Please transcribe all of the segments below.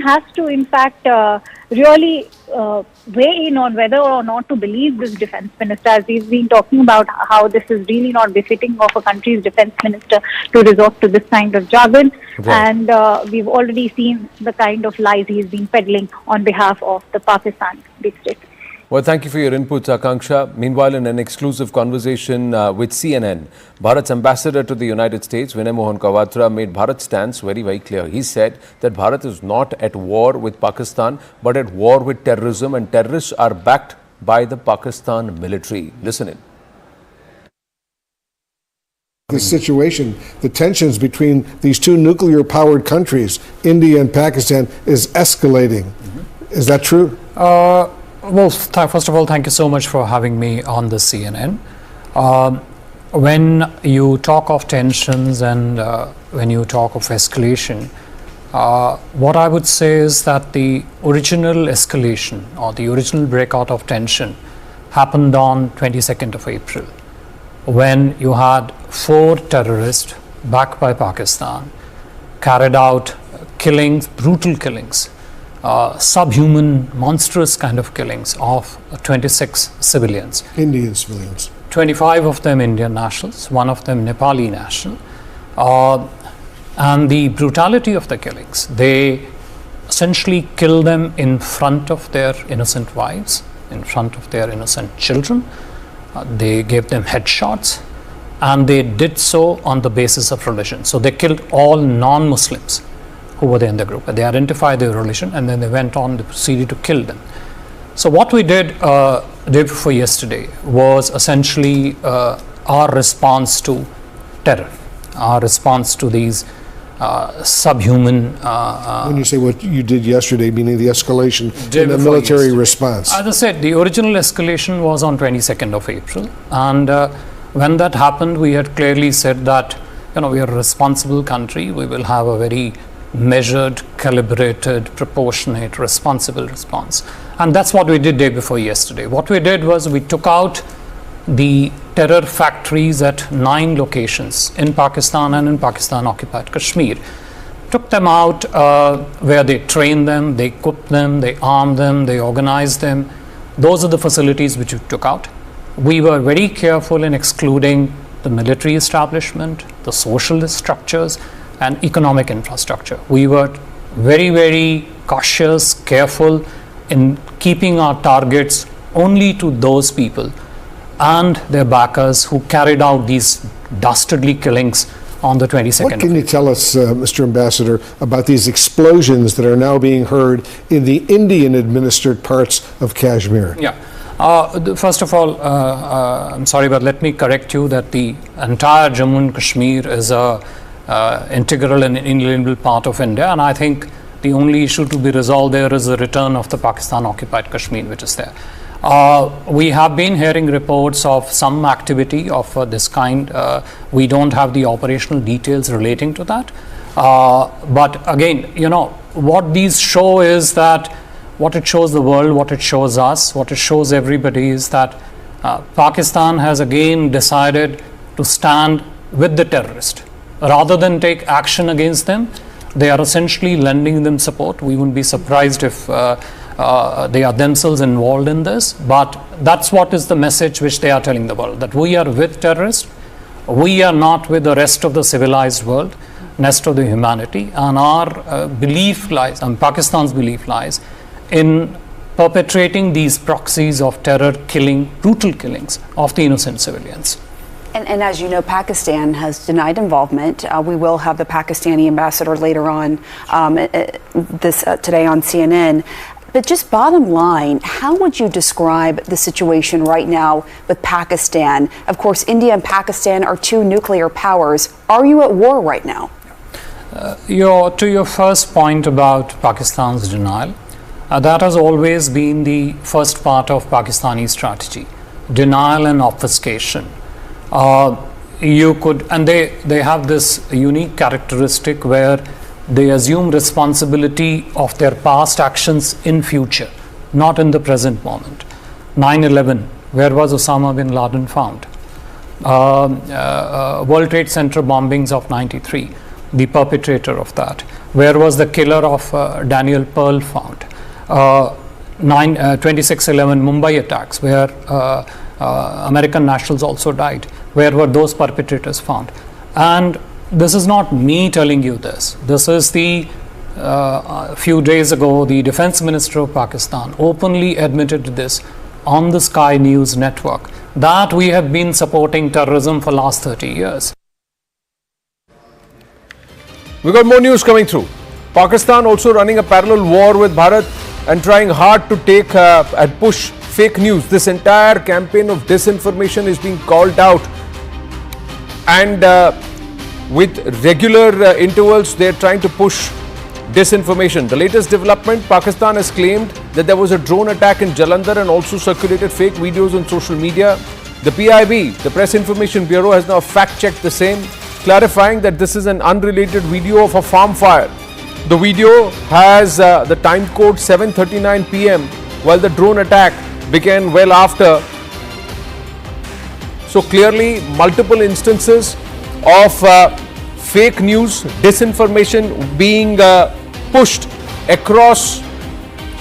has to, in fact, really weigh in on whether or not to believe this defense minister, as we've been talking about how this is really not befitting of a country's defense minister to resort to this kind of jargon. Right. And we've already seen the kind of lies he's been peddling on behalf of the Pakistan big state. Well, thank you for your inputs, Akanksha. Meanwhile, in an exclusive conversation with CNN, Bharat's ambassador to the United States, Vinay Mohan Kwatra, made Bharat's stance very, very clear. He said that Bharat is not at war with Pakistan, but at war with terrorism, and terrorists are backed by the Pakistan military. Listen in. This situation, the tensions between these two nuclear-powered countries, India and Pakistan, is escalating. Is that true? Well, first of all, thank you so much for having me on the CNN. When you talk of tensions and when you talk of escalation, what I would say is that the original escalation or the original breakout of tension happened on 22nd of April, when you had 4 terrorists backed by Pakistan carried out killings, brutal killings, subhuman, monstrous kind of killings of 26 civilians. Indian civilians. 25 of them Indian nationals, 1 of them Nepali national. And the brutality of the killings, they essentially kill them in front of their innocent wives, in front of their innocent children. They gave them headshots, and they did so on the basis of religion. So they killed all non-Muslims who were there in the group. They identified their religion, and then they went on to proceed to kill them. So what we did day before yesterday was essentially our response to terror, our response to these subhuman... when you say what you did yesterday, meaning the escalation in the military response. As I said, the original escalation was on 22nd of April. And when that happened, we had clearly said that, we are a responsible country. We will have a very measured, calibrated, proportionate, responsible response. And that's what we did day before yesterday. What we did was we took out the terror factories at 9 locations in Pakistan and in Pakistan-occupied Kashmir. Took them out where they trained them, they equipped them, they armed them, they organized them. Those are the facilities which we took out. We were very careful in excluding the military establishment, the socialist structures, and economic infrastructure. We were very, very cautious, careful in keeping our targets only to those people and their backers who carried out these dastardly killings on the 22nd. What can you tell us, Mr. Ambassador, about these explosions that are now being heard in the Indian-administered parts of Kashmir? Yeah. First of all, I'm sorry, but let me correct you that the entire Jammu and Kashmir is a integral and inalienable part of India, and I think the only issue to be resolved there is the return of the Pakistan-occupied Kashmir, which is there. We have been hearing reports of some activity of this kind. We don't have the operational details relating to that. But again, what these show is that what it shows the world, what it shows us, what it shows everybody is that Pakistan has again decided to stand with the terrorist. Rather than take action against them, they are essentially lending them support. We wouldn't be surprised if they are themselves involved in this, but that's what is the message which they are telling the world, that we are with terrorists, we are not with the rest of the civilized world, rest of the humanity, and our belief lies, and Pakistan's belief lies in perpetrating these proxies of terror, brutal killings of the innocent civilians. And as you know, Pakistan has denied involvement. We will have the Pakistani ambassador later on today on CNN. But just bottom line, how would you describe the situation right now with Pakistan? Of course, India and Pakistan are 2 nuclear powers. Are you at war right now? To your first point about Pakistan's denial, that has always been the first part of Pakistani strategy, denial and obfuscation. They have this unique characteristic where they assume responsibility of their past actions in future, not in the present moment. 9/11, where was Osama bin Laden found? World Trade Center bombings of 93. the perpetrator of that? Where was the killer of Daniel Pearl found? 26/11 Mumbai attacks, where American nationals also died. Where were those perpetrators found? And this is not me telling you this. This is the few days ago, the Defense Minister of Pakistan openly admitted this on the Sky News network, that we have been supporting terrorism for last 30 years. We got more news coming through. Pakistan also running a parallel war with Bharat and trying hard to take and push fake news. This entire campaign of disinformation is being called out, and with regular intervals they're trying to push disinformation. The latest development, Pakistan has claimed that there was a drone attack in Jalandhar and also circulated fake videos on social media. The PIB, the Press Information Bureau, has now fact-checked the same, clarifying that this is an unrelated video of a farm fire. The video has the time code 7:39 p.m. while the drone attack began well after. So clearly multiple instances of fake news, disinformation being pushed across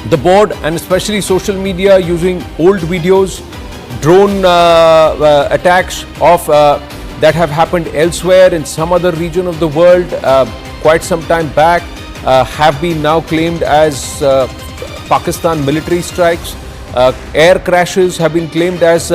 the board, and especially social media using old videos, drone attacks of that have happened elsewhere in some other region of the world quite some time back have been now claimed as Pakistan military strikes. Air crashes have been claimed as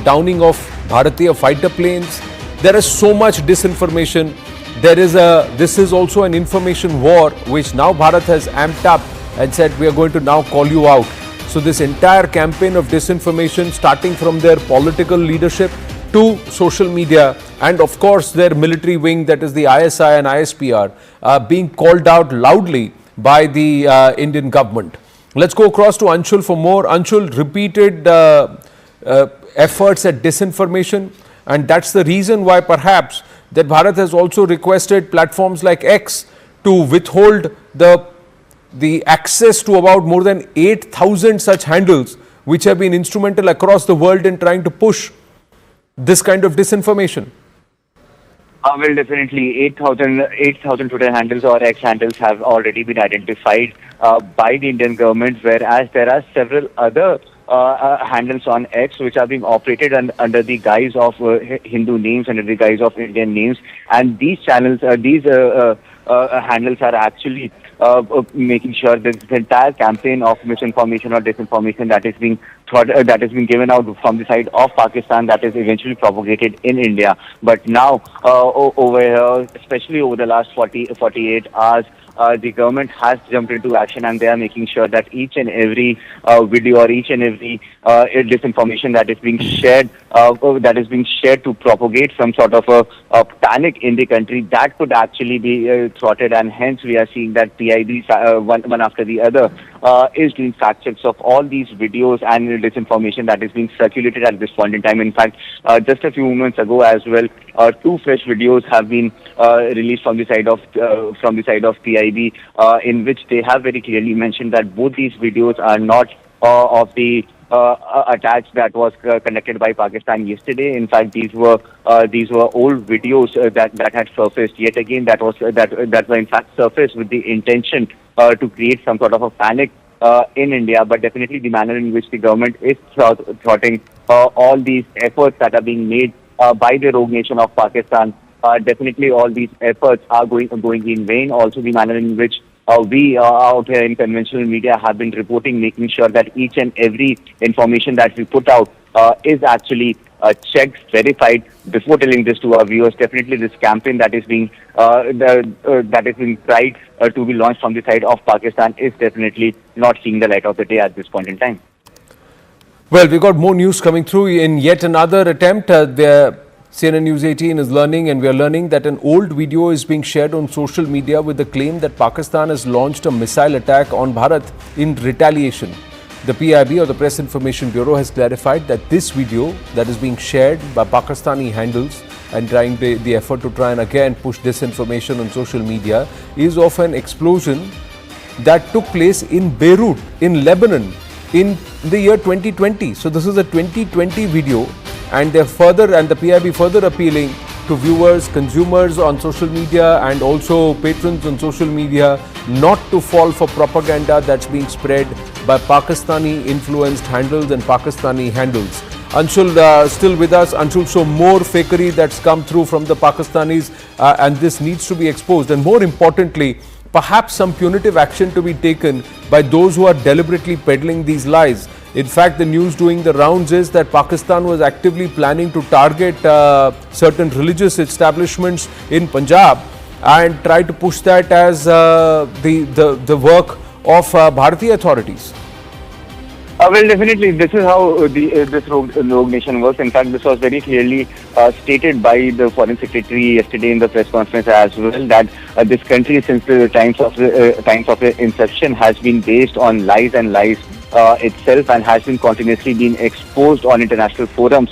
downing of Bharatiya fighter planes. There is so much disinformation. This is also an information war which now Bharat has amped up and said we are going to now call you out. So this entire campaign of disinformation, starting from their political leadership to social media and of course their military wing, that is the ISI and ISPR, being called out loudly by the Indian government. Let's go across to Anshul for more. Anshul, repeated efforts at disinformation, and that's the reason why perhaps that Bharat has also requested platforms like X to withhold the access to about more than 8,000 such handles which have been instrumental across the world in trying to push this kind of disinformation. Well, definitely 8,000 Twitter handles or X handles have already been identified by the Indian government, whereas there are several other handles on X which are being operated under the guise of Hindu names, under the guise of Indian names, and these channels, handles are actually making sure that this entire campaign of misinformation or disinformation that is being given out from the side of Pakistan, that is eventually propagated in India. But now over here, especially over the last 48 hours, the government has jumped into action, and they are making sure that each and every video or each and every disinformation that is being shared to propagate some sort of a panic in the country, that could actually be thwarted. And hence we are seeing that PIB one after the other is doing fact checks of all these videos and disinformation that is being circulated at this point in time. In fact, just a few moments ago as well, two fresh videos have been released from the side of PIB, in which they have very clearly mentioned that both these videos are not of the attacks that was conducted by Pakistan yesterday. In fact, these were old videos that had surfaced yet again. That were in fact surfaced with the intention to create some sort of a panic in India. But definitely the manner in which the government is thwarting all these efforts that are being made by the rogue nation of Pakistan. Definitely all these efforts are going in vain. Also the manner in which we out here in conventional media have been reporting, making sure that each and every information that we put out is actually checked, verified before telling this to our viewers. Definitely this campaign that is being tried to be launched from the side of Pakistan is definitely not seeing the light of the day at this point in time. Well, we got more news coming through in yet another attempt. CNN News 18 is learning, and we are learning that an old video is being shared on social media with the claim that Pakistan has launched a missile attack on Bharat in retaliation. The PIB, or the Press Information Bureau, has clarified that this video that is being shared by Pakistani handles and trying the effort to try and again push disinformation on social media is of an explosion that took place in Beirut, in Lebanon, in the year 2020. So this is a 2020 video, and the PIB further appealing to viewers, consumers on social media and also patrons on social media not to fall for propaganda that's being spread by Pakistani influenced handles and Pakistani handles. Anshul still with us. Anshul, so more fakery that's come through from the Pakistanis and this needs to be exposed, and more importantly, perhaps some punitive action to be taken by those who are deliberately peddling these lies. In fact, the news doing the rounds is that Pakistan was actively planning to target certain religious establishments in Punjab and try to push that as the work of Bharatiya authorities. Well, definitely, this is how this rogue nation works. In fact, this was very clearly stated by the Foreign Secretary yesterday in the press conference as well, that this country, since the times of inception, has been based on lies and lies itself, and has been continuously being exposed on international forums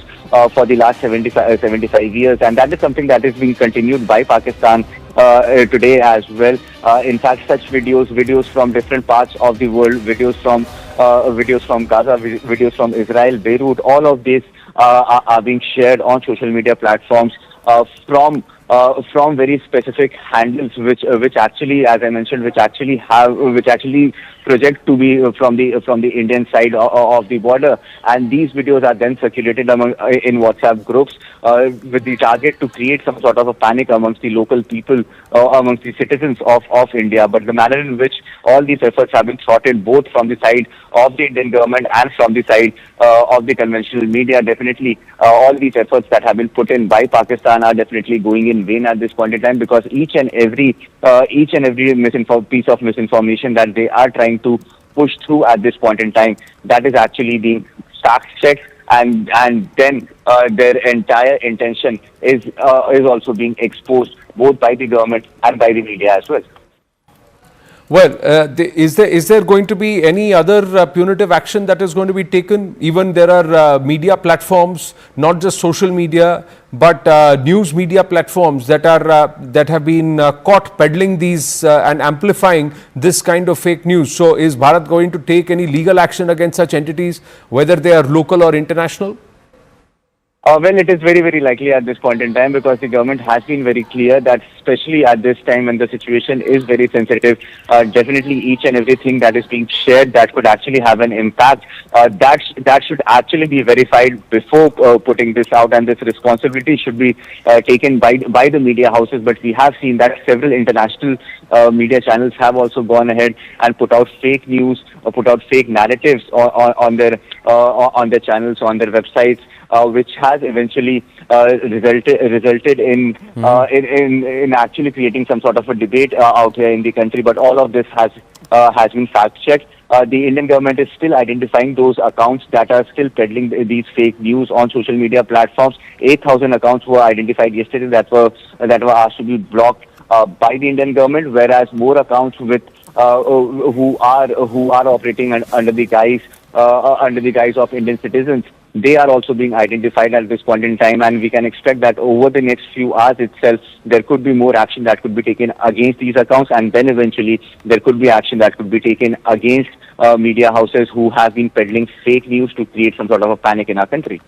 for the last 75 years, and that is something that is being continued by Pakistan today as well. In fact, such videos from different parts of the world, videos from Gaza, videos from Israel, Beirut, all of these are being shared on social media platforms from very specific handles, which actually, as I mentioned, which actually project to be from the Indian side of the border, and these videos are then circulated in WhatsApp groups with the target to create some sort of a panic amongst the local people, amongst the citizens of India. But the manner in which all these efforts have been thwarted, both from the side of the Indian government and from the side of the conventional media, definitely all these efforts that have been put in by Pakistan are definitely going in vain at this point in time, because each and every piece of misinformation that they are trying to push through at this point in time, that is actually being fact-checked, and then their entire intention is also being exposed both by the government and by the media as well. Well, is there going to be any other punitive action that is going to be taken? Even there are media platforms, not just social media, but news media platforms that have been caught peddling these and amplifying this kind of fake news. So, is Bharat going to take any legal action against such entities, whether they are local or international? Well, it is very, very likely at this point in time, because the government has been very clear that, especially at this time when the situation is very sensitive, definitely each and everything that is being shared that could actually have an impact, that should actually be verified before putting this out, and this responsibility should be taken by the media houses. But we have seen that several international media channels have also gone ahead and put out fake news or put out fake narratives on their channels, on their websites, which has eventually resulted in actually creating some sort of a debate out here in the country. But all of this has been fact-checked. The Indian government is still identifying those accounts that are still peddling these fake news on social media platforms. 8,000 accounts were identified yesterday that were asked to be blocked by the Indian government, whereas more accounts with who are operating under the guise of Indian citizens, they are also being identified at this point in time, and we can expect that over the next few hours itself, there could be more action that could be taken against these accounts, and then eventually there could be action that could be taken against media houses who have been peddling fake news to create some sort of a panic in our country.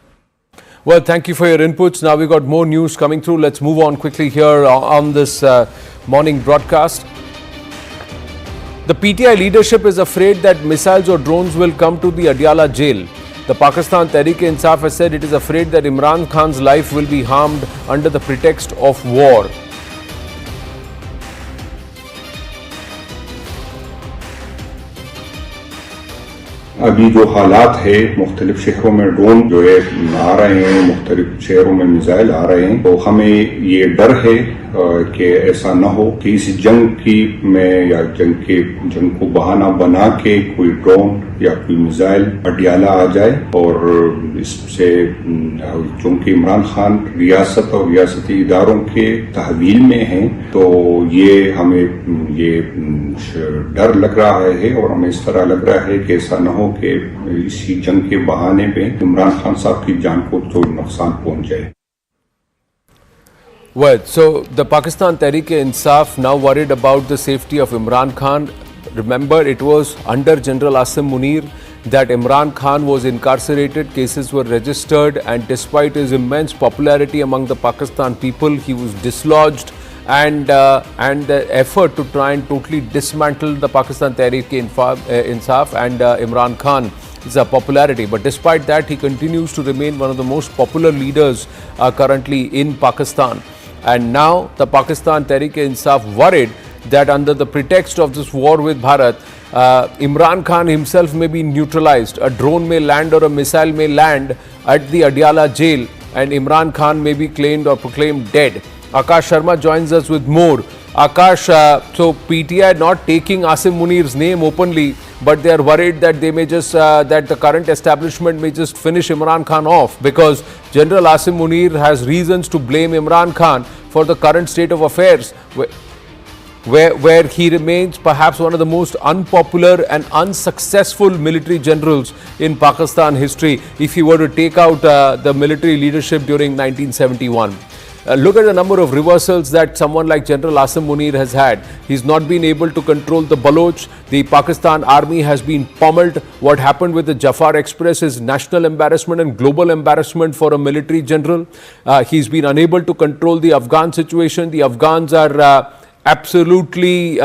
Well, thank you for your inputs. Now we've got more news coming through. Let's move on quickly here on this morning broadcast. The PTI leadership is afraid that missiles or drones will come to the Adiala jail. The Pakistan Tehreek-e-Insaf has said it is afraid that Imran Khan's life will be harmed under the pretext of war. अभी जो हालात है, मुख्तलिफ शहरों में drone जो है आ रहे हैं, मुख्तलिफ शहरों में मिसाइल आ रहे हैं, तो हमें ये डर है कि ऐसा न हो कि इस जंग में या जंग को बहाना बना के कोई ड्रोन या कोई मिसाइल अडियाला आ जाए, और इससे चूंकि इमरान खान रियासत और रियासती इदारों के तहवील में हैं, तो ये हमें ये डर लग रहा है और हमें इस तरह लग रहा है कि ऐसा न हो कि इसी जंग के बहाने पे इमरान खान साहब की जान को तो नुकसान पहुंच जाए. Well, so the Pakistan Tehreek-e-Insaf now worried about the safety of Imran Khan. Remember, it was under General Asim Munir. that Imran Khan was incarcerated, cases were registered, and despite his immense popularity among the Pakistan people, he was dislodged, and the effort to try and totally dismantle the Pakistan Tehreek-e-Insaf and Imran Khan is popularity. But despite that, he continues to remain one of the most popular leaders currently in Pakistan. And now the Pakistan Tehreek-e-Insaf worried that under the pretext of this war with Bharat, Imran Khan himself may be neutralized. A drone may land or a missile may land at the Adiala jail, and Imran Khan may be claimed or proclaimed dead. Akash Sharma joins us with more. Akash, so PTI not taking Asim Munir's name openly, but they are worried that they may just, that the current establishment may just finish Imran Khan off, because General Asim Munir has reasons to blame Imran Khan for the current state of affairs, where he remains perhaps one of the most unpopular and unsuccessful military generals in Pakistan history, if he were to take out the military leadership during 1971. Look at the number of reversals that someone like General Asim Munir has had. He's not been able to control the Baloch. The Pakistan army has been pummeled. What happened with the Jafar Express is national embarrassment and global embarrassment for a military general. He's been unable to control the Afghan situation. The Afghans are absolutely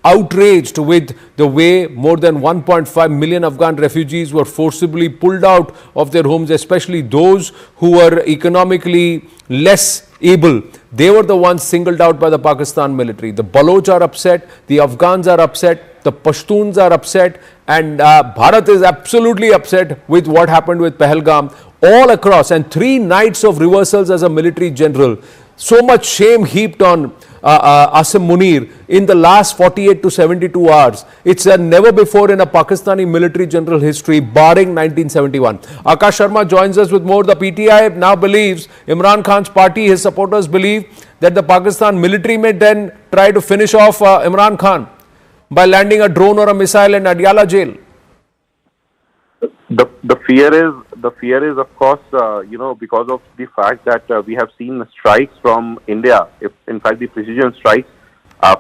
outraged with the way more than 1.5 million Afghan refugees were forcibly pulled out of their homes, especially those who were economically less able. They were the ones singled out by the Pakistan military. The Baloch are upset, the Afghans are upset, the Pashtuns are upset, and Bharat is absolutely upset with what happened with Pahalgam all across. And 3 nights of reversals as a military general. So much shame heaped on Asim Munir in the last 48 to 72 hours. It's never before in a Pakistani military general history, barring 1971. Akash Sharma joins us with more. The PTI now believes, Imran Khan's party, his supporters believe that the Pakistan military may then try to finish off Imran Khan by landing a drone or a missile in Adiala jail. The fear is of course because of the fact that we have seen strikes from India, in fact the precision strikes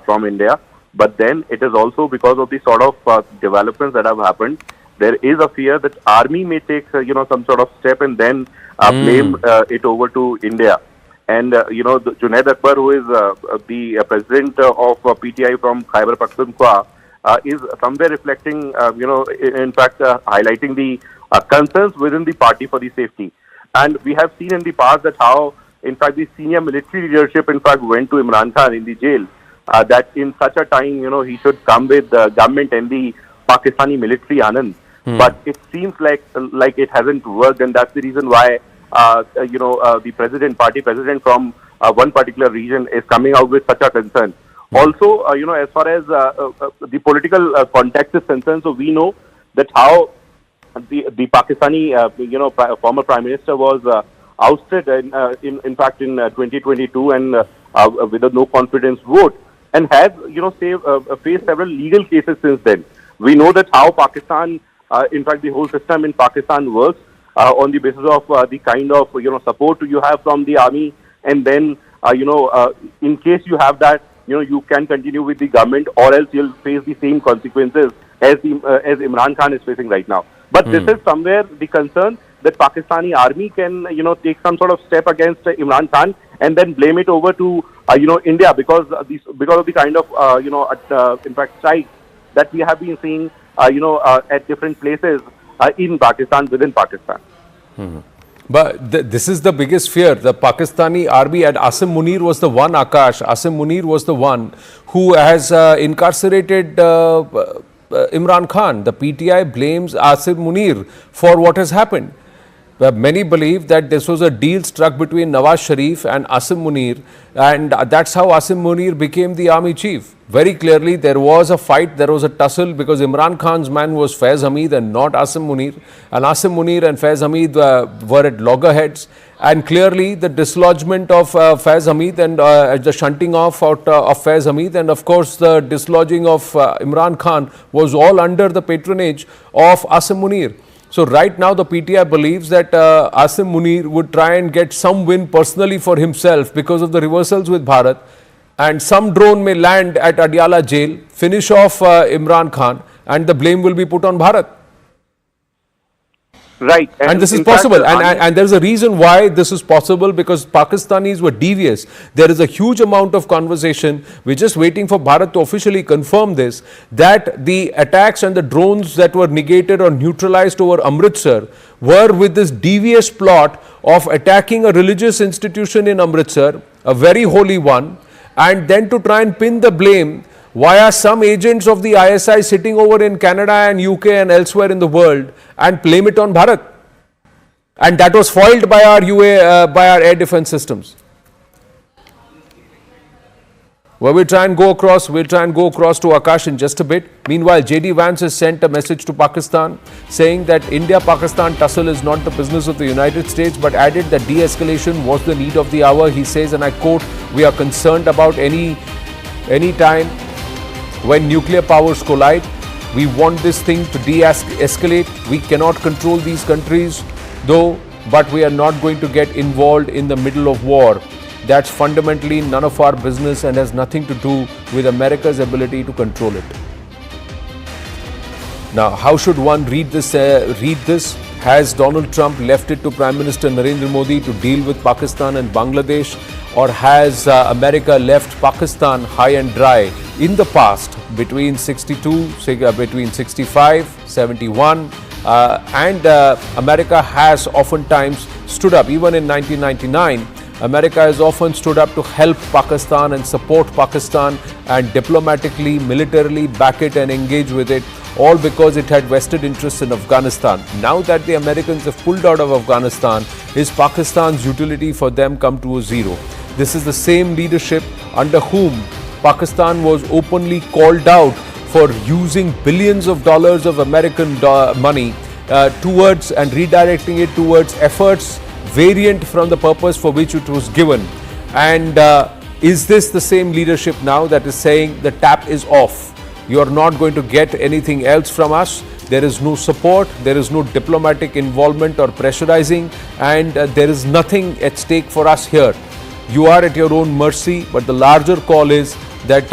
from India, but then it is also because of the sort of developments that have happened. There is a fear that army may take some sort of step and then blame it over to India. And Junaid Akbar, who is the president of PTI from Khyber Pakhtunkhwa, is somewhere reflecting, in fact, highlighting the concerns within the party for the safety. And we have seen in the past that how, in fact, the senior military leadership, in fact, went to Imran Khan in the jail, that in such a time, he should come with the government and the Pakistani military Anand. But it seems like it hasn't worked, and that's the reason why, the party president from one particular region is coming out with such a concern. Also, as far as the political context is concerned, so we know that how the Pakistani, former Prime Minister was ousted in fact in 2022 and with a no confidence vote, and has faced several legal cases since then. We know that how Pakistan, in fact, the whole system in Pakistan works on the basis of the kind of support you have from the army, and then in case you have that, you can continue with the government, or else you'll face the same consequences as Imran Khan is facing right now. But this is somewhere the concern that Pakistani army can, take some sort of step against Imran Khan and then blame it over to, India, because of the kind of, in fact, strikes that we have been seeing, at different places in Pakistan, within Pakistan. But this is the biggest fear. The Pakistani army, and Asim Munir was the one, Akash. Asim Munir was the one who has incarcerated Imran Khan. The PTI blames Asim Munir for what has happened. Many believe that this was a deal struck between Nawaz Sharif and Asim Munir, and that's how Asim Munir became the army chief. Very clearly, there was a fight, there was a tussle, because Imran Khan's man was Faiz Hamid and not Asim Munir. And Asim Munir and Faiz Hamid were at loggerheads. And clearly, the dislodgement of Faiz Hamid and the shunting off of Faiz Hamid, and of course, the dislodging of Imran Khan was all under the patronage of Asim Munir. So right now the PTI believes that Asim Munir would try and get some win personally for himself because of the reversals with Bharat, and some drone may land at Adiala jail, finish off Imran Khan, and the blame will be put on Bharat. Right. And this is in fact, possible. And there's a reason why this is possible, because Pakistanis were devious. There is a huge amount of conversation. We're just waiting for Bharat to officially confirm this, that the attacks and the drones that were negated or neutralized over Amritsar were with this devious plot of attacking a religious institution in Amritsar, a very holy one, and then to try and pin the blame via some agents of the ISI sitting over in Canada and UK and elsewhere in the world and blame it on Bharat. And that was foiled by our by our air defense systems. Well, we'll try and go across to Akash in just a bit. Meanwhile, JD Vance has sent a message to Pakistan saying that India-Pakistan tussle is not the business of the United States, but added that de-escalation was the need of the hour. He says, and I quote, "We are concerned about any time when nuclear powers collide. We want this thing to de-escalate. We cannot control these countries, though, but we are not going to get involved in the middle of war. That's fundamentally none of our business and has nothing to do with America's ability to control it." Now, how should one read this? Has Donald Trump left it to Prime Minister Narendra Modi to deal with Pakistan and Bangladesh, or has America left Pakistan high and dry in the past between 65, 71, and America has oftentimes stood up, even in 1999. America has often stood up to help Pakistan and support Pakistan and diplomatically, militarily back it and engage with it, all because it had vested interests in Afghanistan. Now that the Americans have pulled out of Afghanistan, is Pakistan's utility for them come to a zero? This is the same leadership under whom Pakistan was openly called out for using billions of dollars of American money towards and redirecting it towards efforts variant from the purpose for which it was given. And is this the same leadership now that is saying the tap is off? You are not going to get anything else from us. There is no support, there is no diplomatic involvement or pressurizing, and there is nothing at stake for us here. You are at your own mercy, but the larger call is that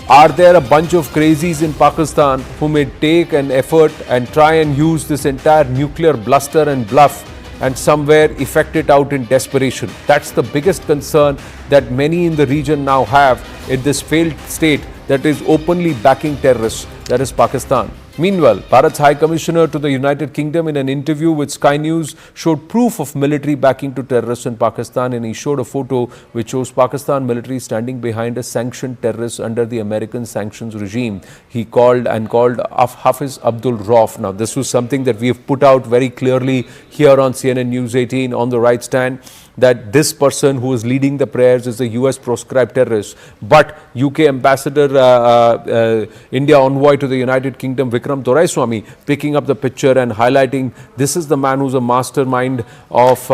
are there a bunch of crazies in Pakistan who may take an effort and try and use this entire nuclear bluster and bluff and somewhere effect it out in desperation? That's the biggest concern that many in the region now have in this failed state that is openly backing terrorists, that is Pakistan. Meanwhile, Bharat's High Commissioner to the United Kingdom in an interview with Sky News showed proof of military backing to terrorists in Pakistan, and he showed a photo which shows Pakistan military standing behind a sanctioned terrorist under the American sanctions regime. He called Hafiz Abdul Rauf. Now, this was something that we have put out very clearly here on CNN News 18 on the right stand, that this person who is leading the prayers is a US proscribed terrorist. But UK Ambassador, India Envoy to the United Kingdom, Vikram Doraiswamy, picking up the picture and highlighting this is the man who's a mastermind of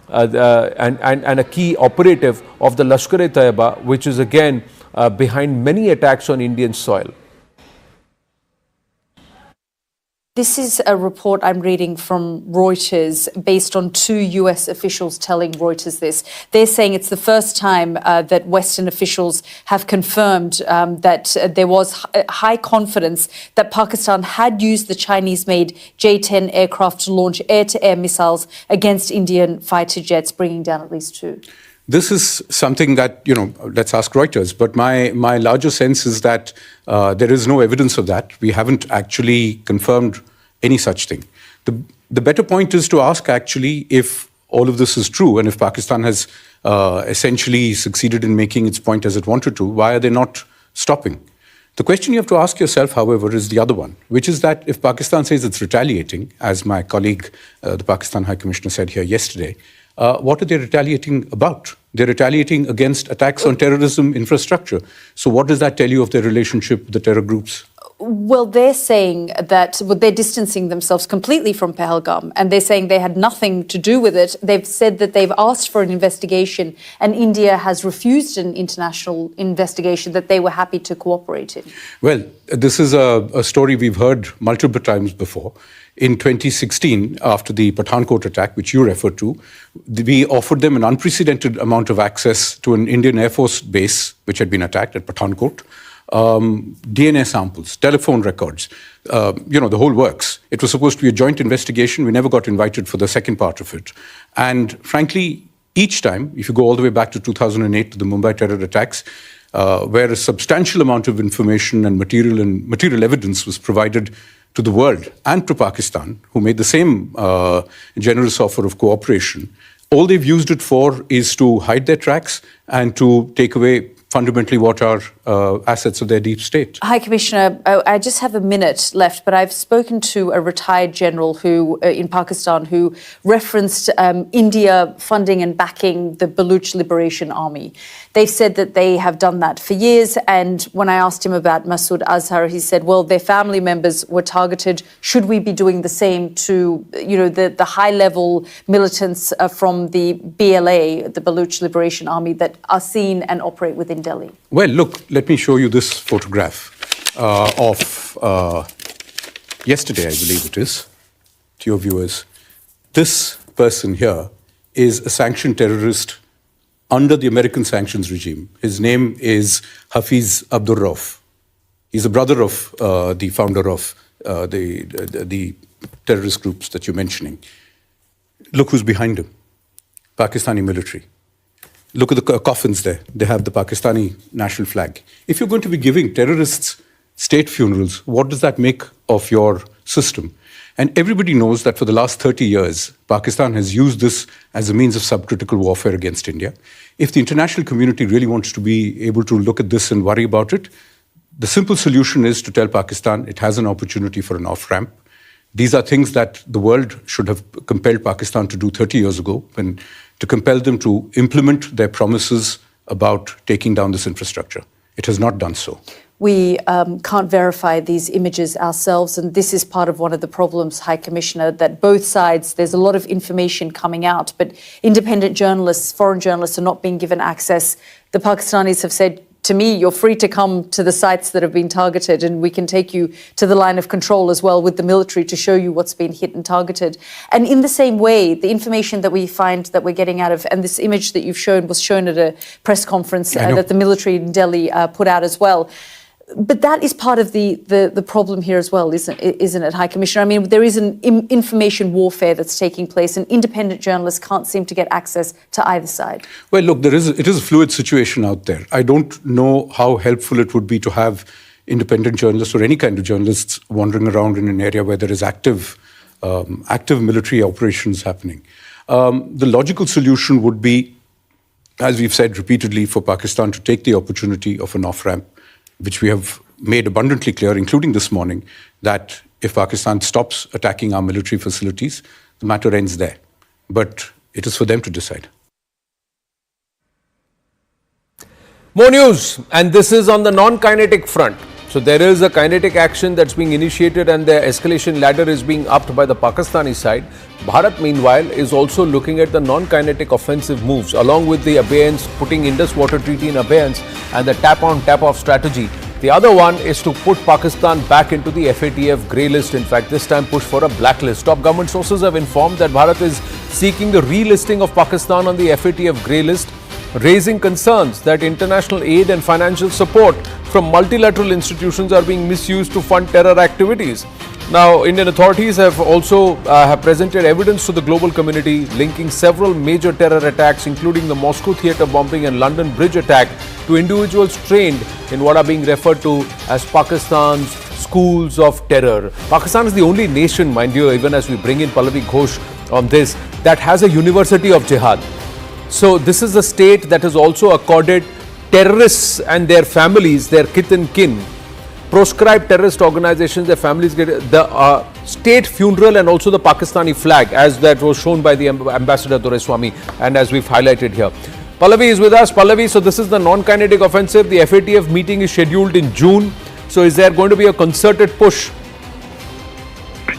and a key operative of the Lashkar-e-Taiba, which is again behind many attacks on Indian soil. This is a report I'm reading from Reuters based on 2 US officials telling Reuters this. They're saying it's the first time that Western officials have confirmed that there was high confidence that Pakistan had used the Chinese-made J-10 aircraft to launch air-to-air missiles against Indian fighter jets, bringing down at least 2. This is something that, let's ask Reuters. But my larger sense is that there is no evidence of that. We haven't actually confirmed any such thing. The better point is to ask actually if all of this is true, and if Pakistan has essentially succeeded in making its point as it wanted to, why are they not stopping? The question you have to ask yourself, however, is the other one, which is that if Pakistan says it's retaliating, as my colleague, the Pakistan High Commissioner, said here yesterday, what are they retaliating about? They're retaliating against attacks on terrorism infrastructure. So what does that tell you of their relationship with the terror groups? Well, they're saying that they're distancing themselves completely from Pahalgam, and they're saying they had nothing to do with it. They've said that they've asked for an investigation, and India has refused an international investigation that they were happy to cooperate in. Well, this is a story we've heard multiple times before. In 2016, after the Pathankot attack, which you referred to, we offered them an unprecedented amount of access to an Indian Air Force base, which had been attacked at Pathankot. DNA samples, telephone records, the whole works. It was supposed to be a joint investigation. We never got invited for the second part of it. And frankly, each time, if you go all the way back to 2008 to the Mumbai terror attacks, where a substantial amount of information and material evidence was provided to the world and to Pakistan, who made the same generous offer of cooperation, all they've used it for is to hide their tracks and to take away fundamentally what are assets of their deep state. High Commissioner, I just have a minute left, but I've spoken to a retired general who in Pakistan who referenced India funding and backing the Baluch Liberation Army. They've said that they have done that for years, and when I asked him about Masood Azhar, he said, well, their family members were targeted. Should we be doing the same to, the high-level militants from the BLA, the Baluch Liberation Army, that are seen and operate within Delhi? Well, look, let me show you this photograph of yesterday, I believe it is, to your viewers. This person here is a sanctioned terrorist under the American sanctions regime. His name is Hafiz Abdur Rauf. He's a brother of the founder of the terrorist groups that you're mentioning. Look who's behind him, Pakistani military. Look at the coffins there. They have the Pakistani national flag. If you're going to be giving terrorists state funerals, what does that make of your system? And everybody knows that for the last 30 years, Pakistan has used this as a means of subcritical warfare against India. If the international community really wants to be able to look at this and worry about it, the simple solution is to tell Pakistan it has an opportunity for an off-ramp. These are things that the world should have compelled Pakistan to do 30 years ago, and to compel them to implement their promises about taking down this infrastructure. It has not done so. We can't verify these images ourselves, and this is part of one of the problems, High Commissioner, that both sides, there's a lot of information coming out, but independent journalists, foreign journalists are not being given access. The Pakistanis have said to me, you're free to come to the sites that have been targeted, and we can take you to the line of control as well with the military to show you what's been hit and targeted. And in the same way, the information that we find that we're getting out of, and this image that you've shown was shown at a press conference that the military in Delhi put out as well. But that is part of the problem here as well, isn't it, High Commissioner? I mean, there is an information warfare that's taking place, and independent journalists can't seem to get access to either side. Well, look, it is a fluid situation out there. I don't know how helpful it would be to have independent journalists or any kind of journalists wandering around in an area where there is active military operations happening. The logical solution would be, as we've said repeatedly, for Pakistan to take the opportunity of an off-ramp, which we have made abundantly clear, including this morning, that if Pakistan stops attacking our military facilities, the matter ends there. But it is for them to decide. More news, and this is on the non-kinetic front. So there is a kinetic action that's being initiated, and the escalation ladder is being upped by the Pakistani side. Bharat, meanwhile, is also looking at the non-kinetic offensive moves, along with the abeyance, putting Indus Water Treaty in abeyance and the tap-on, tap-off strategy. The other one is to put Pakistan back into the FATF grey list. In fact, this time push for a blacklist. Top government sources have informed that Bharat is seeking the relisting of Pakistan on the FATF grey list, raising concerns that international aid and financial support from multilateral institutions are being misused to fund terror activities. Now, Indian authorities have also presented evidence to the global community linking several major terror attacks, including the Moscow theatre bombing and London Bridge attack, to individuals trained in what are being referred to as Pakistan's schools of terror. Pakistan is the only nation, mind you, even as we bring in Pallavi Ghosh on this, that has a university of jihad. So this is a state that has also accorded terrorists and their families, their kith and kin, proscribed terrorist organizations, their families get the state funeral and also the Pakistani flag, as that was shown by the Ambassador Doraiswamy and as we've highlighted here. Pallavi is with us. Pallavi, so this is the non-kinetic offensive. The FATF meeting is scheduled in June. So is there going to be a concerted push?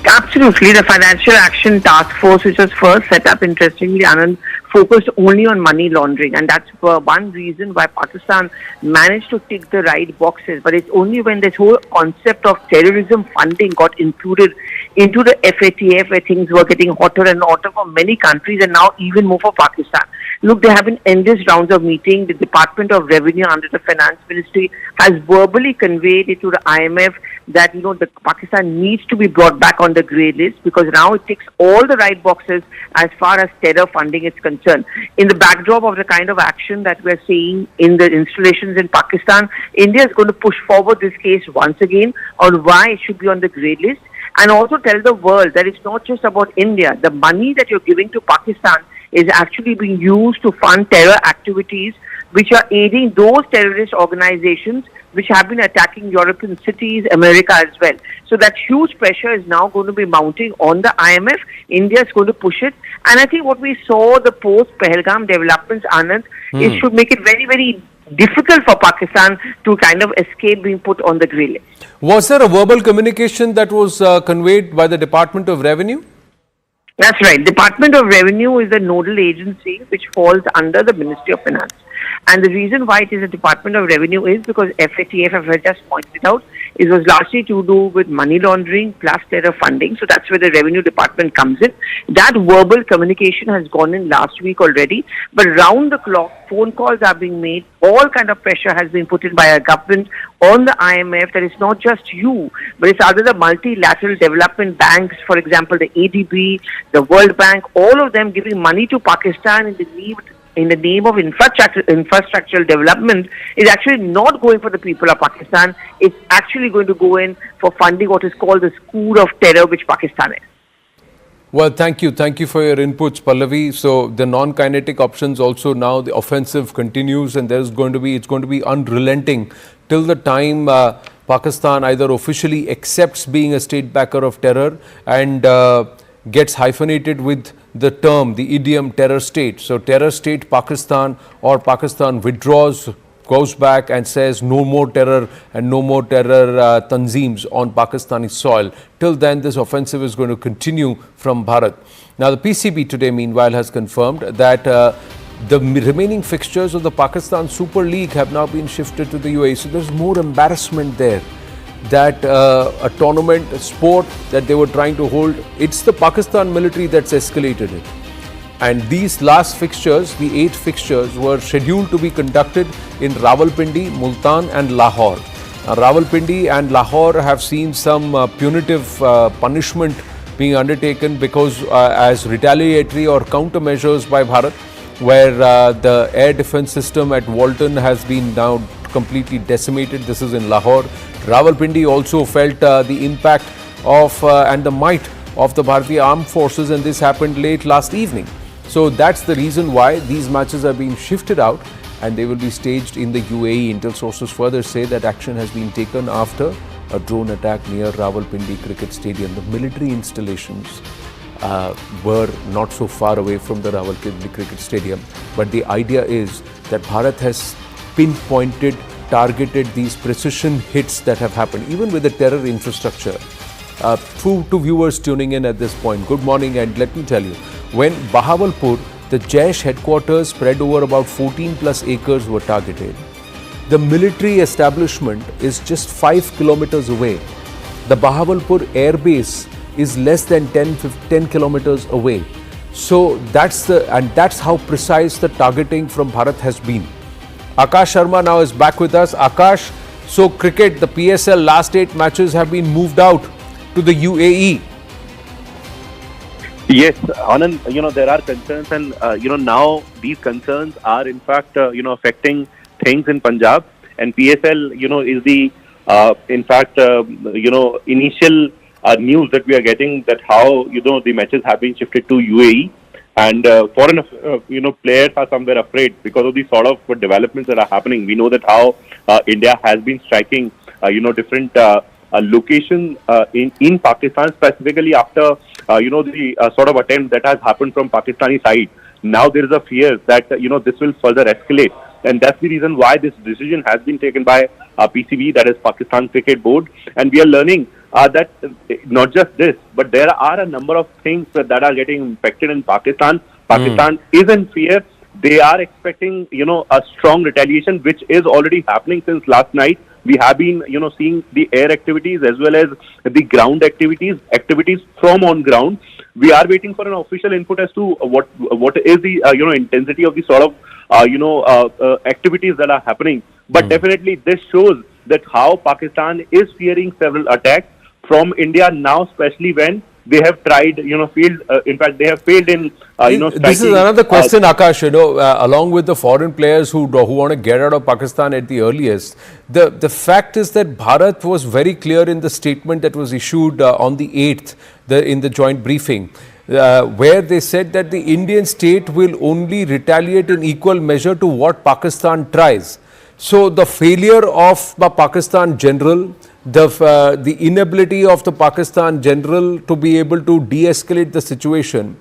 Absolutely. The Financial Action Task Force, which was first set up, interestingly, Anand, focused only on money laundering, and that's one reason why Pakistan managed to tick the right boxes. But it's only when this whole concept of terrorism funding got included into the FATF where things were getting hotter and hotter for many countries, and now even more for Pakistan. Look, there have been endless rounds of meetings. The Department of Revenue under the Finance Ministry has verbally conveyed it to the IMF that, the Pakistan needs to be brought back on the grey list because now it ticks all the right boxes as far as terror funding is concerned. In the backdrop of the kind of action that we're seeing in the installations in Pakistan, India is going to push forward this case once again on why it should be on the grey list, and also tell the world that it's not just about India. The money that you're giving to Pakistan is actually being used to fund terror activities which are aiding those terrorist organizations which have been attacking European cities, America as well. So that huge pressure is now going to be mounting on the IMF. India is going to push it. And I think what we saw, the post-Pahalgam developments, Anand, it should make it very, very difficult for Pakistan to kind of escape being put on the grey list. Was there a verbal communication that was conveyed by the Department of Revenue? That's right. Department of Revenue is the nodal agency which falls under the Ministry of Finance. And the reason why it is a Department of Revenue is because FATF, as I just pointed out, it was largely to do with money laundering plus terror funding. So that's where the Revenue Department comes in. That verbal communication has gone in last week already. But round the clock, phone calls are being made. All kind of pressure has been put in by our government on the IMF that it's not just you, but it's other the multilateral development banks, for example, the ADB, the World Bank, all of them giving money to Pakistan in the name of infrastructural development is actually not going for the people of Pakistan. It's actually going to go in for funding what is called the school of terror, which Pakistan is. Well, thank you. Thank you for your inputs, Pallavi. So the non-kinetic options also now, the offensive continues, and it's going to be unrelenting till the time Pakistan either officially accepts being a state backer of terror and gets hyphenated with the term, the idiom terror state. So terror state Pakistan, or Pakistan withdraws, goes back and says no more terror and no more terror tanzeems on Pakistani soil. Till then, this offensive is going to continue from Bharat. Now, the PCB today, meanwhile, has confirmed that the remaining fixtures of the Pakistan Super League have now been shifted to the UAE. So there's more embarrassment there that a tournament, a sport that they were trying to hold, it's the Pakistan military that's escalated it. And these last fixtures, the 8 fixtures, were scheduled to be conducted in Rawalpindi, Multan and Lahore. Rawalpindi and Lahore have seen some punitive punishment being undertaken because as retaliatory or countermeasures by Bharat, where the air defense system at Walton has been now completely decimated. This is in Lahore. Rawalpindi also felt the impact of and the might of the Bharatiya Armed Forces, and this happened late last evening. So that's the reason why these matches are being shifted out and they will be staged in the UAE until sources further say that action has been taken after a drone attack near Rawalpindi Cricket Stadium. The military installations were not so far away from the Rawalpindi Cricket Stadium, but the idea is that Bharat has pinpointed, targeted these precision hits that have happened, even with the terror infrastructure. To viewers tuning in at this point, good morning, and let me tell you, when Bahawalpur, the Jaish headquarters spread over about 14 plus acres were targeted, the military establishment is just 5 kilometers away. The Bahawalpur air base is less than 10 kilometers away. So that's how precise the targeting from Bharat has been. Akash Sharma now is back with us. Akash, so cricket, the PSL last 8 matches have been moved out to the UAE. Yes, Anand, there are concerns, and now these concerns are in fact affecting things in Punjab, and PSL is the initial news that we are getting, that how the matches have been shifted to UAE, and foreign players are somewhere afraid because of the sort of developments that are happening. We know that how India has been striking different locations in Pakistan, specifically after the sort of attempt that has happened from Pakistani side. Now there is a fear that this will further escalate, and that's the reason why this decision has been taken by PCB, that is Pakistan Cricket Board. And we are learning that not just this, but there are a number of things that are getting impacted in Pakistan Pakistan is in fear. They are expecting, a strong retaliation, which is already happening since last night. We have been, seeing the air activities as well as the ground activities from on ground. We are waiting for an official input as to what is the, intensity of the sort of, activities that are happening. But definitely this shows that how Pakistan is fearing several attacks from India now, especially when they have tried, failed. In fact, they have failed in, striking. This is another question, Akash. Along with the foreign players who want to get out of Pakistan at the earliest, the fact is that Bharat was very clear in the statement that was issued on the 8th, in the joint briefing, where they said that the Indian state will only retaliate in equal measure to what Pakistan tries. So the failure of the Pakistan general, the inability of the Pakistan general to be able to de-escalate the situation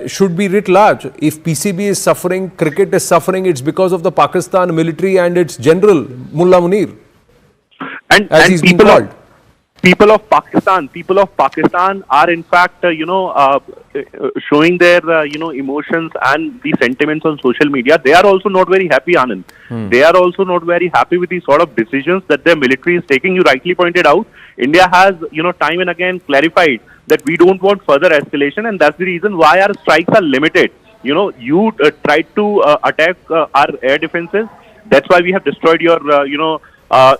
should be writ large. If PCB is suffering, cricket is suffering, it's because of the Pakistan military and its general, Mullah Munir, as he's been called. People of Pakistan are in fact, showing their, emotions and the sentiments on social media. They are also not very happy, Anand. They are also not very happy with the sort of decisions that their military is taking. You rightly pointed out, India has, time and again clarified that we don't want further escalation, and that's the reason why our strikes are limited. You tried to attack our air defenses. That's why we have destroyed your,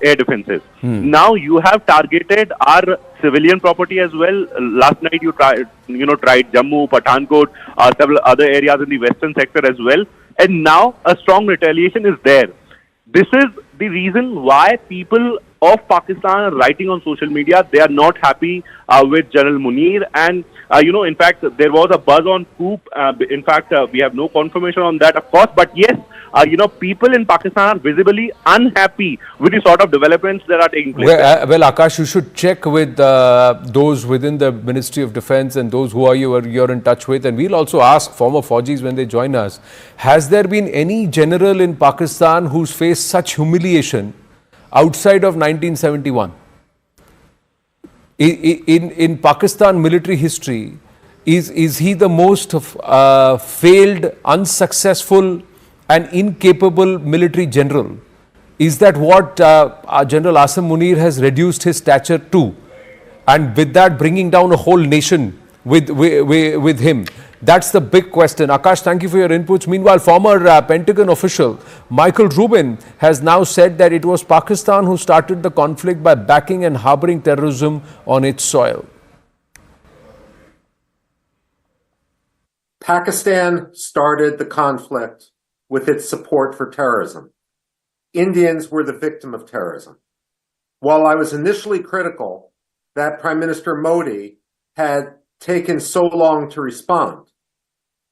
air defenses. Now you have targeted our civilian property as well. Last night you tried Jammu, Pathankot, several other areas in the western sector as well. And now a strong retaliation is there. This is the reason why people of Pakistan are writing on social media. They are not happy with General Munir. And, in fact, there was a buzz on coup. In fact, we have no confirmation on that, of course. But yes, people in Pakistan are visibly unhappy with the sort of developments that are taking place. Well, Akash, you should check with those within the Ministry of Defence and those who you're in touch with. And we'll also ask former Faujis when they join us, has there been any general in Pakistan who's faced such humiliation outside of 1971? In Pakistan military history, is he the most failed, unsuccessful and incapable military general? Is that what General Asim Munir has reduced his stature to? And with that, bringing down a whole nation with him? That's the big question. Akash, thank you for your inputs. Meanwhile, former Pentagon official Michael Rubin has now said that it was Pakistan who started the conflict by backing and harboring terrorism on its soil. Pakistan started the conflict with its support for terrorism. Indians were the victim of terrorism. While I was initially critical that Prime Minister Modi had taken so long to respond,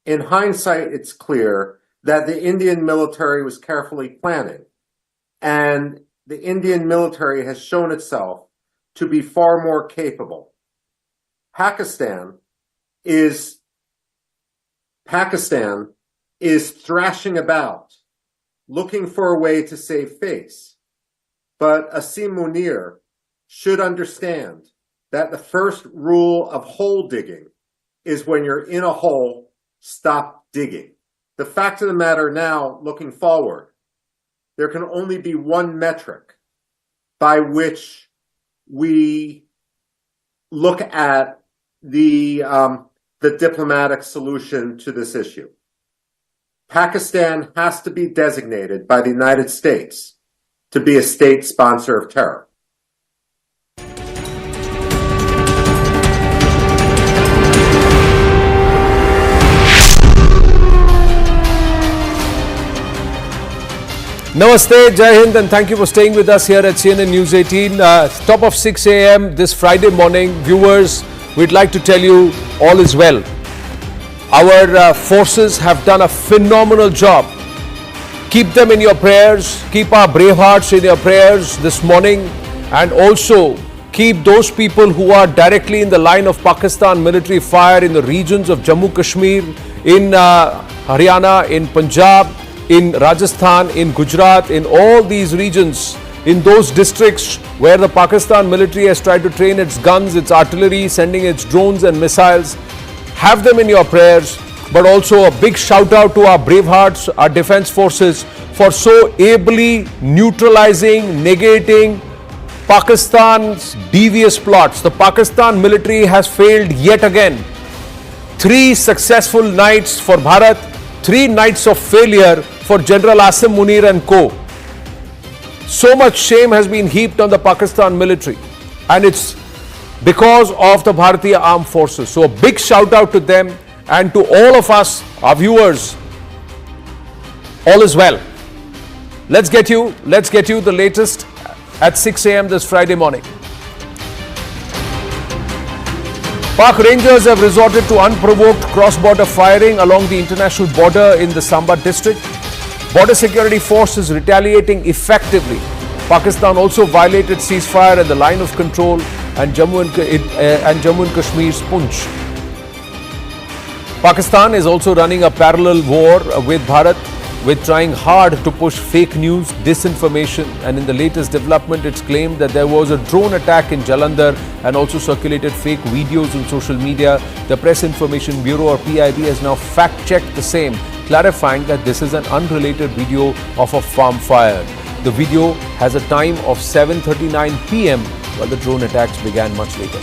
in hindsight, it's clear that the Indian military was carefully planning, and the Indian military has shown itself to be far more capable. Pakistan is thrashing about, looking for a way to save face. But Asim Munir should understand that the first rule of hole digging is when you're in a hole, stop digging. The fact of the matter now, looking forward, there can only be one metric by which we look at the diplomatic solution to this issue. Pakistan has to be designated by the United States to be a state sponsor of terror. Namaste, Jai Hind, and thank you for staying with us here at CNN News 18. Top of 6 a.m. this Friday morning. Viewers, we'd like to tell you all is well. Our forces have done a phenomenal job. Keep them in your prayers. Keep our brave hearts in your prayers this morning. And also keep those people who are directly in the line of Pakistan military fire in the regions of Jammu, Kashmir, in Haryana, in Punjab, in Rajasthan, in Gujarat, in all these regions, in those districts where the Pakistan military has tried to train its guns, its artillery, sending its drones and missiles. Have them in your prayers. but also a big shout out to our brave hearts, our defense forces, for so ably neutralizing, negating Pakistan's devious plots. The Pakistan military has failed yet again. 3 successful nights for Bharat, 3 nights of failure for General Asim Munir and co. So much shame has been heaped on the Pakistan military, and it's because of the Bharatiya Armed Forces. So a big shout out to them and to all of us, our viewers. All is well. Let's get you the latest at 6 a.m. this Friday morning. Pak Rangers have resorted to unprovoked cross-border firing along the international border in the Samba district. Border security force is retaliating effectively. Pakistan also violated ceasefire at the line of control and Jammu and Kashmir's Poonch. Pakistan is also running a parallel war with Bharat, with trying hard to push fake news, disinformation, and in the latest development it's claimed that there was a drone attack in Jalandhar and also circulated fake videos on social media. The Press Information Bureau, or PIB, has now fact-checked the same, clarifying that this is an unrelated video of a farm fire. The video has a time of 7:39 p.m. while the drone attacks began much later.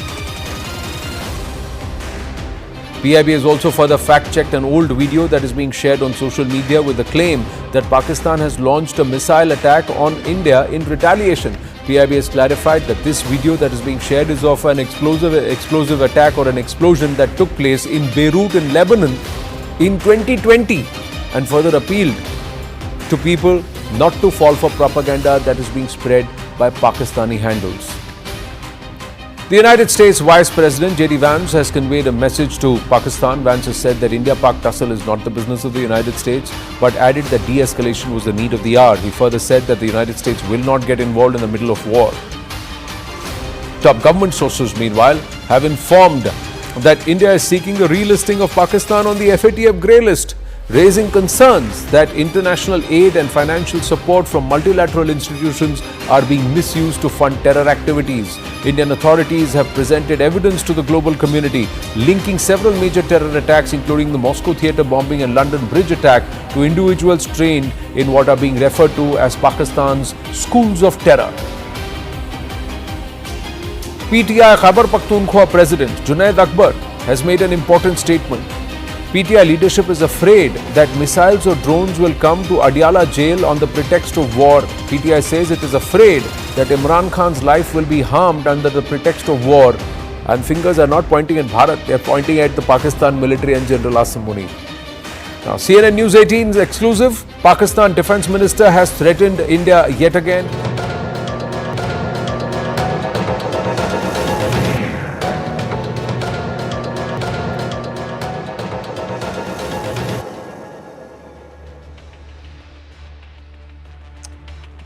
PIB has also further fact-checked an old video that is being shared on social media with the claim that Pakistan has launched a missile attack on India in retaliation. PIB has clarified that this video that is being shared is of an explosive attack or an explosion that took place in Beirut in Lebanon in 2020, and further appealed to people not to fall for propaganda that is being spread by Pakistani handles. The United States Vice President J.D. Vance has conveyed a message to Pakistan. Vance has said that India-Pak tussle is not the business of the United States, but added that de-escalation was the need of the hour. He further said that the United States will not get involved in the middle of war. Top government sources, meanwhile, have informed that India is seeking a relisting of Pakistan on the FATF grey list, raising concerns that international aid and financial support from multilateral institutions are being misused to fund terror activities. Indian authorities have presented evidence to the global community linking several major terror attacks, including the Moscow theatre bombing and London Bridge attack, to individuals trained in what are being referred to as Pakistan's schools of terror. PTI Khyber Pakhtunkhwa President Junaid Akbar has made an important statement. PTI leadership is afraid that missiles or drones will come to Adiala jail on the pretext of war. PTI says it is afraid that Imran Khan's life will be harmed under the pretext of war. And fingers are not pointing at Bharat, they are pointing at the Pakistan military and General Asim Munir. Now, CNN News 18's exclusive. Pakistan Defence Minister has threatened India yet again.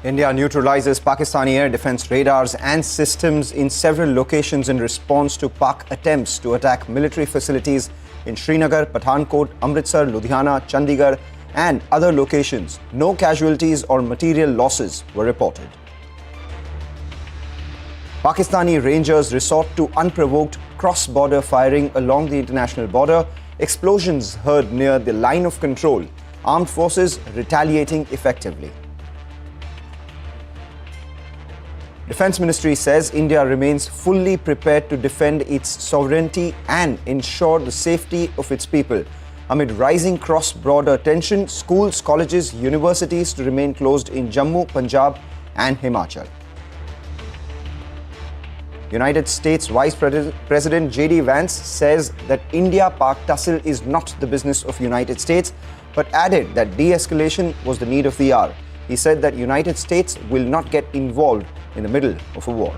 India neutralizes Pakistani air defense radars and systems in several locations in response to Pak attempts to attack military facilities in Srinagar, Pathankot, Amritsar, Ludhiana, Chandigarh and other locations. No casualties or material losses were reported. Pakistani Rangers resort to unprovoked cross-border firing along the international border. Explosions heard near the line of control. Armed forces retaliating effectively. Defence Ministry says India remains fully prepared to defend its sovereignty and ensure the safety of its people. Amid rising cross-border tension, schools, colleges, universities to remain closed in Jammu, Punjab and Himachal. United States Vice President J.D. Vance says that India-Pak tussle is not the business of United States, but added that de-escalation was the need of the hour. He said that United States will not get involved in the middle of a war.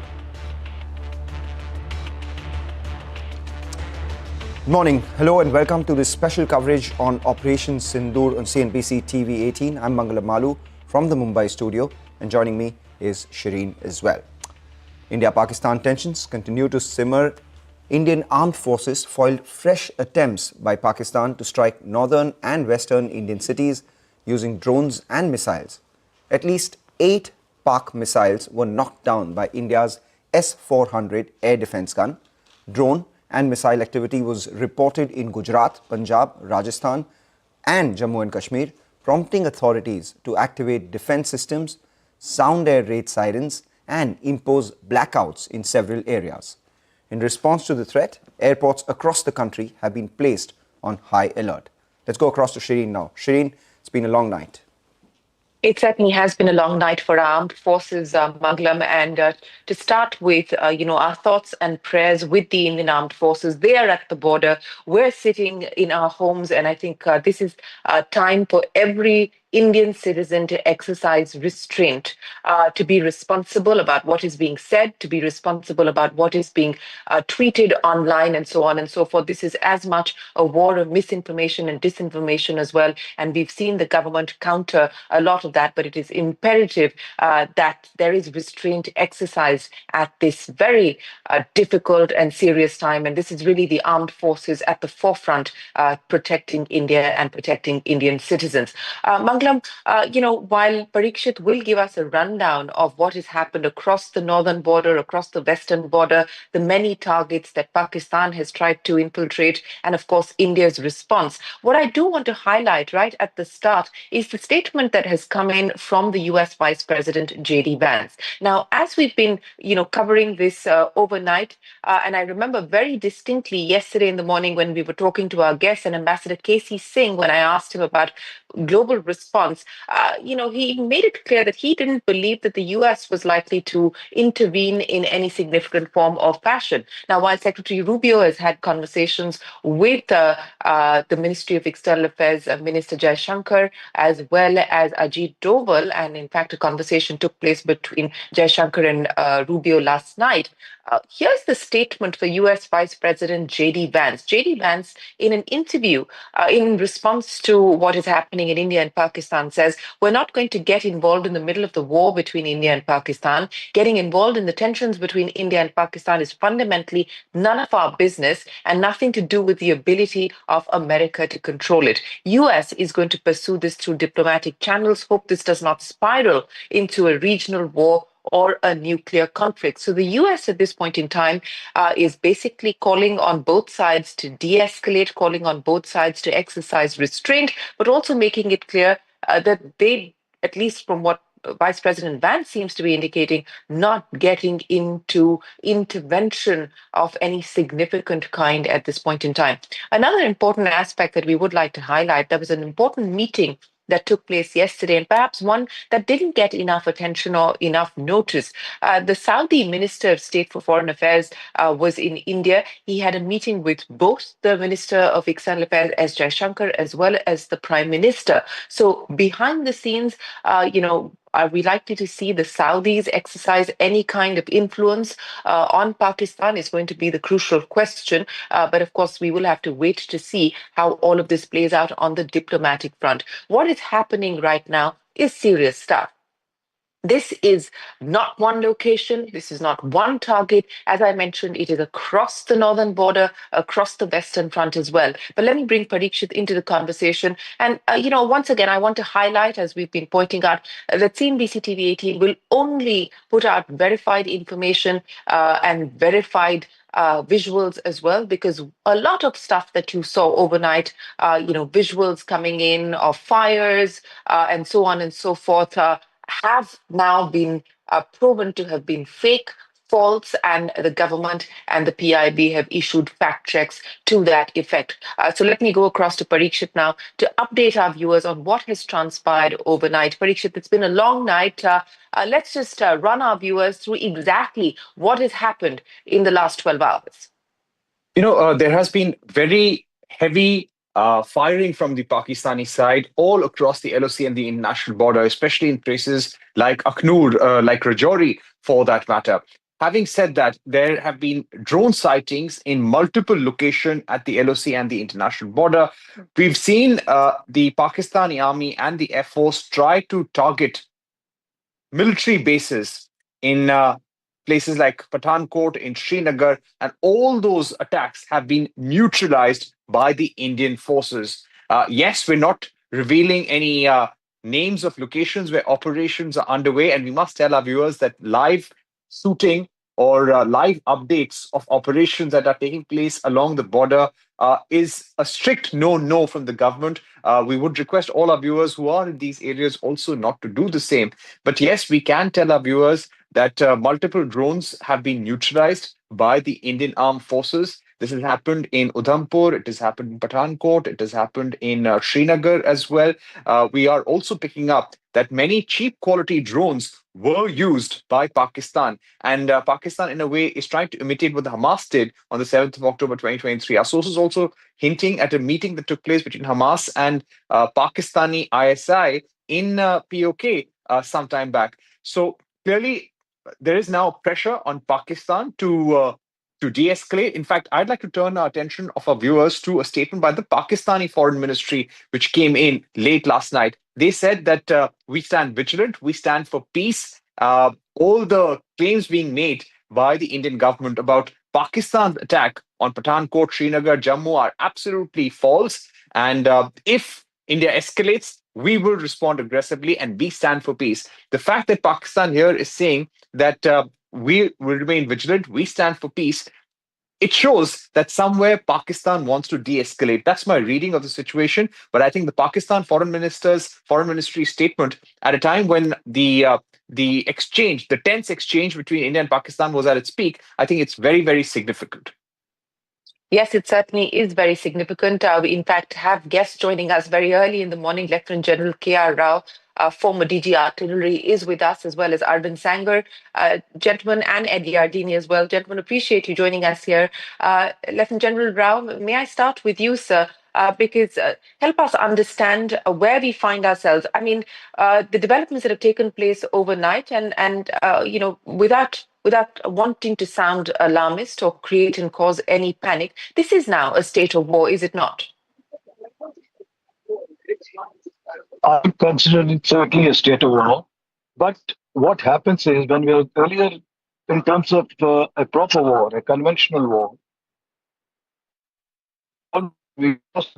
Good morning. Hello and welcome to this special coverage on Operation Sindoor on CNBC TV 18. I'm Mangala Malu from the Mumbai studio, and joining me is Shireen as well. India-Pakistan tensions continue to simmer. Indian armed forces foiled fresh attempts by Pakistan to strike northern and western Indian cities using drones and missiles. At least 8 Pak missiles were knocked down by India's S-400 air defense gun, drone and missile activity was reported in Gujarat, Punjab, Rajasthan, and Jammu and Kashmir, prompting authorities to activate defense systems, sound air raid sirens, and impose blackouts in several areas. In response to the threat, airports across the country have been placed on high alert. Let's go across to Shireen now. Shireen, it's been a long night. It certainly has been a long night for our armed forces, Manglam. And to start with, our thoughts and prayers with the Indian Armed Forces. They are at the border. We're sitting in our homes. And I think this is time for every Indian citizen to exercise restraint, to be responsible about what is being said, to be responsible about what is being tweeted online, and so on and so forth. This is as much a war of misinformation and disinformation as well. And we've seen the government counter a lot of that, but it is imperative that there is restraint exercised at this very difficult and serious time. And this is really the armed forces at the forefront, protecting India and protecting Indian citizens. Manglam, while Parikshit will give us a rundown of what has happened across the northern border, across the western border, the many targets that Pakistan has tried to infiltrate, and of course, India's response, what I do want to highlight right at the start is the statement that has come in from the US Vice President J.D. Vance. Now, as we've been, covering this overnight, and I remember very distinctly yesterday in the morning when we were talking to our guest and Ambassador K.C. Singh, when I asked him about global response, he made it clear that he didn't believe that the US was likely to intervene in any significant form or fashion. Now, while Secretary Rubio has had conversations with the Ministry of External Affairs Minister Jai Shankar, as well as Ajit Doval, and in fact, a conversation took place between Jai Shankar and Rubio last night. Here's the statement for US Vice President J.D. Vance. J.D. Vance, in an interview in response to what is happening in India and Pakistan, says, we're not going to get involved in the middle of the war between India and Pakistan. Getting involved in the tensions between India and Pakistan is fundamentally none of our business and nothing to do with the ability of America to control it. US is going to pursue this through diplomatic channels. Hope this does not spiral into a regional war or a nuclear conflict. So the US at this point in time is basically calling on both sides to de-escalate, calling on both sides to exercise restraint, but also making it clear that they, at least from what Vice President Vance seems to be indicating, not getting into intervention of any significant kind at this point in time. Another important aspect that we would like to highlight, there was an important meeting that took place yesterday, and perhaps one that didn't get enough attention or enough notice. The Saudi Minister of State for Foreign Affairs was in India. He had a meeting with both the Minister of External Affairs, S. Jaishankar, as well as the Prime Minister. So behind the scenes, are we likely to see the Saudis exercise any kind of influence on Pakistan is going to be the crucial question. But of course, we will have to wait to see how all of this plays out on the diplomatic front. What is happening right now is serious stuff. This is not one location. This is not one target. As I mentioned, it is across the northern border, across the western front as well. But let me bring Parikshit into the conversation. And, once again, I want to highlight, as we've been pointing out, that CNBC TV 18 will only put out verified information and verified visuals as well, because a lot of stuff that you saw overnight, visuals coming in of fires and so on and so forth, have now been proven to have been fake, false, and the government and the PIB have issued fact checks to that effect. So let me go across to Parikshit now to update our viewers on what has transpired overnight. Parikshit, it's been a long night. Let's just run our viewers through exactly what has happened in the last 12 hours. There has been very heavy firing from the Pakistani side all across the LOC and the international border, especially in places like Akhnur, like Rajouri, for that matter. Having said that, there have been drone sightings in multiple locations at the LOC and the international border. We've seen the Pakistani army and the Air Force try to target military bases in places like Pathankot, in Srinagar, and all those attacks have been neutralized by the Indian forces. Yes, we're not revealing any names of locations where operations are underway, and we must tell our viewers that live shooting or live updates of operations that are taking place along the border is a strict no from the government. We would request all our viewers who are in these areas also not to do the same. But yes, we can tell our viewers that multiple drones have been neutralized by the Indian Armed Forces. This has happened in Udhampur, it has happened in Pathankot, it has happened in Srinagar as well. We are also picking up that many cheap quality drones were used by Pakistan. And Pakistan, in a way, is trying to imitate what the Hamas did on the 7th of October 2023. Our sources also hinting at a meeting that took place between Hamas and Pakistani ISI in POK some time back. So clearly, there is now pressure on Pakistan to de-escalate. In fact, I'd like to turn our attention of our viewers to a statement by the Pakistani Foreign Ministry, which came in late last night. They said that we stand vigilant, we stand for peace. All the claims being made by the Indian government about Pakistan's attack on Pathankot, Srinagar, Jammu are absolutely false. And if India escalates, we will respond aggressively and we stand for peace. The fact that Pakistan here is saying that we will remain vigilant, we stand for peace, it shows that somewhere Pakistan wants to de-escalate. That's my reading of the situation. But I think the Pakistan foreign ministry statement at a time when the exchange, the tense exchange between India and Pakistan was at its peak, I think it's very, very significant. Yes, it certainly is very significant. We, in fact, have guests joining us very early in the morning. Lieutenant General K.R. Rao, former DG Artillery, is with us, as well as Arvind Sanger, gentlemen, and Eddie Ardini as well. Gentlemen, appreciate you joining us here. Lieutenant General Rao, may I start with you, sir? Because help us understand where we find ourselves. I mean, the developments that have taken place overnight, and without wanting to sound alarmist or create and cause any panic, this is now a state of war, is it not? I consider it certainly a state of war. But what happens is when we are earlier, in terms of a proper war, a conventional war, we just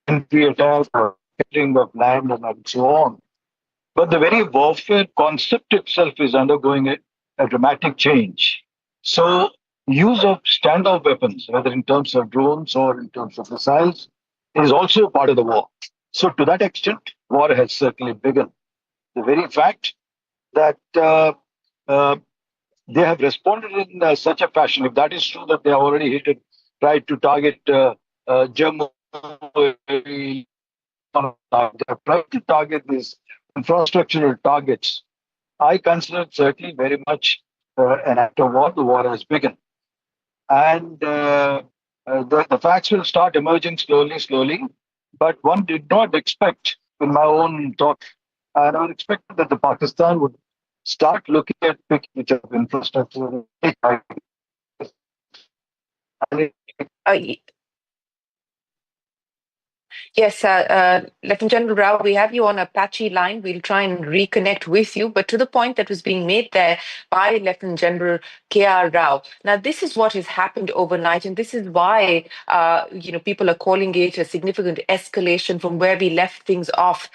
entry attack or clearing of land and so on. But the very warfare concept itself is undergoing a dramatic change. So use of standoff weapons, whether in terms of drones or in terms of missiles, is also part of the war. So to that extent, war has certainly begun. The very fact that they have responded in such a fashion, if that is true that they have already tried to target Jammu, they have tried to target these infrastructural targets. I consider it certainly very much an act of war. The war has begun. And the facts will start emerging slowly. But one did not expect, in my own thought, and I expected that the Pakistan would start looking at picking up infrastructure. Yes, Lieutenant General Rao, we have you on a patchy line. We'll try and reconnect with you. But to the point that was being made there by Lieutenant General K.R. Rao, now this is what has happened overnight, and this is why people are calling it a significant escalation from where we left things off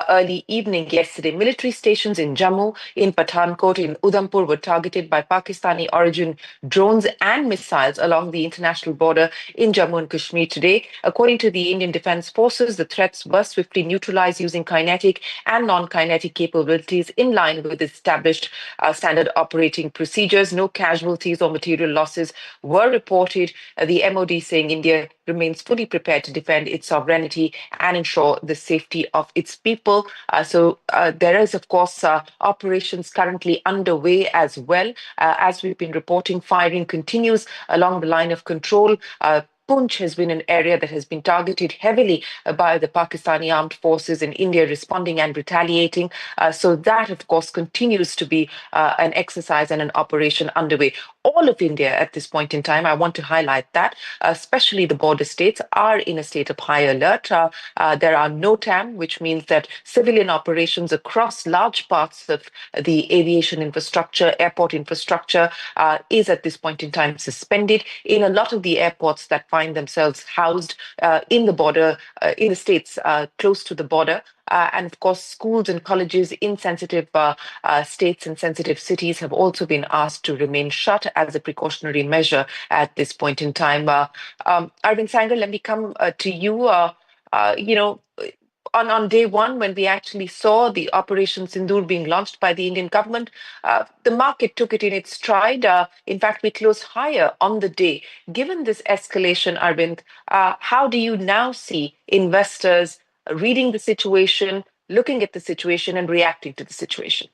early evening yesterday. Military stations in Jammu, in Pathankot, in Udhampur were targeted by Pakistani origin drones and missiles along the international border in Jammu and Kashmir today. According to the Indian Defence Forces, the threats were swiftly neutralized using kinetic and non-kinetic capabilities in line with established standard operating procedures. No casualties or material losses were reported. The MOD saying India remains fully prepared to defend its sovereignty and ensure the safety of its people. So there is, of course, operations currently underway as well. As we've been reporting, firing continues along the line of control. Poonch has been an area that has been targeted heavily by the Pakistani armed forces, and India responding and retaliating. So that, of course, continues to be an exercise and an operation underway. All of India at this point in time, I want to highlight that, especially the border states, are in a state of high alert. There are no TAM, which means that civilian operations across large parts of the aviation infrastructure, airport infrastructure, is at this point in time suspended. In a lot of the airports that find themselves housed in the border, in the states close to the border, And of course, schools and colleges in sensitive states and sensitive cities have also been asked to remain shut as a precautionary measure at this point in time. Arvind Sanger, let me come to you. You know, on day one, when we actually saw the Operation Sindoor being launched by the Indian government, the market took it in its stride. In fact, we closed higher on the day. Given this escalation, Arvind, how do you now see investors reading the situation, looking at the situation, and reacting to the situation?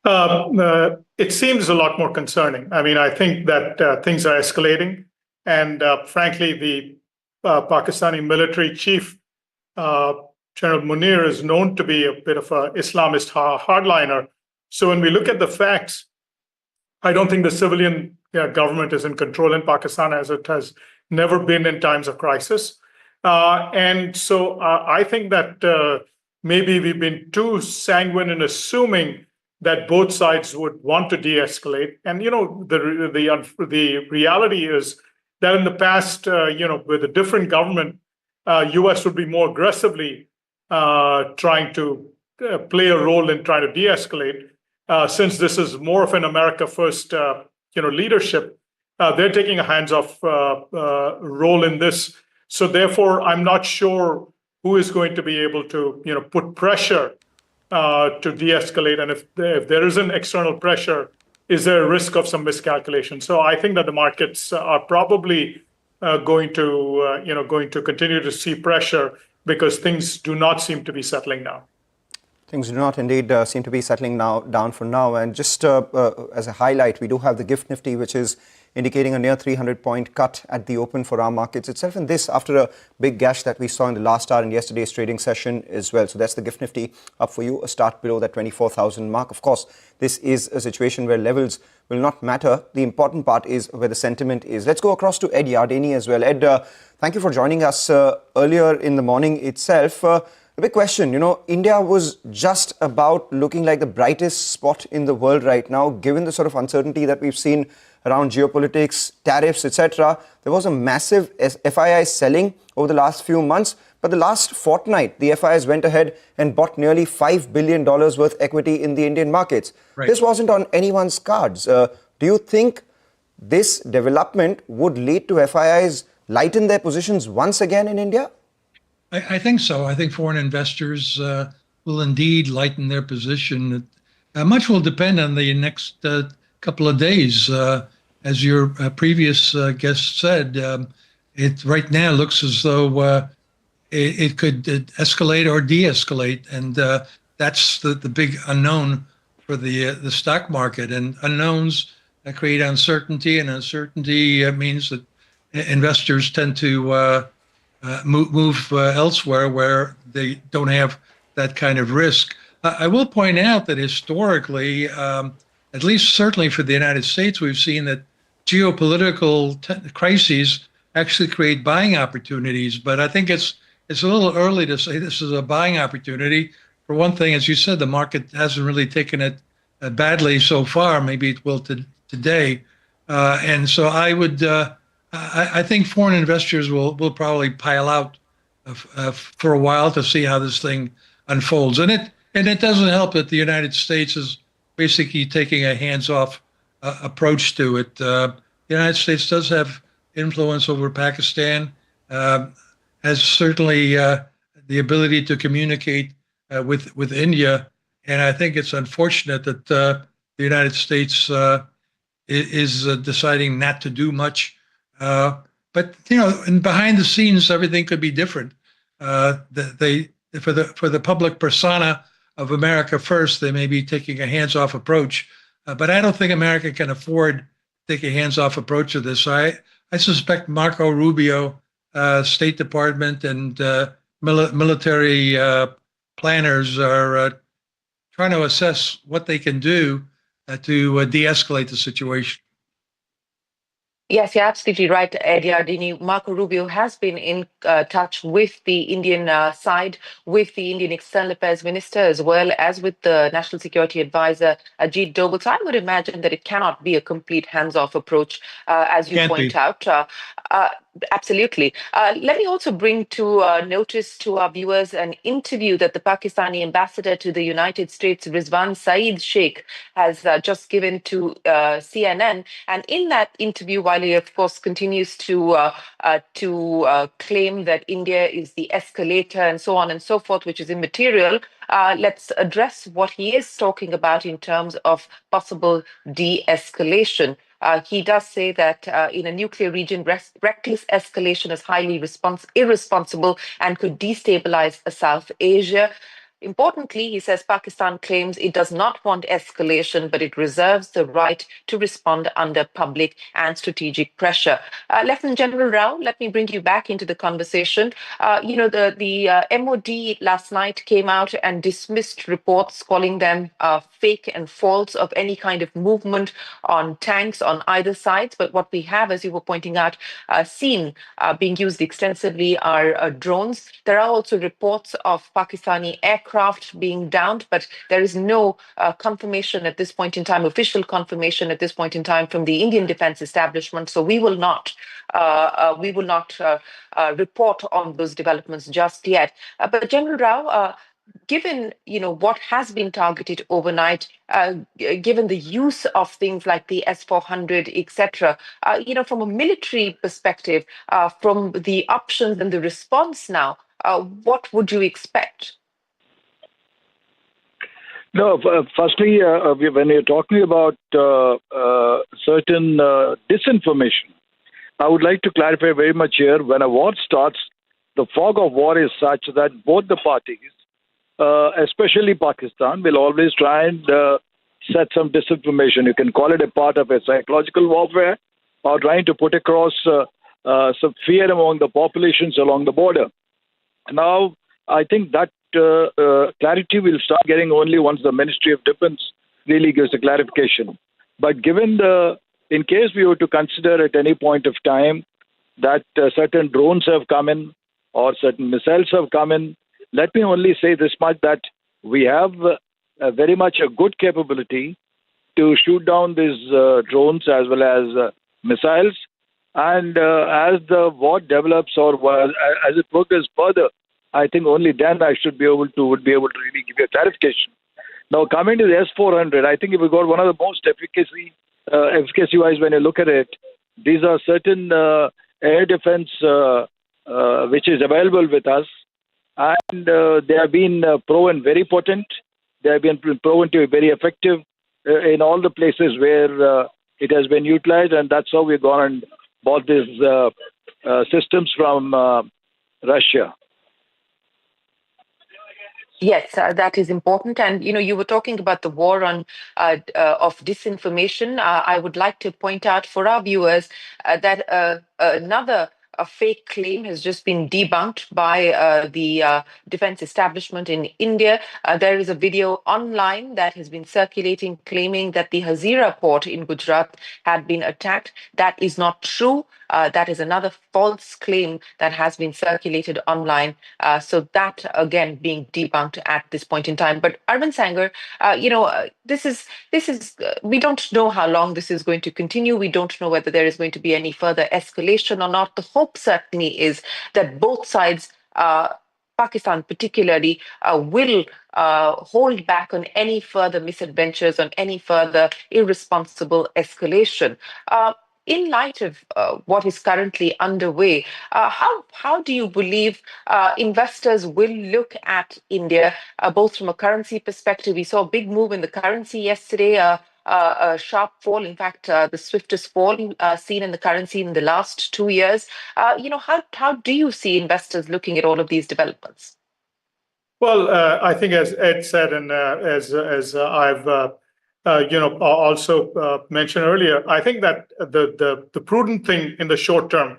It seems a lot more concerning. I mean, I think that things are escalating. And frankly, the Pakistani military chief, General Munir, is known to be a bit of an Islamist hardliner. So when we look at the facts, I don't think the civilian government is in control in Pakistan, as it has never been in times of crisis. And so I think that maybe we've been too sanguine in assuming that both sides would want to de-escalate. And, you know, the reality is that in the past, you know, with a different government, US would be more aggressively trying to play a role in trying to de-escalate. Since this is more of an America first, you know, leadership, they're taking a hands-off role in this. So therefore, I'm not sure who is going to be able to, you know, put pressure to de-escalate. And if there is an external pressure, is there a risk of some miscalculation? So I think that the markets are probably going to continue to see pressure because things do not seem to be settling now. Things do not indeed seem to be settling down for now. And just as a highlight, we do have the GIFT Nifty, which is indicating a near 300-point cut at the open for our markets itself. And this after a big gash that we saw in the last hour in yesterday's trading session as well. So that's the GIFT Nifty up for you, a start below that 24,000 mark. Of course, this is a situation where levels will not matter. The important part is where the sentiment is. Let's go across to Ed Yardeni as well. Ed, thank you for joining us earlier in the morning itself. The big question, you know, India was just about looking like the brightest spot in the world right now, given the sort of uncertainty that we've seen around geopolitics, tariffs, etc. There was a massive FII selling over the last few months, but the last fortnight, the FIIs went ahead and bought nearly $5 billion worth equity in the Indian markets. Right. This wasn't on anyone's cards. Do you think this development would lead to FIIs lighten their positions once again in India? I think so. I think foreign investors will indeed lighten their position. Much will depend on the next couple of days. As your previous guest said, it right now looks as though it could escalate or de-escalate. And that's the big unknown for the stock market. And unknowns create uncertainty, and uncertainty means that investors tend to move elsewhere where they don't have that kind of risk. I will point out that historically, at least certainly for the United States, we've seen that geopolitical crises actually create buying opportunities. But I think it's a little early to say this is a buying opportunity. For one thing, as you said, the market hasn't really taken it badly so far. Maybe it will today. And so I would... I think foreign investors will probably pile out for a while to see how this thing unfolds. And it doesn't help that the United States is basically taking a hands-off approach to it. The United States does have influence over Pakistan, has certainly the ability to communicate with India. And I think it's unfortunate that the United States is deciding not to do much. But you know, and behind the scenes, everything could be different. For the public persona of America first, they may be taking a hands-off approach. But I don't think America can afford to take a hands-off approach to this. So I suspect Marco Rubio, State Department, and military planners are trying to assess what they can do to de-escalate the situation. Yes, you're absolutely right, Ed Yardeni. Marco Rubio has been in touch with the Indian side, with the Indian External Affairs Minister, as well as with the National Security Advisor, Ajit Doval. So I would imagine that it cannot be a complete hands-off approach, as you point out. Absolutely. Let me also bring to notice to our viewers an interview that the Pakistani ambassador to the United States, Rizwan Saeed Sheikh, has just given to CNN. And in that interview, while he, of course, continues to claim that India is the escalator and so on and so forth, which is immaterial, let's address what he is talking about in terms of possible de-escalation. He does say that in a nuclear region, reckless escalation is highly irresponsible and could destabilize South Asia. Importantly, he says Pakistan claims it does not want escalation, but it reserves the right to respond under public and strategic pressure. Lieutenant General Rao, let me bring you back into the conversation. The MOD last night came out and dismissed reports calling them fake and false of any kind of movement on tanks on either side. But what we have, as you were pointing out, seen being used extensively are drones. There are also reports of Pakistani aircraft being downed, but there is no confirmation at this point in time, official confirmation at this point in time from the Indian defense establishment. So we will not report on those developments just yet. But General Rao, given what has been targeted overnight, given the use of things like the S-400, etc., from a military perspective, from the options and the response now, what would you expect? No, firstly, when you're talking about certain disinformation, I would like to clarify very much here. When a war starts, the fog of war is such that both the parties, especially Pakistan, will always try and set some disinformation. You can call it a part of a psychological warfare or trying to put across some fear among the populations along the border. Now, I think that clarity will start getting only once the Ministry of Defense really gives a clarification. But given in case we were to consider at any point of time that certain drones have come in or certain missiles have come in, let me only say this much, that we have very much a good capability to shoot down these drones as well as missiles. And as the war develops or as it progresses further, I think only then I would be able to really give you a clarification. Now, coming to the S-400, I think we got one of the most efficacy-wise when you look at it. These are certain air defense which is available with us, and they have been proven very potent. They have been proven to be very effective in all the places where it has been utilized, and that's how we've gone and bought these systems from Russia. Yes, that is important. And, you were talking about the war of disinformation. I would like to point out for our viewers that another fake claim has just been debunked by the defense establishment in India. There is a video online that has been circulating claiming that the Hazira port in Gujarat had been attacked. That is not true. That is another false claim that has been circulated online. So that, again, being debunked at this point in time. But Arvind Sanger, this is we don't know how long this is going to continue. We don't know whether there is going to be any further escalation or not. The hope certainly is that both sides, Pakistan particularly, will hold back on any further misadventures, on any further irresponsible escalation. In light of what is currently underway, how do you believe investors will look at India, both from a currency perspective? We saw a big move in the currency yesterday, a sharp fall, in fact, the swiftest fall seen in the currency in the last 2 years. How do you see investors looking at all of these developments? Well, I think as Ed said, and as I've also mentioned earlier, I think that the prudent thing in the short term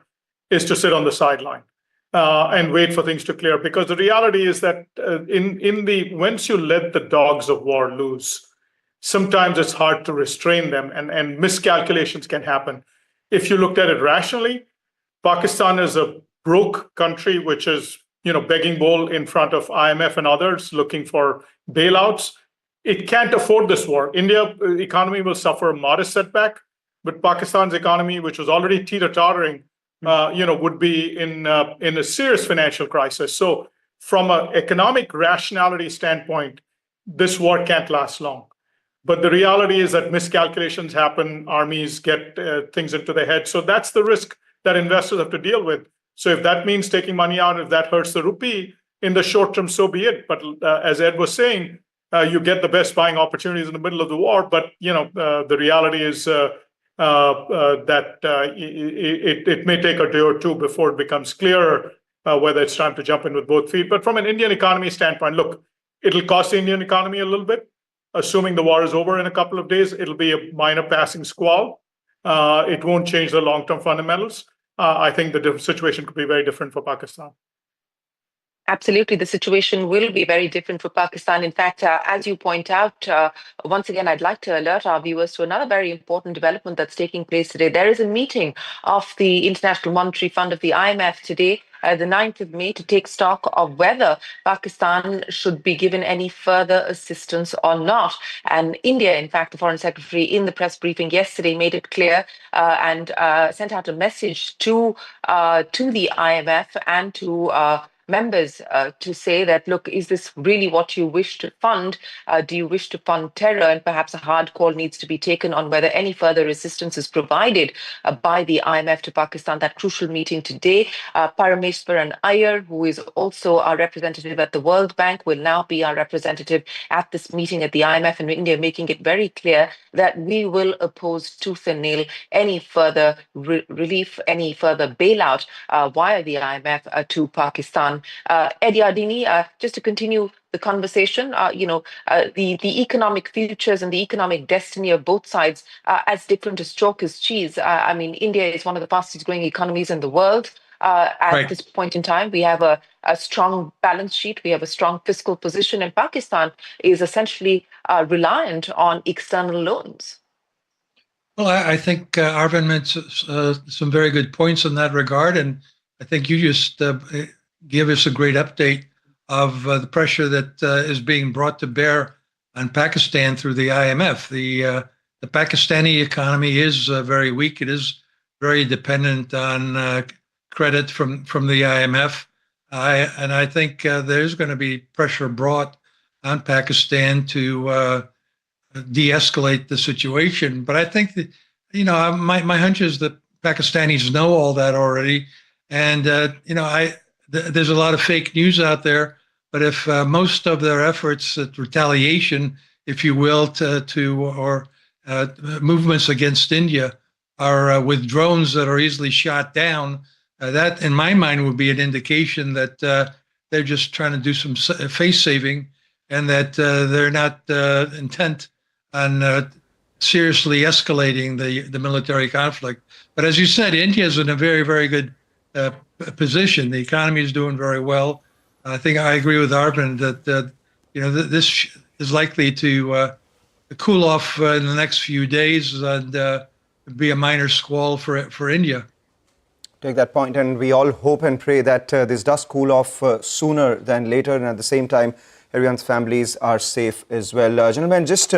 is to sit on the sideline and wait for things to clear. Because the reality is that once you let the dogs of war loose, sometimes it's hard to restrain them, and miscalculations can happen. If you looked at it rationally, Pakistan is a broke country which is begging bowl in front of IMF and others looking for bailouts. It can't afford this war. India's economy will suffer a modest setback, but Pakistan's economy, which was already teeter-tottering, would be in a serious financial crisis. So from an economic rationality standpoint, this war can't last long. But the reality is that miscalculations happen, armies get things into their head. So that's the risk that investors have to deal with. So if that means taking money out, if that hurts the rupee in the short term, so be it. But as Ed was saying, you get the best buying opportunities in the middle of the war. But the reality is that it may take a day or two before it becomes clearer whether it's time to jump in with both feet. But from an Indian economy standpoint, look, it'll cost the Indian economy a little bit. Assuming the war is over in a couple of days, it'll be a minor passing squall. It won't change the long-term fundamentals. I think the situation could be very different for Pakistan. Absolutely. The situation will be very different for Pakistan. In fact, as you point out, once again, I'd like to alert our viewers to another very important development that's taking place today. There is a meeting of the International Monetary Fund of the IMF today, the 9th of May, to take stock of whether Pakistan should be given any further assistance or not. And India, in fact, the Foreign Secretary in the press briefing yesterday made it clear and sent out a message to the IMF and to members to say that, look, is this really what you wish to fund? Do you wish to fund terror? And perhaps a hard call needs to be taken on whether any further assistance is provided by the IMF to Pakistan. That crucial meeting today, Parameswaran Iyer, who is also our representative at the World Bank, will now be our representative at this meeting at the IMF in India, making it very clear that we will oppose tooth and nail any further relief, any further bailout via the IMF to Pakistan. Eddie Ardini, just to continue the conversation, the economic futures and the economic destiny of both sides as different as chalk as cheese. I mean, India is one of the fastest growing economies in the world. At this point in time, we have a strong balance sheet, we have a strong fiscal position, and Pakistan is essentially reliant on external loans. Well, I think Arvind made some very good points in that regard, and I think you just give us a great update of the pressure that is being brought to bear on Pakistan through the IMF. The Pakistani economy is very weak. It is very dependent on credit from the IMF. And I think there's going to be pressure brought on Pakistan to de-escalate the situation. But I think that, my hunch is that Pakistanis know all that already. And, there's a lot of fake news out there, but if most of their efforts at retaliation, if you will, or movements against India are with drones that are easily shot down, that, in my mind, would be an indication that they're just trying to do some face saving, and that they're not intent on seriously escalating the military conflict. But as you said, India is in a very, very good position. The economy is doing very well. I think I agree with Arvind that this is likely to cool off in the next few days and be a minor squall for India. Take that point, and we all hope and pray that this does cool off sooner than later, and at the same time, everyone's families are safe as well. Gentlemen, just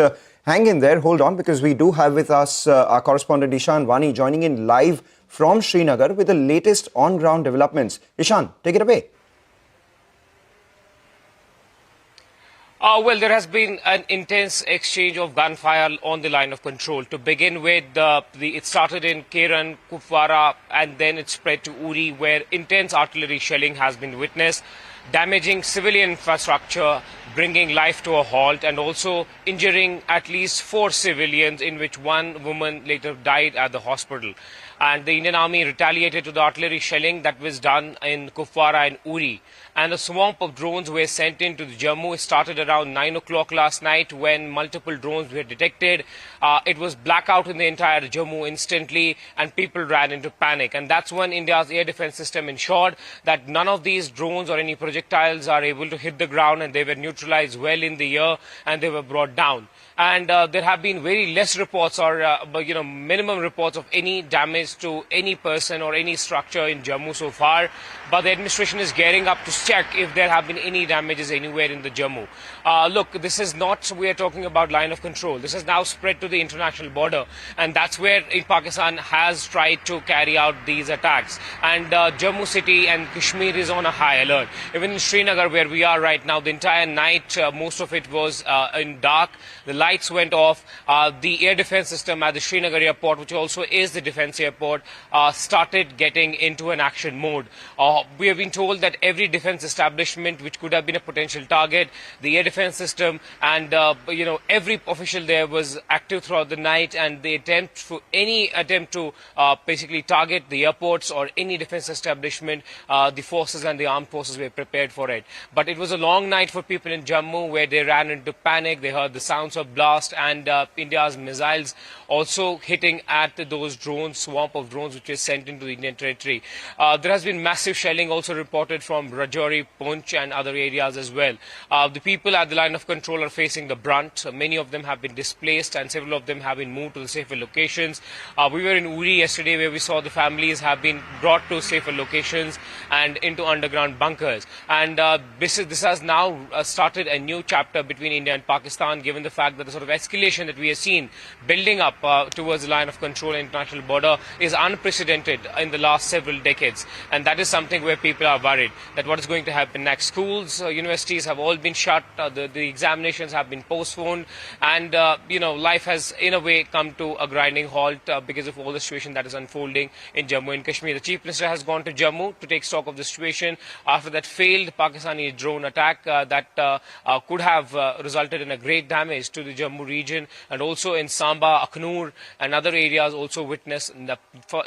hang in there, hold on, because we do have with us our correspondent Ishan Wani joining in live from Srinagar with the latest on-ground developments. Ishan, take it away. Well, there has been an intense exchange of gunfire on the line of control. To begin with, it started in Keran, Kupwara, and then it spread to Uri, where intense artillery shelling has been witnessed, damaging civilian infrastructure, bringing life to a halt, and also injuring at least 4 civilians, in which one woman later died at the hospital. And the Indian Army retaliated to the artillery shelling that was done in Kupwara and Uri. And a swamp of drones were sent into Jammu. It started around 9 o'clock last night when multiple drones were detected. It was blackout in the entire Jammu instantly, and people ran into panic. And that's when India's air defense system ensured that none of these drones or any projectiles are able to hit the ground, and they were neutralized well in the air and they were brought down. and there have been very less reports or minimum reports of any damage to any person or any structure in Jammu so far. But the administration is gearing up to check if there have been any damages anywhere in the Jammu. Look, this is not, we are talking about line of control. This has now spread to the international border, and that's where Pakistan has tried to carry out these attacks. And Jammu city and Kashmir is on a high alert. Even in Srinagar, where we are right now, the entire night, most of it was in dark. The lights went off. The air defense system at the Srinagar airport, which also is the defense airport, started getting into an action mode. We have been told that every defense establishment which could have been a potential target, the air defense system and every official there was active throughout the night, and the any attempt to basically target the airports or any defense establishment, the forces and the armed forces were prepared for it. But it was a long night for people in Jammu, where they ran into panic. They heard the sounds of blast and India's missiles also hitting at those drones, swamp of drones which is sent into the Indian territory. There has been massive shelling also reported from Rajouri, Poonch and other areas as well. The people at the line of control are facing the brunt. Many of them have been displaced and several of them have been moved to the safer locations. We were in Uri yesterday, where we saw the families have been brought to safer locations and into underground bunkers. And this has now started a new chapter between India and Pakistan, given the fact that the sort of escalation that we have seen building up towards the line of control and international border is unprecedented in the last several decades. And that is something where people are worried that what is going to happen next. Schools, universities have all been shut, the examinations have been postponed, and life has in a way come to a grinding halt because of all the situation that is unfolding in Jammu and Kashmir. The Chief Minister has gone to Jammu to take stock of the situation after that failed Pakistani drone attack that could have resulted in a great damage to the Jammu region, and also in Samba, Aknoor and other areas also witnessed a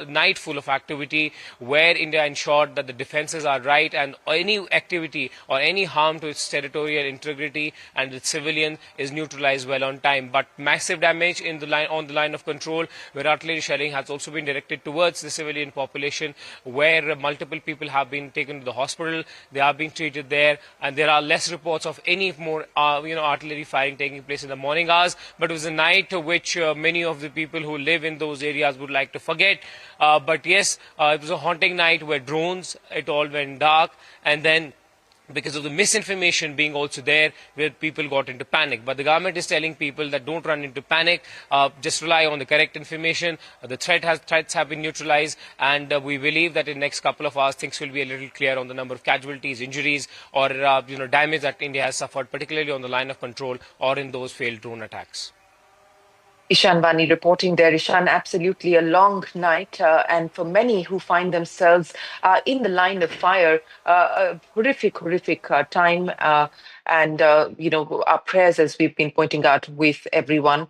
night full of activity, where India ensured that the defences are right and any activity or any harm to its territorial integrity and its civilian is neutralized well on time. But massive damage on the line of control, where artillery shelling has also been directed towards the civilian population, where multiple people have been taken to the hospital. They are being treated there, and there are less reports of any more artillery firing taking place in the morning hours. But it was a night which many of the people who live in those areas would like to forget. But yes, it was a haunting night where drones, it all went dark, and then because of the misinformation being also there, where people got into panic. But the government is telling people that don't run into panic, just rely on the correct information. The threats have been neutralized, and we believe that in the next couple of hours things will be a little clear on the number of casualties, injuries or damage that India has suffered, particularly on the line of control or in those failed drone attacks. Ishan Bani reporting there. Ishan, absolutely a long night, and for many who find themselves in the line of fire, a horrific time. And our prayers, as we've been pointing out, with everyone,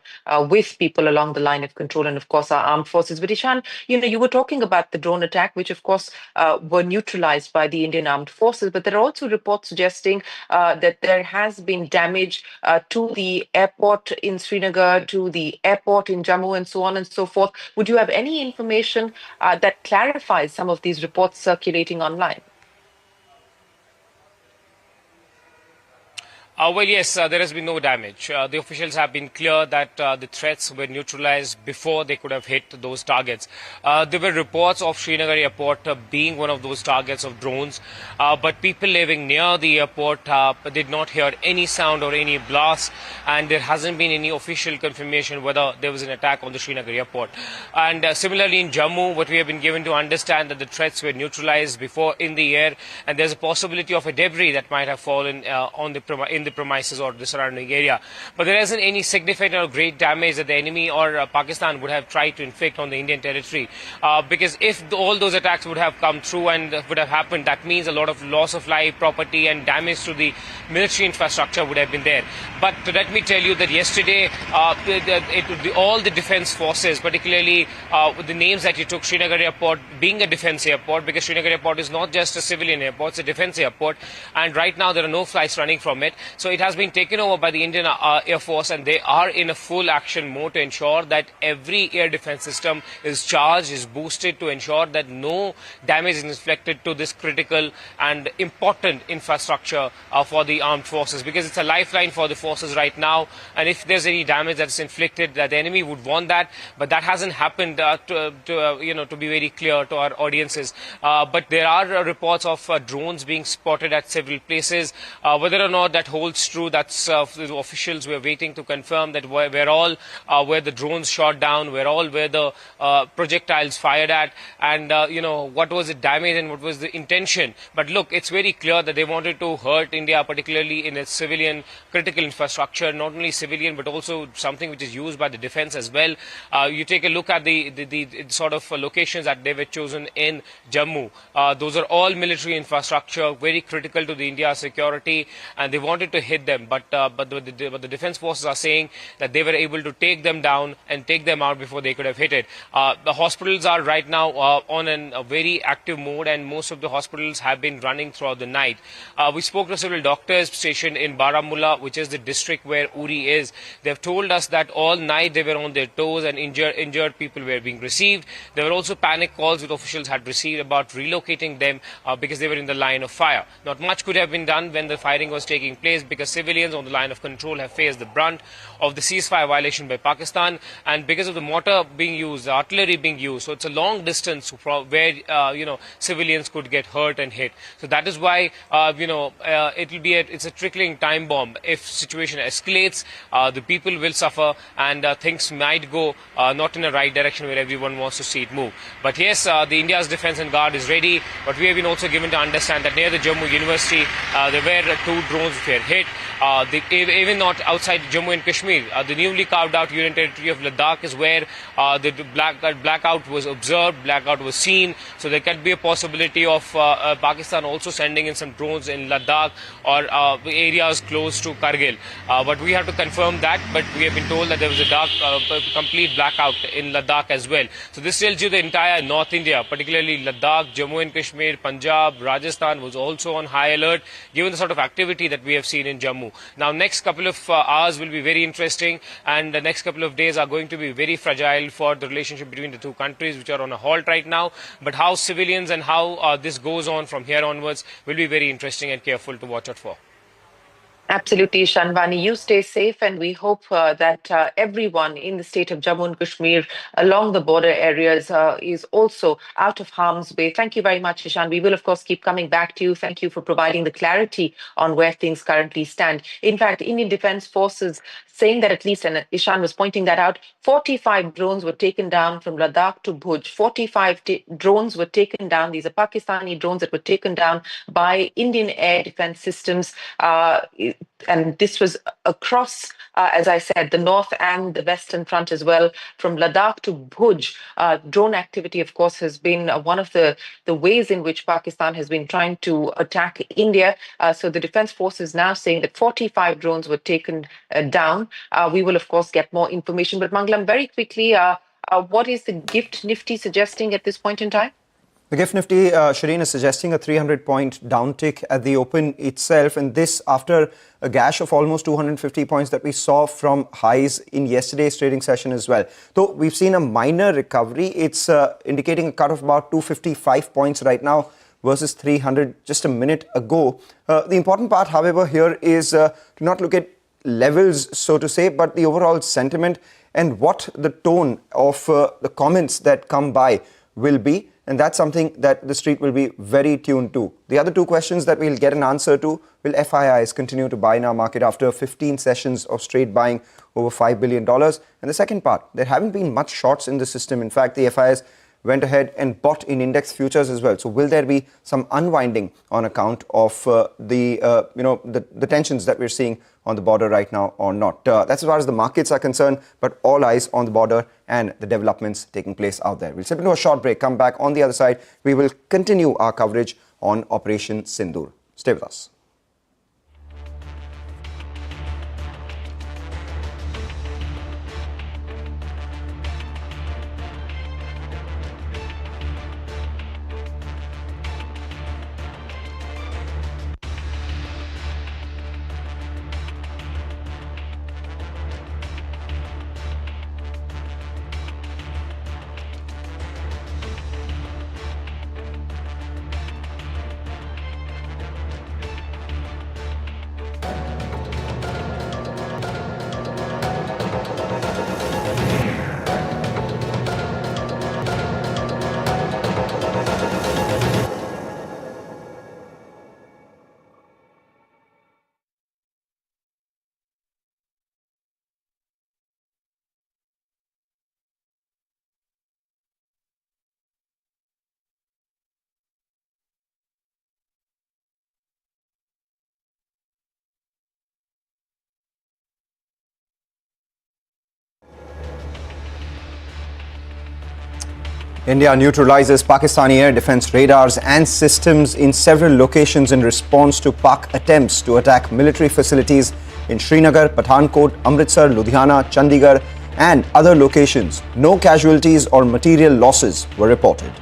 with people along the line of control, and of course our armed forces. But Ishan, you were talking about the drone attack, which of course were neutralized by the Indian armed forces. But there are also reports suggesting that there has been damage to the airport in Srinagar, to the airport in Jammu, and so on and so forth. Would you have any information that clarifies some of these reports circulating online? Well, yes, there has been no damage. The officials have been clear that the threats were neutralized before they could have hit those targets. There were reports of Srinagar airport being one of those targets of drones, but people living near the airport did not hear any sound or any blast, and there hasn't been any official confirmation whether there was an attack on the Srinagar airport. And similarly in Jammu, what we have been given to understand that the threats were neutralized before in the air, and there's a possibility of a debris that might have fallen in the premises or the surrounding area. But there isn't any significant or great damage that the enemy or Pakistan would have tried to inflict on the Indian territory. Because if all those attacks would have come through and would have happened, that means a lot of loss of life, property and damage to the military infrastructure would have been there. But let me tell you that yesterday, all the defense forces, particularly the names that you took, Srinagar airport being a defense airport, because Srinagar airport is not just a civilian airport, it's a defense airport, and right now there are no flights running from it. So it has been taken over by the Indian Air Force, and they are in a full action mode to ensure that every air defense system is charged, is boosted to ensure that no damage is inflicted to this critical and important infrastructure for the armed forces, because it's a lifeline for the forces right now. And if there's any damage that's inflicted, that the enemy would want that, but that hasn't happened to be very clear to our audiences. But there are reports of drones being spotted at several places. Whether or not that holds true, that's the officials were waiting to confirm that where the drones shot down, where the projectiles fired at, and what was the damage and what was the intention. But look, it's very clear that they wanted to hurt India, particularly in its civilian critical infrastructure, not only civilian but also something which is used by the defense as well. You take a look at the sort of locations that they were chosen in Jammu. Those are all military infrastructure, very critical to the India's security, and they wanted to hit them. But the defense forces are saying that they were able to take them down and take them out before they could have hit it. The hospitals are right now on a very active mode, and most of the hospitals have been running throughout the night. We spoke to several doctors stationed in Baramulla, which is the district where Uri is. They've told us that all night they were on their toes and injured people were being received. There were also panic calls that officials had received about relocating them because they were in the line of fire. Not much could have been done when the firing was taking place, because civilians on the line of control have faced the brunt of the ceasefire violation by Pakistan, and because of the mortar being used, the artillery being used. So it's a long distance from where civilians could get hurt and hit. So that is why it's a trickling time bomb. If situation escalates, the people will suffer, and things might go not in the right direction where everyone wants to see it move. But yes, the India's Defence and Guard is ready, but we have been also given to understand that near the Jammu University there were 2 drones which were hit. Even not outside Jammu and Kashmir, the newly carved out Union Territory of Ladakh is where the blackout was observed, blackout was seen. So there could be a possibility of Pakistan also sending in some drones in Ladakh or areas close to Kargil. But we have to confirm that, but we have been told that there was a complete blackout in Ladakh as well. So this tells you the entire North India, particularly Ladakh, Jammu and Kashmir, Punjab, Rajasthan was also on high alert, given the sort of activity that we have seen in Jammu. Now, next couple of hours will be very interesting, and the next couple of days are going to be very fragile for the relationship between the two countries, which are on a halt right now. But how civilians and how this goes on from here onwards will be very interesting and careful to watch out for. Absolutely, Shanvani. You stay safe, and we hope that everyone in the state of Jammu and Kashmir along the border areas is also out of harm's way. Thank you very much, Ishan. We will, of course, keep coming back to you. Thank you for providing the clarity on where things currently stand. In fact, Indian Defence Forces saying that at least, and Ishan was pointing that out, 45 drones were taken down from Ladakh to Bhuj. 45 drones were taken down. These are Pakistani drones that were taken down by Indian air defense systems. And this was across, as I said, the north and the western front as well, from Ladakh to Bhuj. Drone activity, of course, has been one of the ways in which Pakistan has been trying to attack India. So the Defence Force is now saying that 45 drones were taken down. We will, of course, get more information. But Mangalam, very quickly, what is the GIFT Nifty suggesting at this point in time? The GIFT Nifty, Shireen, is suggesting a 300-point downtick at the open itself, and this after a gash of almost 250 points that we saw from highs in yesterday's trading session as well. Though we've seen a minor recovery, it's indicating a cut of about 255 points right now versus 300 just a minute ago. The important part, however, here is to not look at levels, so to say, but the overall sentiment and what the tone of the comments that come by will be. And that's something that the street will be very tuned to. The other two questions that we'll get an answer to: will FIIs continue to buy in our market after 15 sessions of straight buying over $5 billion? And the second part, there haven't been much shorts in the system. In fact, the FIIs went ahead and bought in index futures as well. So will there be some unwinding on account of the tensions that we're seeing on the border right now or not? That's as far as the markets are concerned, but all eyes on the border and the developments taking place out there. We'll step into a short break, come back on the other side. We will continue our coverage on Operation Sindoor. Stay with us. India neutralizes Pakistani air defense radars and systems in several locations in response to Pak attempts to attack military facilities in Srinagar, Pathankot, Amritsar, Ludhiana, Chandigarh and other locations. No casualties or material losses were reported.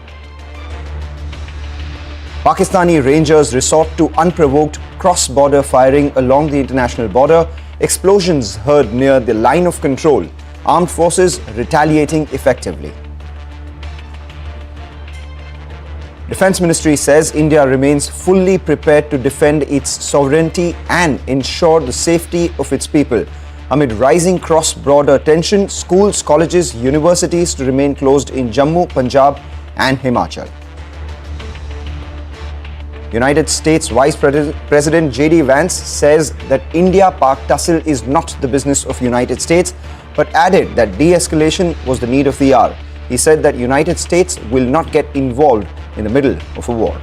Pakistani Rangers resort to unprovoked cross-border firing along the international border. Explosions heard near the line of control. Armed forces retaliating effectively. Defense Ministry says India remains fully prepared to defend its sovereignty and ensure the safety of its people. Amid rising cross-border tension, schools, colleges, universities to remain closed in Jammu, Punjab and Himachal. United States Vice President J.D. Vance says that India-Pak tussle is not the business of United States, but added that de-escalation was the need of the hour. He said that United States will not get involved in the middle of a war.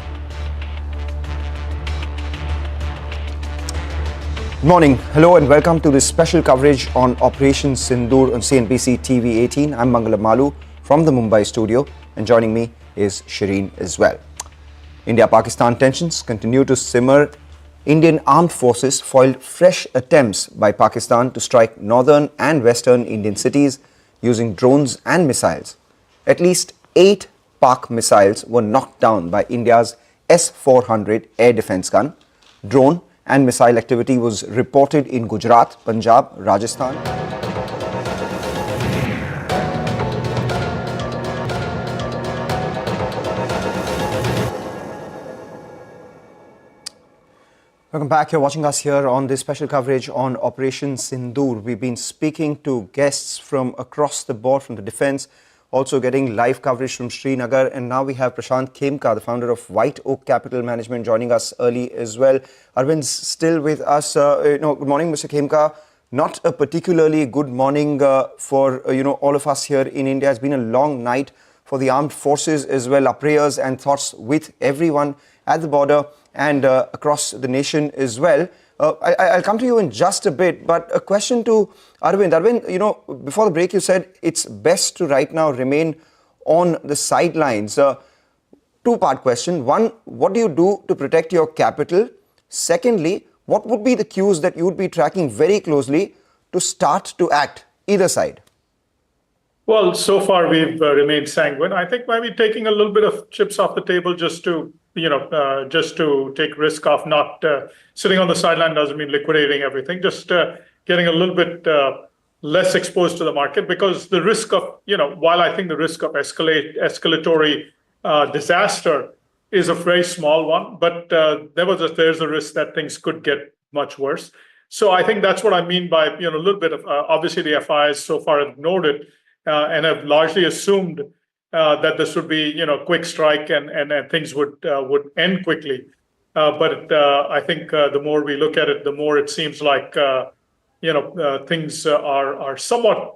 Good morning, hello and welcome to this special coverage on Operation Sindoor on CNBC TV 18. I'm Mangala Malu from the Mumbai studio and joining me is Shireen as well. India-Pakistan tensions continue to simmer. Indian armed forces foiled fresh attempts by Pakistan to strike northern and western Indian cities using drones and missiles. At least 8 Pak missiles were knocked down by India's S-400 air defense gun. Drone and missile activity was reported in Gujarat, Punjab, Rajasthan. Welcome back. You're watching us here on this special coverage on Operation Sindoor. We've been speaking to guests from across the board from the defense, also getting live coverage from Srinagar, and now we have Prashant Khemka, the founder of White Oak Capital Management, joining us early as well. Arvind's still with us. Good morning, Mr. Khemka. Not a particularly good morning for all of us here in India. It's been a long night for the armed forces as well. Our prayers and thoughts with everyone at the border and across the nation as well. I'll come to you in just a bit, but a question to Arvind. Arvind, before the break you said it's best to right now remain on the sidelines. Two-part question. One, what do you do to protect your capital? Secondly, what would be the cues that you would be tracking very closely to start to act, either side? Well, so far we've remained sanguine. I think maybe taking a little bit of chips off the table just to take risk of not sitting on the sideline doesn't mean liquidating everything, just getting a little bit less exposed to the market, because the risk of, while I think the risk of escalatory disaster is a very small one, but there's a risk that things could get much worse. So I think that's what I mean by, a little bit of, obviously the FIs so far have ignored it and have largely assumed that this would be, quick strike and things would end quickly. But I think the more we look at it, the more it seems like, things are somewhat,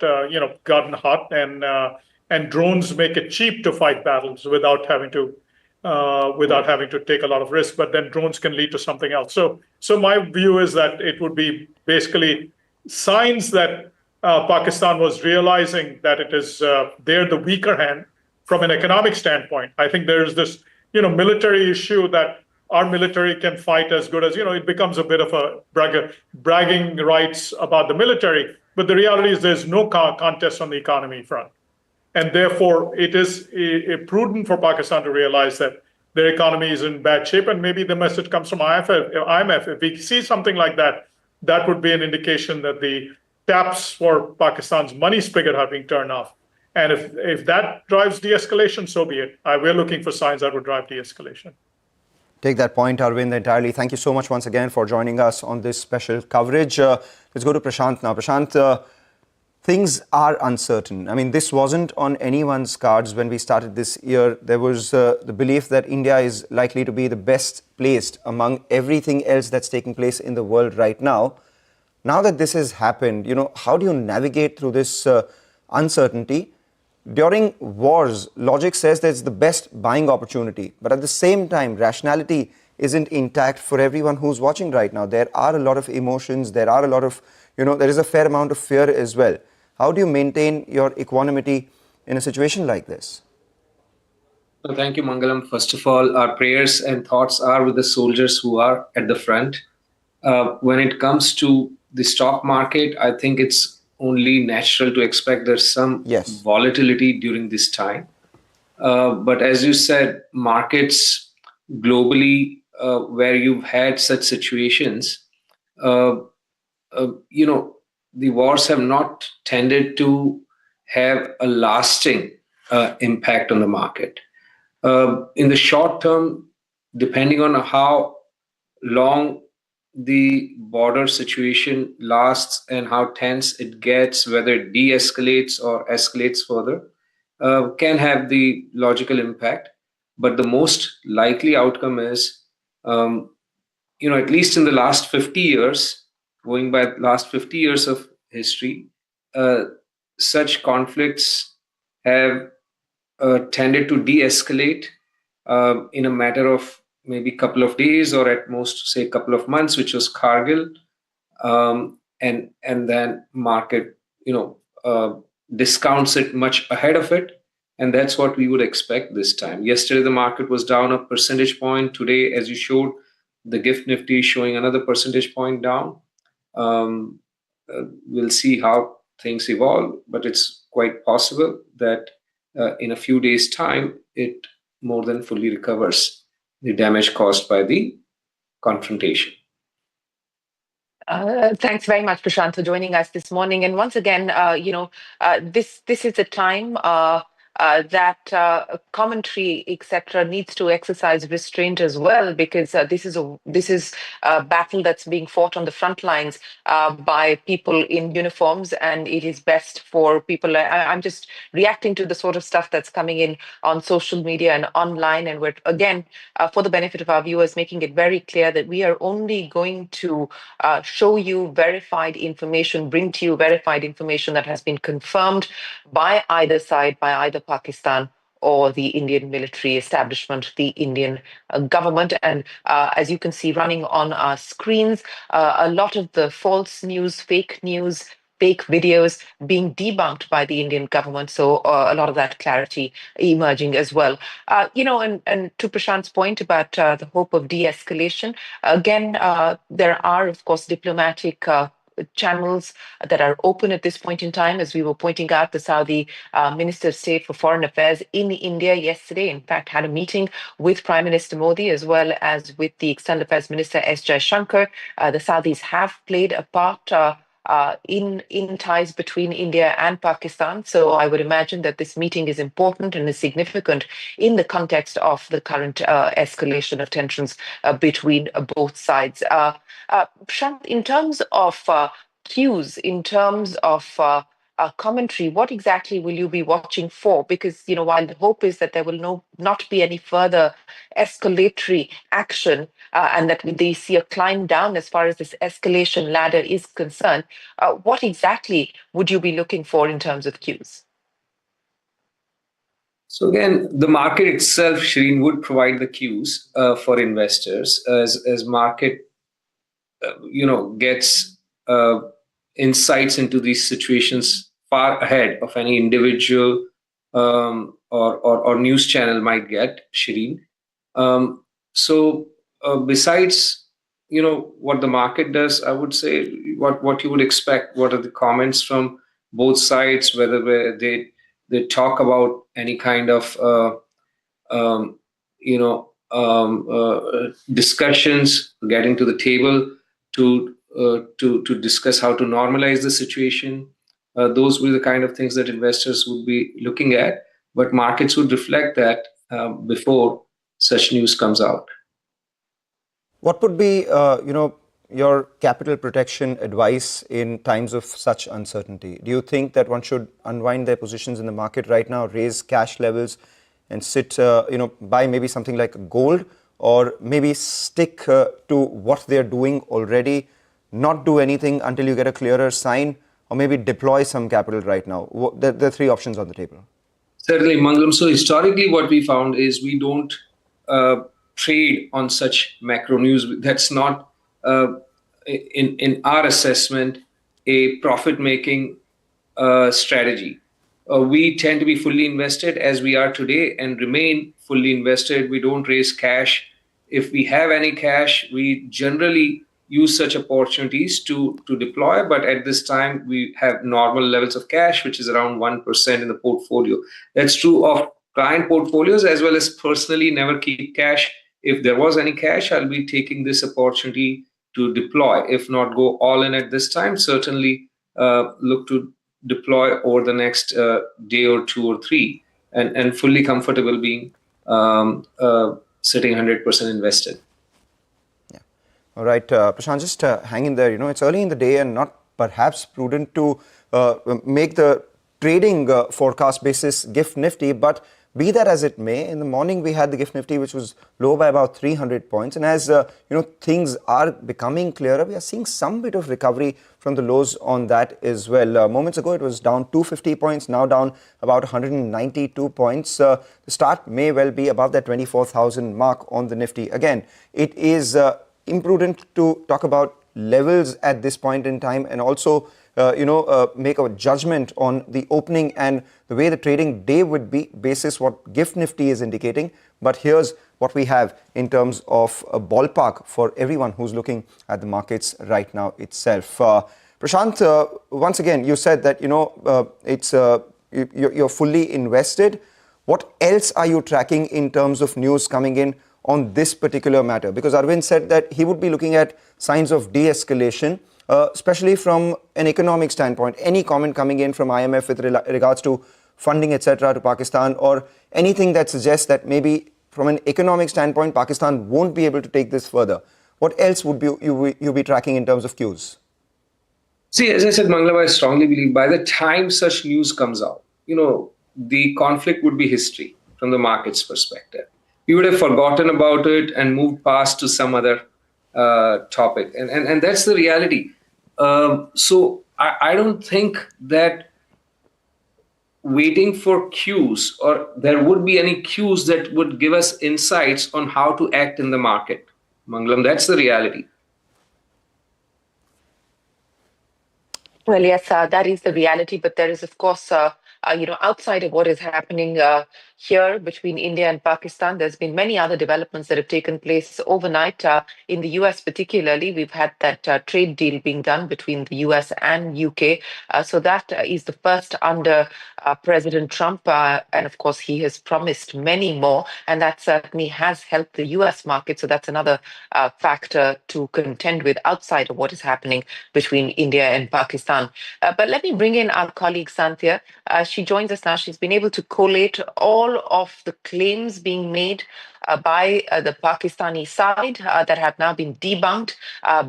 gotten hot, and drones make it cheap to fight battles without having to take a lot of risk. But then drones can lead to something else. So my view is that it would be basically signs that Pakistan was realizing that it is they're the weaker hand from an economic standpoint. I think there's this, military issue that our military can fight as good as, it becomes a bit of a bragging rights about the military. But the reality is there's no contest on the economy front. And therefore, it is prudent for Pakistan to realize that their economy is in bad shape. And maybe the message comes from IMF. If we see something like that, that would be an indication that the taps for Pakistan's money spigot are being turned off. And if that drives de-escalation, so be it. We're looking for signs that would drive de-escalation. Take that point, Arvind, entirely. Thank you so much once again for joining us on this special coverage. Let's go to Prashant now. Prashant, things are uncertain. I mean, this wasn't on anyone's cards when we started this year. There was the belief that India is likely to be the best placed among everything else that's taking place in the world right now. Now that this has happened, how do you navigate through this uncertainty? During wars, logic says that it's the best buying opportunity. But at the same time, rationality isn't intact for everyone who's watching right now. There are a lot of emotions. There are a lot of, there is a fair amount of fear as well. How do you maintain your equanimity in a situation like this? Thank you, Mangalam. First of all, our prayers and thoughts are with the soldiers who are at the front. When it comes to the stock market, I think it's only natural to expect there's some volatility during this time. But as you said, markets globally, where you've had such situations, uh, the wars have not tended to have a lasting impact on the market. In the short term, depending on how long the border situation lasts and how tense it gets, whether it de-escalates or escalates further, can have the logical impact. But the most likely outcome is, at least in the last 50 years, going by last 50 years of history, uh, such conflicts have tended to de-escalate in a matter of maybe a couple of days or at most say a couple of months, which was Kargil, and then market discounts it much ahead of it, and that's what we would expect this time. Yesterday the market was down a percentage point. Today, as you showed, the gift Nifty is showing another percentage point down. We'll see how things evolve, but it's quite possible that in a few days' time, it more than fully recovers the damage caused by the confrontation. Thanks very much, Prashant, for joining us this morning. And once again, this is a time that commentary, etc., needs to exercise restraint as well, because this is a battle that's being fought on the front lines by people in uniforms, and it is best for people. I'm just reacting to the sort of stuff that's coming in on social media and online, and we're again, for the benefit of our viewers, making it very clear that we are only going to show you verified information, bring to you verified information that has been confirmed by either side, by either Pakistan or the Indian military establishment, the Indian government. And as you can see running on our screens, a lot of the false news, fake videos being debunked by the Indian government. So a lot of that clarity emerging as well. And to Prashant's point about the hope of de-escalation, again, there are, of course, diplomatic channels that are open at this point in time. As we were pointing out, the Saudi Minister of State for Foreign Affairs in India yesterday, in fact, had a meeting with Prime Minister Modi as well as with the External Affairs Minister S. Jaishankar. The Saudis have played a part in ties between India and Pakistan. So I would imagine that this meeting is important and is significant in the context of the current escalation of tensions between both sides. Prashant, in terms of cues, in terms of commentary, what exactly will you be watching for? Because, while the hope is that there will not be any further escalatory action and that they see a climb down as far as this escalation ladder is concerned, what exactly would you be looking for in terms of cues? So again, the market itself, Shireen, would provide the cues for investors as market, gets insights into these situations far ahead of any individual or news channel might get, Shireen. So besides, what the market does, I would say what you would expect. What are the comments from both sides? Whether they talk about any kind of discussions, getting to the table to discuss how to normalize the situation. Those will be the kind of things that investors would be looking at, but markets would reflect that before such news comes out. What would be, your capital protection advice in times of such uncertainty? Do you think that one should unwind their positions in the market right now, raise cash levels, and sit, buy maybe something like gold, or maybe stick to what they're doing already, not do anything until you get a clearer sign, or maybe deploy some capital right now? There are three options on the table. Certainly, Mangalam. So historically, what we found is we don't trade on such macro news. That's not, in our assessment, a profit-making strategy. we tend to be fully invested as we are today and remain fully invested. We don't raise cash. If we have any cash, we generally use such opportunities to deploy. But at this time, we have normal levels of cash, which is around 1% in the portfolio. That's true of client portfolios as well as personally never keep cash. If there was any cash, I'll be taking this opportunity to deploy. If not go all in at this time, certainly look to deploy over the next day or two or three, and fully comfortable being sitting 100% invested. All right, Prashant, just hang in there. You know, it's early in the day and not perhaps prudent to make the trading forecast basis GIFT Nifty, but be that as it may, in the morning we had the GIFT Nifty which was low by about 300 points, and as things are becoming clearer, we are seeing some bit of recovery from the lows on that as well. Moments ago it was down 250 points, now down about 192 points. The start may well be above that 24,000 mark on the Nifty. Again, it is imprudent to talk about levels at this point in time, and also make a judgment on the opening and the way the trading day would be basis what GIFT Nifty is indicating. But here's what we have in terms of a ballpark for everyone who's looking at the markets right now itself. Prashant, once again, you said that you're fully invested. What else are you tracking in terms of news coming in on this particular matter? Because Arvind said that he would be looking at signs of de-escalation, especially from an economic standpoint. Any comment coming in from IMF with regards to funding, etc., to Pakistan, or anything that suggests that maybe from an economic standpoint, Pakistan won't be able to take this further? What else would you be tracking in terms of cues? See, as I said, Mangalam, I strongly believe by the time such news comes out, the conflict would be history from the market's perspective. We would have forgotten about it and moved past to some other topic. And that's the reality. So I don't think that waiting for cues, or there would be any cues that would give us insights on how to act in the market. Mangalam, that's the reality. Well, yes, that is the reality. But there is, of course, outside of what is happening here between India and Pakistan, there's been many other developments that have taken place overnight. In the US particularly, we've had that trade deal being done between the US and UK. So that is the first under President Trump. And of course, he has promised many more. And that certainly has helped the US market. So that's another factor to contend with outside of what is happening between India and Pakistan. But let me bring in our colleague Santhya. She joins us now. She's been able to collate all of the claims being made by the Pakistani side that have now been debunked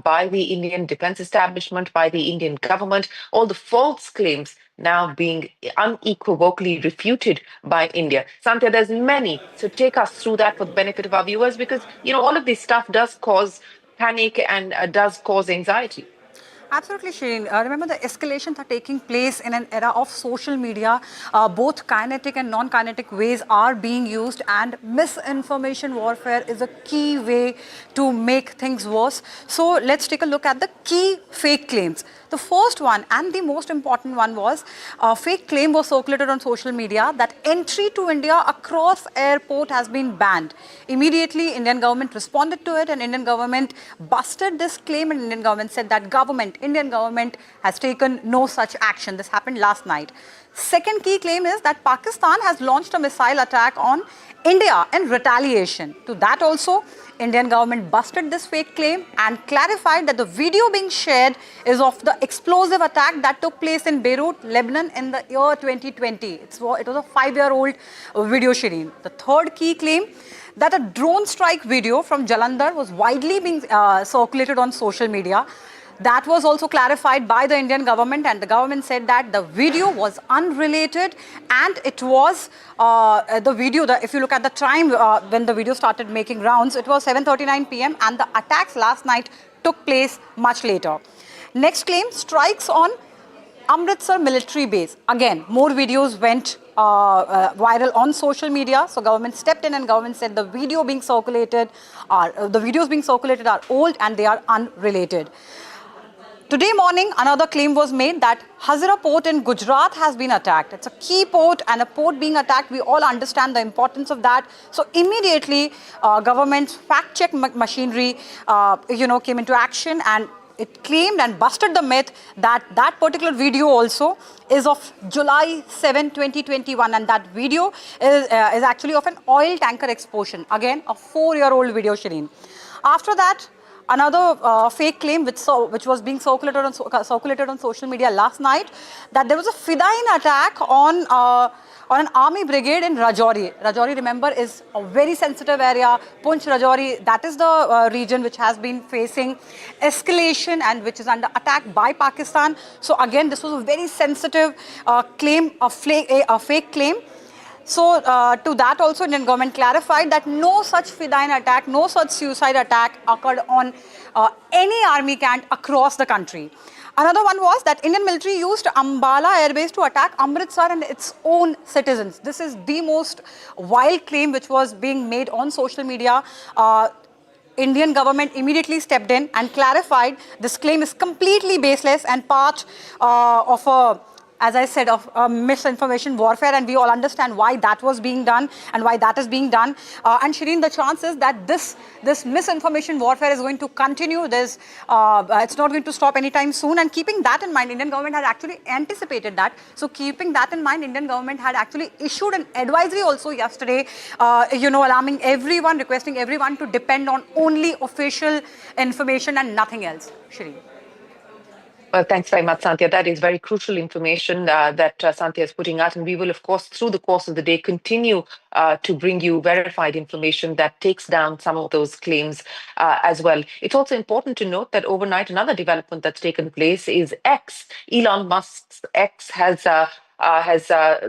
by the Indian defense establishment, by the Indian government, all the false claims now being unequivocally refuted by India. Santhya, there's many. So take us through that for the benefit of our viewers, because, all of this stuff does cause panic and does cause anxiety. Absolutely, Shireen. Remember, the escalations are taking place in an era of social media. Both kinetic and non-kinetic ways are being used, and misinformation warfare is a key way to make things worse. So let's take a look at the key fake claims. The first one and the most important one was a fake claim was circulated on social media that entry to India across airport has been banned. Immediately, Indian government responded to it, and Indian government busted this claim, and Indian government said that Indian government has taken no such action. This happened last night. Second key claim is that Pakistan has launched a missile attack on India in retaliation. To that also, Indian government busted this fake claim and clarified that the video being shared is of the explosive attack that took place in Beirut, Lebanon in the year 2020. It was a 5-year-old video, Shireen. The third key claim, that a drone strike video from Jalandhar was widely being circulated on social media. That was also clarified by the Indian government, and the government said that the video was unrelated, and it was the video, if you look at the time when the video started making rounds, it was 7:39 p.m. and the attacks last night took place much later. Next claim, strikes on Amritsar military base. Again, more videos went viral on social media. So government stepped in and government said the videos being circulated are old and they are unrelated. Today morning, another claim was made that Hazira port in Gujarat has been attacked. It's a key port, and a port being attacked, we all understand the importance of that. So immediately, government's fact-check machinery, came into action, and it claimed and busted the myth that that particular video also is of July 7, 2021, and that video is actually of an oil tanker explosion. Again, a 4-year-old video, Shireen. After that, another fake claim which was being circulated on social media last night, that there was a Fidayeen attack on an army brigade in Rajouri. Rajouri, remember, is a very sensitive area. Poonch, Rajouri, that is the region which has been facing escalation and which is under attack by Pakistan. So again, this was a very sensitive claim, a fake claim. So to that also, Indian government clarified that no such Fidayeen attack, no such suicide attack occurred on any army camp across the country. Another one was that Indian military used Ambala airbase to attack Amritsar and its own citizens. This is the most wild claim which was being made on social media. Indian government immediately stepped in and clarified this claim is completely baseless and part of a, as I said, of misinformation warfare, and we all understand why that was being done and why that is being done. And Shireen, the chances that this misinformation warfare is going to continue, it's not going to stop anytime soon. And keeping that in mind, Indian government had actually anticipated that. So keeping that in mind, Indian government had actually issued an advisory also yesterday, alarming everyone, requesting everyone to depend on only official information and nothing else. Shireen. Well, thanks very much, Santhya. That is very crucial information that Santhya is putting out. And we will, of course, through the course of the day, continue to bring you verified information that takes down some of those claims as well. It's also important to note that overnight, another development that's taken place is X. Elon Musk's X has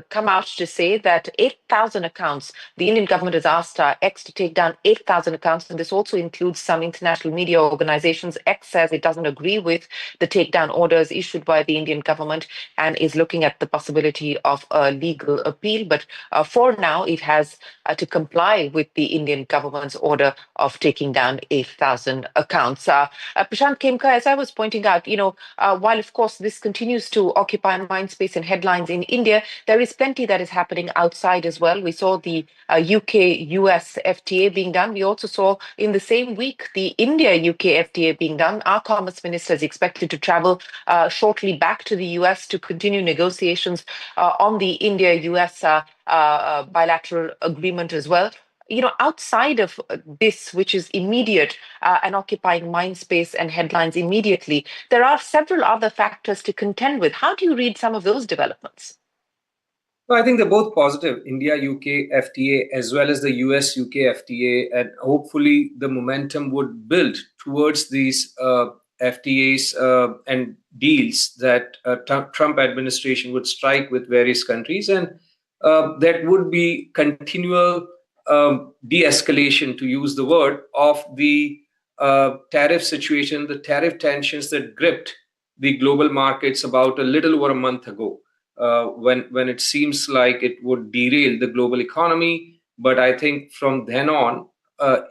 come out to say that 8,000 accounts, the Indian government has asked X to take down 8,000 accounts, and this also includes some international media organizations. X says it doesn't agree with the takedown orders issued by the Indian government and is looking at the possibility of a legal appeal. But for now, it has to comply with the Indian government's order of taking down 8,000 accounts. Prashant Khemka, as I was pointing out, while of course this continues to occupy mind space and headlines in India, there is plenty that is happening outside as well. We saw the UK-US FTA being done. We also saw in the same week the India-UK FTA being done. Our Commerce Minister is expected to travel shortly back to the US to continue negotiations on the India-US bilateral agreement as well. Outside of this, which is immediate and occupying mind space and headlines immediately, there are several other factors to contend with. How do you read some of those developments? Well, I think they're both positive, India-UK FTA as well as the US-UK FTA, and hopefully the momentum would build towards these FTAs and deals that Trump administration would strike with various countries, and that would be continual de-escalation, to use the word, of the tariff situation, the tariff tensions that gripped the global markets about a little over a month ago, when it seems like it would derail the global economy. But I think from then on,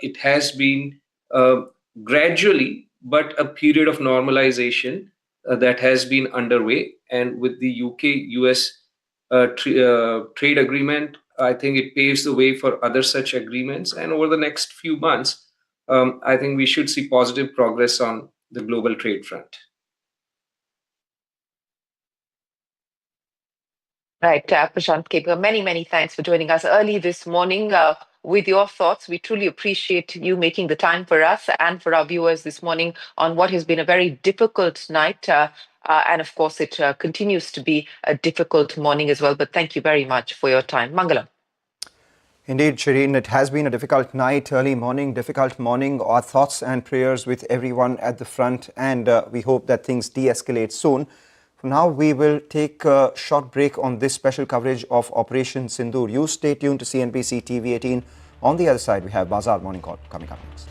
it has been gradually, but a period of normalization that has been underway. And with the UK-US trade agreement, I think it paves the way for other such agreements. And over the next few months, I think we should see positive progress on the global trade front. Right, Prashant Khemka, many thanks for joining us early this morning with your thoughts. We truly appreciate you making the time for us and for our viewers this morning on what has been a very difficult night. And of course, it continues to be a difficult morning as well. But thank you very much for your time. Mangalam. Indeed, Shireen, it has been a difficult night, early morning, difficult morning. Our thoughts and prayers with everyone at the front, and we hope that things de-escalate soon. For now, we will take a short break on this special coverage of Operation Sindoor. You stay tuned to CNBC TV 18. On the other side, we have Bazaar Morning Call coming up next.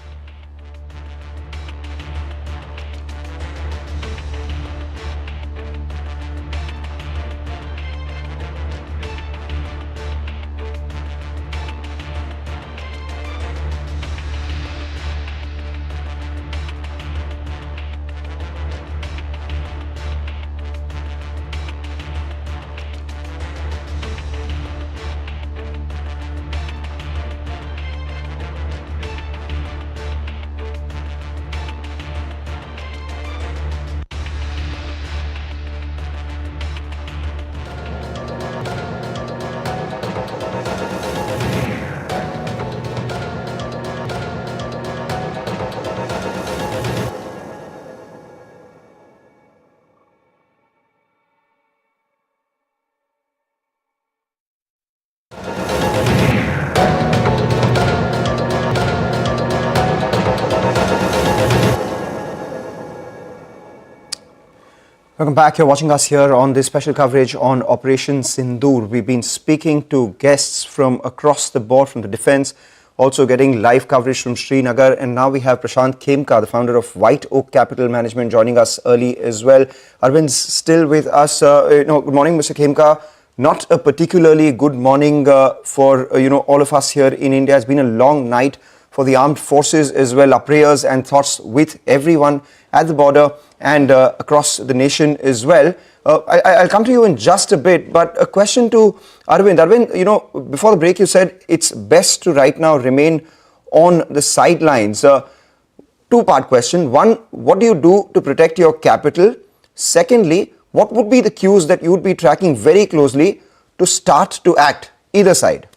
Welcome back. You're watching us here on this special coverage on Operation Sindoor. We've been speaking to guests from across the board from the defense, also getting live coverage from Srinagar. And now we have Prashant Khemka, the founder of White Oak Capital Management, joining us early as well. Arvind's still with us. Good morning, Mr. Khemka. Not a particularly good morning for all of us here in India. It's been a long night for the armed forces as well. Our prayers and thoughts with everyone at the border and across the nation as well. I'll come to you in just a bit, but a question to Arvind. Arvind, before the break you said it's best to right now remain on the sidelines. Two-part question. One, what do you do to protect your capital? Secondly, what would be the cues that you would be tracking very closely to start to act, either side?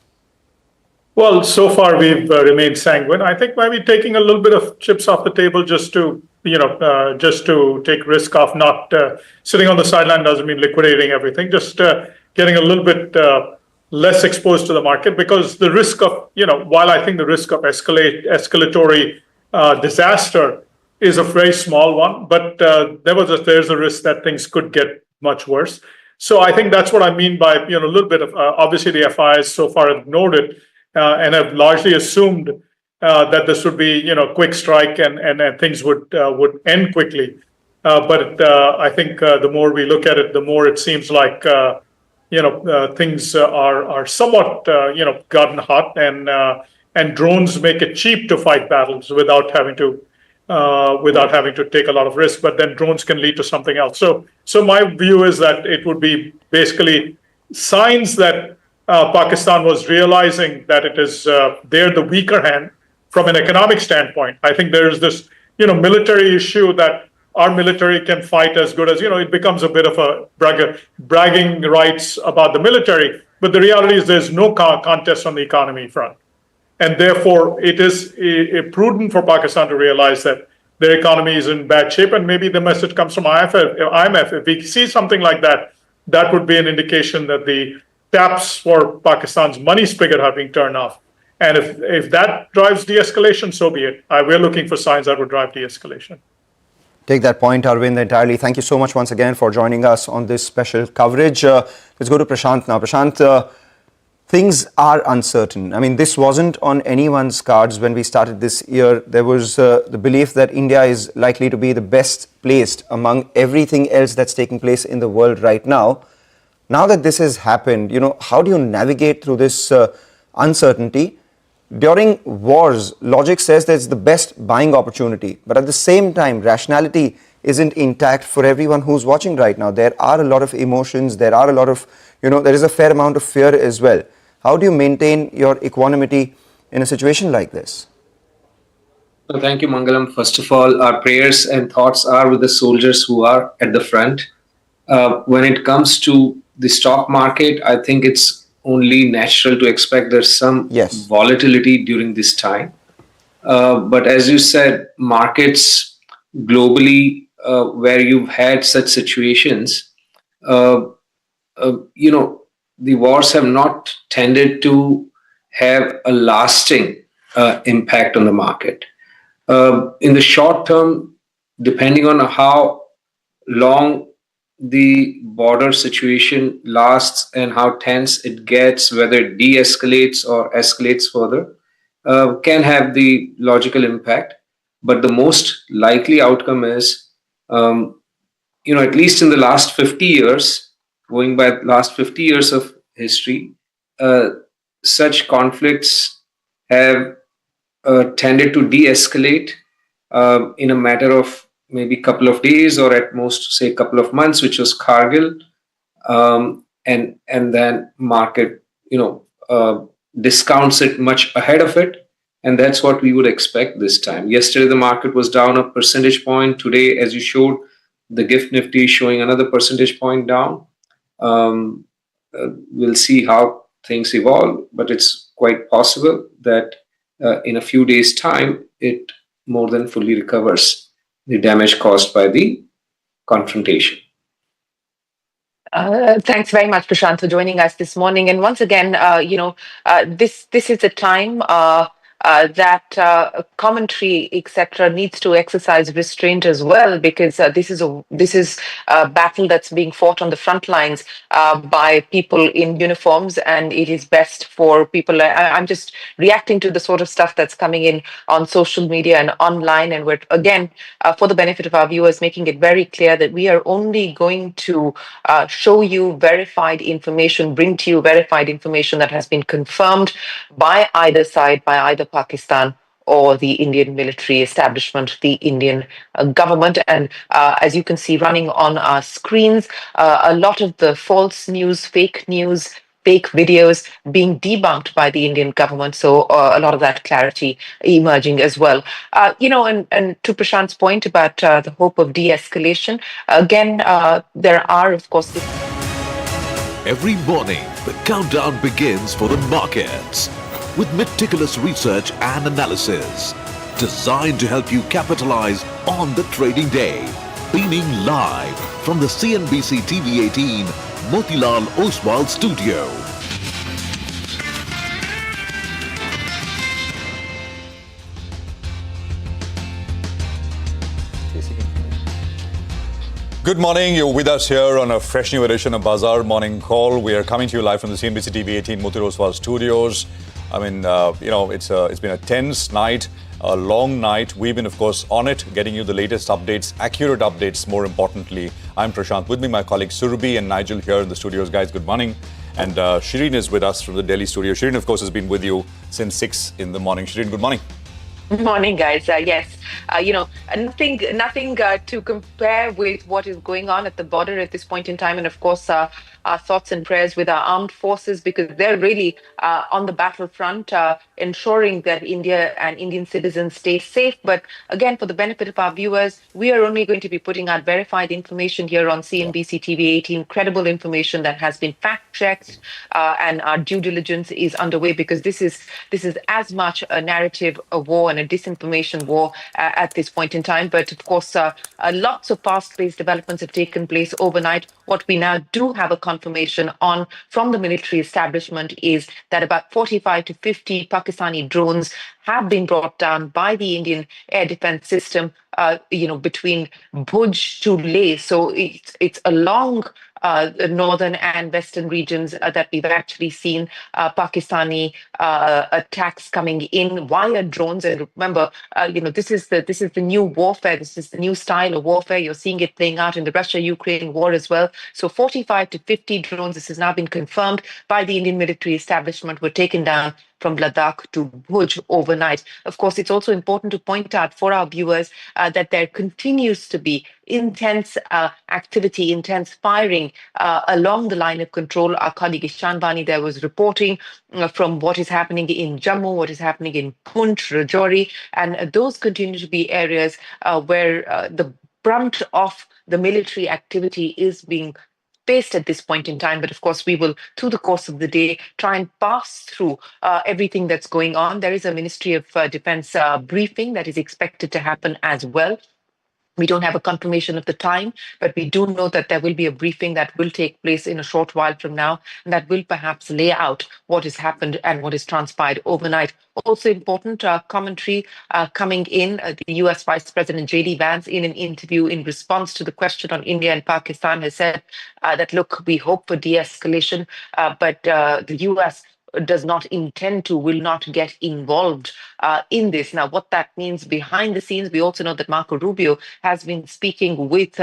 Well, so far we've remained sanguine. I think maybe taking a little bit of chips off the table just to take risk off not sitting on the sideline doesn't mean liquidating everything. Just getting a little bit less exposed to the market, because the risk of while I think the risk of escalatory disaster is a very small one, but there's a risk that things could get much worse. So I think that's what I mean by a little bit of obviously the FIs so far have ignored it and have largely assumed that this would be quick strike and things would end quickly. But I think the more we look at it, the more it seems like things are somewhat gotten hot, and drones make it cheap to fight battles without having to take a lot of risk. But then drones can lead to something else. So my view is that it would be basically signs that Pakistan was realizing that it is they're the weaker hand from an economic standpoint. I think there's this military issue that our military can fight as good as it becomes a bit of a bragging rights about the military. But the reality is there's no contest on the economy front. And therefore, it is prudent for Pakistan to realize that their economy is in bad shape. And maybe the message comes from IMF. If we see something like that, that would be an indication that the taps for Pakistan's money spigot are being turned off. And if that drives de-escalation, so be it. We're looking for signs that would drive de-escalation. Take that point, Arvind, entirely. Thank you so much once again for joining us on this special coverage. Let's go to Prashant now. Prashant, things are uncertain. I mean, this wasn't on anyone's cards when we started this year. There was the belief that India is likely to be the best placed among everything else that's taking place in the world right now. Now that this has happened, how do you navigate through this uncertainty? During wars, logic says that it's the best buying opportunity. But at the same time, rationality isn't intact for everyone who's watching right now. There are a lot of emotions. There are a lot of, there is a fair amount of fear as well. How do you maintain your equanimity in a situation like this? Well, thank you, Mangalam. First of all, our prayers and thoughts are with the soldiers who are at the front. When it comes to the stock market, I think it's only natural to expect there's some volatility during this time. But as you said, markets globally, where you've had such situations, the wars have not tended to have a lasting impact on the market. In the short term, depending on how long the border situation lasts and how tense it gets, whether it de-escalates or escalates further, can have the logical impact. But the most likely outcome is, at least in the last 50 years, going by last 50 years of history, such conflicts have tended to de-escalate in a matter of maybe a couple of days or at most, say, a couple of months, which was Kargil. And then market, discounts it much ahead of it. And that's what we would expect this time. Yesterday, the market was down a percentage point. Today, as you showed, the gift Nifty is showing another percentage point down. We'll see how things evolve, but it's quite possible that in a few days' time, it more than fully recovers the damage caused by the confrontation. Thanks very much, Prashant, for joining us this morning. And once again, this is a time that commentary, etc., needs to exercise restraint as well, because this is a battle that's being fought on the front lines by people in uniforms, and it is best for people. I'm just reacting to the sort of stuff that's coming in on social media and online, and we're again, for the benefit of our viewers, making it very clear that we are only going to show you verified information, bring to you verified information that has been confirmed by either side, by either Pakistan or the Indian military establishment, the Indian government. And as you can see running on our screens, a lot of the false news, fake videos being debunked by the Indian government. So a lot of that clarity emerging as well. And to Prashant's point about the hope of de-escalation, again, there are, of course, Every morning, the countdown begins for the markets with meticulous research and analysis designed to help you capitalize on the trading day. Beaming live from the CNBC TV 18 Motilal Oswal studio. Good morning. You're with us here on a fresh new edition of Bazaar Morning Call. We are coming to you live from the CNBC TV 18 Motilal Oswal studios. I mean, it's been a tense night, a long night. We've been, of course, on it, getting you the latest updates, accurate updates, more importantly. I'm Prashant. With me, my colleagues Surabhi and Nigel here in the studios. Guys, good morning. And Shireen is with us from the Delhi studio. Shireen, of course, has been with you since 6 in the morning. Shireen, good morning. Good morning, guys. Yes, nothing to compare with what is going on at the border at this point in time. And of course, our thoughts and prayers with our armed forces, because they're really on the battlefront, ensuring that India and Indian citizens stay safe. But again, for the benefit of our viewers, we are only going to be putting out verified information here on CNBC TV 18, credible information that has been fact-checked, and our due diligence is underway, because this is as much a narrative, a war, and a disinformation war at this point in time. But of course, lots of fast-paced developments have taken place overnight. What we now do have a confirmation on from the military establishment is that about 45 to 50 Pakistani drones have been brought down by the Indian air defense system, between Bhuj to Leh. So it's a long northern and western regions that we've actually seen Pakistani attacks coming in via drones. And remember, this is the new warfare. This is the new style of warfare. You're seeing it playing out in the Russia-Ukraine war as well. So 45 to 50 drones, this has now been confirmed by the Indian military establishment, were taken down from Ladakh to Bhuj overnight. Of course, it's also important to point out for our viewers that there continues to be intense activity, intense firing along the line of control. Our colleague Ishan Bani there was reporting from what is happening in Jammu, what is happening in Poonch, Rajouri, and those continue to be areas where the brunt of the military activity is being faced at this point in time. But of course, we will, through the course of the day, try and pass through everything that's going on. There is a Ministry of Defense briefing that is expected to happen as well. We don't have a confirmation of the time, but we do know that there will be a briefing that will take place in a short while from now, and that will perhaps lay out what has happened and what has transpired overnight. Also important commentary coming in. The US Vice President J.D. Vance, in an interview in response to the question on India and Pakistan, has said that, look, we hope for de-escalation, but the US does not intend to, will not get involved in this. Now, what that means behind the scenes, we also know that Marco Rubio has been speaking with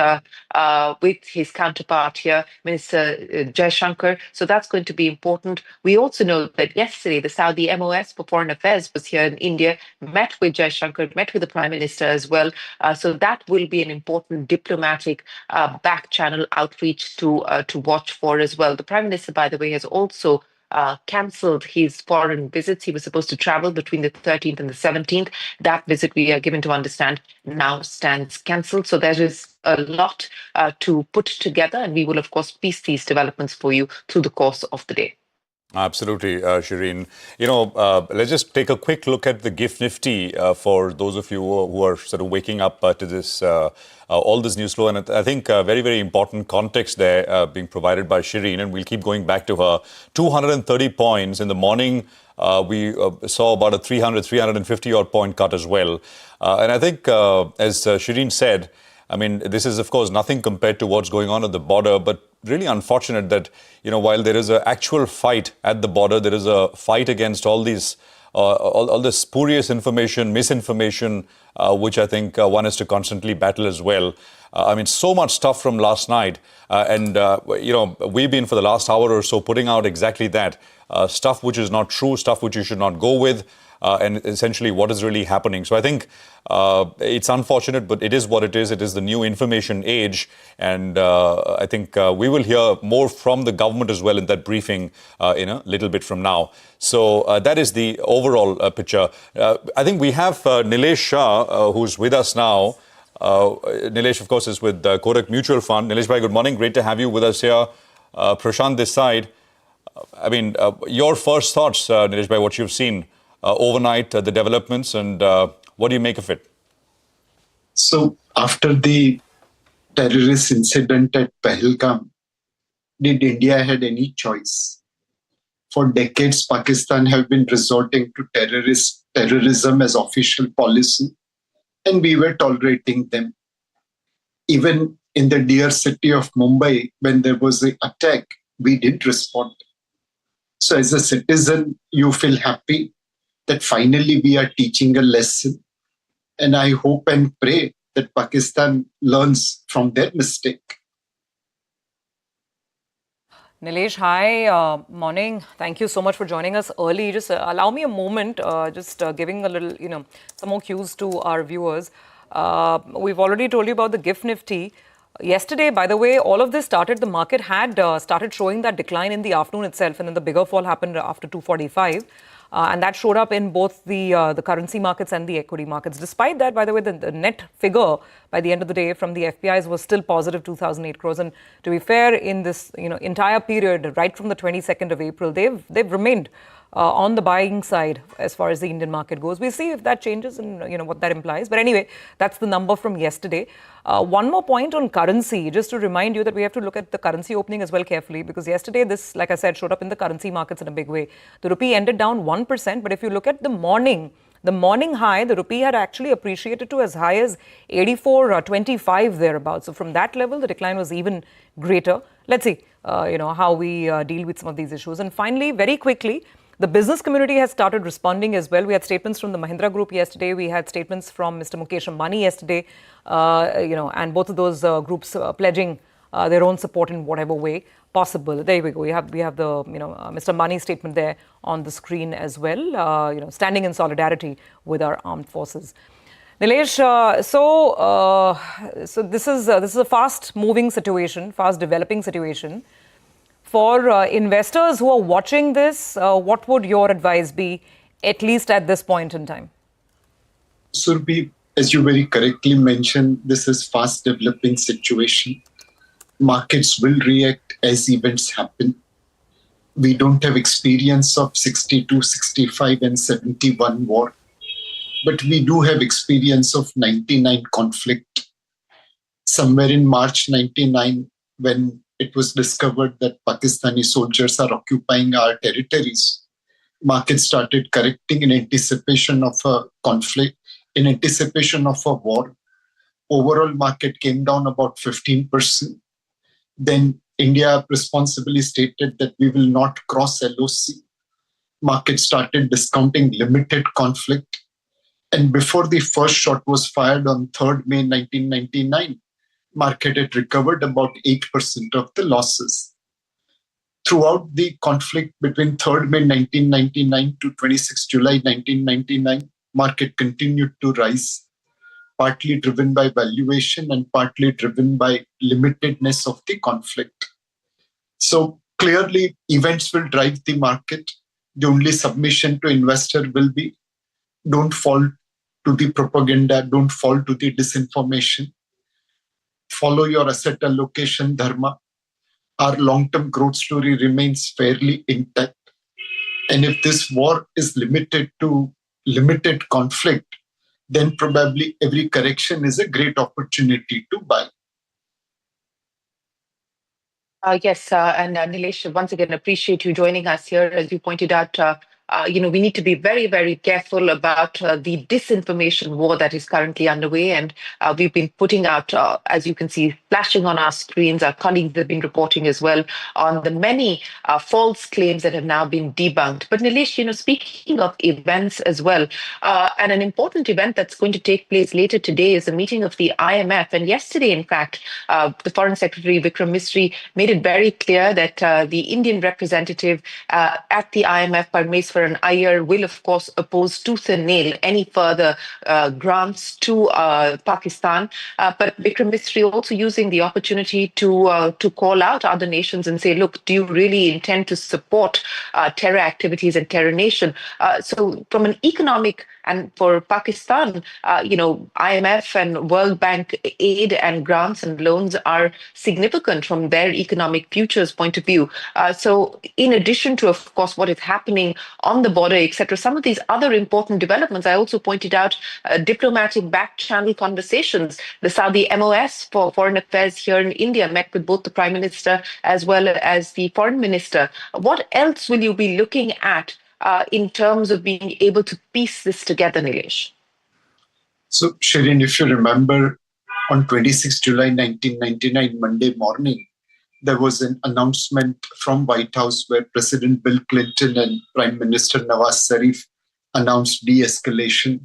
his counterpart here, Minister Jaishankar. So that's going to be important. We also know that yesterday, the Saudi MOS for Foreign Affairs was here in India, met with Jaishankar, met with the Prime Minister as well. So that will be an important diplomatic back channel outreach to watch for as well. The Prime Minister, by the way, has also cancelled his foreign visits. He was supposed to travel between the 13th and the 17th. That visit, we are given to understand, now stands cancelled. So there is a lot to put together, and we will, of course, piece these developments for you through the course of the day. Absolutely, Shireen. Let's just take a quick look at the GIFT Nifty for those of you who are sort of waking up to this, all this news flow. And I think very, very important context there being provided by Shireen, and we'll keep going back to her. 230 points in the morning. we saw about a 350 odd point cut as well. And I think, as Shireen said, I mean, this is, of course, nothing compared to what's going on at the border, but really unfortunate that, while there is an actual fight at the border, there is a fight against all these, all this spurious information, misinformation, which I think one has to constantly battle as well. I mean, so much stuff from last night. And we've been for the last hour or so putting out exactly that. Stuff which is not true, stuff which you should not go with. And essentially what is really happening. So I think it's unfortunate, but it is what it is. It is the new information age. And I think we will hear more from the government as well in that briefing in a little bit from now. So that is the overall picture. I think we have Nilesh Shah, who's with us now. Nilesh, of course, is with Kotak Mutual Fund. Nilesh bhai, good morning. Great to have you with us here. Prashant this side. I mean, your first thoughts, Nilesh bhai, what you've seen overnight, the developments, and what do you make of it? So, after the terrorist incident at Pahalgam, did India had any choice? For decades, Pakistan have been resorting to terrorism as official policy, and we were tolerating them. Even in the dear city of Mumbai, when there was an attack, we didn't respond. So, as a citizen, you feel happy that finally we are teaching a lesson. And I hope and pray that Pakistan learns from their mistake. Nilesh, hi, morning. Thank you so much for joining us early. Just allow me a moment, giving a little, some more cues to our viewers. We've already told you about the GIFT Nifty. Yesterday, by the way, all of this started, the market had started showing that decline in the afternoon itself, and then the bigger fall happened after 2:45. And that showed up in both the currency markets and the equity markets. Despite that, by the way, the net figure by the end of the day from the FPIs was still positive 2,008 crores. And to be fair, in this entire period, right from the 22nd of April, they've remained on the buying side as far as the Indian market goes. We'll see if that changes and what that implies. But anyway, that's the number from yesterday. One more point on currency, just to remind you that we have to look at the currency opening as well carefully, because yesterday this, like I said, showed up in the currency markets in a big way. The rupee ended down 1%, but if you look at the morning high, the rupee had actually appreciated to as high as 84.25 thereabouts. So from that level, the decline was even greater. Let's see, how we deal with some of these issues. And finally, very quickly, the business community has started responding as well. We had statements from the Mahindra Group yesterday. We had statements from Mr. Mukesh Ambani yesterday, and both of those groups pledging their own support in whatever way possible. There we go. We have the Mr. Ambani's statement there on the screen as well. Standing in solidarity with our armed forces. Nilesh, so this is a fast-moving situation, fast-developing situation. For investors who are watching this, what would your advice be, at least at this point in time? Surbi, as you very correctly mentioned, this is fast-developing situation. Markets will react as events happen. We don't have experience of 62, 65 and 71 war, but we do have experience of 99 conflict. Somewhere in March 99, when it was discovered that Pakistani soldiers are occupying our territories, markets started correcting in anticipation of a conflict, in anticipation of a war. Overall market came down about 15%. Then India responsibly stated that we will not cross LOC. Market started discounting limited conflict. And before the first shot was fired on 3rd May 1999, market had recovered about 8% of the losses. Throughout the conflict between 3rd May 1999 to 26 July 1999, market continued to rise, partly driven by valuation and partly driven by limitedness of the conflict. So clearly, events will drive the market. The only submission to investor will be, don't fall to the propaganda, don't fall to the disinformation. Follow your asset allocation dharma. Our long-term growth story remains fairly intact. And if this war is limited to limited conflict, then probably every correction is a great opportunity to buy. Yes, and Nilesh, once again, appreciate you joining us here. As you pointed out, we need to be very, very careful about the disinformation war that is currently underway. And we've been putting out, as you can see, flashing on our screens, our colleagues have been reporting as well on the many false claims that have now been debunked. But Nilesh, speaking of events as well, and an important event that's going to take place later today is a meeting of the IMF. And yesterday, in fact, the Foreign Secretary Vikram Misri made it very clear that the Indian representative at the IMF, Parmeswaran Iyer, will of course oppose tooth and nail any further grants to Pakistan. But Vikram Misri also using the opportunity to call out other nations and say, look, do you really intend to support terror activities and terror nation? So from an economic and for Pakistan, IMF and World Bank aid and grants and loans are significant from their economic futures point of view. So in addition to, of course, what is happening on the border, etc., some of these other important developments, I also pointed out diplomatic back channel conversations. The Saudi MOS for Foreign Affairs here in India met with both the Prime Minister as well as the Foreign Minister. What else will you be looking at in terms of being able to piece this together, Nilesh? So, Shireen, if you remember, on 26 July 1999, Monday morning, there was an announcement from White House where President Bill Clinton and Prime Minister Nawaz Sharif announced de-escalation,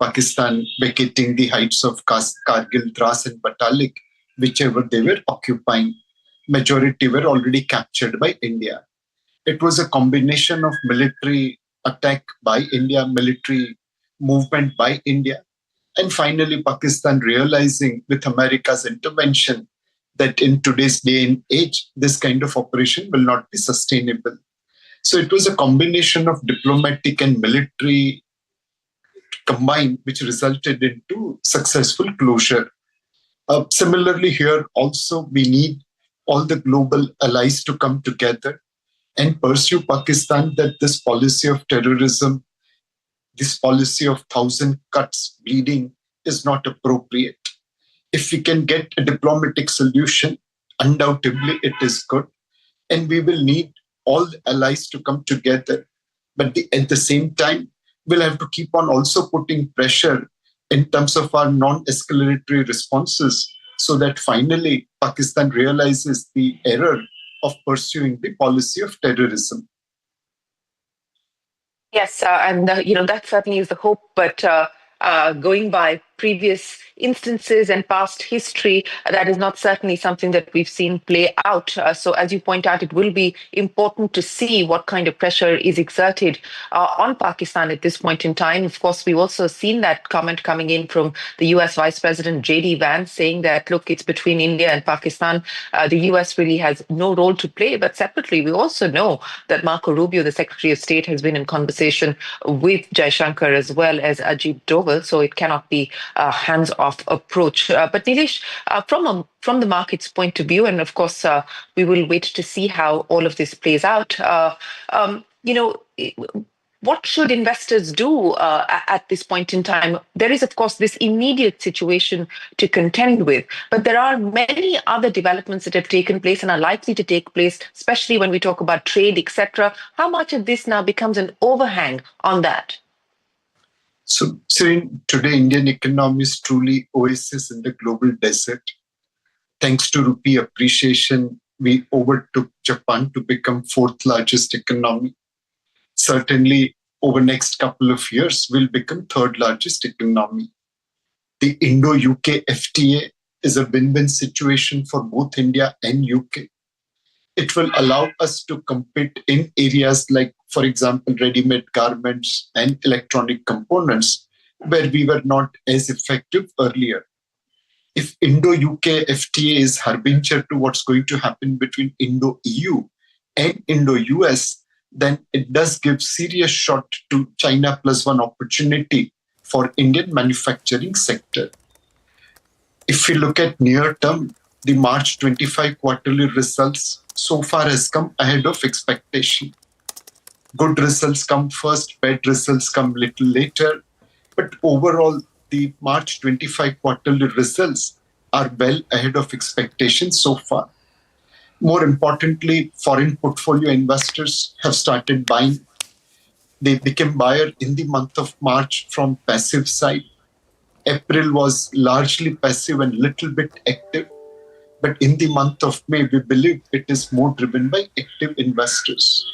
Pakistan vacating the heights of Kargil, Dras and Batalik, whichever they were occupying. Majority were already captured by India. It was a combination of military attack by India, military movement by India, and finally Pakistan realizing with America's intervention that in today's day and age, this kind of operation will not be sustainable. So it was a combination of diplomatic and military combined, which resulted into successful closure. Similarly, here also we need all the global allies to come together and pursue Pakistan that this policy of terrorism, this policy of 1,000 cuts bleeding is not appropriate. If we can get a diplomatic solution, undoubtedly it is good. And we will need all the allies to come together. But at the same time, we'll have to keep on also putting pressure in terms of our non-escalatory responses so that finally Pakistan realizes the error of pursuing the policy of terrorism. Yes, and that certainly is the hope, but going by previous instances and past history, that is not certainly something that we've seen play out. So as you point out, it will be important to see what kind of pressure is exerted on Pakistan at this point in time. Of course, we've also seen that comment coming in from the US Vice President J.D. Vance saying that, look, it's between India and Pakistan. The US really has no role to play. But separately, we also know that Marco Rubio, the Secretary of State, has been in conversation with Jaishankar as well as Ajit Doval. So it cannot be a hands-off approach. But Nilesh, from the market's point of view, and of course, we will wait to see how all of this plays out. What should investors do at this point in time? There is, of course, this immediate situation to contend with, but there are many other developments that have taken place and are likely to take place, especially when we talk about trade, etc. How much of this now becomes an overhang on that? So, today Indian economy is truly oasis in the global desert. Thanks to rupee appreciation, we overtook Japan to become fourth largest economy. Certainly, over next couple of years, we'll become third largest economy. The Indo-UK FTA is a win-win situation for both India and UK. It will allow us to compete in areas like, for example, ready-made garments and electronic components, where we were not as effective earlier. If Indo-UK FTA is harbinger to what's going to happen between Indo-EU and Indo-US, then it does give serious shot to China plus one opportunity for Indian manufacturing sector. If we look at near term, the March 25 quarterly results so far has come ahead of expectation. Good results come first, bad results come little later. But overall, the March 25 quarterly results are well ahead of expectations so far. More importantly, foreign portfolio investors have started buying. They became buyer in the month of March from passive side. April was largely passive and little bit active. But in the month of May, we believe it is more driven by active investors.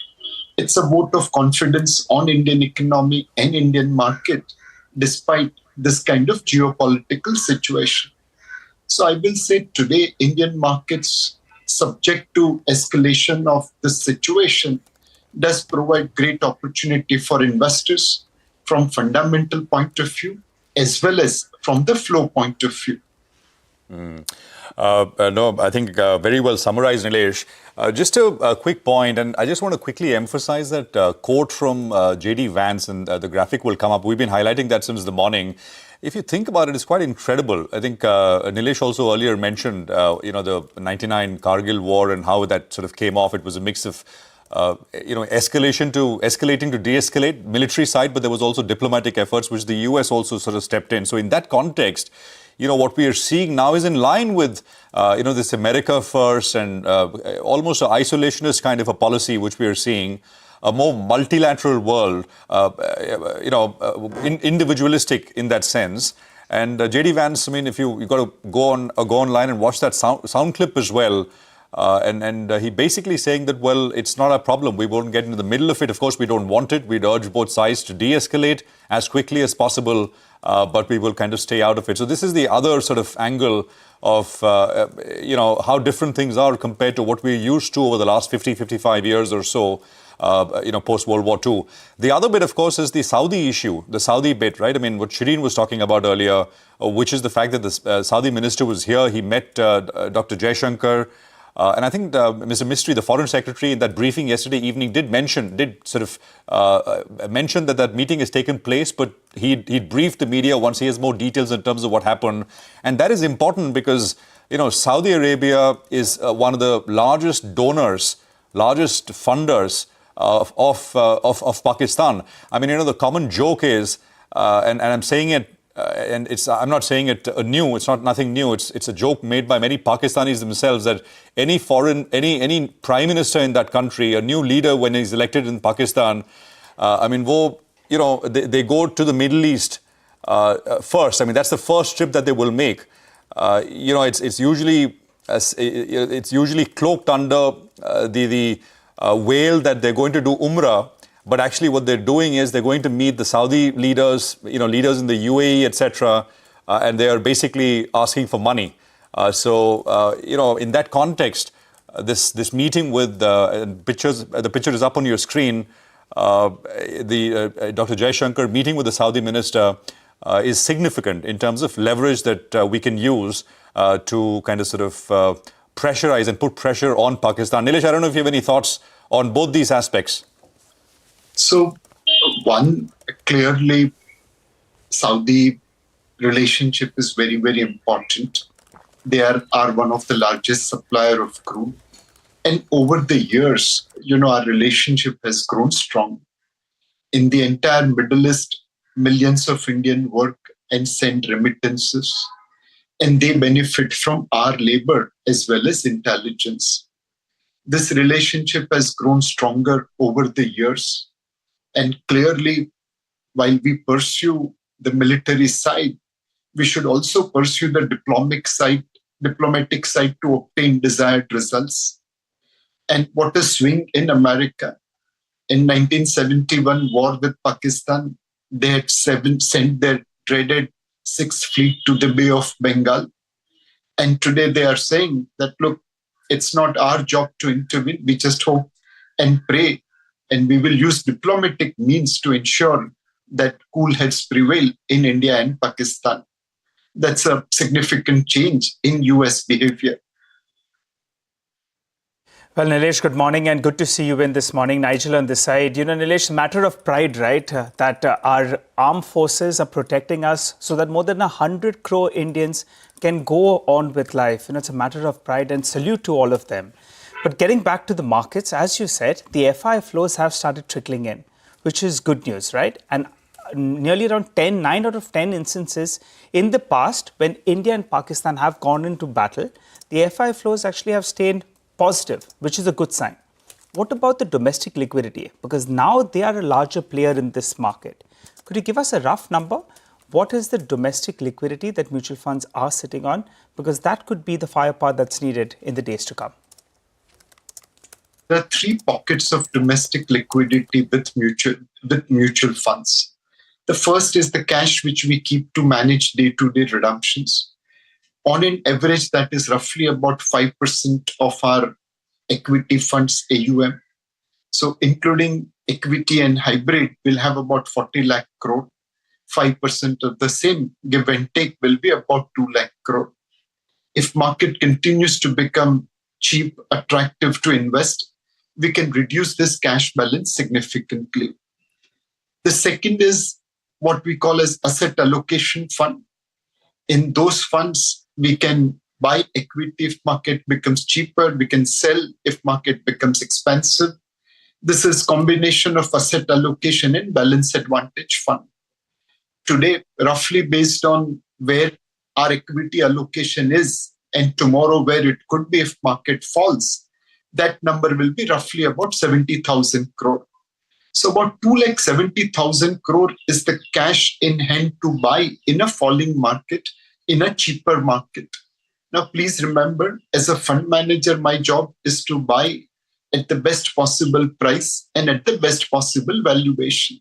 It's a vote of confidence on Indian economy and Indian market, despite this kind of geopolitical situation. So I will say today, Indian markets, subject to escalation of this situation, does provide great opportunity for investors from fundamental point of view, as well as from the flow point of view. No, I think very well summarized, Nilesh. Just a quick point, and I just want to quickly emphasize that quote from J.D. Vance, and the graphic will come up. We've been highlighting that since the morning. If you think about it, it's quite incredible. I think Nilesh also earlier mentioned, the 99 Kargil war and how that sort of came off. It was a mix of escalating to de-escalate military side, but there was also diplomatic efforts, which the US also sort of stepped in. So in that context, what we are seeing now is in line with, this America first and almost an isolationist kind of a policy, which we are seeing, a more multilateral world, individualistic in that sense. And J.D. Vance, I mean, if you've got to go online and watch that sound clip as well. And he basically saying that, well, it's not a problem. We won't get into the middle of it. Of course, we don't want it. We'd urge both sides to de-escalate as quickly as possible, but we will kind of stay out of it. So this is the other sort of angle of, how different things are compared to what we're used to over the last 50, 55 years or so, post-World War II. The other bit, of course, is the Saudi issue, the Saudi bit, right? I mean, what Shireen was talking about earlier, which is the fact that the Saudi minister was here. He met Dr. Jaishankar. And I think Mr. Mistry, the Foreign Secretary, in that briefing yesterday evening did mention that meeting has taken place, but he'd briefed the media once he has more details in terms of what happened. And that is important because, Saudi Arabia is one of the largest donors, largest funders of Pakistan. I mean, the common joke is, and I'm saying it, and I'm not saying it new. It's not nothing new. It's a joke made by many Pakistanis themselves that any prime minister in that country, a new leader when he's elected in Pakistan, they go to the Middle East first. I mean, that's the first trip that they will make. It's usually cloaked under the veil that they're going to do Umrah. But actually what they're doing is they're going to meet the Saudi leaders, leaders in the UAE, etc. And they are basically asking for money. In that context, this meeting with the picture is up on your screen. Dr. Jaishankar meeting with the Saudi minister is significant in terms of leverage that we can use to kind of sort of pressurize and put pressure on Pakistan. Nilesh, I don't know if you have any thoughts on both these aspects. So, one, clearly, Saudi relationship is very, very important. They are one of the largest supplier of crude. And over the years, our relationship has grown strong. In the entire Middle East, millions of Indians work and send remittances. And they benefit from our labor as well as intelligence. This relationship has grown stronger over the years. And clearly, while we pursue the military side, we should also pursue the diplomatic side to obtain desired results. And what a swing in America. In 1971 war with Pakistan, they had sent their dreaded Sixth Fleet to the Bay of Bengal. And today they are saying that, look, it's not our job to intervene. We just hope and pray. And we will use diplomatic means to ensure that cool heads prevail in India and Pakistan. That's a significant change in US behavior. Well, Nilesh, good morning and good to see you in this morning. Nigel on this side. Nilesh, matter of pride, right? That our armed forces are protecting us so that more than 100 crore Indians can go on with life. It's a matter of pride and salute to all of them. But getting back to the markets, as you said, the FI flows have started trickling in, which is good news, right? And nearly around 9 out of 10 instances in the past, when India and Pakistan have gone into battle, the FI flows actually have stayed positive, which is a good sign. what about the domestic liquidity? Because now they are a larger player in this market. Could you give us a rough number? What is the domestic liquidity that mutual funds are sitting on? Because that could be the firepower that's needed in the days to come. There are three pockets of domestic liquidity with mutual funds. The first is the cash which we keep to manage day-to-day redemptions. On an average, that is roughly about 5% of our equity funds AUM. So including equity and hybrid, we'll have about 40 lakh crore. 5% of the same give and take will be about 2 lakh crore. If market continues to become cheap, attractive to invest, we can reduce this cash balance significantly. The second is what we call as asset allocation fund. In those funds, we can buy equity if market becomes cheaper. We can sell if market becomes expensive. This is combination of asset allocation and balance advantage fund. Today, roughly based on where our equity allocation is and tomorrow where it could be if market falls, that number will be roughly about 70,000 crore. So about 2,70,000 crore is the cash in hand to buy in a falling market, in a cheaper market. Now, please remember, as a fund manager, my job is to buy at the best possible price and at the best possible valuation.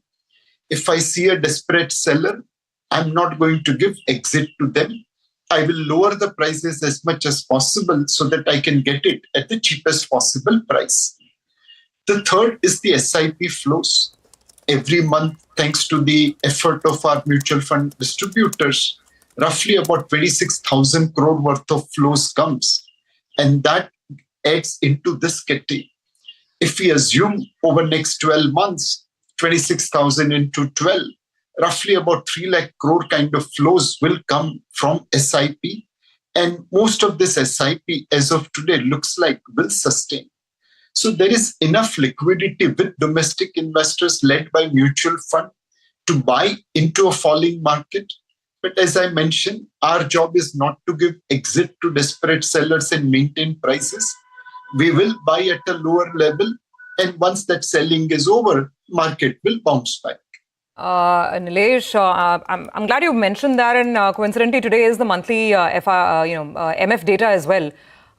If I see a desperate seller, I'm not going to give exit to them. I will lower the prices as much as possible so that I can get it at the cheapest possible price. The third is the SIP flows. Every month, thanks to the effort of our mutual fund distributors, roughly about 26,000 crore worth of flows comes. And that adds into this kitty. If we assume over next 12 months, 26,000 into 12, roughly about 3 lakh crore kind of flows will come from SIP. And most of this SIP as of today looks like will sustain. So there is enough liquidity with domestic investors led by mutual fund to buy into a falling market. But as I mentioned, our job is not to give exit to desperate sellers and maintain prices. We will buy at a lower level. And once that selling is over, market will bounce back. Nilesh, I'm glad you mentioned that, and coincidentally today is the monthly MF data as well.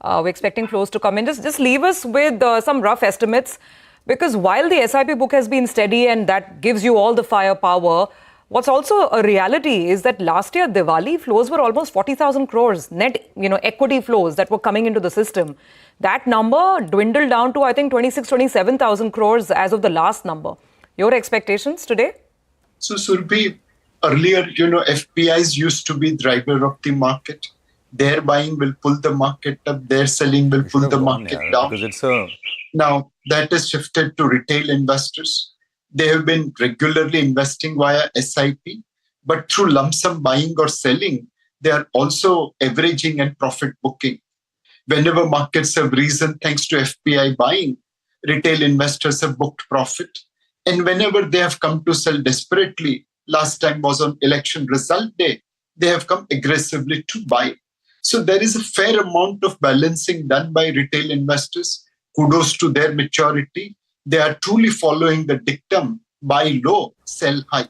We're expecting flows to come in. Just leave us with some rough estimates, because while the SIP book has been steady and that gives you all the firepower, what's also a reality is that last year Diwali flows were almost 40,000 crores net, equity flows that were coming into the system. That number dwindled down to I think 27,000 crores as of the last number. Your expectations today? So Surbhi, earlier, FPIs used to be driver of the market. Their buying will pull the market up, their selling will pull the market down. Now, that has shifted to retail investors. They have been regularly investing via SIP, but through lump sum buying or selling, they are also averaging and profit booking. Whenever markets have risen thanks to FPI buying, retail investors have booked profit. And whenever they have come to sell desperately, last time was on election result day, they have come aggressively to buy. So there is a fair amount of balancing done by retail investors. Kudos to their maturity. They are truly following the dictum, buy low, sell high.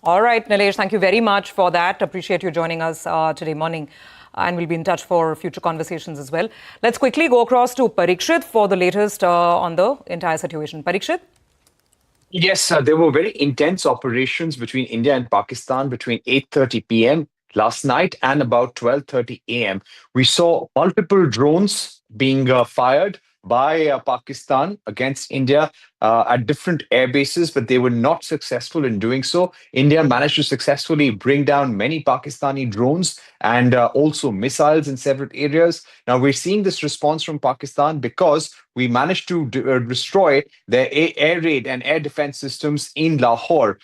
All right, Nilesh, thank you very much for that. Appreciate you joining us today morning. And we'll be in touch for future conversations as well. Let's quickly go across to Parikshit for the latest on the entire situation. Parikshit? Yes, there were very intense operations between India and Pakistan between 8:30 p.m. last night and about 12:30 a.m. We saw multiple drones being fired by Pakistan against India at different air bases, but they were not successful in doing so. India managed to successfully bring down many Pakistani drones and also missiles in several areas. Now, we're seeing this response from Pakistan because we managed to destroy their air raid and air defense systems in Lahore.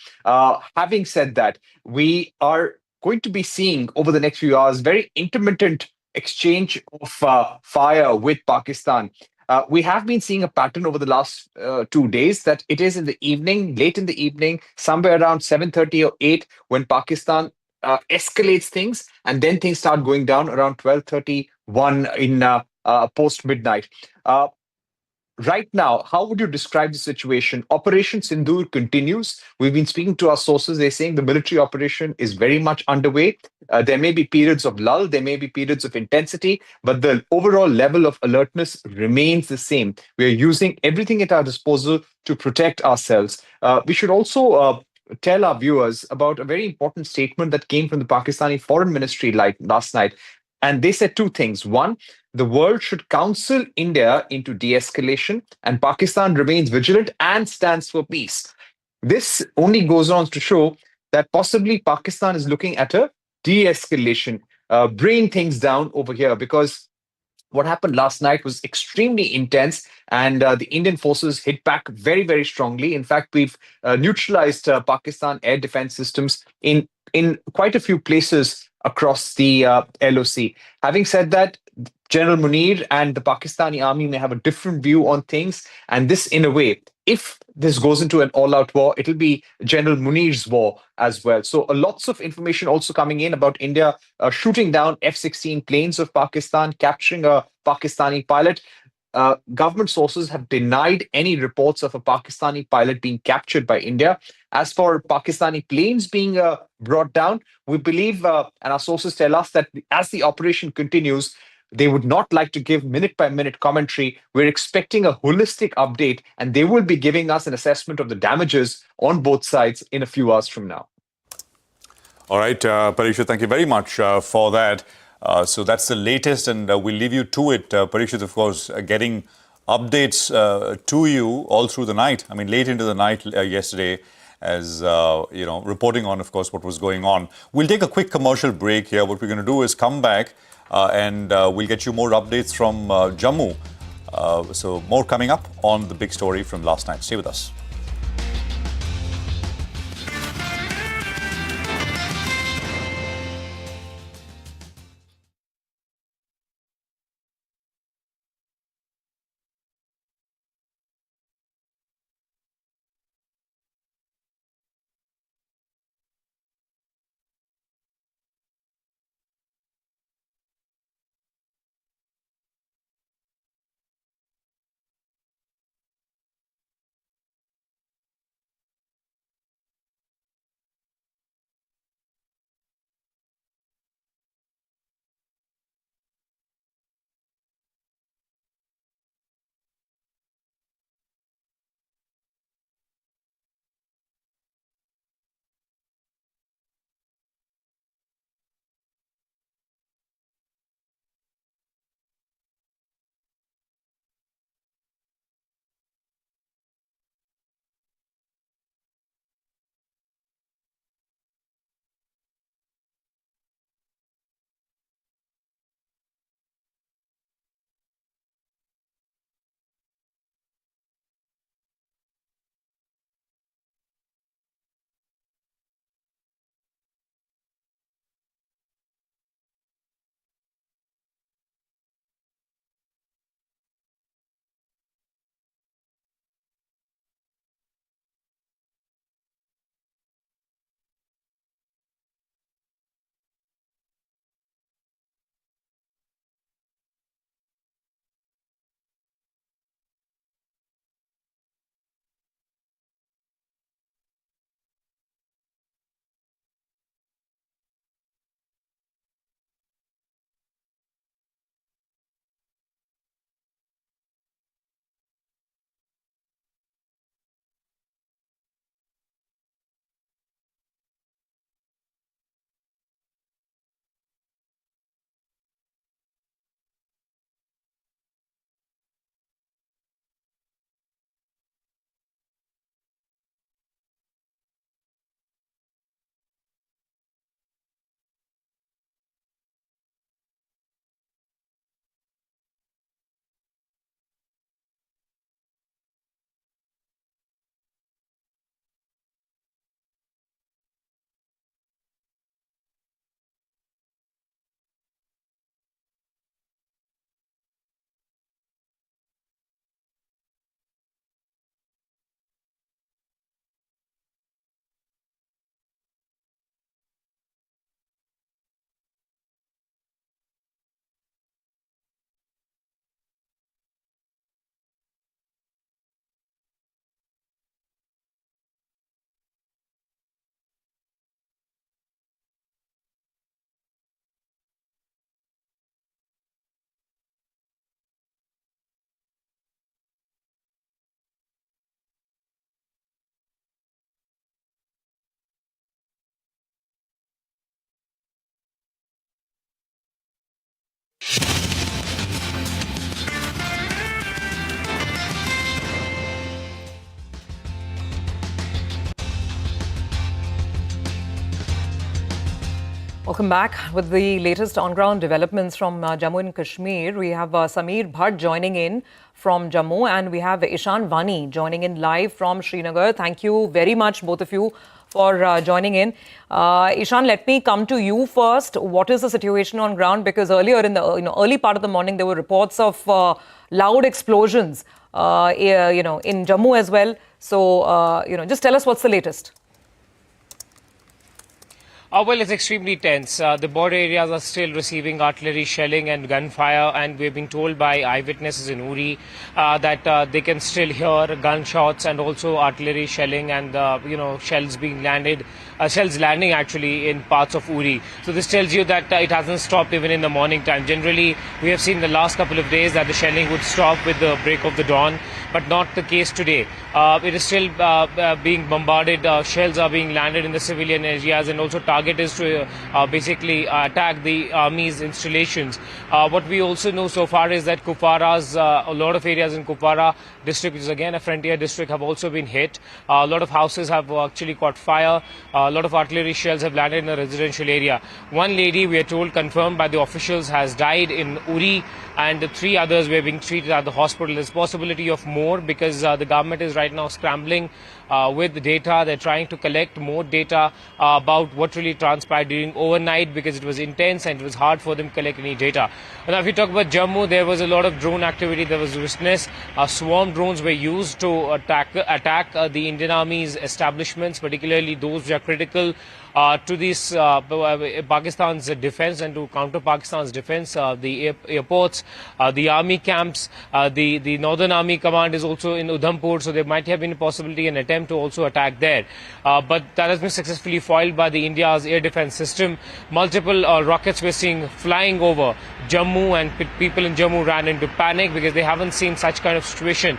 Having said that, we are going to be seeing over the next few hours very intermittent exchange of fire with Pakistan. We have been seeing a pattern over the last 2 days that it is in the evening, late in the evening, somewhere around 7:30 or 8, when Pakistan escalates things, and then things start going down around 12:31 in post midnight. right now, how would you describe the situation? Operation Sindoor continues. We've been speaking to our sources. They're saying the military operation is very much underway. There may be periods of lull, there may be periods of intensity, but the overall level of alertness remains the same. We are using everything at our disposal to protect ourselves. We should also tell our viewers about a very important statement that came from the Pakistani Foreign Ministry last night. And they said two things. One, the world should counsel India into de-escalation, and Pakistan remains vigilant and stands for peace. This only goes on to show that possibly Pakistan is looking at a de-escalation, bringing things down over here, because what happened last night was extremely intense, and the Indian forces hit back very, very strongly. In fact, we've neutralized Pakistan air defense systems in quite a few places across the LOC. Having said that, General Munir and the Pakistani army may have a different view on things, and this, in a way, if this goes into an all-out war, it'll be General Munir's war as well. So, lots of information also coming in about India shooting down F-16 planes of Pakistan, capturing a Pakistani pilot. Government sources have denied any reports of a Pakistani pilot being captured by India. As for Pakistani planes being brought down, we believe, and our sources tell us, that as the operation continues, they would not like to give minute by minute commentary. We're expecting a holistic update, and they will be giving us an assessment of the damages on both sides in a few hours from now. All right, Parikshit, thank you very much for that. So that's the latest, and we'll leave you to it. Parikshit, of course, getting updates to you all through the night. I mean, late into the night yesterday, as reporting on, of course, what was going on. We'll take a quick commercial break here. What we're going to do is come back and we'll get you more updates from Jammu. So more coming up on the big story from last night. Stay with us. Welcome back with the latest on-ground developments from Jammu and Kashmir. We have Sameer Bhatt joining in from Jammu, and we have Ishan Vani joining in live from Srinagar. Thank you very much, both of you, for joining in. Ishan, let me come to you first. What is the situation on ground? Because earlier in the early part of the morning, there were reports of loud explosions, in Jammu as well. So, just tell us what's the latest. Well, it's extremely tense. The border areas are still receiving artillery shelling and gunfire, and we've been told by eyewitnesses in Uri that they can still hear gunshots and also artillery shelling and shells being landed, shells landing actually in parts of Uri. So this tells you that it hasn't stopped even in the morning time. Generally, we have seen the last couple of days that the shelling would stop with the break of the dawn, but not the case today. It is still being bombarded. Shells are being landed in the civilian areas, and also target is to basically attack the army's installations. What we also know so far is that Kupwara's, a lot of areas in Kupwara district, which is again a frontier district, have also been hit. A lot of houses have actually caught fire. A lot of artillery shells have landed in the residential area. One lady, we are told, confirmed by the officials, has died in Uri, and 3 others were being treated at the hospital. There's possibility of more because the government is right now scrambling with the data. They're trying to collect more data about what really transpired during overnight, because it was intense and it was hard for them to collect any data. Now, if you talk about Jammu, there was a lot of drone activity that was witnessed. Swarm drones were used to attack the Indian Army's establishments, particularly those which are critical to this Pakistan's defense and to counter Pakistan's defense. The airports, the army camps, the Northern Army Command is also in Udhampur, so there might have been a possibility, an attempt to also attack there. But that has been successfully foiled by the India's air defense system. Multiple rockets were seen flying over Jammu, and people in Jammu ran into panic because they haven't seen such kind of situation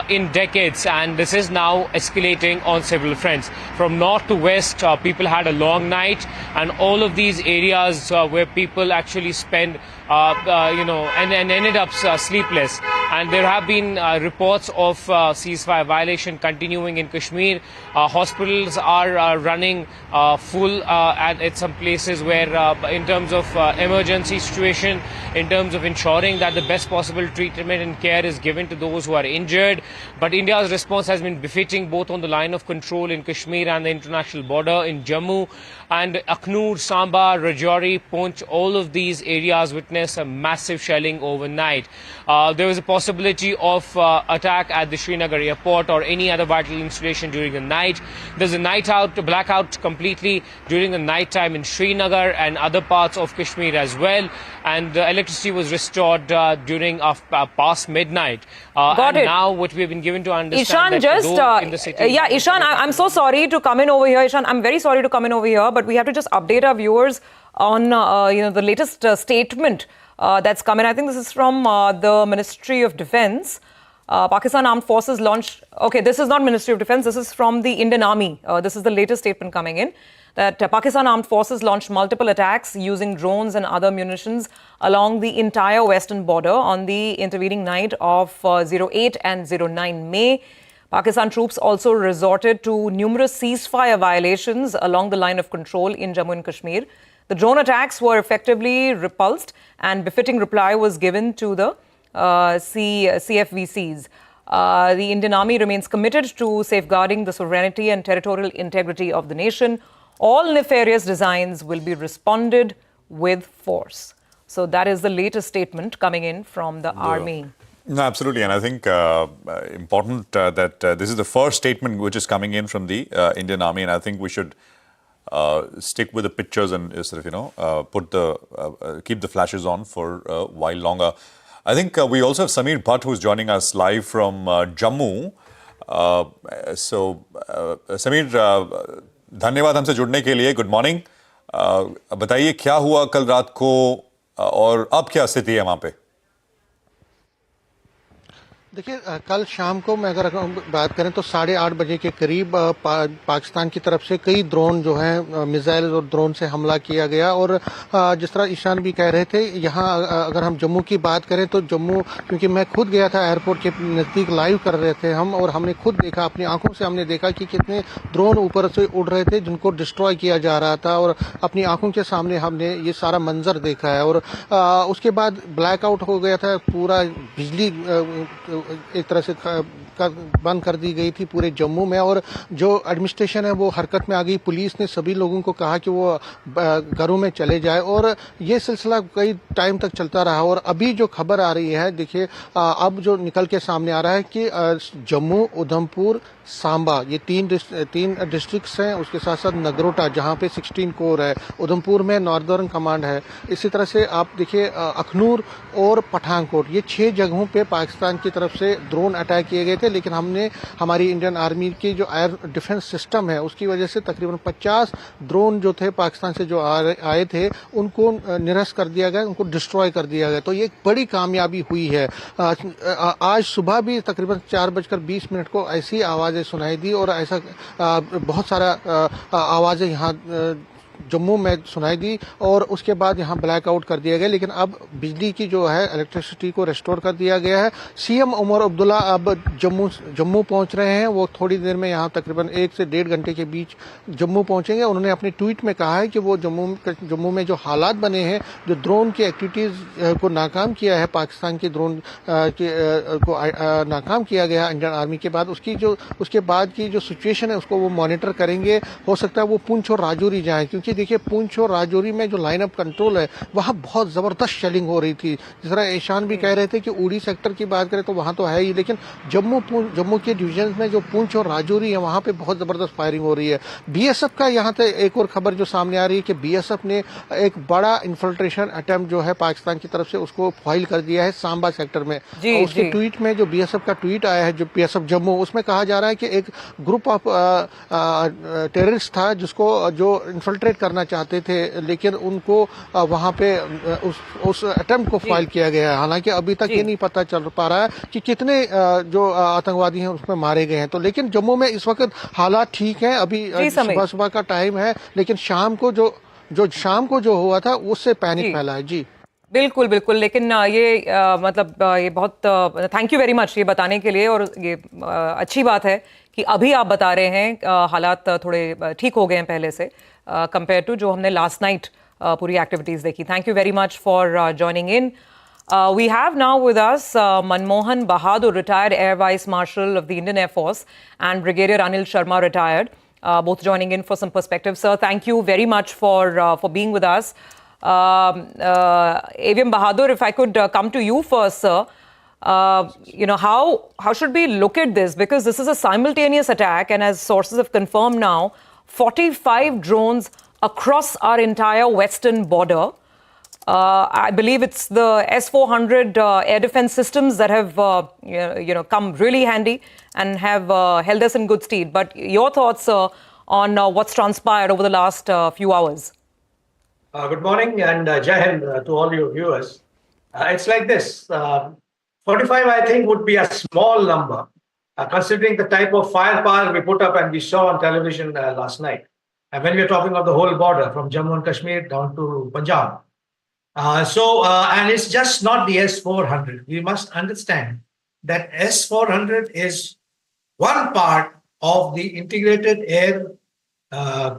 in decades, and this is now escalating on several fronts. From north to west, people had a long night, and all of these areas where people actually spend and ended up sleepless. And there have been reports of ceasefire violation continuing in Kashmir. Hospitals are running full at some places where in terms of emergency situation, in terms of ensuring that the best possible treatment and care is given to those who are injured. But India's response has been befitting, both on the line of control in Kashmir and the international border in Jammu. And Aknoor, Samba, Rajouri, Poonch, all of these areas witnessed a massive shelling overnight. There was a possibility of attack at the Srinagar airport or any other vital installation during the night. There's a blackout completely during the night time in Srinagar and other parts of Kashmir as well. And electricity was restored during past midnight. Got it. Now what we've been given to understand Ishan, that in the city... Ishan, I'm so sorry to come in over here. Ishan, I'm very sorry to come in over here, but we have to just update our viewers on the latest statement that's come in. I think this is from the Ministry of Defence. Pakistan Armed Forces launched... Okay, this is not Ministry of Defence. This is from the Indian Army. This is the latest statement coming in, that Pakistan Armed Forces launched multiple attacks using drones and other munitions along the entire western border on the intervening night of 08 and 09 May. Pakistan troops also resorted to numerous ceasefire violations along the line of control in Jammu and Kashmir. The drone attacks were effectively repulsed, and befitting reply was given to the CFVCs. The Indian Army remains committed to safeguarding the sovereignty and territorial integrity of the nation. All nefarious designs will be responded with force. So that is the latest statement coming in from the army. No, absolutely. And I think important that this is the first statement which is coming in from the Indian Army. And I think we should stick with the pictures and sort of, keep the flashes on for a while longer. I think we also have Sameer Bhatt, who's joining us live from Jammu. Sameer, धन्यवाद हमसे जुड़ने के लिए. Good morning. बताइए क्या हुआ कल रात को और अब क्या स्थिति है वहां पे? देखिए कल शाम को मैं अगर बात करें तो 8:30 बजे के करीब पाकिस्तान की तरफ से कई ड्रोन जो हैं मिसाइल और ड्रोन से हमला किया गया। और जिस तरह ईशान भी कह रहे थे, यहाँ अगर हम जम्मू की बात करें तो जम्मू, क्योंकि मैं खुद गया था एयरपोर्ट के नज़दीक, लाइव कर रहे थे हम, और हमने खुद देखा, अपनी आंखों से हमने देखा कि कितने ड्रोन ऊपर से उड़ रहे थे जिनको डिस्ट्रॉय किया जा रहा था, और अपनी आंखों के सामने हमने ये सारा मंजर देखा है। और उसके बाद ब्लैकआउट हो गया था, पूरा बिजली एक तरह से बंद कर दी गई थी पूरे जम्मू में, और जो एडमिनिस्ट्रेशन है वो हरकत में आ गई। पुलिस ने सभी लोगों को कहा कि वो घरों में चले जाए, और ये सिलसिला कई टाइम तक चलता रहा। और अभी जो खबर आ रही है, देखिए अब जो निकल के सामने आ रहा है कि जम्मू, उधमपुर, सांबा, ये तीन डिस्ट्रिक्ट्स हैं, उसके साथ साथ नगरोटा जहां पे 16 कोर है, उधमपुर में नॉर्दर्न कमांड है। इसी तरह से आप देखिए अखनूर और पठानकोट, ये 6 जगहों पे पाकिस्तान की तरफ से ड्रोन अटैक किए गए थे, लेकिन हमने हमारी इंडियन आर्मी की जो एयर डिफेंस सिस्टम है उसकी वजह से तकरीबन 50 ड्रोन जो थे पाकिस्तान से जो आए थे उनको निरस्त कर दिया गया, उनको डिस्ट्रॉय कर दिया गया। तो ये एक बड़ी कामयाबी हुई है। आज सुबह भी तकरीबन 4:20 को ऐसी आवाज़ें सुनाई दी, और ऐसा बहुत सारा आवाज़ें यहाँ जम्मू में सुनाई दी, और उसके बाद यहाँ ब्लैकआउट कर दिया गया। लेकिन अब बिजली की जो है इलेक्ट्रिसिटी को रिस्टोर कर दिया गया है। सीएम उमर अब्दुल्ला अब जम्मू पहुंच रहे हैं, वो थोड़ी देर में यहाँ तकरीबन 1 से 1.5 घंटे के बीच जम्मू पहुंचेंगे। उन्होंने अपने ट्वीट में कहा है कि वो जम्मू में जो हालात बने हैं, जो ड्रोन की एक्टिविटीज़ को नाकाम किया है, पाकिस्तान के ड्रोन को नाकाम किया गया इंडियन आर्मी के बाद, उसके बाद की जो सिचुएशन है उसको वो मॉनिटर करेंगे। हो सकता है वो पुंछ और राजौरी जाएँ, क्योंकि देखिए पुंछ और राजौरी में जो लाइन ऑफ कंट्रोल है वहाँ बहुत ज़बरदस्त शेलिंग हो रही थी। जिस तरह ईशान भी कह रहे थे कि उड़ी सेक्टर की बात करें तो वहाँ तो है ही, लेकिन जम्मू के डिवीजन में जो पुंछ और राजौरी है वहाँ पे बहुत ज़बरदस्त फायरिंग हो रही है। बीएसएफ का यहाँ से एक और खबर जो सामने आ रही है कि बीएसएफ ने एक बड़ा इन्फिल्ट्रेशन अटेम्प्ट जो है पाकिस्तान की तरफ से उसको फॉइल कर दिया है सांबा सेक्टर में। उसके ट्वीट में जो बीएसएफ का ट्वीट आया है, जो बीएसएफ जम्मू, उसमें कहा जा रहा है कि एक ग्रुप ऑफ टेररिस्ट था जो इन्फिल्ट्रेट करना चाहते थे, लेकिन उनको वहां पे उस अटेम्प्ट को फाइल किया गया है। हालांकि अभी तक ये नहीं पता चल पा रहा है कि कितने जो आतंकवादी हैं उसमें मारे गए हैं। तो लेकिन जम्मू में इस वक्त हालात ठीक हैं, अभी सुबह का टाइम है, लेकिन शाम को जो हुआ था उससे पैनिक फैला है। जी बिल्कुल बिल्कुल, लेकिन ये बहुत थैंक यू वेरी मच ये बताने के लिए, और ये अच्छी बात है कि अभी आप बता रहे हैं हालात थोड़े ठीक हो गए हैं पहले से कंपेयर टू जो हमने लास्ट नाइट पूरी एक्टिविटीज़ देखी। Thank you very much for joining in. We have now with us Manmohan Bahadur, retired Air Vice Marshal of the Indian Air Force, and Brigadier Anil Sharma, retired, both joining in for some perspective. Sir, thank you very much for being with us. AVM Bahadur, if I could come to you first, sir. How should we look at this? Because this is a simultaneous attack, and as sources have confirmed now, 45 drones across our entire western border. I believe it's the S-400 air defense systems that have, come really handy and have held us in good stead. But your thoughts on what's transpired over the last few hours? Good morning and Jai Hind to all your viewers. It's like this. 45, I think, would be a small number, considering the type of firepower we put up and we saw on television last night. And when we're talking of the whole border, from Jammu and Kashmir down to Punjab. And it's just not the S-400. We must understand that S-400 is one part of the Integrated Air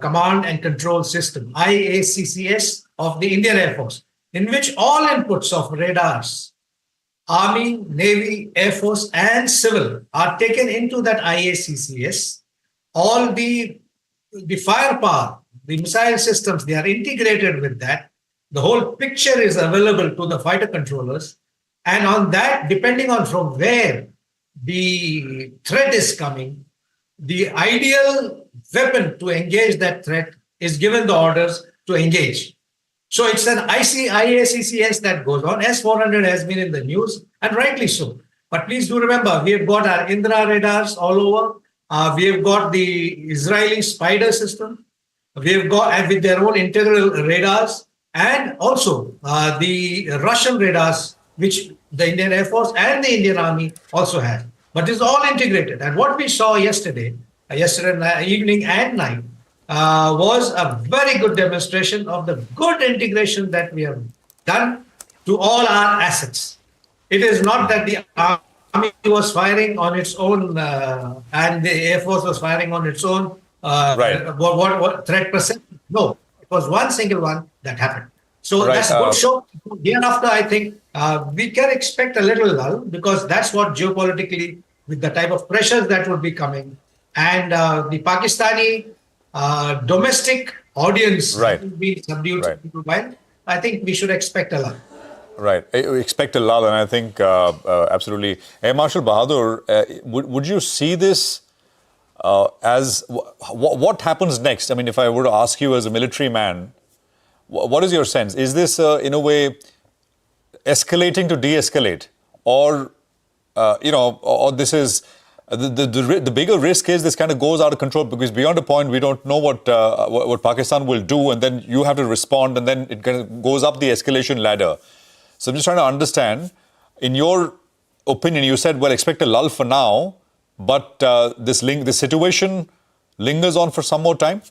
Command and Control System, IACCS, of the Indian Air Force, in which all inputs of radars, Army, Navy, Air Force, and Civil are taken into that IACCS. All the firepower, the missile systems, they are integrated with that. The whole picture is available to the fighter controllers. And on that, depending on from where the threat is coming, the ideal weapon to engage that threat is given the orders to engage. So it's an IACCS that goes on. S-400 has been in the news, and rightly so. But please do remember, we have got our Indra radars all over. We have got the Israeli Spider system. We have got, with their own integral radars, and also the Russian radars which the Indian Air Force and the Indian Army also has. But it's all integrated. And what we saw yesterday evening and night, was a very good demonstration of the good integration that we have done to all our assets. It is not that the Army was firing on its own and the Air Force was firing on its own what threat perception. No, it was one single one that happened. So that's a good show. Hereafter, I think we can expect a little lull, because that's what geopolitically, with the type of pressures that would be coming, and the Pakistani domestic audience will be subdued a while, I think we should expect a lull. Right. Expect a lull, and I think absolutely. Air Marshal Bahadur, would you see this as what happens next? I mean, if I were to ask you as a military man, what is your sense? Is this, in a way, escalating to de-escalate, or or this is the bigger risk is this kind of goes out of control, because beyond a point we don't know what Pakistan will do, and then you have to respond, and then it kind of goes up the escalation ladder. So I'm just trying to understand, in your opinion, you said, well, expect a lull for now, but this situation lingers on for some more time?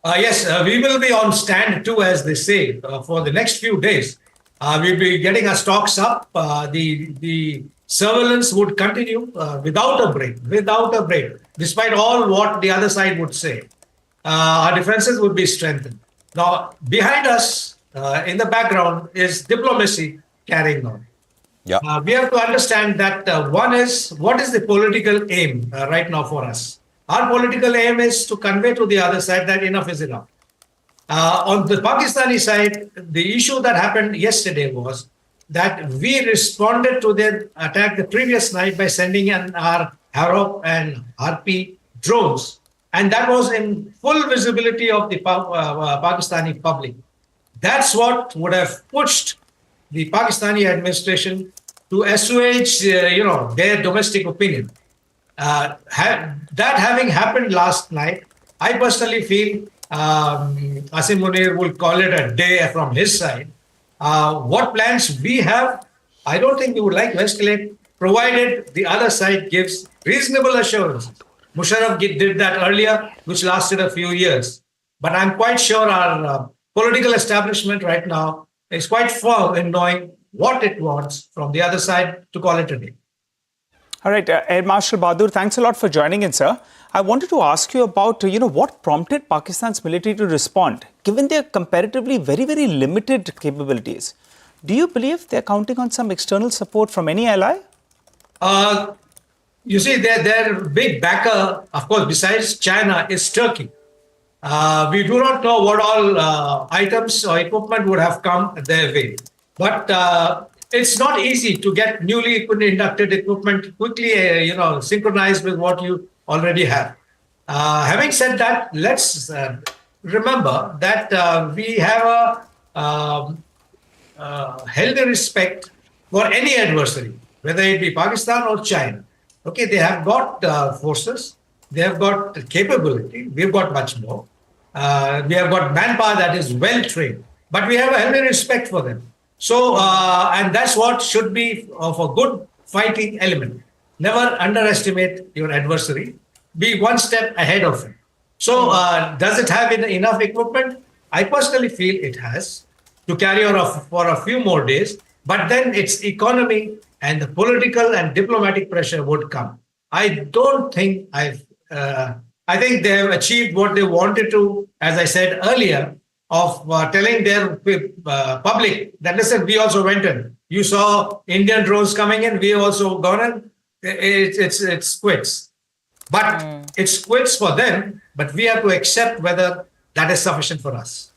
Yes, we will be on stand too, as they say, for the next few days. We'll be getting our stocks up. The surveillance would continue without a break, despite all what the other side would say. Our defenses would be strengthened. Now, behind us, in the background, is diplomacy carrying on. Yeah. We have to understand that one is, what is the political aim right now for us? Our political aim is to convey to the other side that enough is enough. On the Pakistani side, the issue that happened yesterday was that we responded to their attack the previous night by sending in our Harop and Harpi drones. And that was in full visibility of the Pakistani public. That's what would have pushed the Pakistani administration to assuage, their domestic opinion. That having happened last night, I personally feel Asim Munir will call it a day from his side. What plans we have, I don't think we would like to escalate, provided the other side gives reasonable assurance. Musharraf did that earlier, which lasted a few years. But I'm quite sure our political establishment right now is quite firm in knowing what it wants from the other side to call it a day. All right, Air Marshal Bahadur, thanks a lot for joining in, sir. I wanted to ask you about, what prompted Pakistan's military to respond, given their comparatively very, very limited capabilities. Do you believe they're counting on some external support from any ally? You see, their big backer, of course, besides China, is Turkey. We do not know what all items or equipment would have come their way. But it's not easy to get newly inducted equipment quickly, synchronized with what you already have. Having said that, let's remember that we have a healthy respect for any adversary, whether it be Pakistan or China. Okay, they have got forces, they have got capability, we've got much more. We have got manpower that is well trained, but we have a healthy respect for them. So, and that's what should be of a good fighting element. Never underestimate your adversary. Be one step ahead of him. So, does it have enough equipment? I personally feel it has to carry on for a few more days, but then its economy and the political and diplomatic pressure would come. I don't think I think they have achieved what they wanted to, as I said earlier, of telling their public that, listen, we also went in. You saw Indian drones coming in, we also gone in. It's quits. But it's quits for them, but we have to accept whether that is sufficient for us.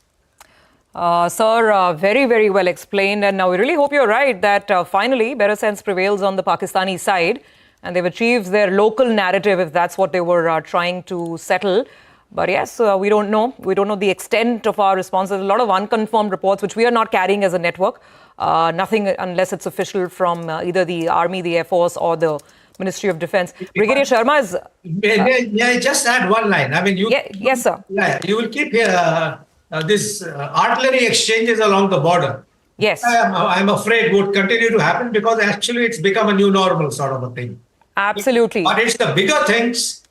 Sir, very, very well explained. And now we really hope you're right that finally better sense prevails on the Pakistani side and they've achieved their local narrative, if that's what they were trying to settle. But yes, we don't know. We don't know the extent of our response. There's a lot of unconfirmed reports, which we are not carrying as a network. Nothing unless it's official from either the Army, the Air Force or the Ministry of Defense. Brigadier Sharma is... May I just add one line? I mean, yes, sir. You will keep these artillery exchanges along the border. Yes. I'm afraid would continue to happen because actually it's become a new normal sort of a thing. Absolutely. But it's the bigger things,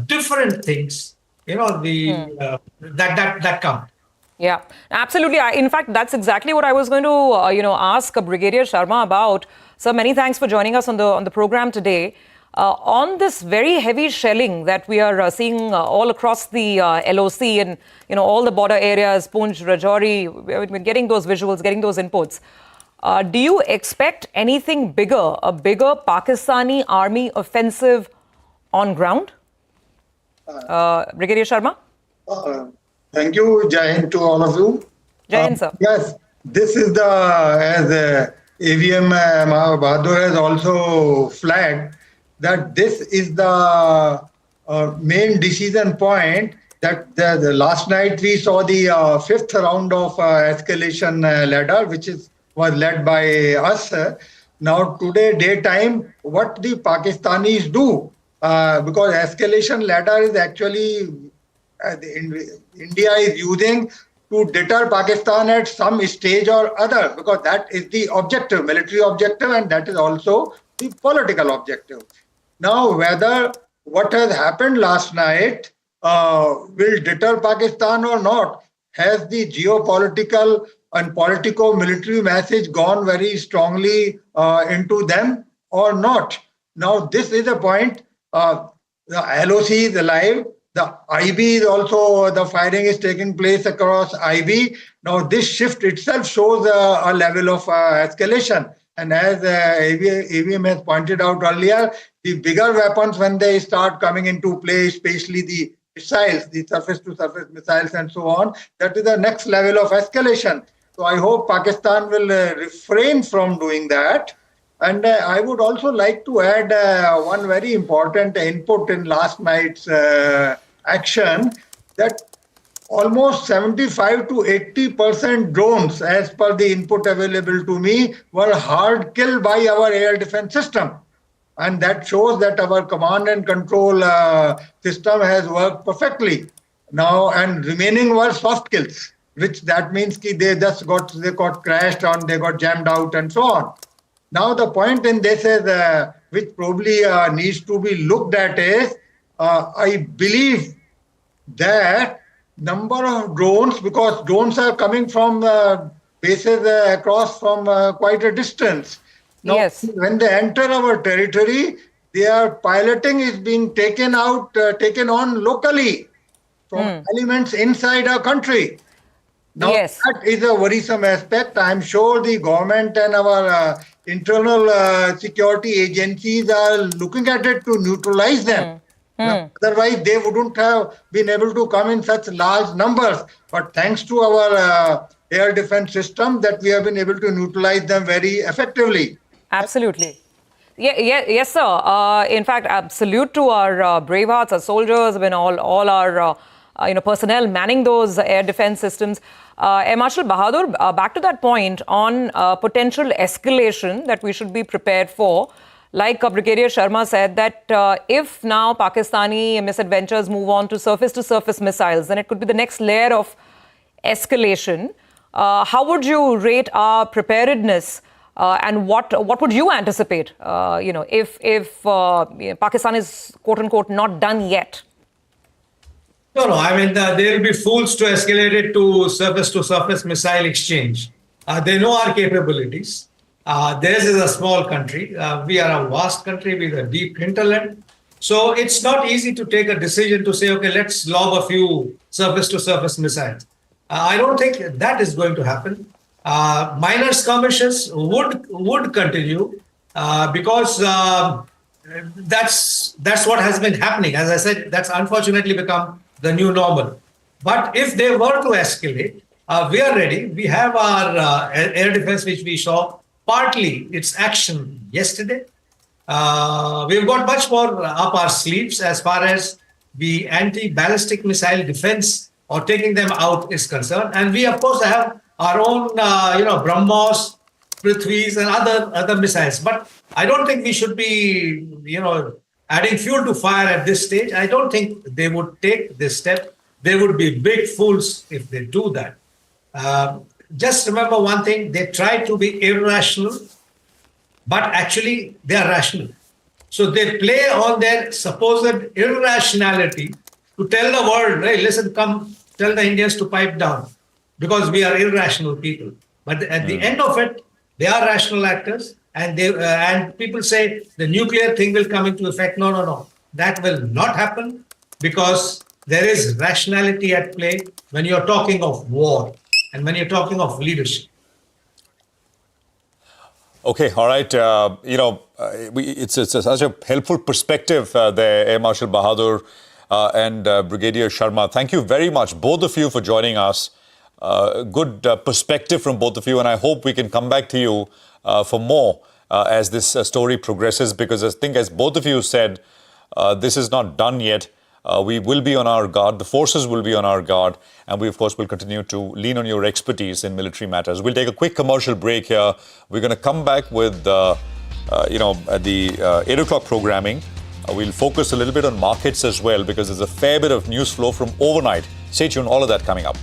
different things, that count. Yeah, absolutely. In fact, that's exactly what I was going to, ask Brigadier Sharma about. Sir, many thanks for joining us on the program today. On this very heavy shelling that we are seeing all across the LOC and, all the border areas, Poonch, Rajouri, we're getting those visuals, getting those inputs. Do you expect anything bigger, a bigger Pakistani army offensive on ground? Brigadier Sharma? Thank you, Jai Hind, to all of you. Jai Hind, sir. Yes, this is as AVM Bahadur has also flagged, that this is the main decision point that the last night we saw the fifth round of escalation ladder, which was led by us. Now today daytime, what the Pakistanis do, because escalation ladder is actually India is using to deter Pakistan at some stage or other, because that is the objective, military objective, and that is also the political objective. Now, whether what has happened last night will deter Pakistan or not, has the geopolitical and politico-military message gone very strongly into them or not? Now, this is a point. The LOC is alive. The IB is also, the firing is taking place across IB. Now, this shift itself shows a level of escalation. And as AVM has pointed out earlier, the bigger weapons, when they start coming into play, especially the missiles, the surface-to-surface missiles and so on, that is the next level of escalation. So I hope Pakistan will refrain from doing that. And I would also like to add one very important input in last night's action, that almost 75 to 80% drones, as per the input available to me, were hard killed by our air defense system. And that shows that our command and control system has worked perfectly. Now, and remaining were soft kills, which that means they got crashed on, they got jammed out and so on. Now, the point in this is, which probably needs to be looked at is, I believe that number of drones, because drones are coming from bases across from quite a distance. Now, yes, when they enter our territory, their piloting is being taken on locally from elements inside our country. Now, yes, that is a worrisome aspect. I'm sure the government and our internal security agencies are looking at it to neutralize them. Now, otherwise, they wouldn't have been able to come in such large numbers. But thanks to our air defense system, that we have been able to neutralize them very effectively. Absolutely. Yes, sir. In fact, salute to our brave hearts, our soldiers, all our personnel manning those air defense systems. Air Marshal Bahadur, back to that point on potential escalation that we should be prepared for. Like Brigadier Sharma said, that if now Pakistani misadventures move on to surface missiles, then it could be the next layer of escalation. How would you rate our preparedness, and what would you anticipate? If Pakistan is quote unquote not done yet. No. I mean, they'll be fools to escalate it to surface missile exchange. They know our capabilities. Theirs is a small country. We are a vast country with a deep hinterland. So it's not easy to take a decision to say, okay, let's lob a few surface-to-surface missiles. I don't think that is going to happen. Minor skirmishes would continue because that's what has been happening. As I said, that's unfortunately become the new normal. But if they were to escalate, we are ready. We have our air defense, which we saw partly its action yesterday. We've got much more up our sleeves as far as the anti-ballistic missile defense or taking them out is concerned. And we, of course, have our own, BrahMos, Prithvis, and other missiles. But I don't think we should be, adding fuel to fire at this stage. I don't think they would take this step. They would be big fools if they do that. just remember one thing, they try to be irrational, but actually they are rational. So they play on their supposed irrationality to tell the world, hey, listen, come tell the Indians to pipe down because we are irrational people. But at the end of it, they are rational actors, and and people say the nuclear thing will come into effect. No, no, no. That will not happen because there is rationality at play when you're talking of war and when you're talking of leadership. Okay, all right. It's such a helpful perspective there, Air Marshal Bahadur and Brigadier Sharma. Thank you very much, both of you, for joining us. Good perspective from both of you, and I hope we can come back to you for more as this story progresses, because I think, as both of you said, this is not done yet. We will be on our guard. The forces will be on our guard. And we, of course, will continue to lean on your expertise in military matters. We'll take a quick commercial break here. We're going to come back with, at the 8 o'clock programming. We'll focus a little bit on markets as well, because there's a fair bit of news flow from overnight. Stay tuned. All of that coming up.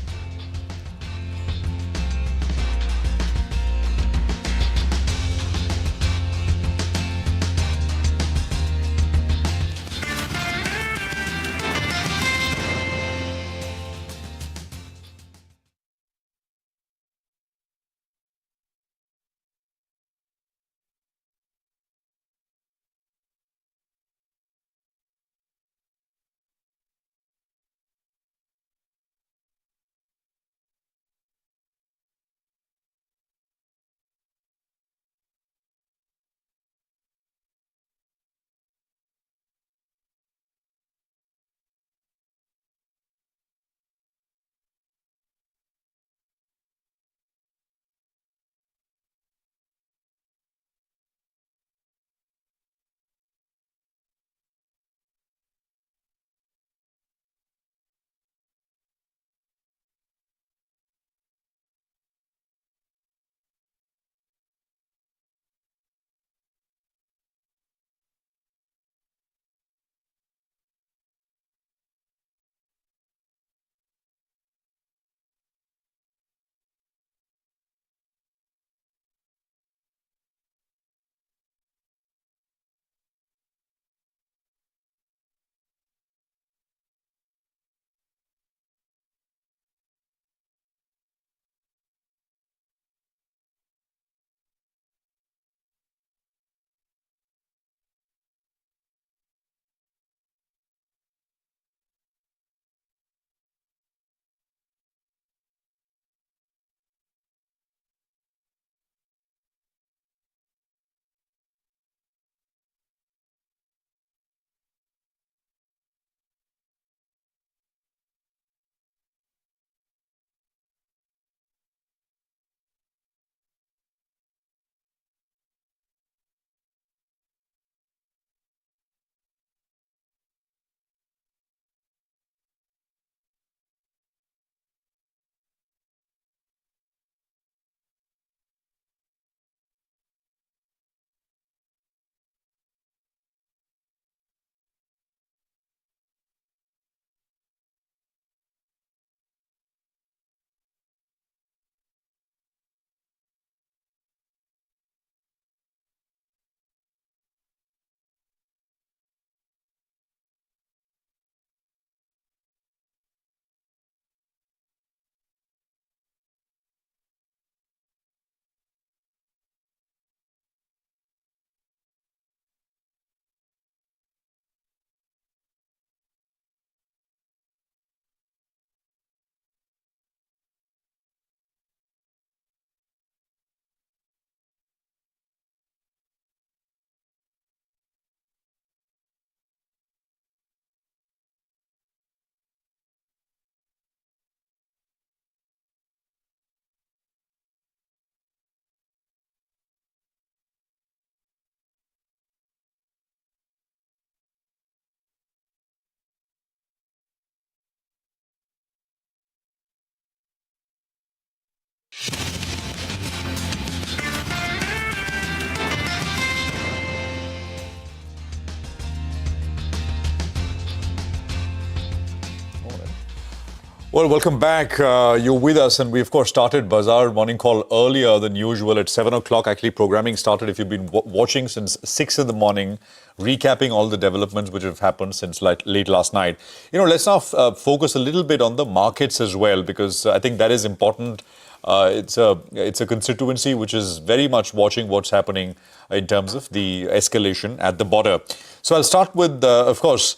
Well, welcome back. You're with us, and we, of course, started Bazaar Morning Call earlier than usual at 7 o'clock. Actually, programming started, if you've been watching, since 6 in the morning, recapping all the developments which have happened since late last night. Let's now focus a little bit on the markets as well, because I think that is important. It's a constituency which is very much watching what's happening in terms of the escalation at the border. So I'll start with, of course,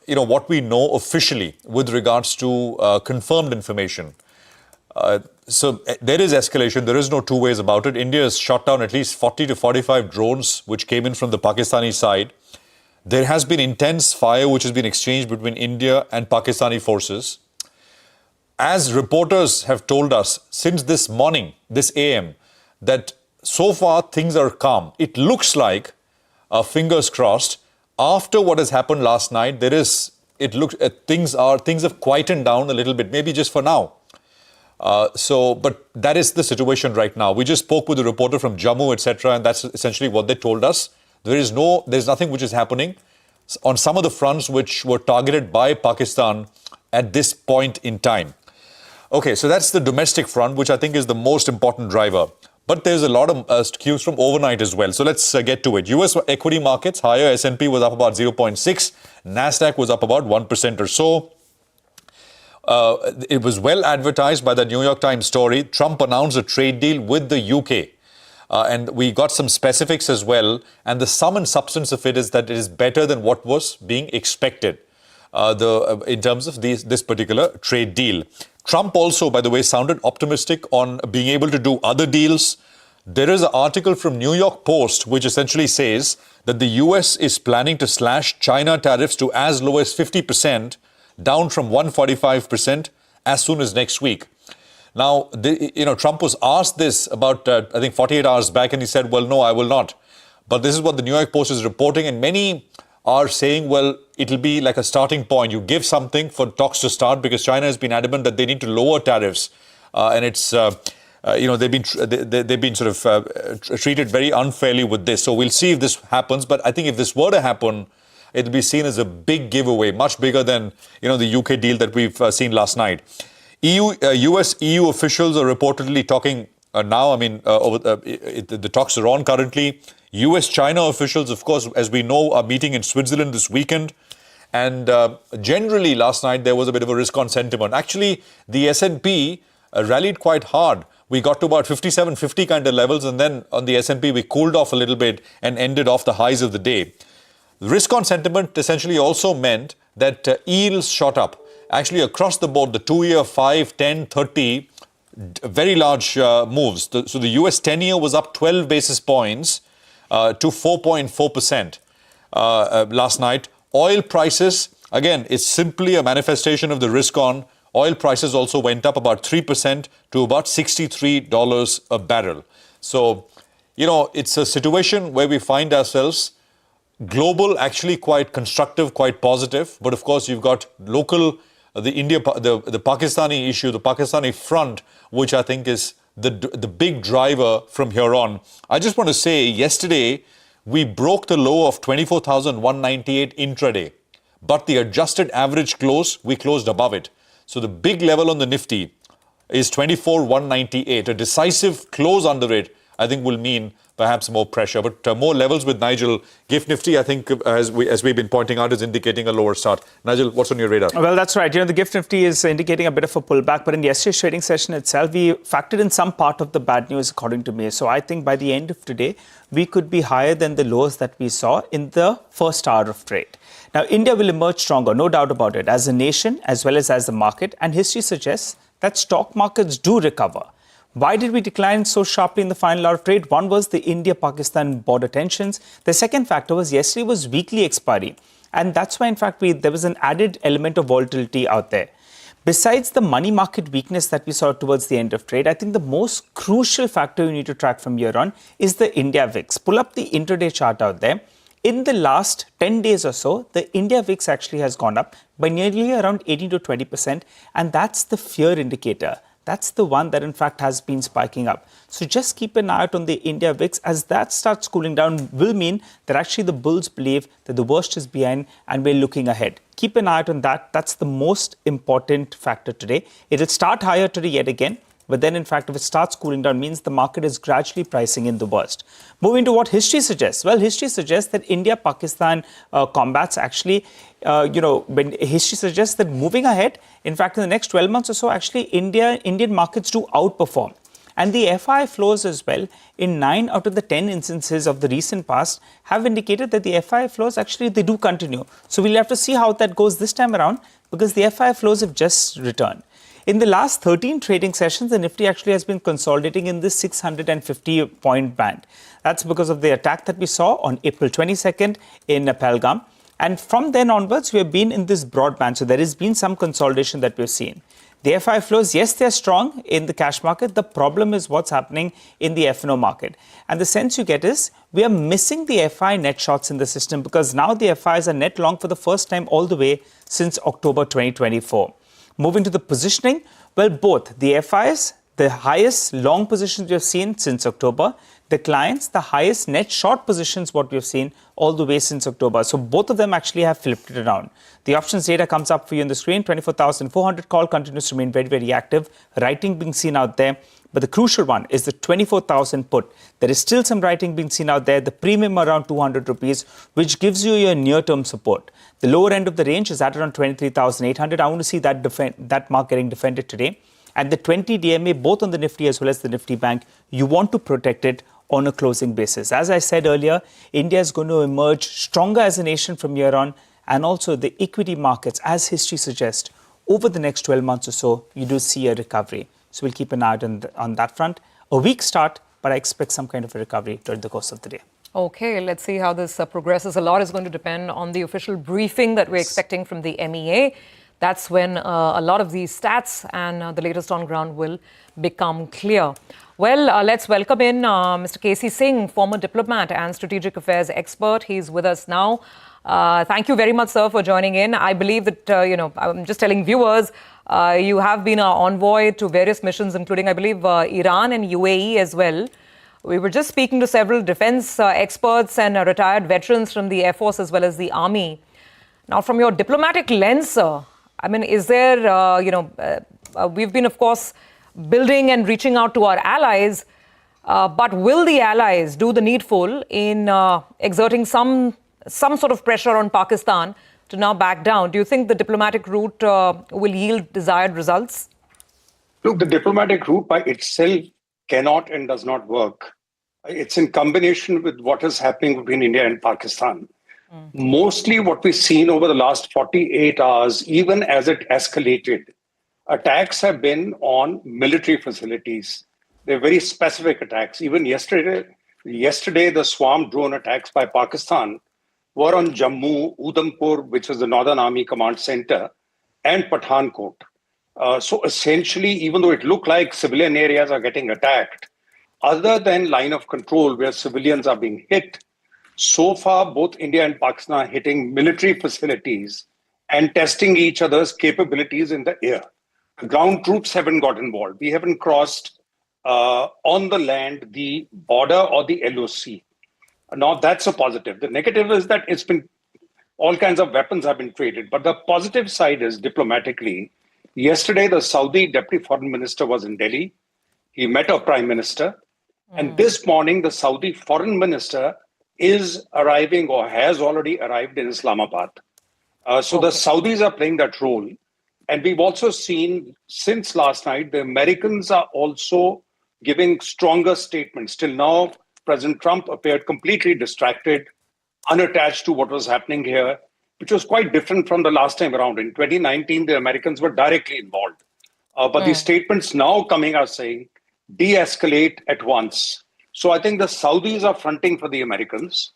what we know officially with regards to confirmed information. So there is escalation. There is no two ways about it. India has shot down at least 40 to 45 drones which came in from the Pakistani side. There has been intense fire which has been exchanged between India and Pakistani forces. As reporters have told us since this morning, this AM, that so far things are calm. It looks like, fingers crossed, after what has happened last night, things have quietened down a little bit, maybe just for now. But that is the situation right now. We just spoke with a reporter from Jammu, etc., and that's essentially what they told us. There's nothing which is happening on some of the fronts which were targeted by Pakistan at this point in time. Okay, so that's the domestic front, which I think is the most important driver. But there's a lot of cues from overnight as well. So let's get to it. US equity markets higher. S&P was up about 0.6. NASDAQ was up about 1% or so. It was well advertised by the New York Times story. Trump announced a trade deal with the UK. And we got some specifics as well. And the sum and substance of it is that it is better than what was being expected in terms of this particular trade deal. Trump also, by the way, sounded optimistic on being able to do other deals. There is an article from New York Post which essentially says that the US is planning to slash China tariffs to as low as 50%, down from 145% as soon as next week. Now, Trump was asked this about, I think, 48 hours back, and he said, well, no, I will not. But this is what the New York Post is reporting, and many are saying, well, it'll be like a starting point. You give something for talks to start, because China has been adamant that they need to lower tariffs. And it's, they've been sort of treated very unfairly with this. So we'll see if this happens. But I think if this were to happen, it'll be seen as a big giveaway, much bigger than, the UK deal that we've seen last night. US-EU officials are reportedly talking now. I mean, the talks are on currently. US-China officials, of course, as we know, are meeting in Switzerland this weekend. And generally, last night, there was a bit of a risk-on sentiment. Actually, the S&P rallied quite hard. We got to about 57.50 kind of levels, and then on the S&P, we cooled off a little bit and ended off the highs of the day. The risk-on sentiment essentially also meant that yields shot up. Actually, across the board, the 2-year, 5, 10, 30, very large moves. So the US 10-year was up 12 basis points to 4.4% last night. Oil prices, again, it's simply a manifestation of the risk on. Oil prices also went up about 3% to about $63 a barrel. So, it's a situation where we find ourselves global, actually quite constructive, quite positive. But of course, you've got local, the Pakistani issue, the Pakistani front, which I think is the big driver from here on. I just want to say, yesterday, we broke the low of 24,198 intraday. But the adjusted average close, we closed above it. So the big level on the Nifty is 24,198. A decisive close under it, I think, will mean perhaps more pressure. But more levels with Nigel. GIFT Nifty, I think, as we've been pointing out, is indicating a lower start. Nigel, what's on your radar? Well, that's right. The GIFT Nifty is indicating a bit of a pullback. But in yesterday's trading session itself, we factored in some part of the bad news, according to me. So I think by the end of today, we could be higher than the lows that we saw in the first hour of trade. Now, India will emerge stronger, no doubt about it, as a nation as well as the market. And history suggests that stock markets do recover. Why did we decline so sharply in the final hour of trade? One was the India-Pakistan border tensions. The second factor was yesterday was weekly expiry. And that's why, in fact, there was an added element of volatility out there. Besides the money market weakness that we saw towards the end of trade, I think the most crucial factor you need to track from here on is the India VIX. Pull up the intraday chart out there. In the last 10 days or so, the India VIX actually has gone up by nearly around 18 to 20%. And that's the fear indicator that's the one that in fact has been spiking up. So just keep an eye out on the India VIX. As that starts cooling down will mean that actually the bulls believe that the worst is behind and we're looking ahead. Keep an eye out on that. That's the most important factor today. It'll start higher today yet again. But then, in fact, if it starts cooling down, means the market is gradually pricing in the worst. Moving to what history suggests. Well, history suggests that India-Pakistan combats actually, when history suggests that moving ahead, in fact, in the next 12 months or so, actually, Indian markets do outperform. And the FI flows as well, in 9 out of the 10 instances of the recent past, have indicated that the FI flows actually, they do continue. So we'll have to see how that goes this time around, because the FI flows have just returned. In the last 13 trading sessions, the Nifty actually has been consolidating in this 650-point band. That's because of the attack that we saw on April 22nd in Pahalgam. And from then onwards, we have been in this broad band. So there has been some consolidation that we've seen. The FI flows, yes, they're strong in the cash market. The problem is what's happening in the F&O market. And the sense you get is we are missing the FI net shorts in the system, because now the FIs are net long for the first time all the way since October 2024. Moving to the positioning, well, both the FIs, the highest long positions we have seen since October, the clients, the highest net short positions what we have seen all the way since October. So both of them actually have flipped it around. The options data comes up for you on the screen. 24,400 call continues to remain very, very active. Writing being seen out there. But the crucial one is the 24,000 put. There is still some writing being seen out there. The premium around 200 rupees, which gives you your near-term support. The lower end of the range is at around 23,800. I want to see that mark getting defended today. And the 20 DMA, both on the Nifty as well as the Nifty Bank, you want to protect it on a closing basis. As I said earlier, India is going to emerge stronger as a nation from here on. And also the equity markets, as history suggests, over the next 12 months or so, you do see a recovery. So we'll keep an eye on that front. A weak start, but I expect some kind of a recovery during the course of the day. Okay, let's see how this progresses. A lot is going to depend on the official briefing that we're expecting from the MEA. That's when a lot of these stats and the latest on ground will become clear. Well, let's welcome in Mr. K.C. Singh, former diplomat and strategic affairs expert. He's with us now. Thank you very much, sir, for joining in. I believe that, I'm just telling viewers, you have been an envoy to various missions, including, I believe, Iran and UAE as well. We were just speaking to several defense experts and retired veterans from the Air Force as well as the Army. Now, from your diplomatic lens, sir, I mean, is there, we've been, of course, building and reaching out to our allies, but will the allies do the needful in exerting some sort of pressure on Pakistan to now back down? Do you think the diplomatic route will yield desired results? Look, the diplomatic route by itself cannot and does not work. It's in combination with what is happening between India and Pakistan. Mostly what we've seen over the last 48 hours, even as it escalated, attacks have been on military facilities. They're very specific attacks. Even yesterday, the swarm drone attacks by Pakistan were on Jammu, Udhampur, which is the Northern Army Command Center, and Pathankot. So essentially, even though it looked like civilian areas are getting attacked, other than line of control where civilians are being hit, so far both India and Pakistan are hitting military facilities and testing each other's capabilities in the air. The ground troops haven't got involved. We haven't crossed on the land the border or the LOC. Now that's a positive. The negative is that it's been all kinds of weapons have been traded. But the positive side is diplomatically. Yesterday, the Saudi Deputy Foreign Minister was in Delhi. He met our Prime Minister. And this morning, the Saudi Foreign Minister is arriving or has already arrived in Islamabad. So the Saudis are playing that role. And we've also seen since last night, the Americans are also giving stronger statements. Till now, President Trump appeared completely distracted, unattached to what was happening here, which was quite different from the last time around. In 2019, the Americans were directly involved. But these statements now coming are saying, de-escalate at once. So I think the Saudis are fronting for the Americans,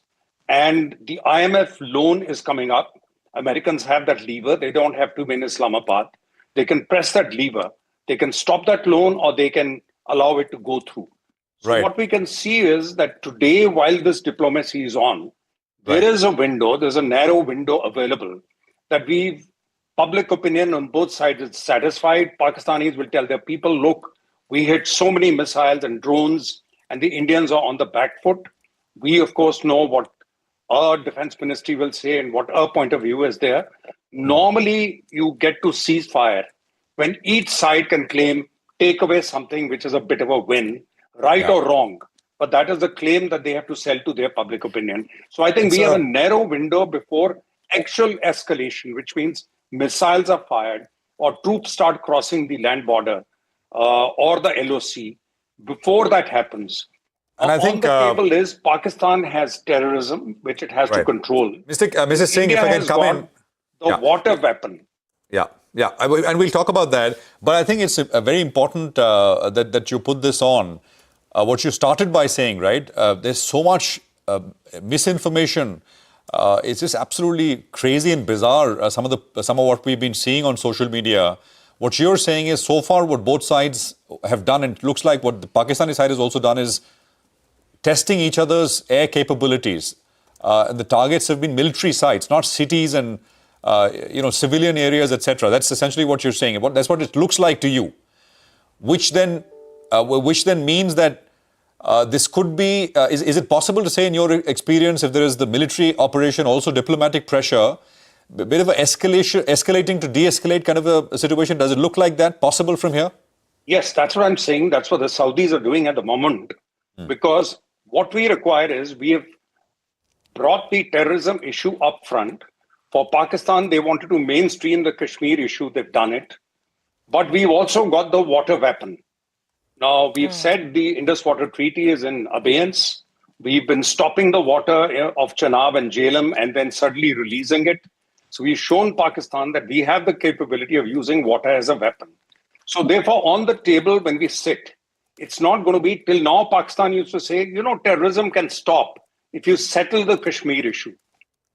and the IMF loan is coming up. Americans have that lever. They don't have to be in Islamabad. They can press that lever. They can stop that loan or they can allow it to go through. So what we can see is that today, while this diplomacy is on, there is a window, there's a narrow window available that we've public opinion on both sides is satisfied. Pakistanis will tell their people, look, we hit so many missiles and drones, and the Indians are on the back foot. We, of course, know what our defense ministry will say and what our point of view is there. Normally, you get to ceasefire when each side can claim, take away something which is a bit of a win, right or wrong. But that is the claim that they have to sell to their public opinion. So I think we have a narrow window before actual escalation, which means missiles are fired or troops start crossing the land border or the LOC. Before that happens, and I think on the table is Pakistan has terrorism, which it has to control. Mr. Singh, India if I can has come got in. the water weapon. Yeah, and we'll talk about that. But I think it's very important that you put this on. What you started by saying, right? There's so much misinformation. It's just absolutely crazy and bizarre. Some of what we've been seeing on social media. What you're saying is, so far, what both sides have done, and it looks like what the Pakistani side has also done, is testing each other's air capabilities. And the targets have been military sites, not cities and civilian areas, etc. That's essentially what you're saying. That's what it looks like to you, which then means that this could be. Is it possible to say, in your experience, if there is the military operation, also diplomatic pressure, a bit of an escalating to de-escalate kind of a situation? Does it look like that possible from here? Yes, that's what I'm saying. That's what the Saudis are doing at the moment. Because what we require is, we have brought the terrorism issue up front. For Pakistan, they wanted to mainstream the Kashmir issue. They've done it. But we've also got the water weapon. Now, we've said the Indus Water Treaty is in abeyance. We've been stopping the water of Chenab and Jhelum and then suddenly releasing it. So we've shown Pakistan that we have the capability of using water as a weapon. So therefore, on the table, when we sit, it's not going to be, till now, Pakistan used to say, terrorism can stop if you settle the Kashmir issue.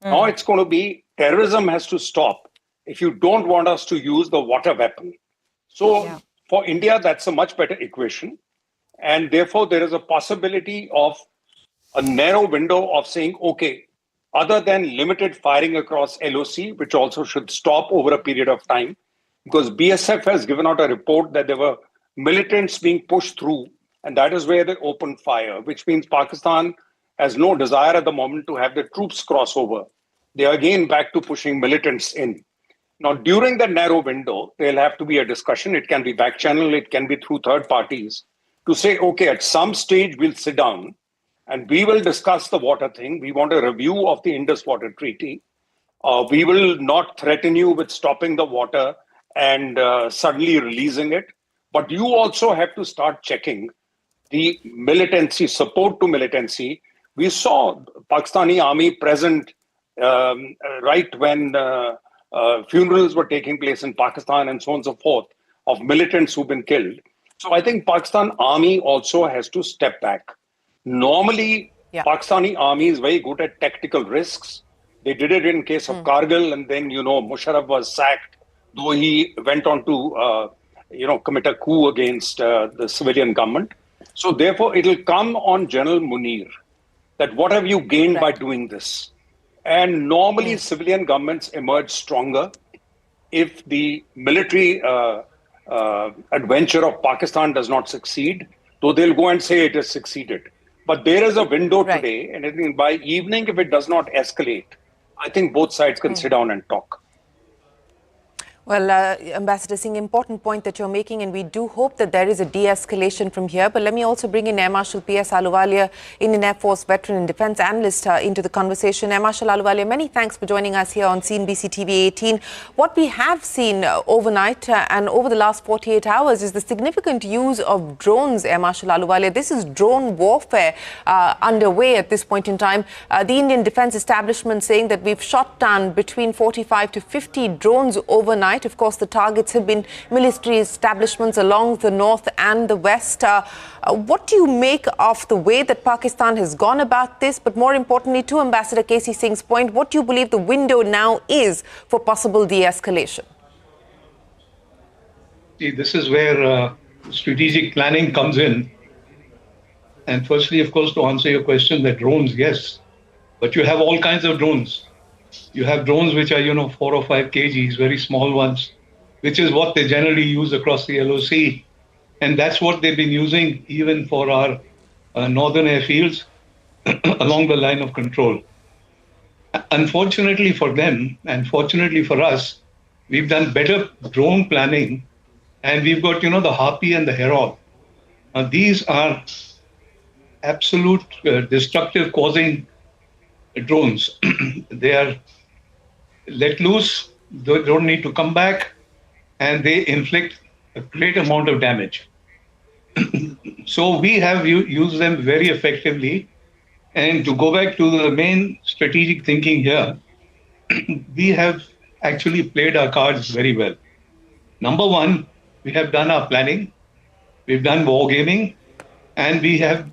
Now it's going to be, terrorism has to stop if you don't want us to use the water weapon. So for India, that's a much better equation. And therefore, there is a possibility of a narrow window of saying, okay, other than limited firing across LOC, which also should stop over a period of time, because BSF has given out a report that there were militants being pushed through, and that is where they opened fire, which means Pakistan has no desire at the moment to have the troops cross over. They are again back to pushing militants in. Now, during that narrow window, there'll have to be a discussion. It can be back channel, it can be through third parties, to say, okay, at some stage we'll sit down and we will discuss the water thing. We want a review of the Indus Water Treaty. We will not threaten you with stopping the water and suddenly releasing it. But you also have to start checking the militancy, support to militancy. We saw Pakistani army present right when funerals were taking place in Pakistan and so on and so forth, of militants who've been killed. So I think Pakistan army also has to step back. Normally, Pakistani army is very good at tactical risks. They did it in case of Kargil, and then, Musharraf was sacked, though he went on to, commit a coup against the civilian government. So therefore, it'll come on General Munir that what have you gained by doing this? And normally, civilian governments emerge stronger if the military adventure of Pakistan does not succeed. So they'll go and say it has succeeded. But there is a window today, and I think by evening, if it does not escalate, I think both sides can sit down and talk. Well, Ambassador Singh, important point that you're making, and we do hope that there is a de-escalation from here. But let me also bring in Air Marshal P.S. Ahluwalia, Indian Air Force veteran and defense analyst, into the conversation. Air Marshal Ahluwalia, many thanks for joining us here on CNBC TV 18. What we have seen overnight and over the last 48 hours is the significant use of drones, Air Marshal Ahluwalia. This is drone warfare underway at this point in time. The Indian defense establishment saying that we've shot down between 45 to 50 drones overnight. Of course, the targets have been military establishments along the north and the west. What do you make of the way that Pakistan has gone about this? But more importantly, to Ambassador K.C. Singh's point, what do you believe the window now is for possible de-escalation? See, this is where strategic planning comes in. And firstly, of course, to answer your question, that drones, yes, but you have all kinds of drones. You have drones which are, 4 or 5 kgs, very small ones, which is what they generally use across the LOC. And that's what they've been using even for our northern airfields along the line of control. Unfortunately for them, and fortunately for us, we've done better drone planning, and we've got, the Harpy and the Herald. Now, these are absolute destructive causing drones. They are let loose, they don't need to come back, and they inflict a great amount of damage. So we have used them very effectively. And to go back to the main strategic thinking here, we have actually played our cards very well. Number one, we have done our planning, we've done wargaming, and we have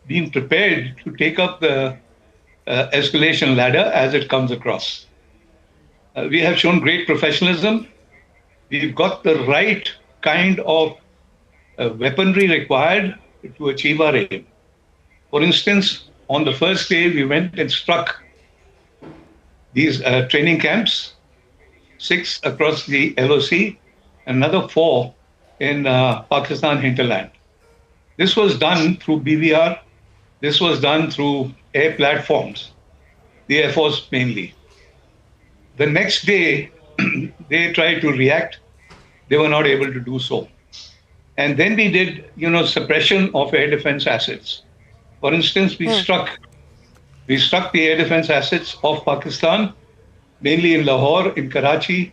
been prepared to take up the escalation ladder as it comes across. We have shown great professionalism. We've got the right kind of weaponry required to achieve our aim. For instance, on the first day, we went and struck these training camps, 6 across the LOC, another 4 in Pakistan hinterland. This was done through BVR. This was done through air platforms, the Air Force mainly. The next day, they tried to react. They were not able to do so. And then we did, suppression of air defense assets. For instance, we struck the air defense assets of Pakistan, mainly in Lahore, in Karachi,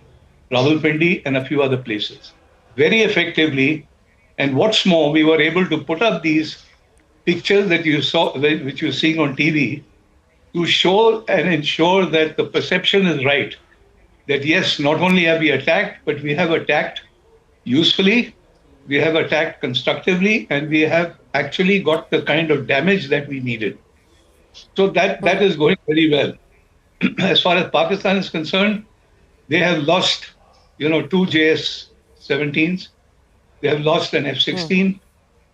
Rawalpindi, and a few other places, very effectively. And what's more, we were able to put up these pictures that you saw, which you're seeing on TV, to show and ensure that the perception is right. That yes, not only have we attacked, but we have attacked usefully, we have attacked constructively, and we have actually got the kind of damage that we needed. So that is going very well. As far as Pakistan is concerned, they have lost, 2 JS-17s. They have lost an F-16.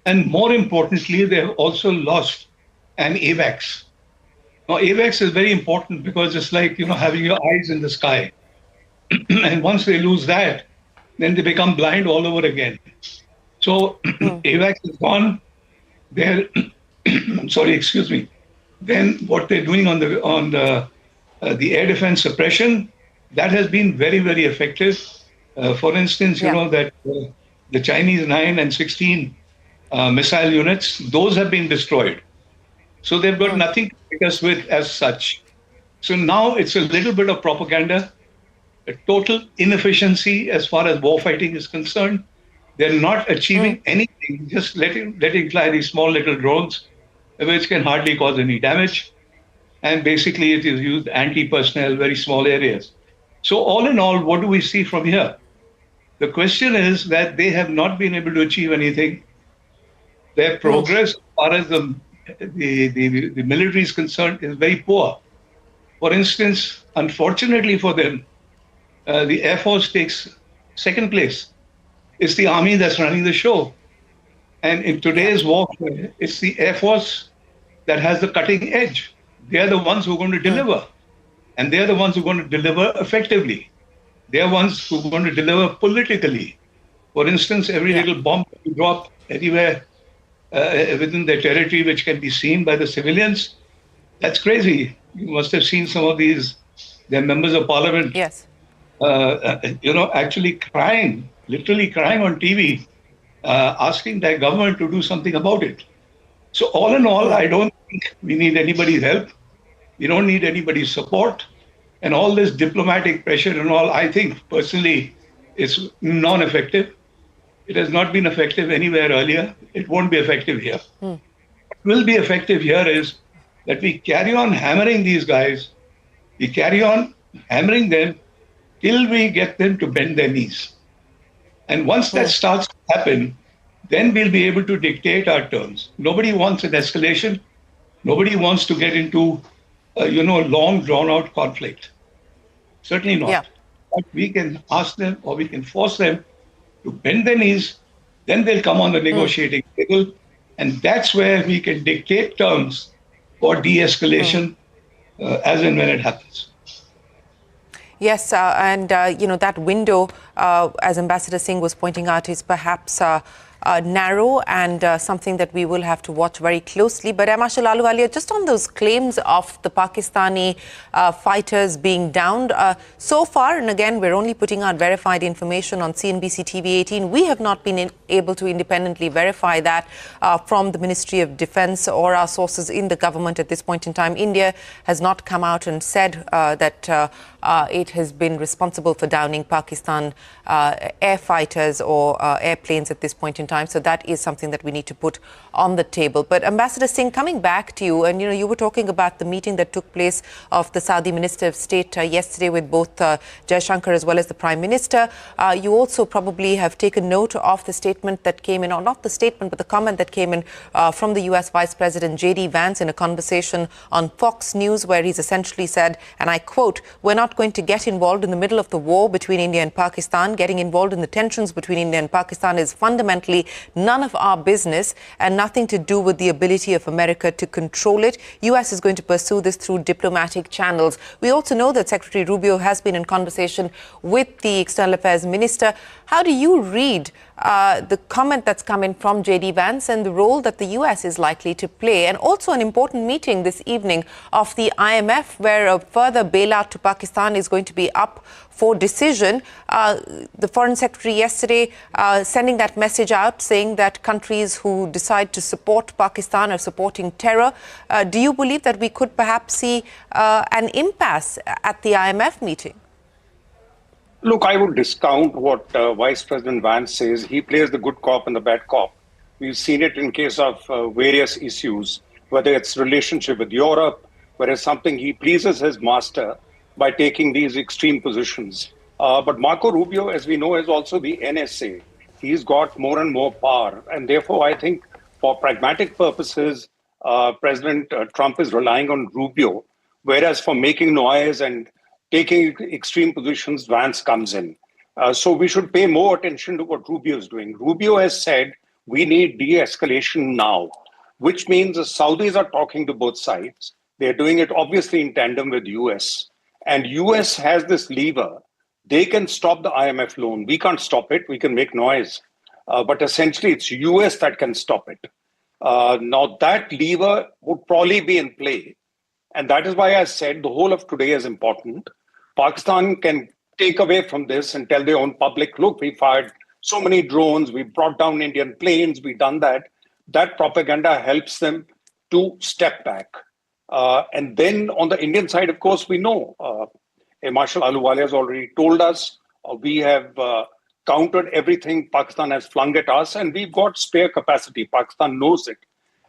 And more importantly, they have also lost an AWACS. Now, AWACS is very important because it's like, having your eyes in the sky. And once they lose that, then they become blind all over again. So AWACS is gone. They're, sorry, excuse me. Then what they're doing on the air defense suppression, that has been very, very effective. For instance, that the Chinese 9 and 16 missile units, those have been destroyed. So they've got nothing to take us with as such. So now it's a little bit of propaganda, a total inefficiency as far as warfighting is concerned. They're not achieving anything, just letting fly these small little drones, which can hardly cause any damage. And basically it is used anti-personnel, very small areas. So all in all, what do we see from here? The question is that they have not been able to achieve anything. Their progress, as far as the military is concerned, is very poor. For instance, unfortunately for them, the Air Force takes second place. It's the Army that's running the show. And in today's warfare, it's the Air Force that has the cutting edge. They're the ones who are going to deliver. And they're the ones who are going to deliver effectively. They're ones who are going to deliver politically. For instance, every little bomb that you drop anywhere within their territory, which can be seen by the civilians, that's crazy. You must have seen some of these, their members of parliament, actually crying, literally crying on TV, asking their government to do something about it. So all in all, I don't think we need anybody's help. We don't need anybody's support. And all this diplomatic pressure and all, I think personally, it's non-effective. It has not been effective anywhere earlier. It won't be effective here. What will be effective here is that we carry on hammering these guys. We carry on hammering them till we get them to bend their knees. And once that starts to happen, then we'll be able to dictate our terms. Nobody wants an escalation. Nobody wants to get into, long drawn-out conflict. Certainly not. But we can ask them or we can force them to bend their knees. Then they'll come on the negotiating table. And that's where we can dictate terms for de-escalation as and when it happens. Yes, that window, as Ambassador Singh was pointing out, is perhaps narrow and something that we will have to watch very closely. But Marshal Ahluwalia, just on those claims of the Pakistani fighters being downed, so far, and again, we're only putting out verified information on CNBC TV 18, we have not been able to independently verify that from the Ministry of Defence or our sources in the government at this point in time. India has not come out and said that it has been responsible for downing Pakistan air fighters or airplanes at this point in time. So that is something that we need to put on the table. But Ambassador Singh, coming back to you, and you were talking about the meeting that took place of the Saudi Minister of State yesterday with both Jaishankar as well as the Prime Minister. You also probably have taken note of the statement that came in, or not the statement, but the comment that came in from the US Vice President J.D. Vance in a conversation on Fox News, where he's essentially said, and I quote, "We're not going to get involved in the middle of the war between India and Pakistan. Getting involved in the tensions between India and Pakistan is fundamentally none of our business and nothing to do with the ability of America to control it. US is going to pursue this through diplomatic channels." We also know that Secretary Rubio has been in conversation with the External Affairs Minister. How do you read the comment that's come in from J.D. Vance and the role that the US is likely to play? And also an important meeting this evening of the IMF, where a further bailout to Pakistan is going to be up for decision. The Foreign Secretary yesterday sending that message out, saying that countries who decide to support Pakistan are supporting terror. Do you believe that we could perhaps see an impasse at the IMF meeting? Look, I would discount what Vice President Vance says. He plays the good cop and the bad cop. We've seen it in case of various issues, whether it's relationship with Europe, whether it's something he pleases his master by taking these extreme positions. But Marco Rubio, as we know, is also the NSA. He's got more and more power. And therefore, I think for pragmatic purposes, President Trump is relying on Rubio, whereas for making noise and taking extreme positions, Vance comes in. So we should pay more attention to what Rubio is doing. Rubio has said we need de-escalation now, which means the Saudis are talking to both sides. They're doing it obviously in tandem with US. And US has this lever. They can stop the IMF loan. We can't stop it. We can make noise. But essentially, it's US that can stop it. Now, that lever would probably be in play. And that is why I said the whole of today is important. Pakistan can take away from this and tell their own public, look, we fired so many drones, we brought down Indian planes, we done that. That propaganda helps them to step back. And then on the Indian side, of course, we know, Marshal Ahluwalia has already told us, we have countered everything Pakistan has flung at us, and we've got spare capacity. Pakistan knows it.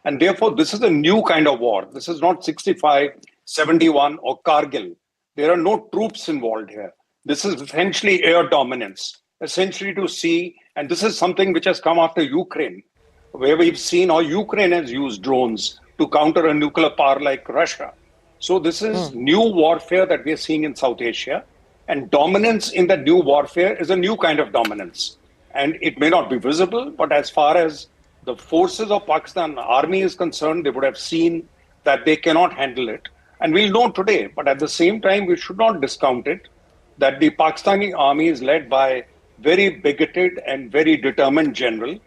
And therefore, this is a new kind of war. This is not 65, 71 or Kargil. There are no troops involved here. This is essentially air dominance, essentially to see, and this is something which has come after Ukraine, where we've seen how Ukraine has used drones to counter a nuclear power like Russia. So this is new warfare that we're seeing in South Asia, and dominance in that new warfare is a new kind of dominance. And it may not be visible, but as far as the forces of Pakistan army is concerned, they would have seen that they cannot handle it. And we'll know today, but at the same time, we should not discount it, that the Pakistani army is led by very bigoted and very determined general,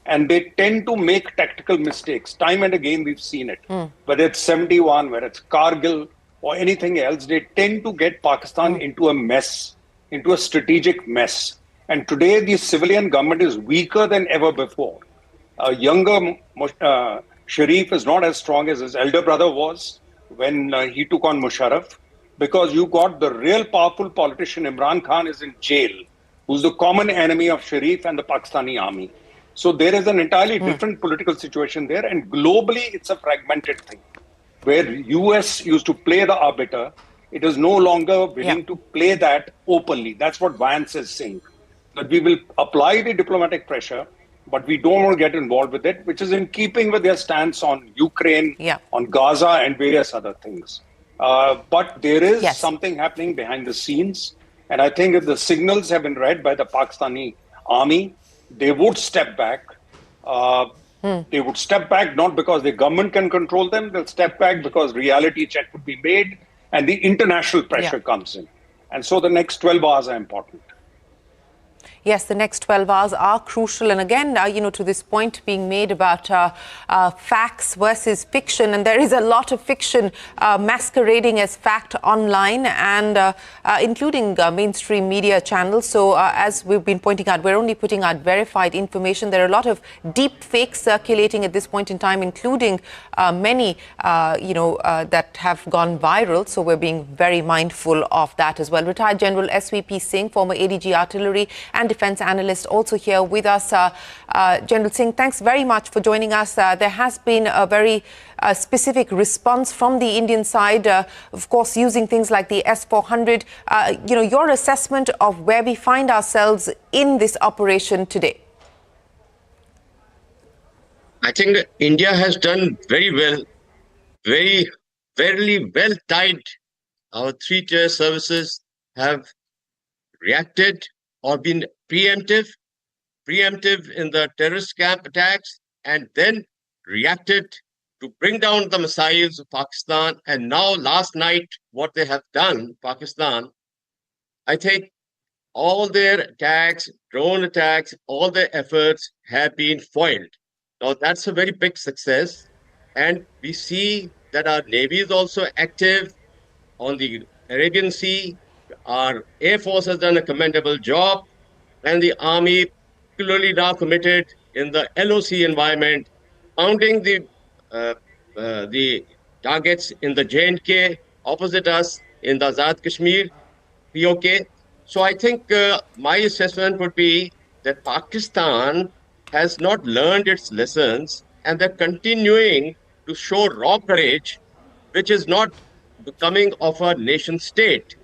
and they tend to make tactical mistakes. Time and again, we've seen it. Whether it's 71, whether it's Kargil or anything else, they tend to get Pakistan into a mess, into a strategic mess. And today, the civilian government is weaker than ever before. A younger Sharif is not as strong as his elder brother was when he took on Musharraf, because you got the real powerful politician Imran Khan is in jail, who's the common enemy of Sharif and the Pakistani army. So there is an entirely different political situation there, and globally it's a fragmented thing, where US used to play the arbiter. It is no longer willing to play that openly. That's what Vance is saying, that we will apply the diplomatic pressure, but we don't want to get involved with it, which is in keeping with their stance on Ukraine, on Gaza, and various other things. But there is something happening behind the scenes. And I think if the signals have been read by the Pakistani army, they would step back. They would step back not because the government can control them. They'll step back because reality check would be made and the international pressure comes in. And so the next 12 hours are important. Yes, the next 12 hours are crucial. And again, to this point being made about facts versus fiction, and there is a lot of fiction masquerading as fact online, and including mainstream media channels. So as we've been pointing out, we're only putting out verified information. There are a lot of deep fakes circulating at this point in time, including many, that have gone viral. So we're being very mindful of that as well. Retired General SVP Singh, former ADG Artillery and Defense Analyst, also here with us. General Singh, thanks very much for joining us. There has been a very specific response from the Indian side, of course, using things like the S-400. Your assessment of where we find ourselves in this operation today. I think India has done very well, very well timed. Our three-tier services have reacted or been preemptive in the terrorist camp attacks, and then reacted to bring down the missiles of Pakistan. And now last night, what they have done, Pakistan, I think all their attacks, drone attacks, all their efforts have been foiled. Now that's a very big success. And we see that our Navy is also active on the Arabian Sea. Our Air Force has done a commendable job, and the Army, particularly now committed in the LOC environment, pounding the targets in the J&K, opposite us in the Azad Kashmir, POK. So I think my assessment would be that Pakistan has not learned its lessons, and they're continuing to show raw courage, which is not becoming of a nation state.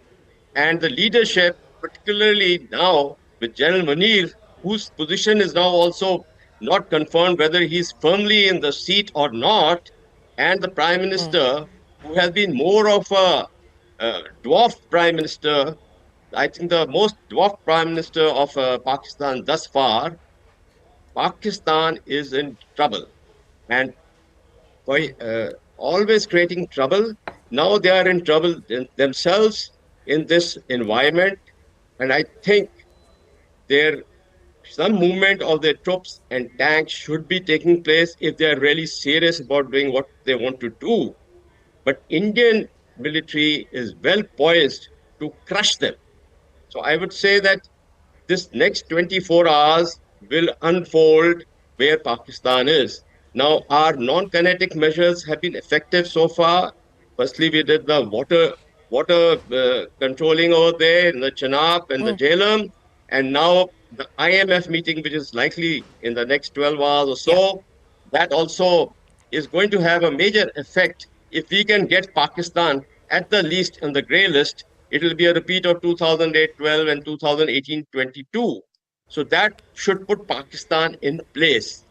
And the leadership, particularly now with General Munir, whose position is now also not confirmed whether he's firmly in the seat or not, and the Prime Minister, who has been more of a dwarf Prime Minister, I think the most dwarf Prime Minister of Pakistan thus far. Pakistan is in trouble, and by always creating trouble, now they are in trouble themselves in this environment. And I think some movement of their troops and tanks should be taking place if they are really serious about doing what they want to do. But Indian military is well poised to crush them. So I would say that this next 24 hours will unfold where Pakistan is. Now, our non-kinetic measures have been effective so far. Firstly, we did the water controlling over there in the Chenab and the Jhelum, and now the IMF meeting, which is likely in the next 12 hours or so, that also is going to have a major effect. If we can get Pakistan at the least on the grey list, it will be a repeat of 2008-12 and 2018-22. So that should put Pakistan in place.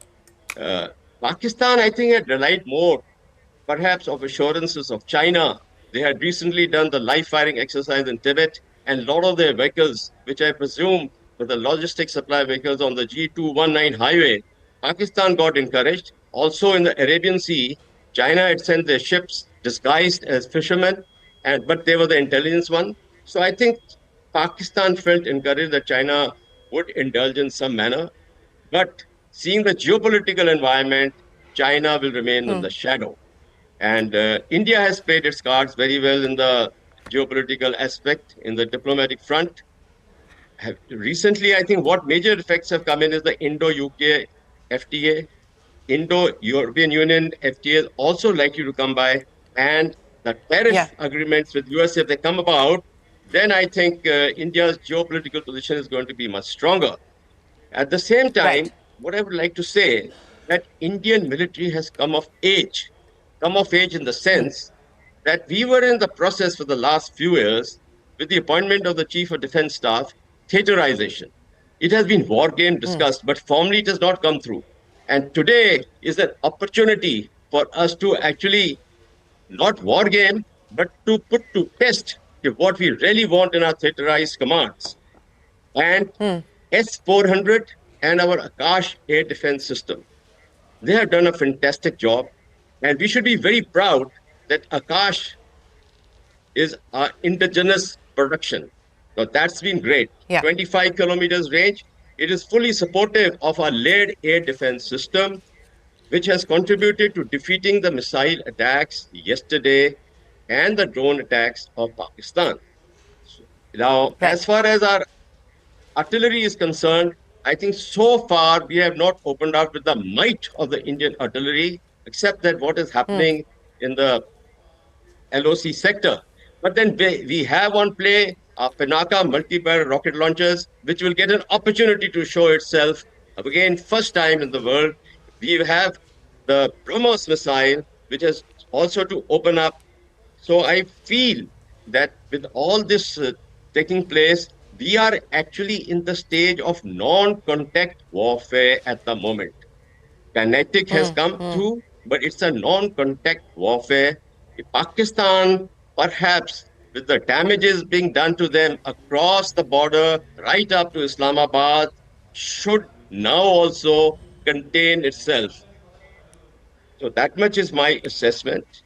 Pakistan, I think, had relied more, perhaps, of assurances of China. They had recently done the live firing exercise in Tibet, and a lot of their vehicles, which I presume were the logistic supply vehicles on the G219 highway, Pakistan got encouraged. Also in the Arabian Sea, China had sent their ships disguised as fishermen, but they were the intelligence one. So I think Pakistan felt encouraged that China would indulge in some manner. But seeing the geopolitical environment, China will remain in the shadow. And India has played its cards very well in the geopolitical aspect, in the diplomatic front. Recently, I think what major effects have come in is the Indo-UK FTA. Indo-European Union FTA is also likely to come by. And the tariff agreements with US, if they come about, then I think India's geopolitical position is going to be much stronger. At the same time, what I would like to say, that Indian military has come of age in the sense that we were in the process for the last few years with the appointment of the Chief of Defense Staff, theaterization. It has been war game discussed, but formally it has not come through. And today is an opportunity for us to actually not war game, but to put to test what we really want in our theaterized commands. And S-400 and our Akash air defense system, they have done a fantastic job. And we should be very proud that Akash is our indigenous production. Now that's been great. Yeah. 25 kilometers range. It is fully supportive of our lead air defense system, which has contributed to defeating the missile attacks yesterday and the drone attacks of Pakistan. Now, as far as our artillery is concerned, I think so far we have not opened up with the might of the Indian artillery, except that what is happening in the LOC sector. But then we have on play Pinaka multi-barrel rocket launchers, which will get an opportunity to show itself again, first time in the world. We have the BrahMos missile, which has also to open up. So I feel that with all this taking place, we are actually in the stage of non-contact warfare at the moment. Kinetic has come through, but it's a non-contact warfare. Pakistan, perhaps with the damages being done to them across the border, right up to Islamabad, should now also contain itself. So that much is my assessment.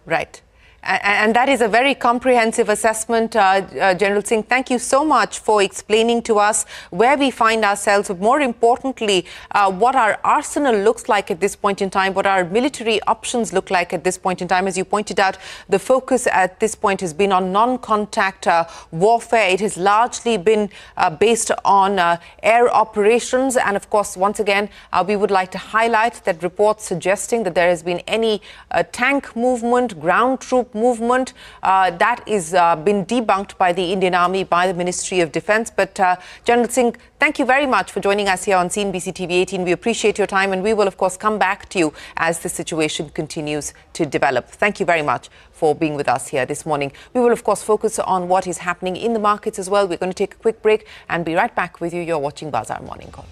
Right. And that is a very comprehensive assessment, General Singh. Thank you so much for explaining to us where we find ourselves, but more importantly, what our arsenal looks like at this point in time, what our military options look like at this point in time. As you pointed out, the focus at this point has been on non-contact warfare. It has largely been based on air operations. And of course, once again, we would like to highlight that reports suggesting that there has been any tank movement, ground troop movement, that is been debunked by the Indian Army, by the Ministry of Defence. But General Singh, thank you very much for joining us here on CNBC TV 18. We appreciate your time, and we will, of course, come back to you as the situation continues to develop. Thank you very much for being with us here this morning. We will, of course, focus on what is happening in the markets as well. We're going to take a quick break and be right back with you. You're watching Bazaar Morning Call.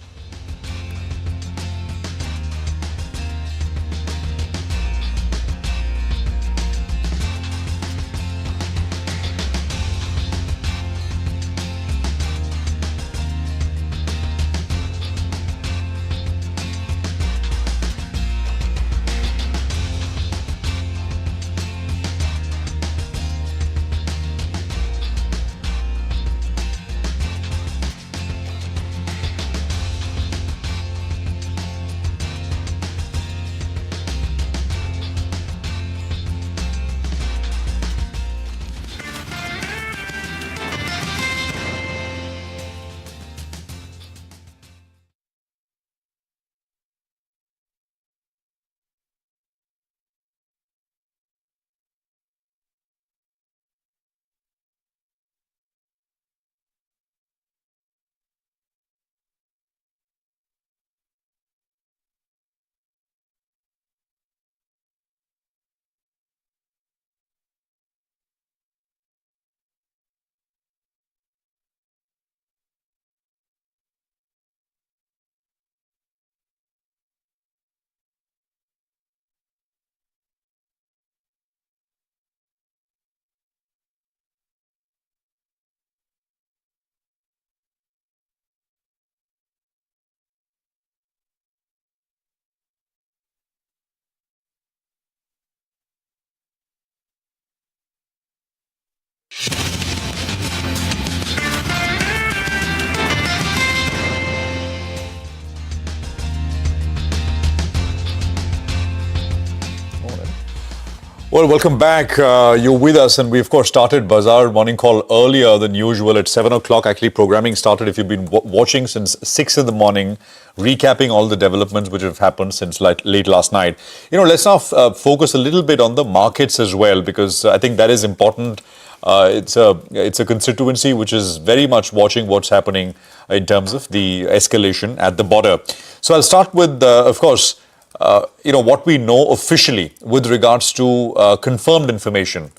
Well, welcome back. You're with us, and we, of course, started Bazaar Morning Call earlier than usual at 7 o'clock. Actually, programming started, if you've been watching, since 6 in the morning, recapping all the developments which have happened since late last night. Let's now focus a little bit on the markets as well, because I think that is important. It's a constituency which is very much watching what's happening in terms of the escalation at the border. So I'll start with, of course, what we know officially with regards to confirmed information.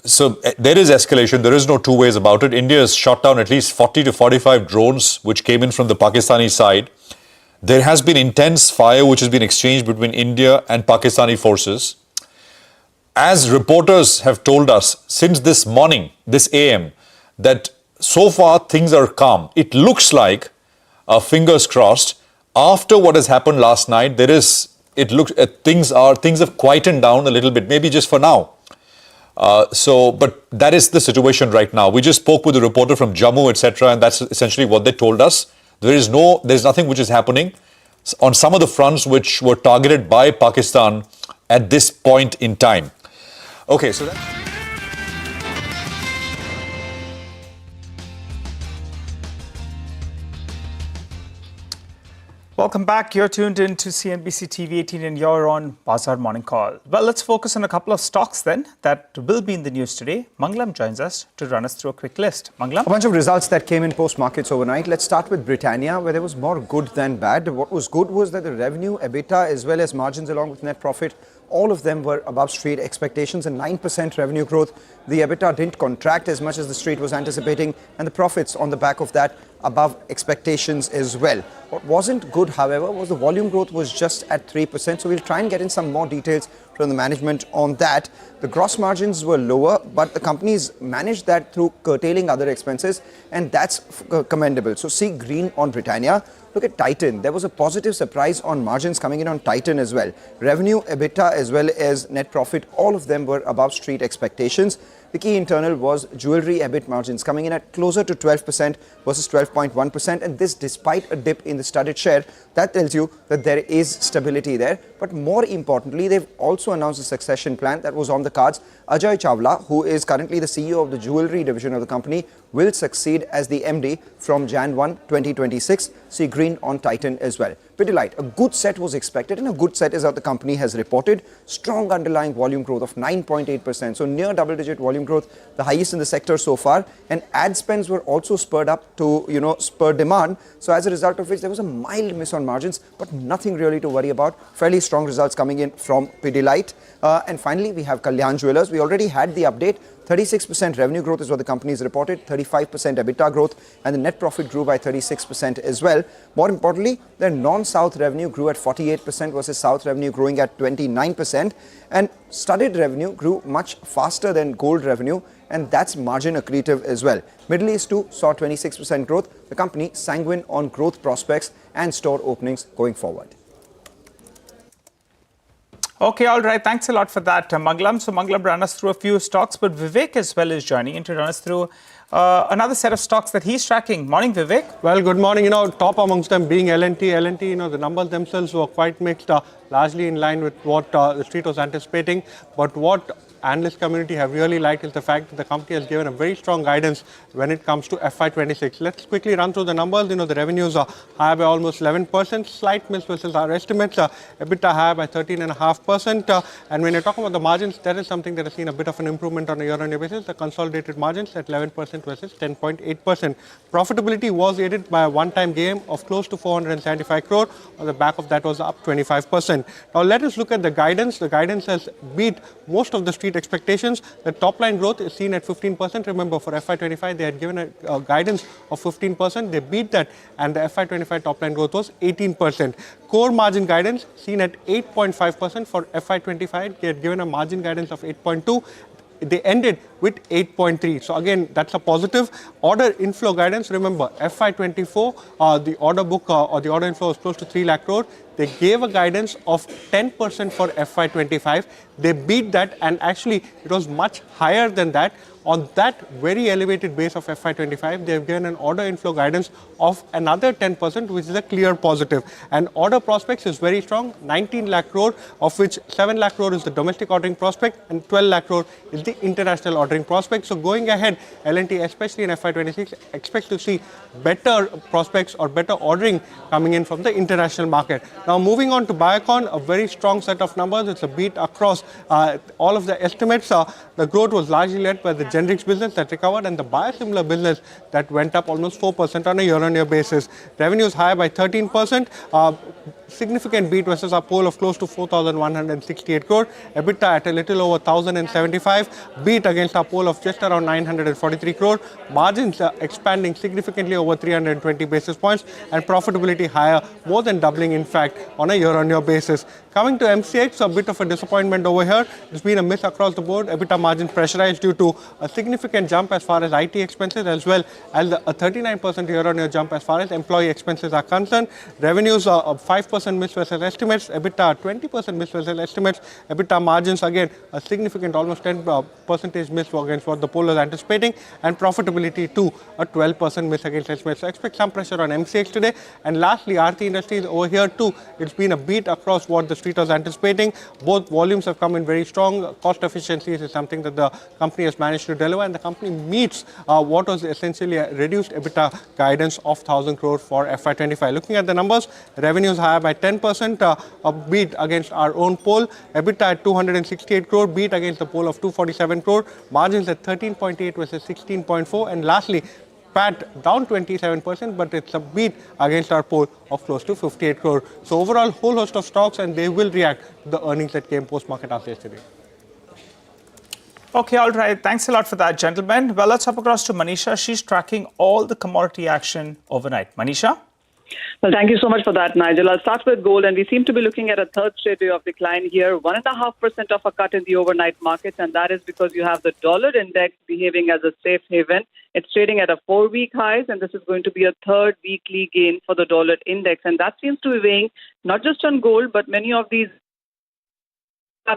So there is escalation. There is no two ways about it. India has shot down at least 40 to 45 drones which came in from the Pakistani side. There has been intense fire which has been exchanged between India and Pakistani forces. As reporters have told us since this morning, this AM, that so far things are calm. It looks like, fingers crossed, after what has happened last night, things have quietened down a little bit, maybe just for now. But that is the situation right now. We just spoke with a reporter from Jammu, etc., and that's essentially what they told us. There's nothing which is happening on some of the fronts which were targeted by Pakistan at this point in time. Okay, so that's... Welcome back. You're tuned in to CNBC TV 18 and you're on Bazaar Morning Call. Well, let's focus on a couple of stocks then that will be in the news today. Manglam joins us to run us through a quick list. Manglam? A bunch of results that came in post-markets overnight. Let's start with Britannia, where there was more good than bad. What was good was that the revenue, EBITDA, as well as margins along with net profit, all of them were above street expectations, and 9% revenue growth. The EBITDA didn't contract as much as the street was anticipating, and the profits on the back of that above expectations as well. What wasn't good, however, was the volume growth was just at 3%. So we'll try and get in some more details from the management on that. The gross margins were lower, but the companies managed that through curtailing other expenses, and that's commendable. So see green on Britannia. Look at Titan. There was a positive surprise on margins coming in on Titan as well. Revenue, EBITDA, as well as net profit, all of them were above street expectations. The key internal was jewelry EBIT margins coming in at closer to 12% versus 12.1%, and this despite a dip in the studded share. That tells you that there is stability there. But more importantly, they've also announced a succession plan that was on the cards. Ajay Chawla, who is currently the CEO of the jewelry division of the company, will succeed as the MD from Jan 1, 2026. See green on Titan as well. Pidilite, a good set was expected, and a good set is how the company has reported. Strong underlying volume growth of 9.8%, so near double-digit volume growth, the highest in the sector so far. And ad spends were also spurred up to, spur demand. So as a result of which, there was a mild miss on margins, but nothing really to worry about. Fairly strong results coming in from Pidilite. And finally, we have Kalyan Jewellers. We already had the update. 36% revenue growth is what the company has reported, 35% EBITDA growth, and the net profit grew by 36% as well. More importantly, their non-South revenue grew at 48% versus South revenue growing at 29%. And studded revenue grew much faster than gold revenue, and that's margin accretive as well. Middle East too saw 26% growth. The company sanguine on growth prospects and store openings going forward. Okay, all right. Thanks a lot for that, Manglam. So Manglam ran us through a few stocks, but Vivek as well is joining in to run us through another set of stocks that he's tracking. Morning, Vivek. Well, good morning. Top amongst them being L&T. L&T, the numbers themselves were quite mixed, largely in line with what the street was anticipating. But what analyst community have really liked is the fact that the company has given a very strong guidance when it comes to FY26. Let's quickly run through the numbers. The revenues are higher by almost 11%, slight miss versus our estimates. EBITDA higher by 13.5%. And when you're talking about the margins, that is something that has seen a bit of an improvement on a year-on-year basis. The consolidated margins at 11% versus 10.8%. Profitability was aided by a one-time gain of close to 475 crore. On the back of that was up 25%. Now let us look at the guidance. The guidance has beat most of the street expectations. The top line growth is seen at 15%. Remember, for FY25, they had given a guidance of 15%. They beat that, and the FY25 top line growth was 18%. Core margin guidance seen at 8.5%. For FY25, they had given a margin guidance of 8.2%. They ended with 8.3. So again, that's a positive. Order inflow guidance, remember, FY24, the order book or the order inflow was close to 3 lakh crore. They gave a guidance of 10% for FY25. They beat that, and actually it was much higher than that. On that very elevated base of FY25, they have given an order inflow guidance of another 10%, which is a clear positive. And order prospects is very strong, 19 lakh crore, of which 7 lakh crore is the domestic ordering prospect and 12 lakh crore is the international ordering prospect. So going ahead, L&T, especially in FY26, expects to see better prospects or better ordering coming in from the international market. Now moving on to Biocon, a very strong set of numbers. It's a beat across all of the estimates. The growth was largely led by the generics business that recovered and the biosimilar business that went up almost 4% on a year-on-year basis. Revenues higher by 13%. Significant beat versus our poll of close to 4,168 crore. EBITDA at a little over 1,075. Beat against our poll of just around 943 crore. Margins expanding significantly over 320 basis points, and profitability higher, more than doubling in fact on a year-on-year basis. Coming to MCX, a bit of a disappointment over here. There's been a miss across the board. EBITDA margin pressurized due to a significant jump as far as IT expenses as well as a 39% year-on-year jump as far as employee expenses are concerned. Revenues are 5% miss versus estimates, EBITDA 20% miss versus estimates, EBITDA margins again a significant almost 10 percentage miss against what the poll was anticipating, and profitability too a 12% miss against estimates. So expect some pressure on MCX today. And lastly, Aarti Industries over here too, it's been a beat across what the street was anticipating. Both volumes have come in very strong. Cost efficiencies is something that the company has managed to deliver, and the company meets what was essentially a reduced EBITDA guidance of 1,000 crore for FY25. Looking at the numbers, revenues higher by 10%, a beat against our own poll. EBITDA at 268 crore, beat against the poll of 247 crore. Margins at 13.8 versus 16.4. And lastly, PAT down 27%, but it's a beat against our poll of close to 58 crore. So overall, whole host of stocks, and they will react to the earnings that came post-market after yesterday. Okay, all right. Thanks a lot for that, gentlemen. Well, let's hop across to Manisha. She's tracking all the commodity action overnight. Manisha? Well, thank you so much for that, Nigel. I'll start with gold, and we seem to be looking at a third straight day of decline here, 1.5% of a cut in the overnight markets, and that is because you have the dollar index behaving as a safe haven. It's trading at a 4-week highs, and this is going to be a third weekly gain for the dollar index, and that seems to be weighing not just on gold, but many of these.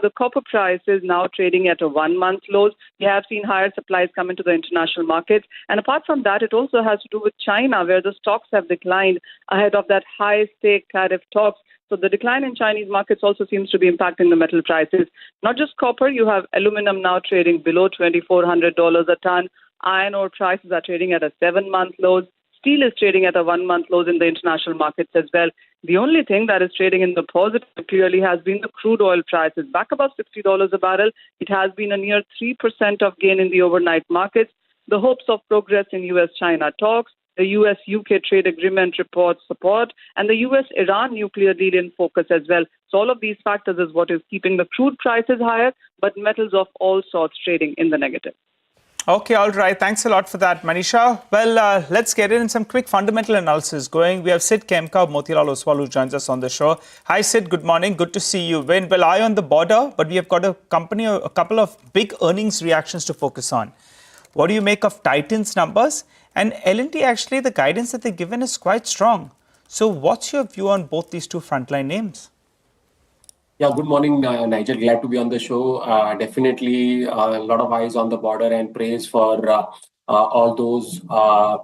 The copper price is now trading at a 1-month lows. We have seen higher supplies come into the international markets. And apart from that, it also has to do with China, where the stocks have declined ahead of that high-stake tariff talks. So the decline in Chinese markets also seems to be impacting the metal prices. Not just copper, you have aluminum now trading below $2,400 a ton. Iron ore prices are trading at a 7-month lows. Steel is trading at a 1-month lows in the international markets as well. The only thing that is trading in the positive clearly has been the crude oil prices. Back above $60 a barrel, it has been a near 3% of gain in the overnight markets. The hopes of progress in US-China talks, the US-UK trade agreement reports support, and the US-Iran nuclear deal in focus as well. So all of these factors is what is keeping the crude prices higher, but metals of all sorts trading in the negative. Okay, all right. Thanks a lot for that, Manisha. Well, let's get in some quick fundamental analysis going. We have Sid Kemka of Motilal Oswal who joins us on the show. Hi, Sid. Good morning. Good to see you. Well, eye on the border, but we have got a couple of big earnings reactions to focus on. What do you make of Titan's numbers? And L&T, actually, the guidance that they've given is quite strong. So what's your view on both these two frontline names? Yeah, good morning, Nigel. Glad to be on the show. Definitely a lot of eyes on the border and praise for all those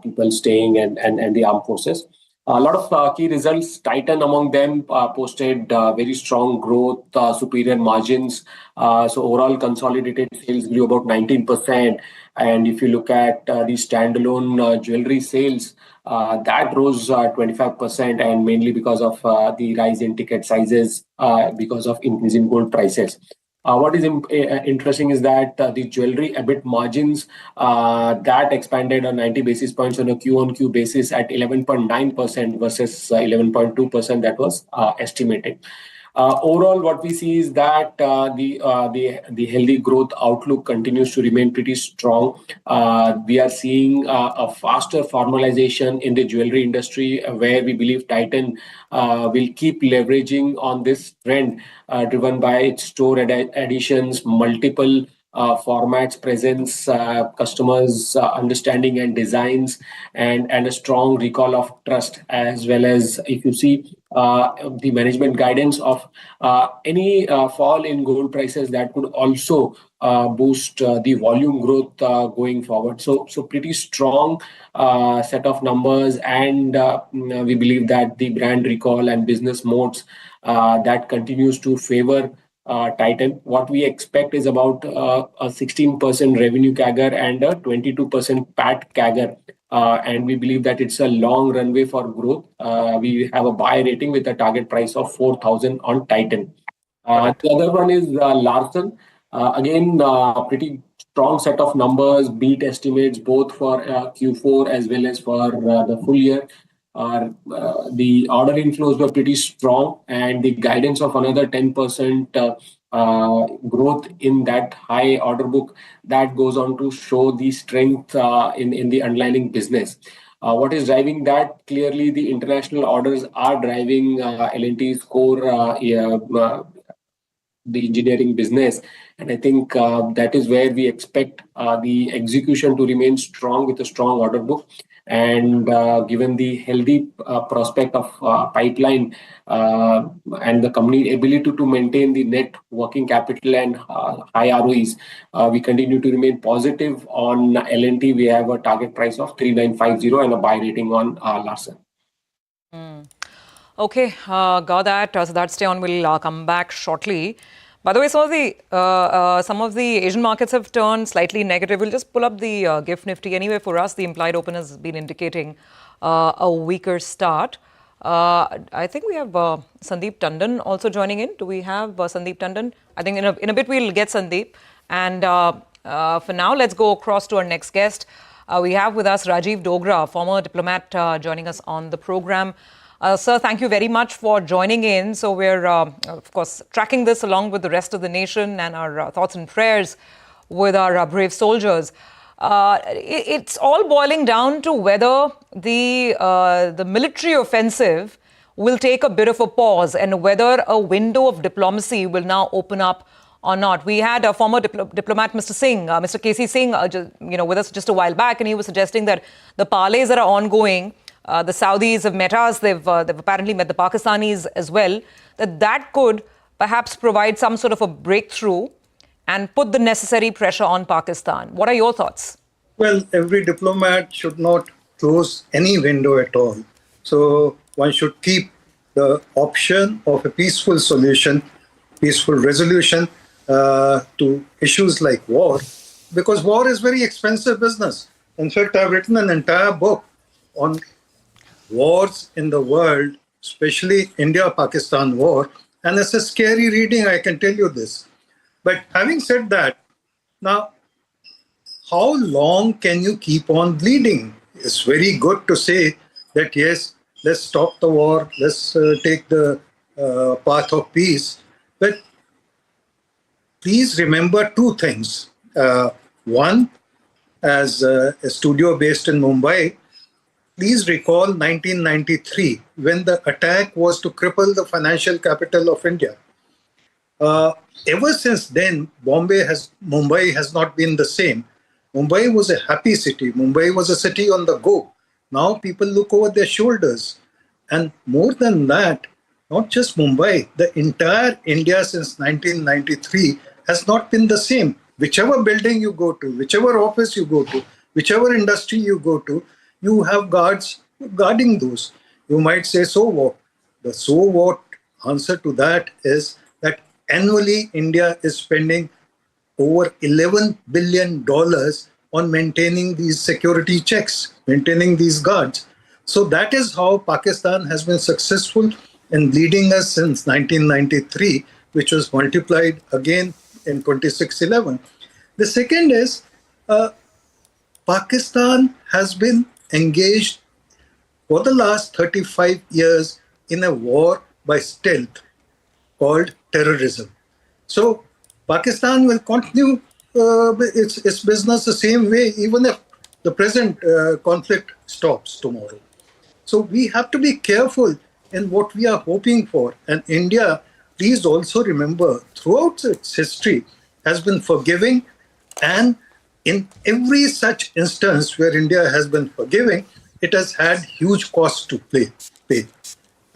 people staying and the armed forces. A lot of key results. Titan among them posted very strong growth, superior margins. So overall consolidated sales grew about 19%. And if you look at the standalone jewelry sales, that rose 25%, and mainly because of the rise in ticket sizes because of increasing gold prices. What is interesting is that the jewelry EBIT margins that expanded on 90 basis points on a Q-on-Q basis at 11.9% versus 11.2% that was estimated. Overall, what we see is that the healthy growth outlook continues to remain pretty strong. We are seeing a faster formalization in the jewelry industry, where we believe Titan will keep leveraging on this trend, driven by its store additions, multiple formats, presence, customers' understanding and designs, and a strong recall of trust, as well as if you see the management guidance of any fall in gold prices that could also boost the volume growth going forward. So pretty strong set of numbers, and we believe that the brand recall and business modes that continues to favor Titan. What we expect is about a 16% revenue CAGR and a 22% PAT CAGR. And we believe that it's a long runway for growth. We have a buy rating with a target price of 4,000 on Titan. The other one is Larsen. Again, pretty strong set of numbers, beat estimates both for Q4 as well as for the full year. The order inflows were pretty strong, and the guidance of another 10% growth in that high order book, that goes on to show the strength in the underlying business. What is driving that? Clearly, the international orders are driving L&T's core the engineering business. And I think that is where we expect the execution to remain strong with a strong order book. And given the healthy prospect of pipeline and the company ability to maintain the net working capital and high ROEs, we continue to remain positive on L&T. We have a target price of 3950 and a buy rating on Larsen. Okay, got that. So that stay on. We'll come back shortly. By the way, some of the Asian markets have turned slightly negative. We'll just pull up the GIFT Nifty. Anyway, for us, the implied open has been indicating a weaker start. I think we have Sandeep Tandon also joining in. Do we have Sandeep Tandon? I think in a bit we'll get Sandeep. And for now, let's go across to our next guest. We have with us Rajiv Dogra, former diplomat, joining us on the program. Sir, thank you very much for joining in. So we're, of course, tracking this along with the rest of the nation, and our thoughts and prayers with our brave soldiers. It's all boiling down to whether the military offensive will take a bit of a pause and whether a window of diplomacy will now open up or not. We had a former diplomat, Mr. Singh, Mr. K.C. Singh, with us just a while back, and he was suggesting that the parleys that are ongoing, the Saudis have met us, they've apparently met the Pakistanis as well, that could perhaps provide some sort of a breakthrough and put the necessary pressure on Pakistan. What are your thoughts? Well, every diplomat should not close any window at all. So one should keep the option of a peaceful solution, peaceful resolution to issues like war, because war is very expensive business. In fact, I've written an entire book on wars in the world, especially India-Pakistan war, and it's a scary reading, I can tell you this. But having said that, now, how long can you keep on bleeding? It's very good to say that, yes, let's stop the war, let's take the path of peace. But please remember two things. One, as a studio based in Mumbai, please recall 1993, when the attack was to cripple the financial capital of India. Ever since then, Mumbai has not been the same. Mumbai was a happy city. Mumbai was a city on the go. Now people look over their shoulders. And more than that, not just Mumbai, the entire India since 1993 has not been the same. Whichever building you go to, whichever office you go to, whichever industry you go to, you have guards guarding those. You might say, so what? The so what answer to that is that annually India is spending over $11 billion on maintaining these security checks, maintaining these guards. So that is how Pakistan has been successful in leading us since 1993, which was multiplied again in 2611. The second is Pakistan has been engaged for the last 35 years in a war by stealth called terrorism. So Pakistan will continue its business the same way, even if the present conflict stops tomorrow. So we have to be careful in what we are hoping for. And India, please also remember, throughout its history, has been forgiving. And in every such instance where India has been forgiving, it has had huge costs to pay.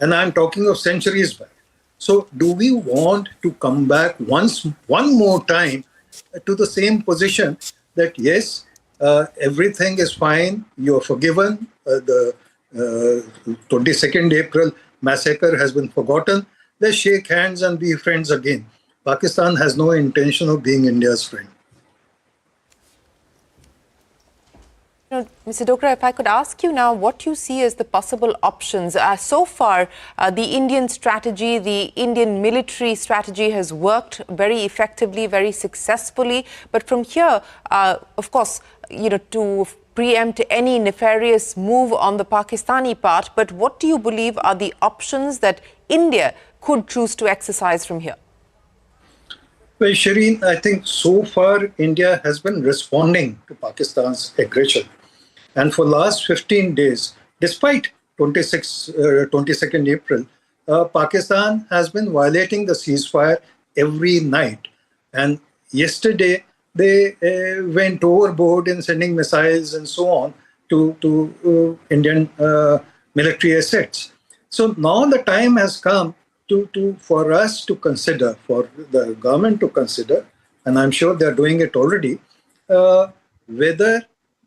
And I'm talking of centuries back. So do we want to come back one more time to the same position that, yes, everything is fine, you're forgiven, the 22nd April massacre has been forgotten, let's shake hands and be friends again. Pakistan has no intention of being India's friend. Mr. Dogra, if I could ask you now what you see as the possible options. So far, the Indian strategy, the Indian military strategy has worked very effectively, very successfully. But from here, of course, to preempt any nefarious move on the Pakistani part, but what do you believe are the options that India could choose to exercise from here? Well, Shireen, I think so far India has been responding to Pakistan's aggression. And for last 15 days, despite 22nd April, Pakistan has been violating the ceasefire every night. And yesterday, they went overboard in sending missiles and so on to Indian military assets. So now the time has come for us to consider, for the government to consider, and I'm sure they're doing it already, whether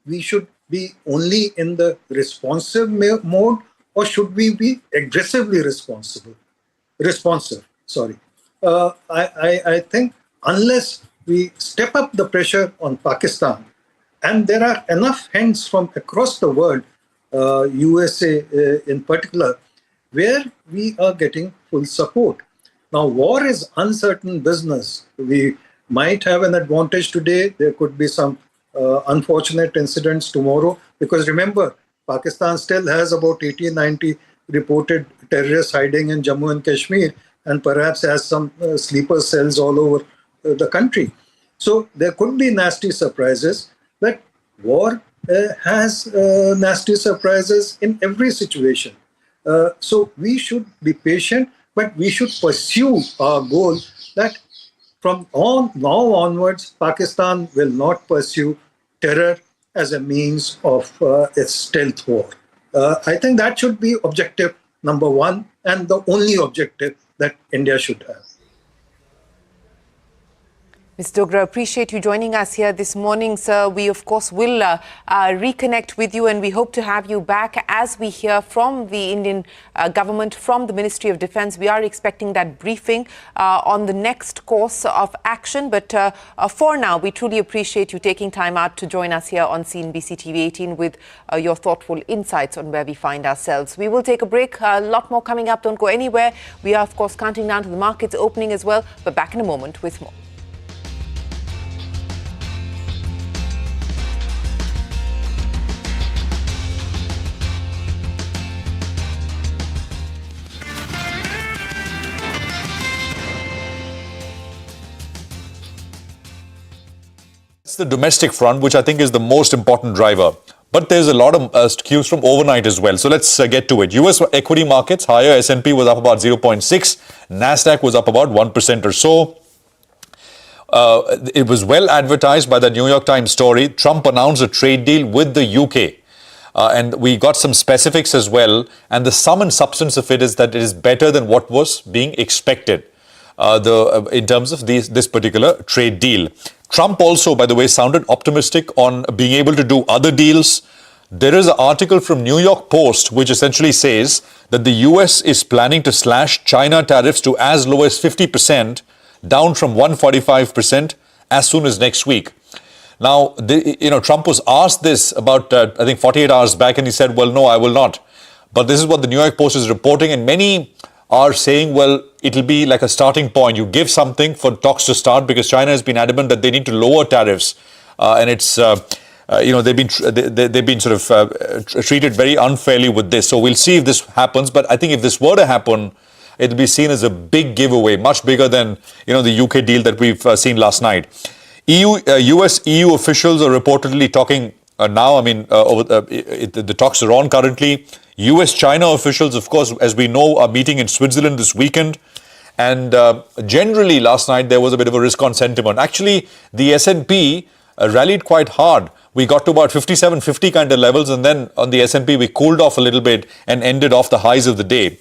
we should be only in the responsive mode, or should we be aggressively responsive. I think unless we step up the pressure on Pakistan, and there are enough hints from across the world, USA in particular, where we are getting full support. Now, war is uncertain business. We might have an advantage today. There could be some unfortunate incidents tomorrow. Because remember, Pakistan still has about 80, 90 reported terrorists hiding in Jammu and Kashmir, and perhaps has some sleeper cells all over the country. So there could be nasty surprises, but war has nasty surprises in every situation. So we should be patient, but we should pursue our goal that from now onwards, Pakistan will not pursue terror as a means of its stealth war. I think that should be objective number one, and the only objective that India should have. Ms. Dogra, appreciate you joining us here this morning, sir. We, of course, will reconnect with you, and we hope to have you back as we hear from the Indian government, from the Ministry of Defence. We are expecting that briefing on the next course of action. But for now, we truly appreciate you taking time out to join us here on CNBC TV 18 with your thoughtful insights on where we find ourselves. We will take a break. A lot more coming up. Don't go anywhere. We are, of course, counting down to the markets opening as well. But back in a moment with more. It's the domestic front, which I think is the most important driver. But there's a lot of cues from overnight as well. So let's get to it. US equity markets higher. S&P was up about 0.6. NASDAQ was up about 1% or so. It was well advertised by the New York Times story. Trump announced a trade deal with the UK. And we got some specifics as well. And the sum and substance of it is that it is better than what was being expected in terms of this particular trade deal. Trump also, by the way, sounded optimistic on being able to do other deals. There is an article from New York Post which essentially says that the US is planning to slash China tariffs to as low as 50%, down from 145% as soon as next week. Now, Trump was asked this about, I think, 48 hours back, and he said, well, no, I will not. But this is what the New York Post is reporting, and many are saying, well, it'll be like a starting point. You give something for talks to start, because China has been adamant that they need to lower tariffs, and it's they've been sort of treated very unfairly with this. So we'll see if this happens. But I think if this were to happen, it'll be seen as a big giveaway, much bigger than the UK deal that we've seen last night. US-EU officials are reportedly talking now. I mean, the talks are on currently. US-China officials, of course, as we know, are meeting in Switzerland this weekend. And generally, last night, there was a bit of a risk-on sentiment. Actually, the S&P rallied quite hard. We got to about 5750 kind of levels, and then on the S&P, we cooled off a little bit and ended off the highs of the day.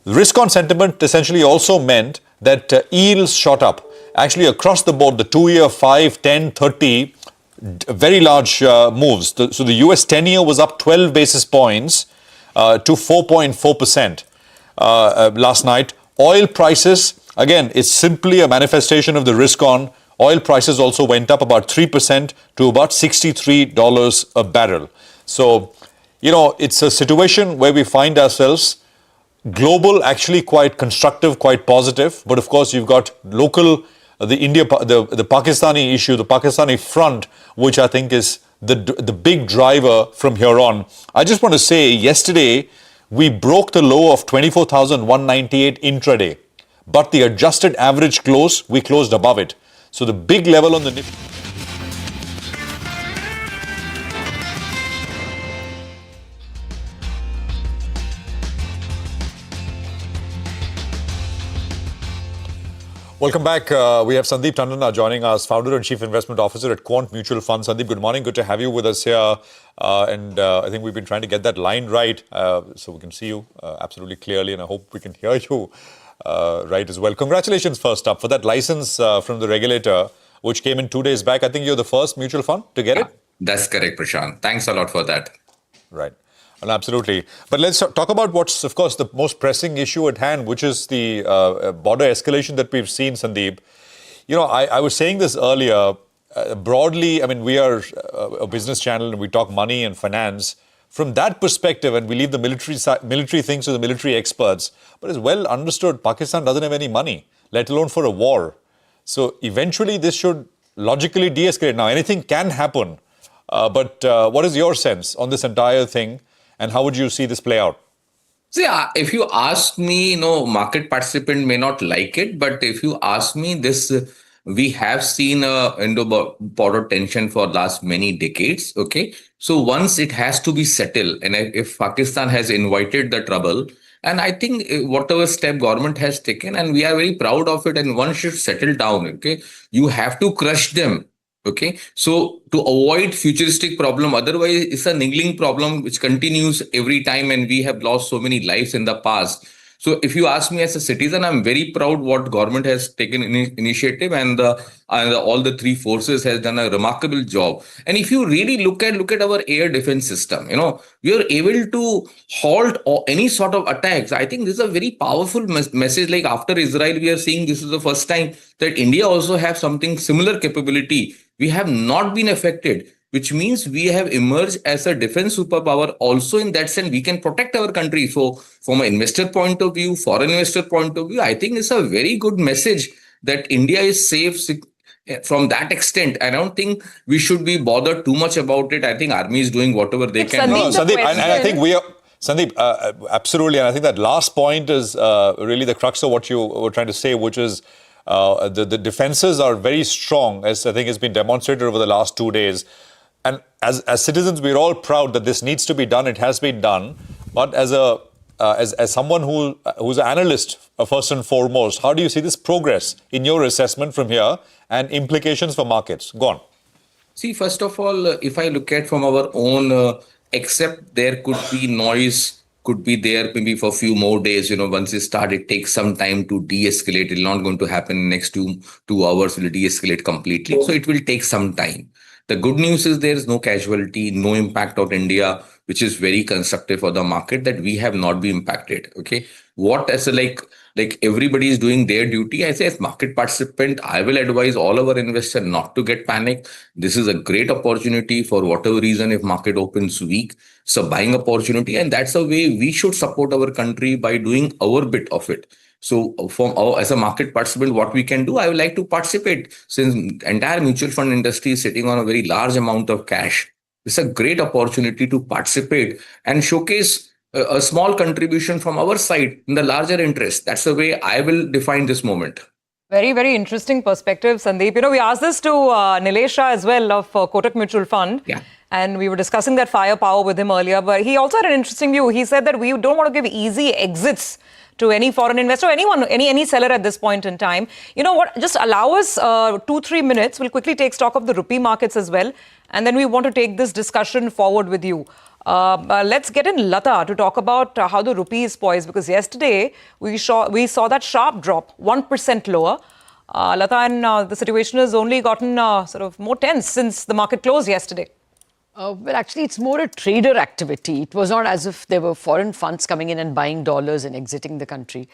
Risk-on sentiment essentially also meant that yields shot up. Actually, across the board, the 2-year, 5, 10, 30, very large moves. So the US 10-year was up 12 basis points to 4.4% last night. Oil prices, again, it's simply a manifestation of the risk on. Oil prices also went up about 3% to about $63 a barrel. So, it's a situation where we find ourselves global, actually quite constructive, quite positive. But of course, you've got local, the Pakistani issue, the Pakistani front, which I think is the big driver from here on. I just want to say, yesterday, we broke the low of 24,198 intraday. But the adjusted average close, we closed above it. So the big level on the Nifty. Welcome back. We have Sandeep Tandana joining us, Founder and Chief Investment Officer at Quant Mutual Fund. Sandeep, good morning. Good to have you with us here. I think we've been trying to get that line right so we can see you absolutely clearly, and I hope we can hear you right as well. Congratulations first up for that license from the regulator, which came in 2 days back. I think you're the first mutual fund to get it? That's correct, Prashant. Thanks a lot for that. Right. Well, absolutely. But let's talk about what's, of course, the most pressing issue at hand, which is the border escalation that we've seen, Sandeep. You know, I was saying this earlier. Broadly, I mean, we are a business channel and we talk money and finance. From that perspective, and we leave the military things to the military experts, but it's well understood Pakistan doesn't have any money, let alone for a war. So eventually this should logically de-escalate. Now, anything can happen. But what is your sense on this entire thing? And how would you see this play out? See, if you ask me, market participant may not like it, but if you ask me this, we have seen Indo-border tension for last many decades. Okay, so once it has to be settled, and if Pakistan has invited the trouble, and I think whatever step government has taken, and we are very proud of it, and one should settle down. Okay, you have to crush them. Okay, so to avoid futuristic problem, otherwise it's a niggling problem which continues every time, and we have lost so many lives in the past. So if you ask me as a citizen, I'm very proud what government has taken initiative, and all the three forces has done a remarkable job. And if you really look at our air defense system, we are able to halt any sort of attacks. I think this is a very powerful message. Like after Israel, we are seeing this is the first time that India also have something similar capability. We have not been affected, which means we have emerged as a defense superpower. Also, in that sense, we can protect our country. So from an investor point of view, foreign investor point of view, I think it's a very good message that India is safe from that extent. I don't think we should be bothered too much about it. I think army is doing whatever they can. Sandeep, and I think we are... Sandeep, absolutely. And I think that last point is really the crux of what you were trying to say, which is the defenses are very strong, as I think has been demonstrated over the last 2 days. And as citizens, we're all proud that this needs to be done. It has been done. But as someone who's an analyst, first and foremost, how do you see this progress in your assessment from here and implications for markets? Go on. See, first of all, if I look at from our own, except there could be noise, could be there maybe for a few more days. Once it starts, it takes some time to de-escalate. It's not going to happen in the next two hours. Will de-escalate completely. So it will take some time. The good news is there is no casualty, no impact on India, which is very constructive for the market, that we have not been impacted. Okay, what as like everybody is doing their duty. I say as market participant, I will advise all our investors not to get panic. This is a great opportunity for whatever reason. If market opens weak, it's a buying opportunity, and that's the way we should support our country by doing our bit of it. So as a market participant, what we can do, I would like to participate, since entire mutual fund industry is sitting on a very large amount of cash. It's a great opportunity to participate and showcase a small contribution from our side in the larger interest. That's the way I will define this moment. Very, very interesting perspective, Sandeep. We asked this to Nilesh as well of Kotak Mutual Fund. Yeah. And we were discussing that firepower with him earlier. But he also had an interesting view. He said that we don't want to give easy exits to any foreign investor, anyone, any seller at this point in time. You know what? Just allow us 2-3 minutes. We'll quickly take stock of the rupee markets as well. And then we want to take this discussion forward with you. Let's get in Lata to talk about how the rupee is poised, because yesterday we saw that sharp drop, 1% lower. Lata, and the situation has only gotten sort of more tense since the market closed yesterday. Well, actually, it's more a trader activity. It was not as if there were foreign funds coming in and buying dollars and exiting the country.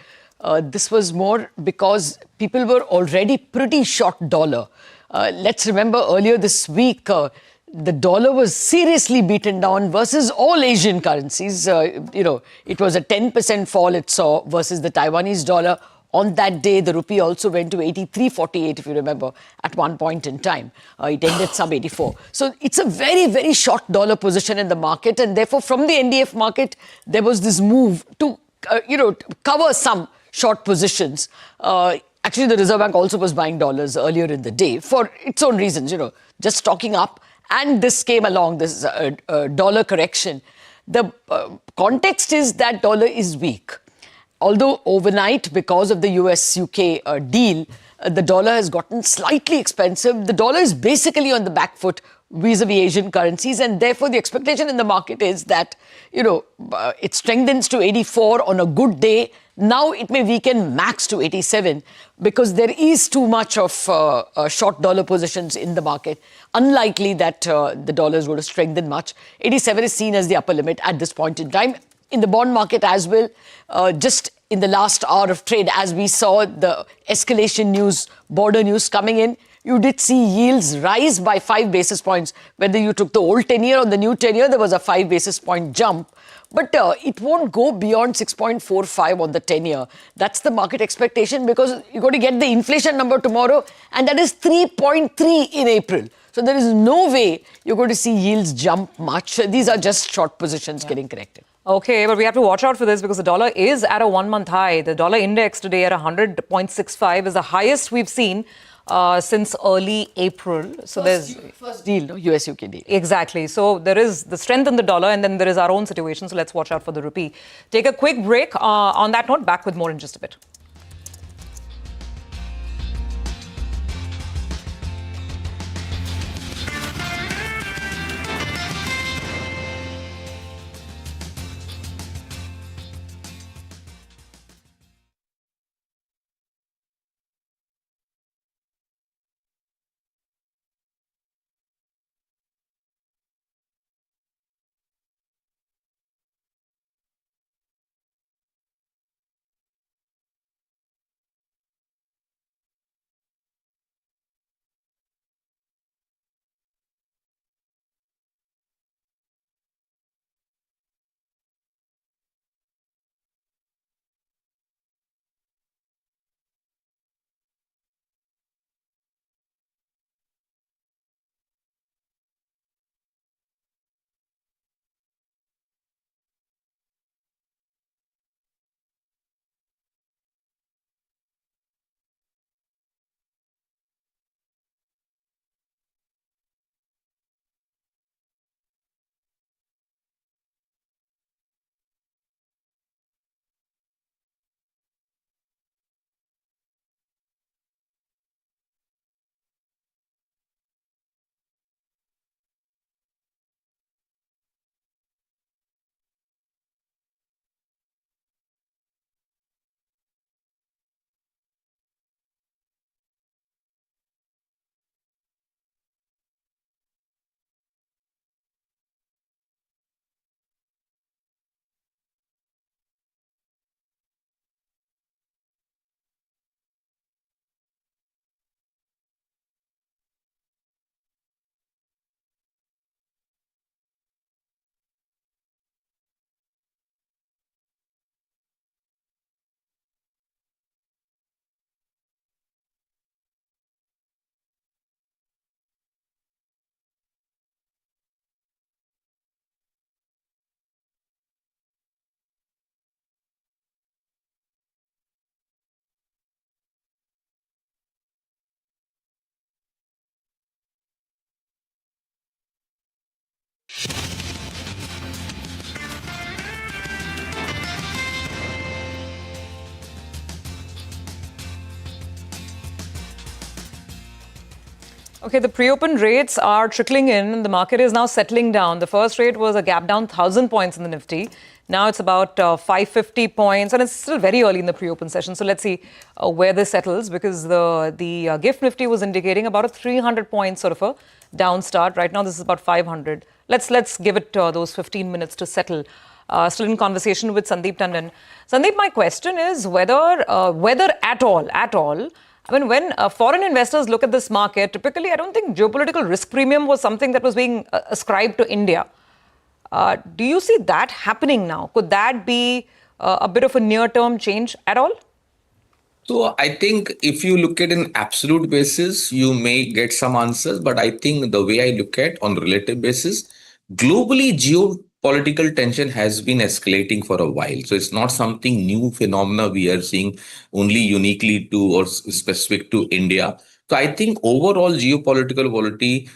This was more because people were already pretty short dollar. Let's remember earlier this week, the dollar was seriously beaten down versus all Asian currencies. It was a 10% fall it saw versus the Taiwanese dollar. On that day, the rupee also went to 83.48, if you remember, at one point in time. It ended sub 84. So it's a very, very short dollar position in the market. And therefore, from the NDF market, there was this move to, cover some short positions. Actually, the Reserve Bank also was buying dollars earlier in the day for its own reasons, just stocking up. And this came along, this dollar correction. The context is that dollar is weak. Although overnight, because of the US-UK deal, the dollar has gotten slightly expensive. The dollar is basically on the back foot vis-a-vis Asian currencies, and therefore the expectation in the market is that, it strengthens to 84 on a good day. Now it may weaken max to 87 because there is too much of short dollar positions in the market. Unlikely that the dollar is going to strengthen much. 87 is seen as the upper limit at this point in time. In the bond market as well, just in the last hour of trade, as we saw the escalation news, border news coming in, you did see yields rise by 5 basis points. Whether you took the old 10-year or the new 10-year, there was a 5 basis point jump. But it won't go beyond 6.45 on the 10-year. That's the market expectation because you're going to get the inflation number tomorrow, and that is 3.3 in April. So there is no way you're going to see yields jump much. These are just short positions getting corrected. Okay, but we have to watch out for this because the dollar is at a one-month high. The dollar index today at 100.65 is the highest we've seen since early April. So first deal, no? US-UK deal. Exactly. So there is the strength in the dollar and then there is our own situation. So let's watch out for the rupee. Take a quick break. On that note, back with more in just a bit. Okay, the pre-open rates are trickling in. The market is now settling down. The first rate was a gap down 1,000 points in the Nifty. Now it's about 550 points, and it's still very early in the pre-open session. So let's see where this settles, because the GIFT Nifty was indicating about a 300 point sort of a down start. Right now, this is about 500. Let's give it those 15 minutes to settle. Still in conversation with Sandeep Tandon. Sandeep, my question is whether at all. I mean, when foreign investors look at this market, typically, I don't think geopolitical risk premium was something that was being ascribed to India. Do you see that happening now? Could that be a bit of a near-term change at all? So I think if you look at an absolute basis, you may get some answers. But I think the way I look at on relative basis, globally, geopolitical tension has been escalating for a while. So it's not something new phenomena we are seeing only uniquely to or specific to India. So I think overall geopolitical volatility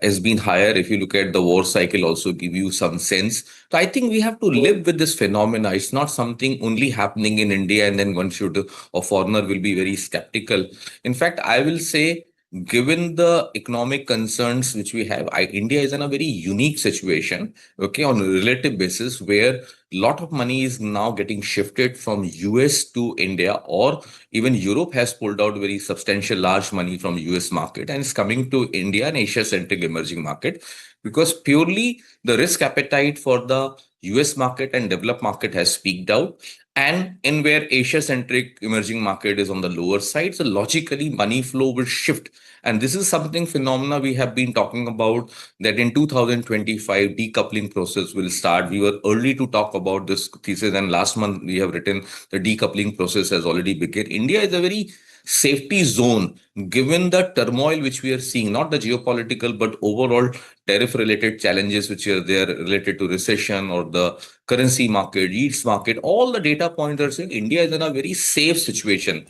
has been higher. If you look at the war cycle, also give you some sense. So I think we have to live with this phenomena. It's not something only happening in India and then one should, a foreigner will be very skeptical. In fact, I will say, given the economic concerns which we have, India is in a very unique situation, okay, on a relative basis, where a lot of money is now getting shifted from US to India, or even Europe has pulled out very substantial large money from US market and is coming to India and Asia-centric emerging market, because purely the risk appetite for the US market and developed market has peaked out, and in where Asia-centric emerging market is on the lower side. So logically, money flow will shift. And this is something phenomena we have been talking about, that in 2025, decoupling process will start. We were early to talk about this thesis, and last month we have written the decoupling process has already begun. India is a very safety zone, given the turmoil which we are seeing, not the geopolitical, but overall tariff-related challenges which are there related to recession or the currency market, yields market. All the data points are saying India is in a very safe situation.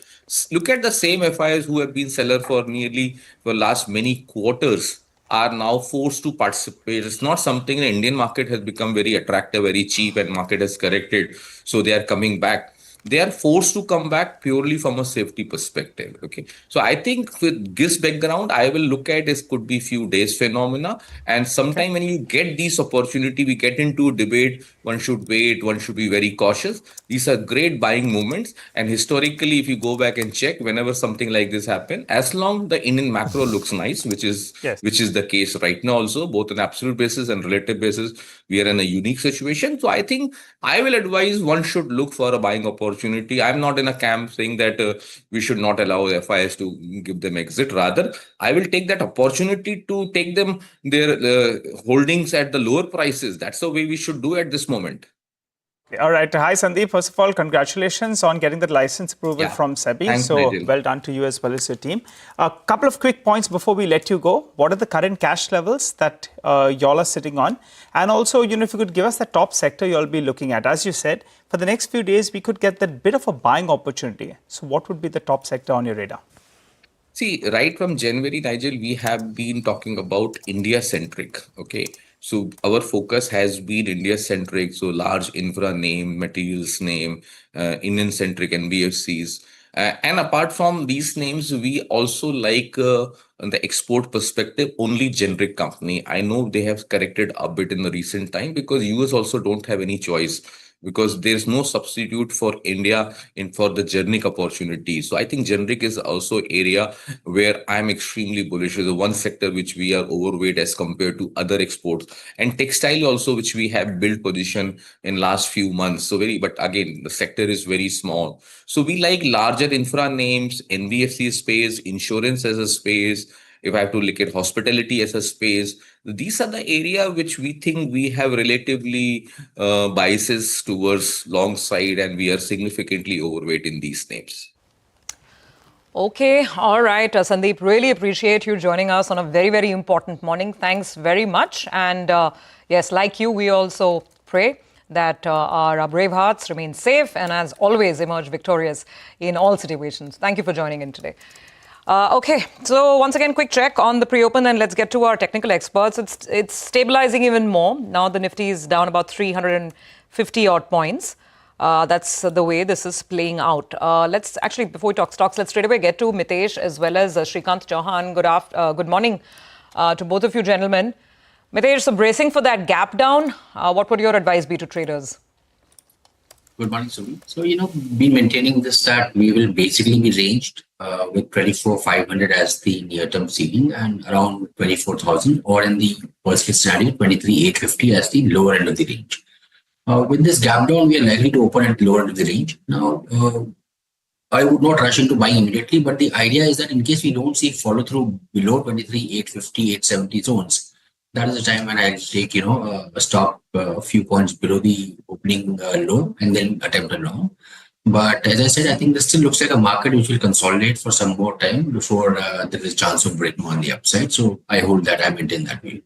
Look at the same FIs who have been seller for last many quarters are now forced to participate. It's not something the Indian market has become very attractive, very cheap, and market has corrected. So they are coming back. They are forced to come back purely from a safety perspective. Okay. So I think with this background, I will look at this could be few days phenomena. And sometime when you get these opportunity, we get into a debate, one should wait, one should be very cautious. These are great buying movements. And historically, if you go back and check, whenever something like this happen, as long the Indian macro looks nice, which is the case right now also, both on absolute basis and relative basis, we are in a unique situation. So I think I will advise one should look for a buying opportunity. I'm not in a camp saying that we should not allow FIs to give them exit. Rather, I will take that opportunity to take them their holdings at the lower prices. That's the way we should do at this moment. All right. Hi, Sandeep. First of all, congratulations on getting the license approval from SEBI. Thanks, so Nigel. well done to you as well as your team. A couple of quick points before we let you go. What are the current cash levels that y'all are sitting on? And also, if you could give us the top sector you'll be looking at. As you said, for the next few days, we could get that bit of a buying opportunity. So what would be the top sector on your radar? See, right from January, Nigel, we have been talking about India-centric, okay? So our focus has been India-centric, so large infra name, materials name, Indian-centric NBFCs. And apart from these names, we also like, on the export perspective, only generic company. I know they have corrected a bit in the recent time because US also don't have any choice, because there's no substitute for India for the generic opportunity. So I think generic is also area where I'm extremely bullish. Is the one sector which we are overweight as compared to other exports, and textile also, which we have built position in last few months. So but again, the sector is very small. So we like larger infra names, NBFC space, insurance as a space. If I have to look at hospitality as a space, these are the area which we think we have relatively biases towards long side, and we are significantly overweight in these names. Okay, all right, Sandeep, really appreciate you joining us on a very, very important morning. Thanks very much. And yes, like you, we also pray that our brave hearts remain safe and, as always, emerge victorious in all situations. Thank you for joining in today. Okay, so once again, quick check on the pre-open, and let's get to our technical experts. It's stabilizing even more. Now the Nifty is down about 350 odd points. That's the way this is playing out. Let's actually, before we talk stocks, let's straight away get to Mitesh as well as Shrikant Chauhan. Good morning to both of you gentlemen. Mitesh, so bracing for that gap down, what would your advice be to traders? Good morning, Sumi. So, be maintaining this that we will basically be ranged with 24,500 as the near-term ceiling and around 24,000, or in the worst-case scenario, 23,850 as the lower end of the range. With this gap down, we are likely to open at the lower end of the range. Now, I would not rush into buying immediately, but the idea is that in case we don't see follow-through below 23,850, 870 zones, that is the time when I'll take, a stop a few points below the opening low and then attempt a long. But as I said, I think this still looks like a market which will consolidate for some more time before there is a chance of breaking on the upside. So I hold that, I maintain that view.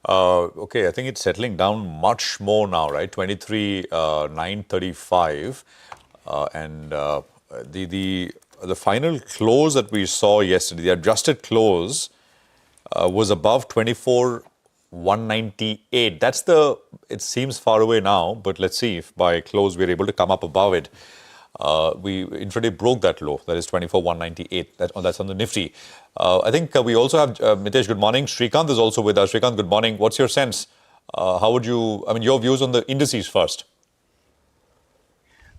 Okay, I think it's settling down much more now, right? 23,935, and the the final close that we saw yesterday, the adjusted close was above 24,198. It seems far away now, but let's see if by close we're able to come up above it. We intraday broke that low, that is 24,198. That's on the Nifty. I think we also have, Mitesh, good morning. Srikanth is also with us. Srikanth, good morning. What's your sense? Your views on the indices first.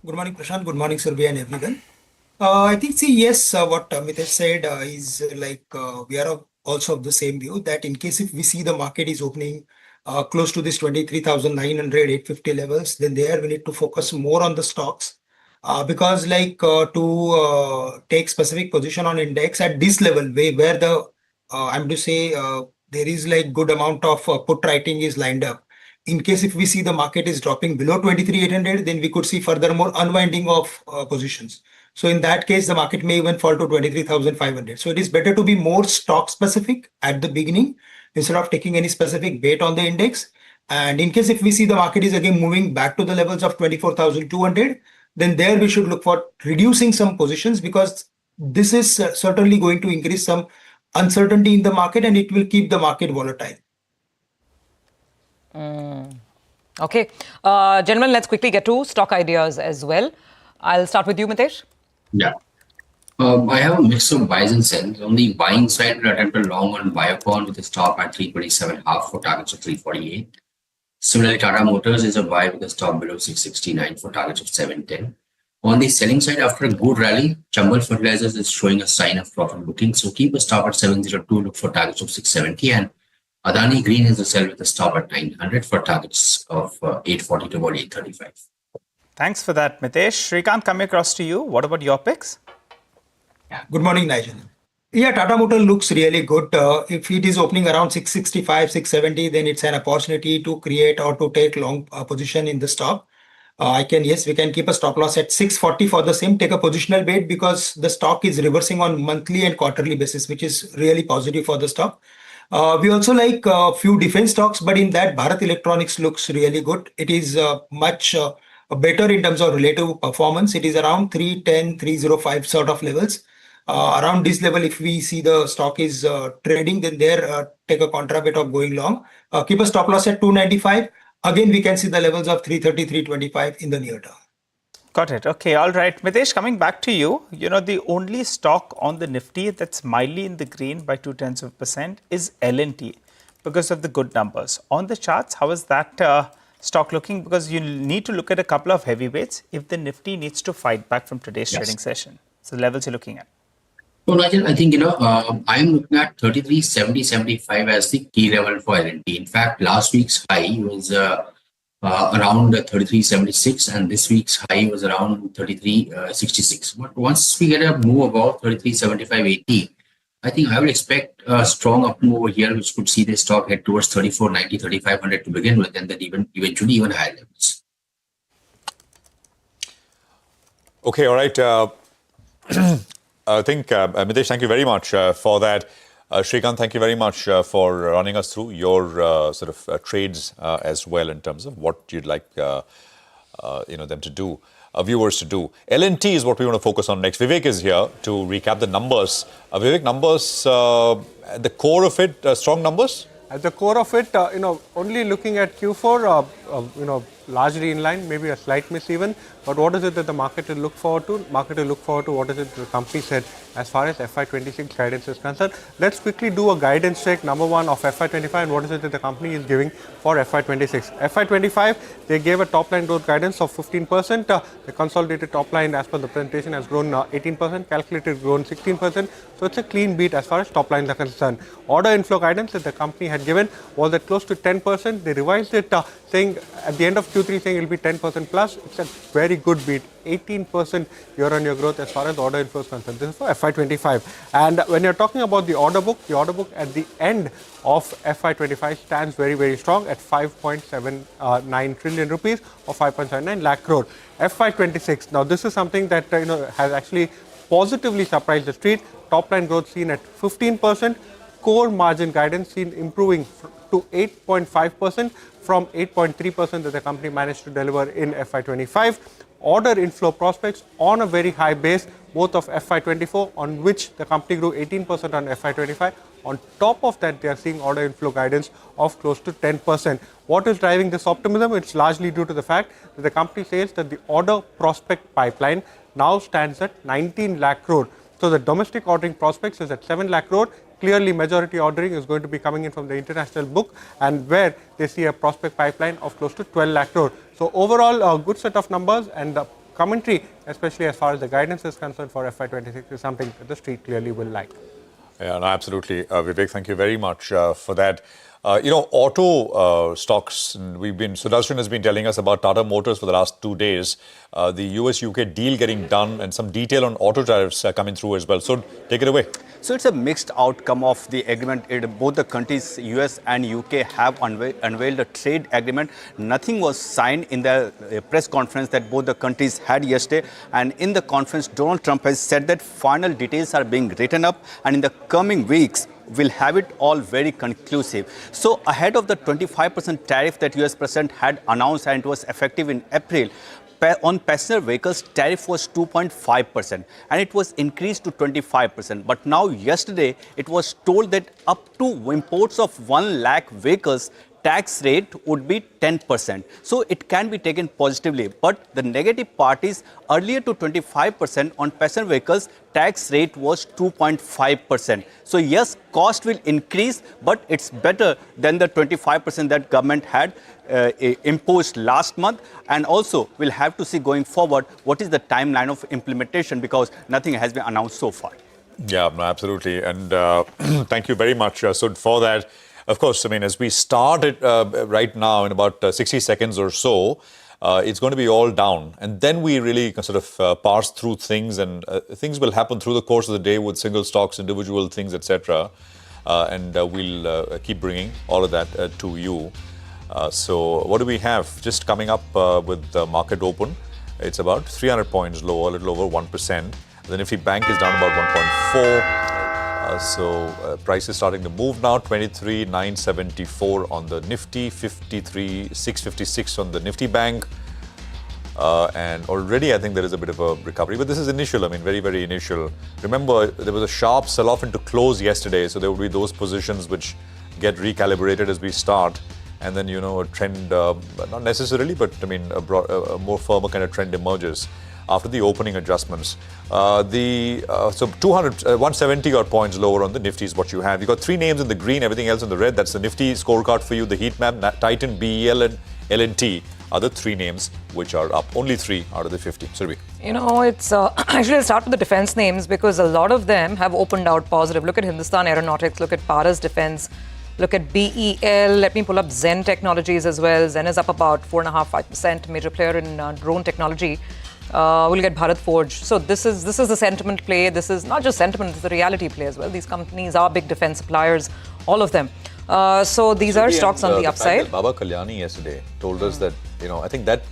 Good morning, Prashant. Good morning, Surbhi and everyone. I think, what Mitesh said is we are also of the same view that in case if we see the market is opening close to this 23,900, 850 levels, then there we need to focus more on the stocks because to take specific position on index at this level where the I'm to say there is good amount of put writing is lined up. In case if we see the market is dropping below 23,800, then we could see furthermore unwinding of positions. So in that case, the market may even fall to 23,500. So it is better to be more stock specific at the beginning instead of taking any specific bet on the index. And in case if we see the market is again moving back to the levels of 24,200, then there we should look for reducing some positions because this is certainly going to increase some uncertainty in the market and it will keep the market volatile. Okay. Gentlemen, let's quickly get to stock ideas as well. I'll start with you, Mitesh. Yeah. I have a mix of buys and sells. On the buying side, we'll attempt a long on Biocon with a stop at 327.5 for targets of 348. Similarly, Tata Motors is a buy with a stop below 669 for targets of 710. On the selling side, after a good rally, Chambal Fertilizers is showing a sign of profit booking. So keep a stop at 702, look for targets of 670. And Adani Green is a sell with a stop at 900 for targets of 840 to about 835. Thanks for that, Mitesh. Srikanth, coming across to you. What about your picks? Good morning, Nigel. Yeah, Tata Motor looks really good. If it is opening around 665, 670, then it's an opportunity to create or to take long position in the stock. We can keep a stop loss at 640 for the same. Take a positional bet because the stock is reversing on monthly and quarterly basis, which is really positive for the stock. We also like a few defense stocks, but in that Bharat Electronics looks really good. It is much better in terms of relative performance. It is around 310, 305 sort of levels. Around this level, if we see the stock is trading, then there take a contra bet of going long. Keep a stop loss at 295. Again, we can see the levels of 330, 325 in the near term. Got it. Okay. All right. Mitesh, coming back to you, the only stock on the Nifty that's mildly in the green by 0.2% is L&T because of the good numbers. On the charts, how is that stock looking? Because you need to look at a couple of heavyweights if the Nifty needs to fight back from today's trading session. So the levels you're looking at. Well, Nigel, I think, I'm looking at 33.70, 75 as the key level for L&T. In fact, last week's high was around 33.76 and this week's high was around 33.66. But once we get a move about 33.75.80, I think I would expect a strong up move over here, which could see the stock head towards 34.90, 3500 to begin with, and then eventually even higher levels. Okay, all right. I think, Mitesh, thank you very much for that. Srikanth, thank you very much for running us through your trades as well in terms of what you'd like them to do, viewers to do. L&T is what we want to focus on next. Vivek is here to recap the numbers. Vivek, numbers, at the core of it, strong numbers? At the core of it, only looking at Q4, largely in line, maybe a slight miss even. But what is it that the market will look forward to? Market will look forward to what is it the company said as far as FY26 guidance is concerned. Let's quickly do a guidance check, number one, of FY25 and what is it that the company is giving for FY26. FY25, they gave a top line growth guidance of 15%. The consolidated top line as per the presentation has grown 18%, calculated grown 16%. So it's a clean beat as far as top lines are concerned. Order inflow guidance that the company had given was at close to 10%. They revised it saying at the end of Q3 saying it will be 10% plus. It's a very good beat. 18% year-on-year growth as far as order inflow is concerned. This is for FY25. And when you're talking about the order book at the end of FY25 stands very, very strong at 5.79 trillion rupees or 5.79 lakh crore. FY26. Now, this is something that has actually positively surprised the street. Top line growth seen at 15%. Core margin guidance seen improving to 8.5% from 8.3% that the company managed to deliver in FY25. order inflow prospects on a very high base, both of FY24, on which the company grew 18% on FY25. On top of that, they are seeing order inflow guidance of close to 10%. What is driving this optimism? It's largely due to the fact that the company says that the order prospect pipeline now stands at 19 lakh crore. So the domestic ordering prospects is at 7 lakh crore. Clearly, majority ordering is going to be coming in from the international book, and where they see a prospect pipeline of close to 12 lakh crore. So overall, a good set of numbers, and the commentary, especially as far as the guidance is concerned for FY26, is something that the street clearly will like. Yeah, no, absolutely. Vivek, thank you very much for that. Auto stocks, Sudarshan has been telling us about Tata Motors for the last 2 days. The US-UK deal getting done, and some detail on auto tariffs coming through as well. So take it away. So it's a mixed outcome of the agreement. Both the countries, US and UK, have unveiled a trade agreement. Nothing was signed in the press conference that both the countries had yesterday. And in the conference, Donald Trump has said that final details are being written up, and in the coming weeks, we'll have it all very conclusive. So ahead of the 25% tariff that US President had announced, and it was effective in April, on passenger vehicles, tariff was 2.5%, and it was increased to 25%. But now, yesterday, it was told that up to imports of 1 lakh vehicles, tax rate would be 10%. So it can be taken positively. But the negative part is, earlier to 25% on passenger vehicles, tax rate was 2.5%. So yes, cost will increase, but it's better than the 25% that government had imposed last month. And also, we'll have to see going forward what is the timeline of implementation, because nothing has been announced so far. Yeah, no, absolutely. And thank you very much, Sud, for that. Of course, I mean, as we start it right now in about 60 seconds or so, it's going to be all down. And then we really can sort of parse through things, and things will happen through the course of the day with single stocks, individual things, etc. And we'll keep bringing all of that to you. So what do we have? Just coming up with the market open, it's about 300 points lower, a little over 1%. The Nifty Bank is down about 1.4. So price is starting to move now. 23,974 on the Nifty, 53,656 on the Nifty Bank. And already I think there is a bit of a recovery, but this is initial. I mean, very, very initial. Remember, there was a sharp sell-off into close yesterday, so there will be those positions which get recalibrated as we start. And then, a trend, not necessarily, but I mean, a more firmer kind of trend emerges after the opening adjustments. So 170 odd points lower on the Nifty is what you have. You've got 3 names in the green, everything else in the red. That's the Nifty scorecard for you. The heat map, Titan, BEL and L&T are the 3 names which are up. Only 3 out of the 50. Surabhi. It's actually I'll start with the defense names, because a lot of them have opened out positive. Look at Hindustan Aeronautics, look at Paras Defense, look at BEL. Let me pull up Zen Technologies as well. Zen is up about 4.5%, major player in drone technology. We'll get Bharat Forge. So this is the sentiment play. This is not just sentiment, it's the reality play as well. These companies are big defense suppliers, all of them. So these are stocks on the upside. Baba Kalyani yesterday told us that, I think that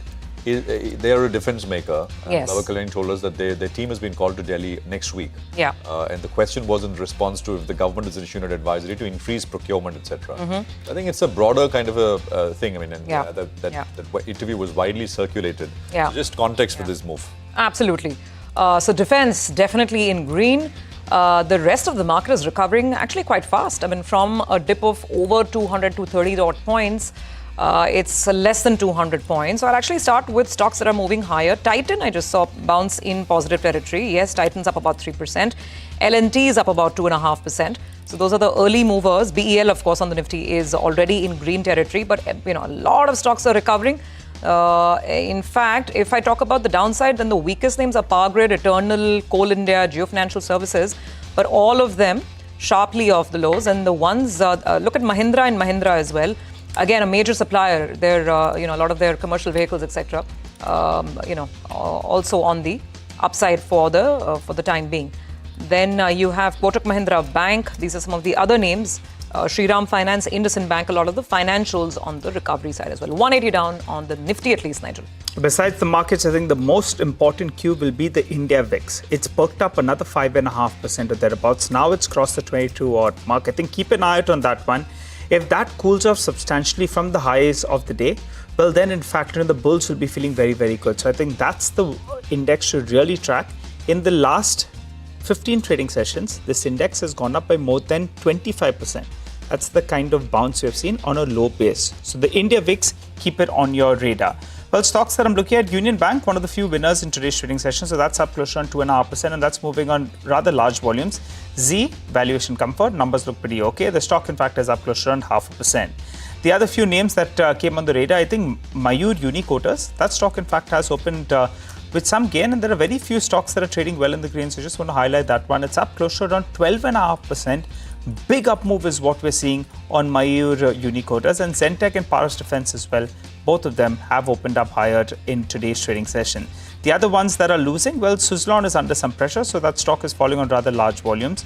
they are a defense maker. Yes. Baba Kalyani told us that their team has been called to Delhi next week. Yeah. And the question was in response to if the government has issued an advisory to increase procurement, etc. I think it's a broader kind of a thing. I mean, that interview was widely circulated. Yeah. So just context for this move. Absolutely. So defense definitely in green. The rest of the market is recovering actually quite fast. I mean, from a dip of over 200 to 30 odd points, it's less than 200 points. So I'll actually start with stocks that are moving higher. Titan, I just saw bounce in positive territory. Yes, Titan's up about 3%. L&T is up about 2.5%. So those are the early movers. BEL, of course, on the Nifty is already in green territory. But, a lot of stocks are recovering. In fact, if I talk about the downside, then the weakest names are Power Grid, Eternal, Coal India, Geo Financial Services. But all of them sharply off the lows. And the ones, look at Mahindra and Mahindra as well. Again, a major supplier. They're, a lot of their commercial vehicles, etc. Also on the upside for the time being. Then you have Kotak Mahindra Bank. These are some of the other names. Shriram Finance, IndusInd Bank, a lot of the financials on the recovery side as well. 180 down on the Nifty at least, Nigel. Besides the markets, I think the most important cue will be the India VIX. It's perked up another 5.5% or thereabouts. Now it's crossed the 22 odd mark. I think keep an eye out on that one. If that cools off substantially from the highs of the day, well, then in fact, the bulls will be feeling very, very good. So I think that's the index should really track. In the last 15 trading sessions, this index has gone up by more than 25%. That's the kind of bounce we have seen on a low base. So the India VIX, keep it on your radar. Well, stocks that I'm looking at, Union Bank, one of the few winners in today's trading session. So that's up close to 2.5%, and that's moving on rather large volumes. Z, valuation comfort, numbers look pretty okay. The stock, in fact, is up close to 0.5%. The other few names that came on the radar, I think Mayur Uniquotors, that stock, in fact, has opened with some gain, and there are very few stocks that are trading well in the green. So I just want to highlight that one. It's up close to around 12.5%. Big up move is what we're seeing on Mayur Uniquotors, and Zentech and Paras Defense as well. Both of them have opened up higher in today's trading session. The other ones that are losing, well, Suzlon is under some pressure, so that stock is falling on rather large volumes.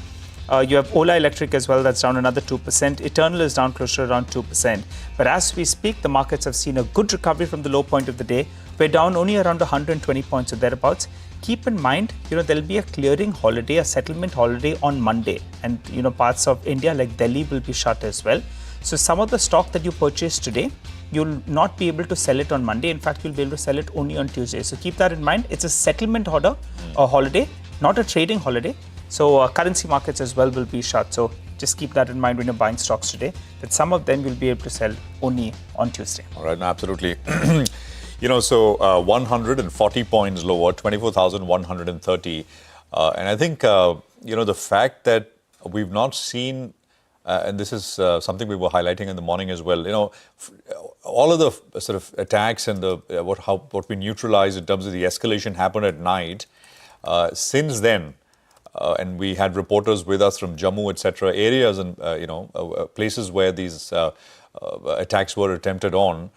You have Ola Electric as well, that's down another 2%. Eternal is down close to around 2%. But as we speak, the markets have seen a good recovery from the low point of the day. We're down only around 120 points or thereabouts. Keep in mind, there'll be a clearing holiday, a settlement holiday on Monday. And, parts of India like Delhi will be shut as well. So some of the stock that you purchased today, you'll not be able to sell it on Monday. In fact, you'll be able to sell it only on Tuesday. So keep that in mind. It's a settlement order, a holiday, not a trading holiday. So currency markets as well will be shut. So just keep that in mind when you're buying stocks today, that some of them you'll be able to sell only on Tuesday. All right, absolutely. So 140 points lower, 24,130. And I think, the fact that we've not seen, and this is something we were highlighting in the morning as well, all of the sort of attacks and what we neutralized in terms of the escalation happened at night. Since then, and we had reporters with us from Jammu, etc., areas and places where these attacks were attempted on.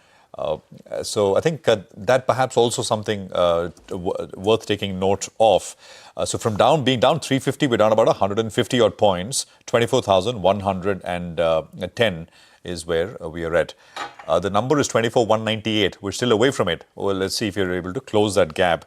So I think that perhaps also something worth taking note of. So from being down 350, we're down about 150 odd points. 24,110 is where we are at. The number is 24,198. We're still away from it. Well, let's see if you're able to close that gap.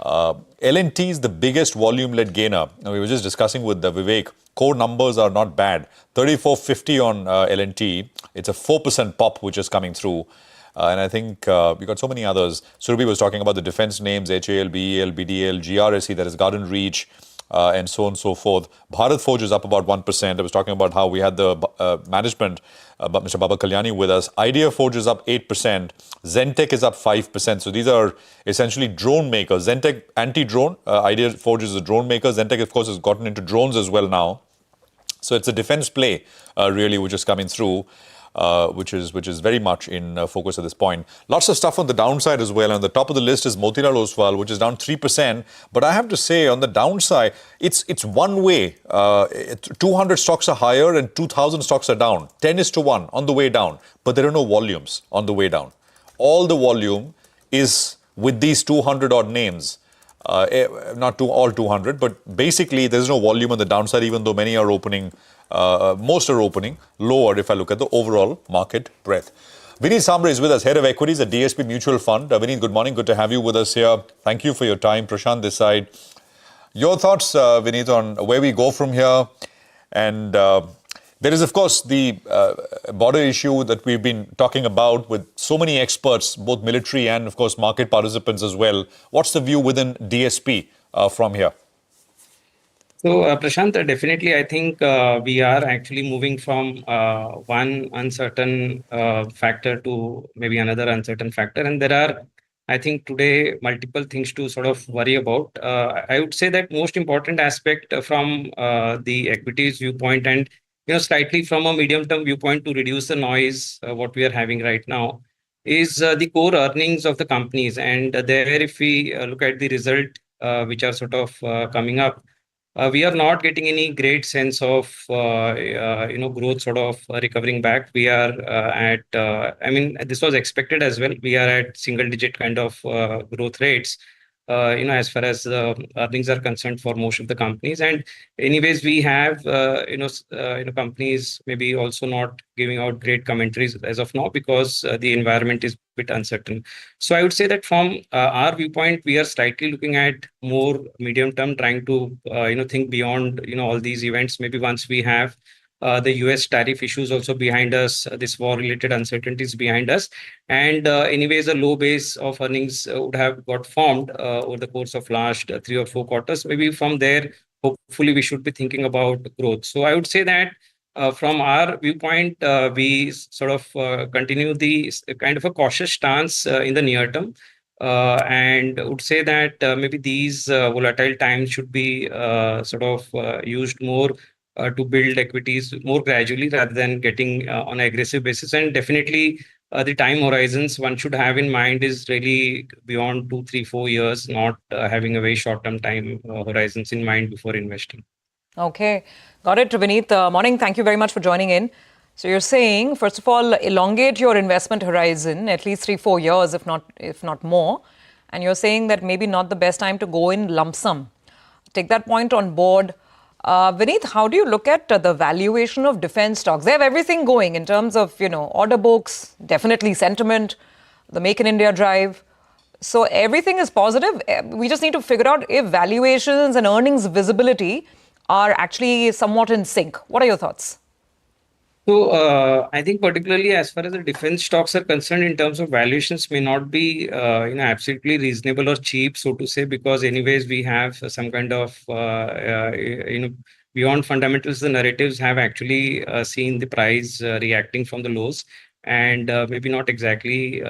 L&T is the biggest volume-led gainer. Now, we were just discussing with Vivek. Core numbers are not bad. 34.50 on L&T. It's a 4% pop which is coming through. And I think we got so many others. Surabhi was talking about the defense names, HAL, BEL, BDL, GRSE, that is Garden Reach, and so on and so forth. Bharat Forge is up about 1%. I was talking about how we had the management, Mr. Baba Kalyani with us. Idea Forge is up 8%. Zentech is up 5%. So these are essentially drone makers. Zentech, anti-drone. Idea Forge is a drone maker. Zentech, of course, has gotten into drones as well now. So it's a defense play, really, which is coming through. Which is very much in focus at this point. Lots of stuff on the downside as well. On the top of the list is Motilal Oswal, which is down 3%. But I have to say, on the downside, it's one way. 200 stocks are higher and 2,000 stocks are down. 10:1 on the way down. But there are no volumes on the way down. All the volume is with these 200 odd names. Not all 200, but basically there's no volume on the downside, even though many are opening. Most are opening lower if I look at the overall market breadth. Vineet Sambre is with us, Head of Equities at DSP Mutual Fund. Vineet, good morning. Good to have you with us here. Thank you for your time. Prashant this side. Your thoughts, Vineet, on where we go from here. And there is, of course, the border issue that we've been talking about with so many experts, both military and, of course, market participants as well. What's the view within DSP from here? So, Prashant, definitely, I think we are actually moving from one uncertain factor to maybe another uncertain factor. And there are, I think, today multiple things to sort of worry about. I would say that most important aspect from the equities viewpoint and slightly from a medium-term viewpoint to reduce the noise, what we are having right now, is the core earnings of the companies. And there, if we look at the result, which are sort of coming up, we are not getting any great sense of growth sort of recovering back. We are this was expected as well. We are at single digit kind of growth rates as far as earnings are concerned for most of the companies. And anyways, we have companies maybe also not giving out great commentaries as of now because the environment is a bit uncertain. So I would say that from our viewpoint, we are slightly looking at more medium term, trying to think beyond all these events. Maybe once we have The US tariff issues also behind us, this war-related uncertainties behind us. And anyways, a low base of earnings would have got formed over the course of last 3 or 4 quarters. Maybe from there, hopefully, we should be thinking about growth. So I would say that from our viewpoint, we sort of continue the kind of a cautious stance in the near term. And would say that maybe these volatile times should be sort of used more to build equities more gradually rather than getting on an aggressive basis. And definitely the time horizons one should have in mind is really beyond 2, 3, 4 years, not having a very short-term time horizons in mind before investing. Okay, got it, Vineet. Morning, thank you very much for joining in. So you're saying, first of all, elongate your investment horizon at least 3, 4 years, if not more. And you're saying that maybe not the best time to go in lump sum. Take that point on board. Vineet, how do you look at the valuation of defense stocks? They have everything going in terms of, order books, definitely sentiment, the Make in India drive. So everything is positive. We just need to figure out if valuations and earnings visibility are actually somewhat in sync. What are your thoughts? So I think particularly as far as the defense stocks are concerned, in terms of valuations, may not be absolutely reasonable or cheap, so to say, because anyways we have some kind of beyond fundamentals, the narratives have actually seen the price reacting from the lows, and maybe not exactly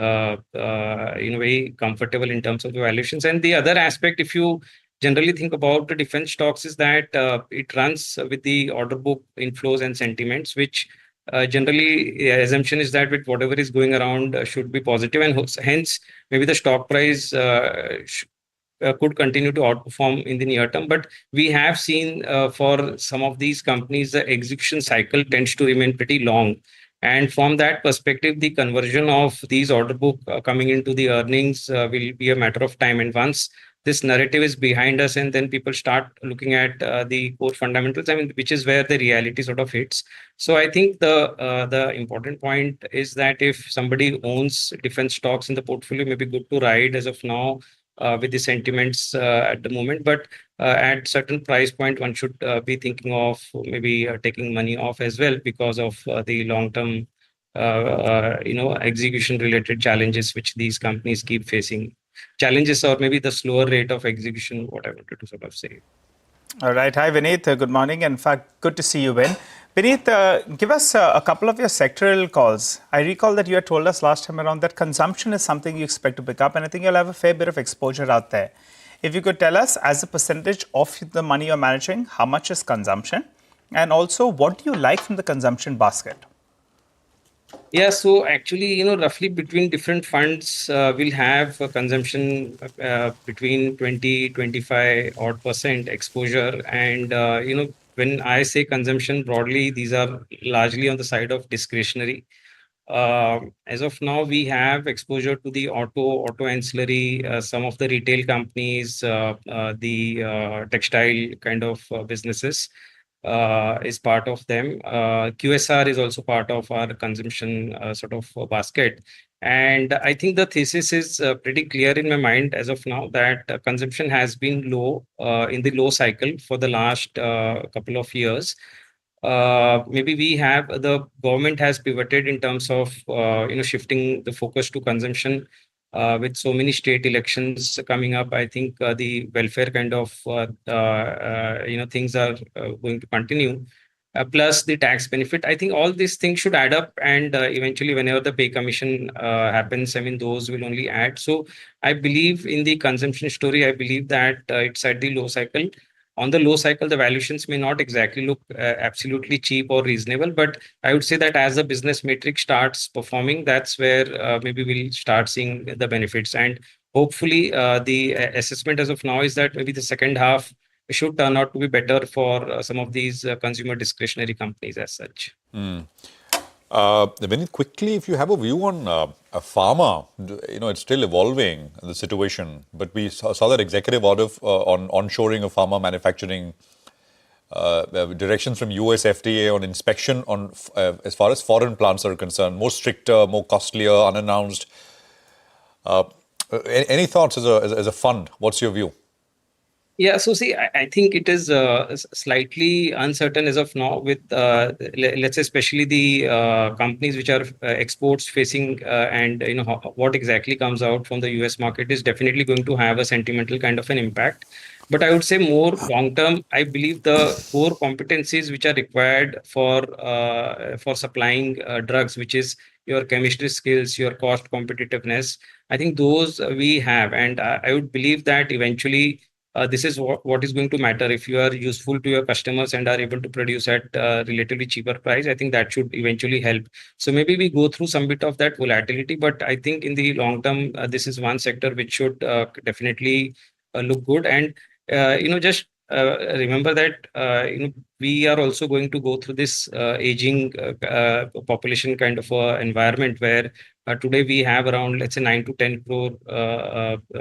very comfortable in terms of the valuations. And the other aspect, if you generally think about the defense stocks, is that it runs with the order book inflows and sentiments, which generally assumption is that with whatever is going around should be positive, and hence maybe the stock price could continue to outperform in the near term. But we have seen for some of these companies, the execution cycle tends to remain pretty long. And from that perspective, the conversion of these order book coming into the earnings will be a matter of time. And once this narrative is behind us, and then people start looking at the core fundamentals, which is where the reality sort of hits. So I think the important point is that if somebody owns defense stocks in the portfolio, maybe good to ride as of now with the sentiments at the moment. But at certain price point, one should be thinking of maybe taking money off as well because of the long-term execution related challenges which these companies keep facing. Challenges, or maybe the slower rate of execution, what I wanted to sort of say. All right. Hi, Vineet. Good morning. In fact, good to see you in. Vineet, give us a couple of your sectoral calls. I recall that you had told us last time around that consumption is something you expect to pick up, and I think you'll have a fair bit of exposure out there. If you could tell us, as a percentage of the money you're managing, how much is consumption? And also, what do you like from the consumption basket? Yeah, so actually, roughly between different funds, we'll have a consumption between 20-25 odd percent exposure. And, when I say consumption broadly, these are largely on the side of discretionary. As of now, we have exposure to the auto ancillary, some of the retail companies, the textile kind of businesses. Is part of them. QSR is also part of our consumption sort of basket. And I think the thesis is pretty clear in my mind as of now that consumption has been low in the low cycle for the last couple of years. Maybe the government has pivoted in terms of shifting the focus to consumption. With so many state elections coming up, I think the welfare kind of things are going to continue. Plus the tax benefit. I think all these things should add up, and eventually, whenever the pay commission happens, those will only add. So I believe in the consumption story. I believe that it's at the low cycle. On the low cycle, the valuations may not exactly look absolutely cheap or reasonable, but I would say that as the business matrix starts performing, that's where maybe we'll start seeing the benefits. And hopefully, the assessment as of now is that maybe the second half should turn out to be better for some of these consumer discretionary companies as such. Very quickly, if you have a view on pharma, it's still evolving, the situation, but we saw that executive order on onshoring of pharma manufacturing, directions from US FDA on inspection on as far as foreign plants are concerned, more stricter, more costlier, unannounced. Any thoughts as a fund? What's your view? Yeah, so see, I think it is slightly uncertain as of now with, let's say, especially the companies which are exports facing and, what exactly comes out from the US market is definitely going to have a sentimental kind of an impact. But I would say more long term, I believe the core competencies which are required for supplying drugs, which is your chemistry skills, your cost competitiveness, I think those we have. And I would believe that eventually this is what is going to matter. If you are useful to your customers and are able to produce at relatively cheaper price, I think that should eventually help. So maybe we go through some bit of that volatility, but I think in the long term, this is one sector which should definitely look good. And just remember that we are also going to go through this aging population kind of environment where today we have around, let's say, 9 to 10 crore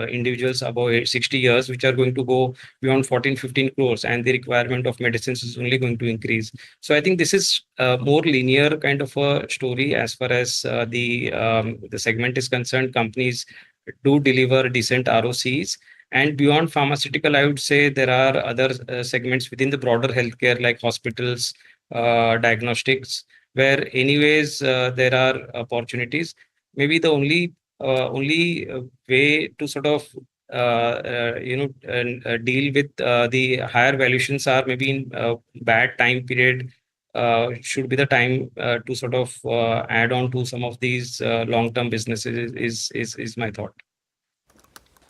individuals above 60 years, which are going to go beyond 14, 15 crores, and the requirement of medicines is only going to increase. So I think this is a more linear kind of a story as far as the segment is concerned. Companies do deliver decent ROCs. And beyond pharmaceutical, I would say there are other segments within the broader healthcare, like hospitals, diagnostics, where anyways there are opportunities. Maybe the only way to sort of deal with the higher valuations are maybe in bad time period should be the time to sort of add on to some of these long-term businesses is my thought.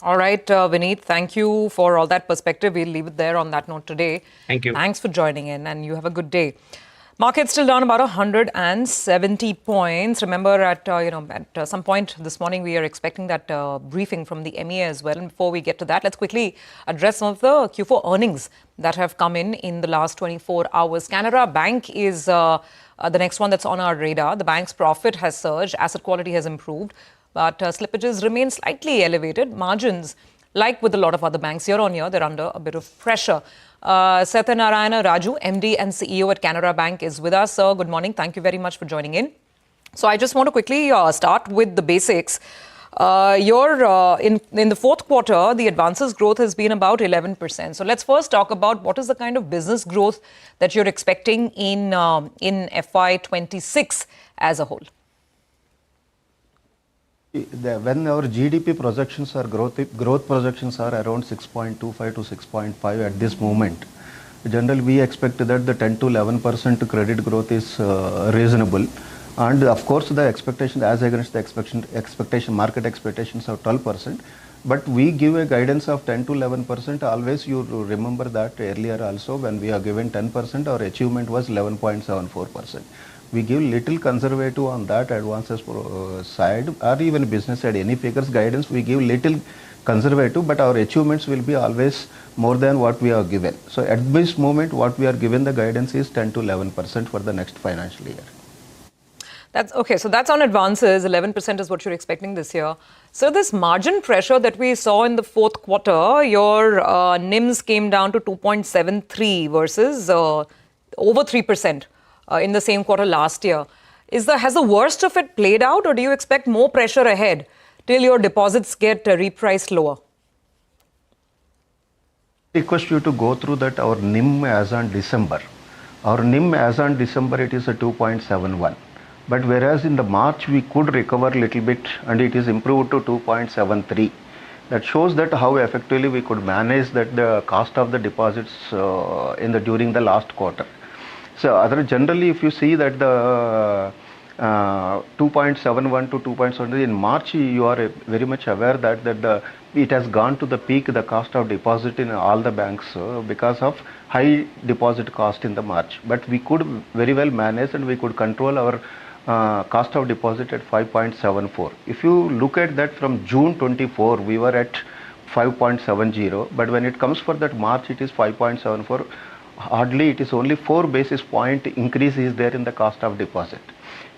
All right, Vineet, thank you for all that perspective. We'll leave it there on that note today. Thank you. Thanks for joining in, and you have a good day. Market's still down about 170 points. Remember, at some point this morning, we are expecting that briefing from the MEA as well. And before we get to that, let's quickly address some of the Q4 earnings that have come in the last 24 hours. Canara Bank is the next one that's on our radar. The bank's profit has surged, asset quality has improved, but slippages remain slightly elevated. Margins, like with a lot of other banks year on year, they're under a bit of pressure. Satyanarayana Raju, MD and CEO at Canara Bank, is with us. Sir, good morning. Thank you very much for joining in. So I just want to quickly start with the basics. In the fourth quarter, the advances growth has been about 11%. So let's first talk about what is the kind of business growth that you're expecting in FY26 as a whole. When our GDP projections are growth projections are around 6.25 to 6.5 at this moment, generally we expect that the 10 to 11% credit growth is reasonable, and of course the expectation as against the expectation market expectations of 12%, but we give a guidance of 10 to 11%. Always you remember that earlier also when we are given 10%, our achievement was 11.74%. We give little conservative on that advances side or even business side, any figures guidance we give little conservative, but our achievements will be always more than what we are given. So at this moment what we are given the guidance is 10 to 11% for the next financial year. That's okay. So that's on advances. 11% is what you're expecting this year. So this margin pressure that we saw in the fourth quarter, your NIMs came down to 2.73 versus over 3%. In the same quarter last year. Has the worst of it played out, or do you expect more pressure ahead till your deposits get repriced lower? I request you to go through that our NIM as on December. Our NIM as on December, it is a 2.71. But whereas in the March we could recover a little bit and it is improved to 2.73. That shows that how effectively we could manage that the cost of the deposits during the last quarter. So generally, if you see that the 2.71 to 2.73 in March, you are very much aware that it has gone to the peak, the cost of deposit in all the banks because of high deposit cost in the March. But we could very well manage and we could control our cost of deposit at 5.74. If you look at that from June 24, we were at 5.70, but when it comes for that March, it is 5.74. Hardly it is only 4 basis point increase is there in the cost of deposit.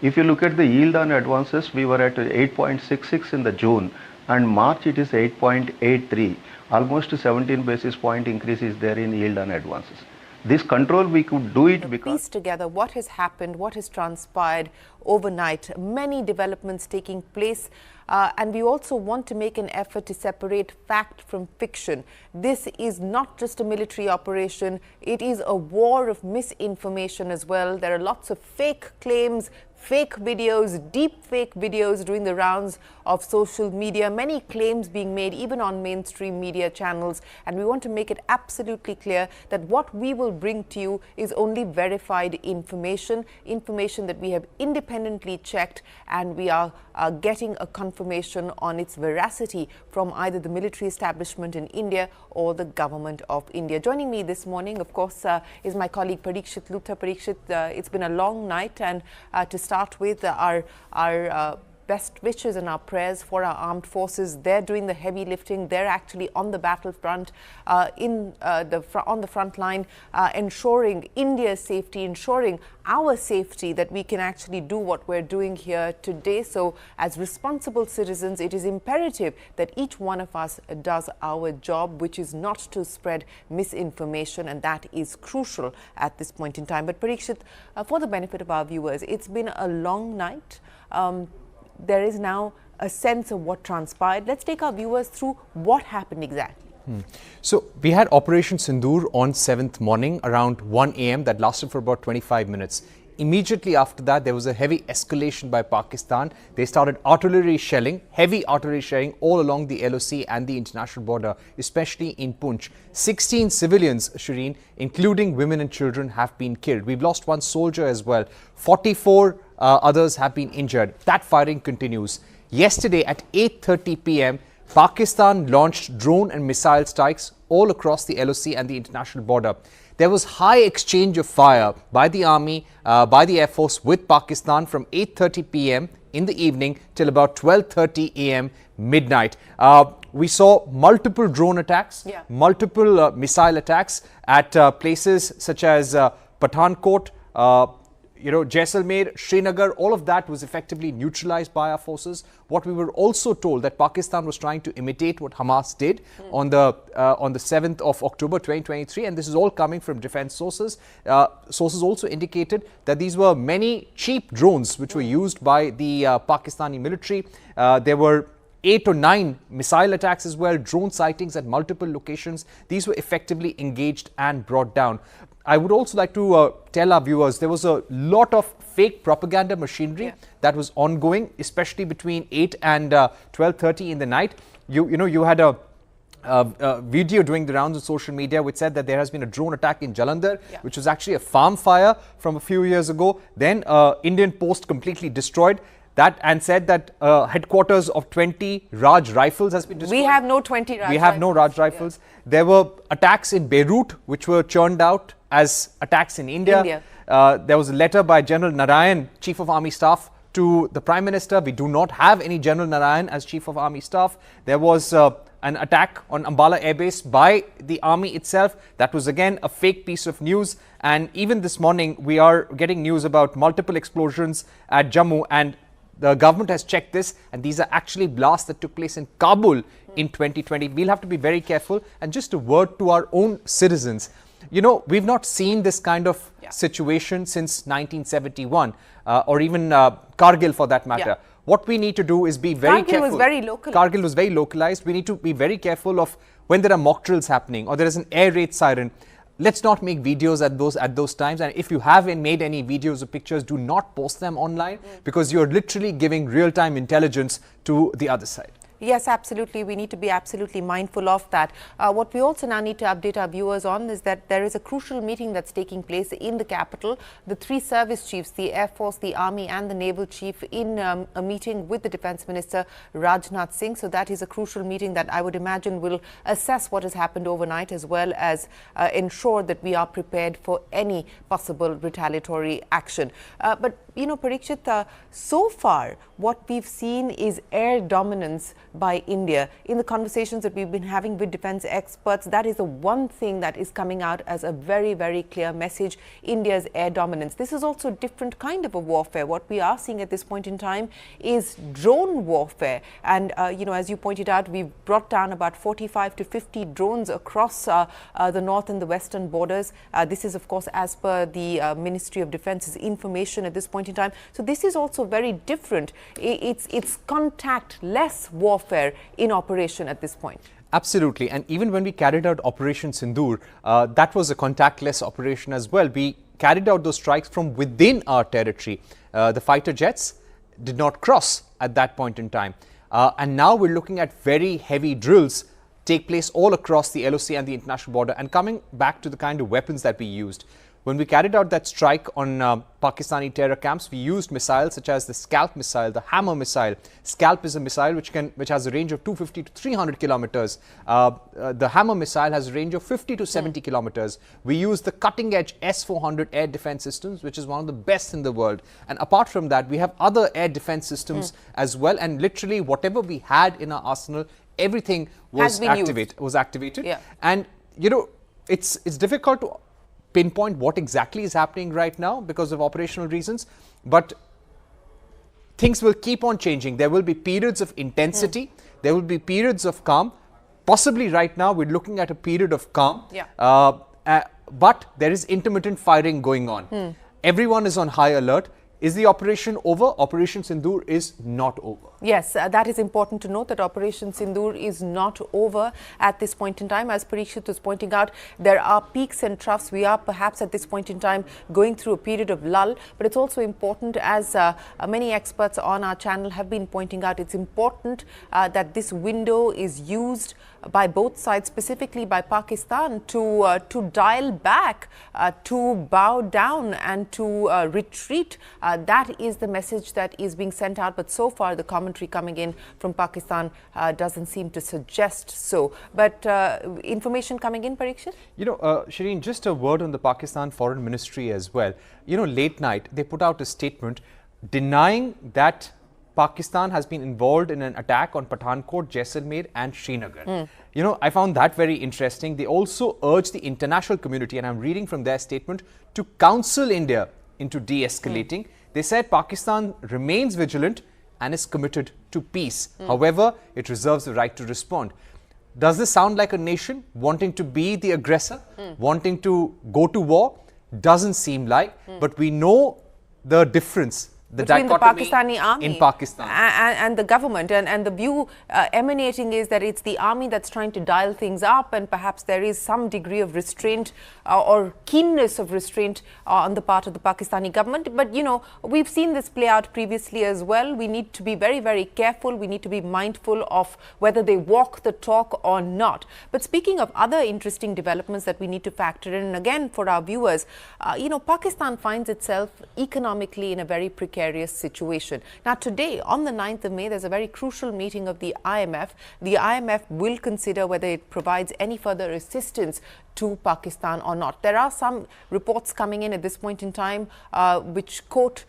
If you look at the yield on advances, we were at 8.66 in the June, and March it is 8.83. Almost 17 basis point increase is there in yield on advances. This control, we could do it because piece together what has happened, what has transpired overnight, many developments taking place, and we also want to make an effort to separate fact from fiction. This is not just a military operation, it is a war of misinformation as well. There are lots of fake claims, fake videos, deep fake videos doing the rounds of social media, many claims being made even on mainstream media channels, and we want to make it absolutely clear that what we will bring to you is only verified information, information that we have independently checked, and we are getting a confirmation on its veracity from either the military establishment in India or the government of India. Joining me this morning, of course, is my colleague Parikshit Lutha. Parikshit, it's been a long night, and to start with, our best wishes and our prayers for our armed forces. They're doing the heavy lifting. They're actually on the battlefront, on the front line, ensuring India's safety, ensuring our safety, that we can actually do what we're doing here today. So as responsible citizens, it is imperative that each one of us does our job, which is not to spread misinformation, and that is crucial at this point in time. But Parikshit, for the benefit of our viewers, it's been a long night. There is now a sense of what transpired. Let's take our viewers through what happened exactly. So we had Operation Sindoor on 7th morning around 1 a.m. that lasted for about 25 minutes. Immediately after that, there was a heavy escalation by Pakistan. They started artillery shelling, heavy artillery shelling all along the LOC and the international border, especially in Poonch. 16 civilians, Shireen, including women and children, have been killed. We've lost one soldier as well. 44 others have been injured. That firing continues. Yesterday at 8:30 p.m., Pakistan launched drone and missile strikes all across the LOC and the international border. There was high exchange of fire by the army, by the Air Force with Pakistan from 8:30 p.m. in the evening till about 12:30 a.m. midnight. We saw multiple drone attacks, multiple missile attacks at places such as Pathankot, Jaisalmer, Srinagar. All of that was effectively neutralized by our forces. What we were also told that Pakistan was trying to imitate what Hamas did on the 7th of October 2023, and this is all coming from defense sources. Sources also indicated that these were many cheap drones which were used by the Pakistani military. There were 8 or 9 missile attacks as well, drone sightings at multiple locations. These were effectively engaged and brought down. I would also like to tell our viewers there was a lot of fake propaganda machinery that was ongoing, especially between 8 and 12:30 in the night. You had a video doing the rounds on social media which said that there has been a drone attack in Jalandhar, which was actually a farm fire from a few years ago. Then Indian post completely destroyed that and said that headquarters of 20 Raj rifles has been destroyed. We have no 20 Raj rifles. We have no Raj rifles. There were attacks in Beirut which were churned out as attacks in India. There was a letter by General Narayan, Chief of Army Staff, to the Prime Minister. We do not have any General Narayan as Chief of Army Staff. There was an attack on Ambala Air Base by the army itself. That was again a fake piece of news. And even this morning, we are getting news about multiple explosions at Jammu, and the government has checked this, and these are actually blasts that took place in Kabul in 2020. We'll have to be very careful. And just a word to our own citizens. We've not seen this kind of situation since 1971 or even Kargil for that matter. What we need to do is be very careful. Kargil was very localized. We need to be very careful of when there are mock drills happening or there is an air raid siren. Let's not make videos at those times. And if you haven't made any videos or pictures, do not post them online because you're literally giving real-time intelligence to the other side. Yes, absolutely. We need to be absolutely mindful of that. What we also now need to update our viewers on is that there is a crucial meeting that's taking place in the capital. The 3 service chiefs, the Air Force, the Army and the Naval Chief, in a meeting with the Defence Minister Rajnath Singh. So that is a crucial meeting that I would imagine will assess what has happened overnight, as well as ensure that we are prepared for any possible retaliatory action. But Parikshit, so far what we've seen is air dominance by India. In the conversations that we've been having with defense experts, that is the one thing that is coming out as a very, very clear message, India's air dominance. This is also a different kind of a warfare. What we are seeing at this point in time is drone warfare. And, as you pointed out, we've brought down about 45 to 50 drones across the north and the western borders. This is, of course, as per the Ministry of Defence's information at this point in time. So this is also very different. It's contact-less warfare in operation at this point. Absolutely. And even when we carried out Operation Sindoor, that was a contactless operation as well. We carried out those strikes from within our territory. The fighter jets did not cross at that point in time. And now we're looking at very heavy drills take place all across the LOC and the international border. And coming back to the kind of weapons that we used, when we carried out that strike on Pakistani terror camps, we used missiles such as the Scalp missile, the Hammer missile. Scalp is a missile which has a range of 250 to 300 kilometers. The Hammer missile has a range of 50 to 70 kilometers. We used the cutting-edge S-400 air defense systems, which is one of the best in the world. And apart from that, we have other air defense systems as well. And literally, whatever we had in our arsenal, everything was activated. Yeah. And it's difficult to pinpoint what exactly is happening right now because of operational reasons, but things will keep on changing. There will be periods of intensity, there will be periods of calm. Possibly right now we're looking at a period of calm, but there is intermittent firing going on. Everyone is on high alert. Is the operation over? Operation Sindoor is not over. Yes, that is important to note that Operation Sindoor is not over at this point in time. As Parikshit was pointing out, there are peaks and troughs. We are perhaps at this point in time going through a period of lull, but it's also important, as many experts on our channel have been pointing out, it's important that this window is used by both sides, specifically by Pakistan, to dial back, to bow down and to retreat. That is the message that is being sent out, but so far the commentary coming in from Pakistan doesn't seem to suggest so. But information coming in, Parikshit? Shireen, just a word on the Pakistan Foreign Ministry as well. Late night, they put out a statement denying that Pakistan has been involved in an attack on Pathankot, Jaisalmer and Srinagar. I found that very interesting. They also urged the international community, and I'm reading from their statement, to counsel India into de-escalating. They said Pakistan remains vigilant and is committed to peace. However, it reserves the right to respond. Does this sound like a nation wanting to be the aggressor, wanting to go to war? Doesn't seem like, but we know the difference, the between the dichotomy Pakistani army in Pakistan and the government, and the view emanating is that it's the army that's trying to dial things up, and perhaps there is some degree of restraint or keenness of restraint on the part of the Pakistani government. But we've seen this play out previously as well. We need to be very, very careful. We need to be mindful of whether they walk the talk or not. But speaking of other interesting developments that we need to factor in, and again for our viewers, Pakistan finds itself economically in a very precarious situation. Now today, on the 9th of May, there's a very crucial meeting of the IMF. The IMF will consider whether it provides any further assistance to Pakistan or not. There are some reports coming in at this point in time which quote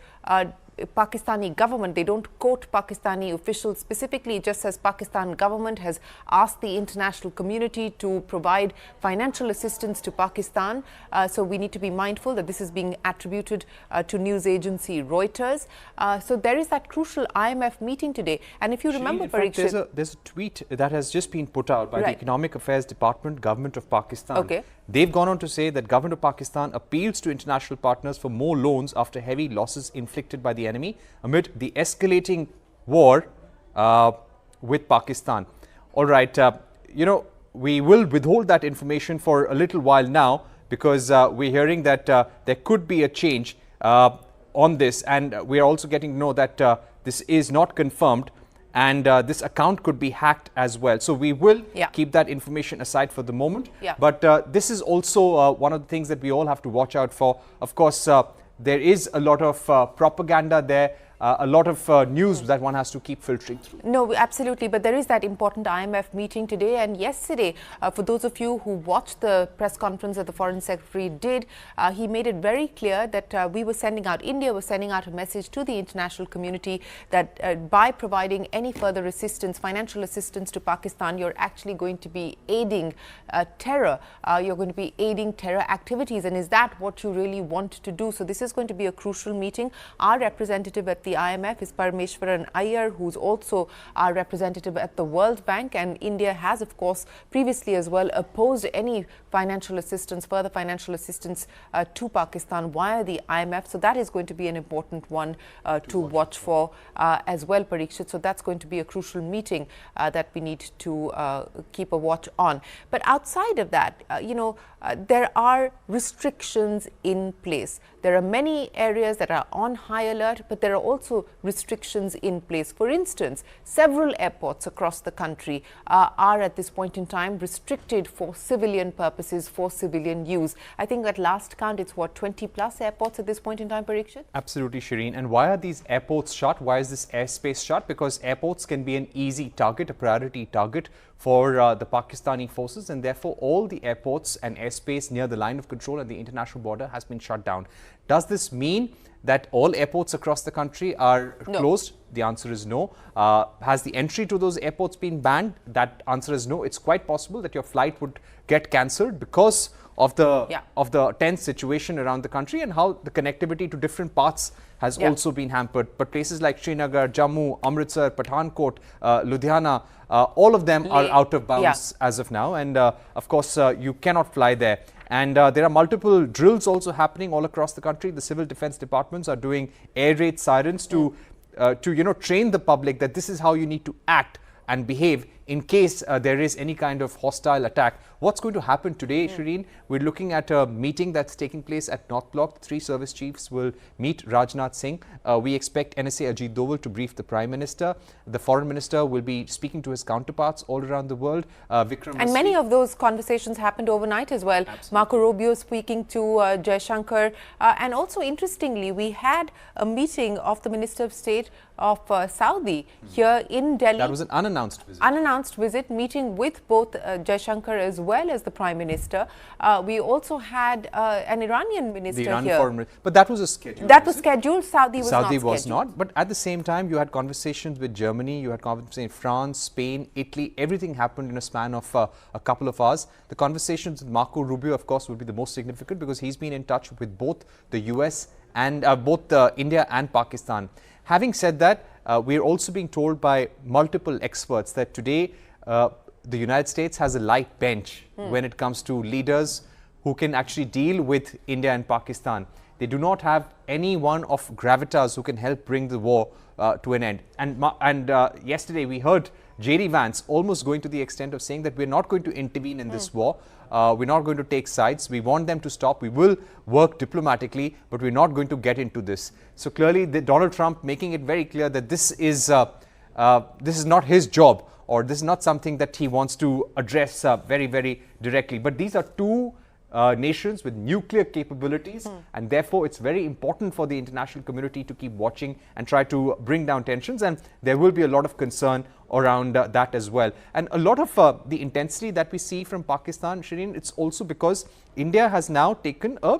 Pakistani government. They don't quote Pakistani officials specifically. It just says Pakistan government has asked the international community to provide financial assistance to Pakistan. So we need to be mindful that this is being attributed to news agency Reuters. So there is that crucial IMF meeting today. And if you remember, Parikshit, there's a tweet that has just been put out by the Economic Affairs Department, Government of Pakistan. Okay. They've gone on to say that Government of Pakistan appeals to international partners for more loans after heavy losses inflicted by the enemy amid the escalating war with Pakistan. All right, we will withhold that information for a little while now because we're hearing that there could be a change on this, and we're also getting to know that this is not confirmed, and this account could be hacked as well. So we will keep that information aside for the moment. But this is also one of the things that we all have to watch out for. Of course, there is a lot of propaganda there. a lot of news that one has to keep filtering through. No, absolutely. But there is that important IMF meeting today and yesterday. For those of you who watched the press conference that the Foreign Secretary did, he made it very clear that India was sending out a message to the international community that by providing any further assistance, financial assistance to Pakistan, you're actually going to be aiding terror. You're going to be aiding terror activities. And is that what you really want to do? So this is going to be a crucial meeting. Our representative at the IMF is Parameshwaran Iyer, who's also our representative at the World Bank. And India has, of course, previously as well opposed any financial assistance, further financial assistance to Pakistan via the IMF. So that is going to be an important one to watch for as well, Parikshit. So that's going to be a crucial meeting that we need to keep a watch on. But outside of that, there are restrictions in place. There are many areas that are on high alert, but there are also restrictions in place. For instance, several airports across the country are at this point in time restricted for civilian purposes, for civilian use. I think at last count, it's 20 plus airports at this point in time, Parikshit? Absolutely, Shireen. And why are these airports shut? Why is this airspace shut? Because airports can be an easy target, a priority target for the Pakistani forces, and therefore all the airports and airspace near the line of control and the international border has been shut down. Does this mean that all airports across the country are closed? The answer is no. Has the entry to those airports been banned? That answer is no. It's quite possible that your flight would get cancelled because of the tense situation around the country and how the connectivity to different parts has also been hampered. But places like Srinagar, Jammu, Amritsar, Pathankot, Ludhiana, all of them are out of bounds as of now. And of course, you cannot fly there. And there are multiple drills also happening all across the country. The civil defense departments are doing air raid sirens to train the public that this is how you need to act and behave in case there is any kind of hostile attack. What's going to happen today, Shireen? We're looking at a meeting that's taking place at North Block. The 3 service chiefs will meet Rajnath Singh. We expect NSA Ajit Doval to brief the Prime Minister. The Foreign Minister will be speaking to his counterparts all around the world. Vikram and many of those conversations happened overnight as well. Absolutely. Marco Rubio speaking to Jaishankar. And also, interestingly, we had a meeting of the Minister of State of Saudi here in Delhi. That was an unannounced visit. Unannounced visit, meeting with both Jaishankar as well as the Prime Minister. We also had an Iranian minister the Iran here. Foreign, but that was a schedule. That was scheduled. Saudi was not was not. But at the same time, you had conversations with Germany, you had conversations in France, Spain, Italy. Everything happened in a span of a couple of hours. The conversations with Marco Rubio, of course, would be the most significant because he's been in touch with both the US and both India and Pakistan. Having said that, we're also being told by multiple experts that today the United States has a light bench when it comes to leaders who can actually deal with India and Pakistan. They do not have anyone of gravitas who can help bring the war to an end. And yesterday we heard J.D. Vance almost going to the extent of saying that we're not going to intervene in this war. We're not going to take sides. We want them to stop. We will work diplomatically, but we're not going to get into this. So clearly, Donald Trump making it very clear that this is not his job, or this is not something that he wants to address very, very directly. But these are two nations with nuclear capabilities, and therefore it's very important for the international community to keep watching and try to bring down tensions, and there will be a lot of concern around that as well. And a lot of the intensity that we see from Pakistan, Shireen, it's also because India has now taken a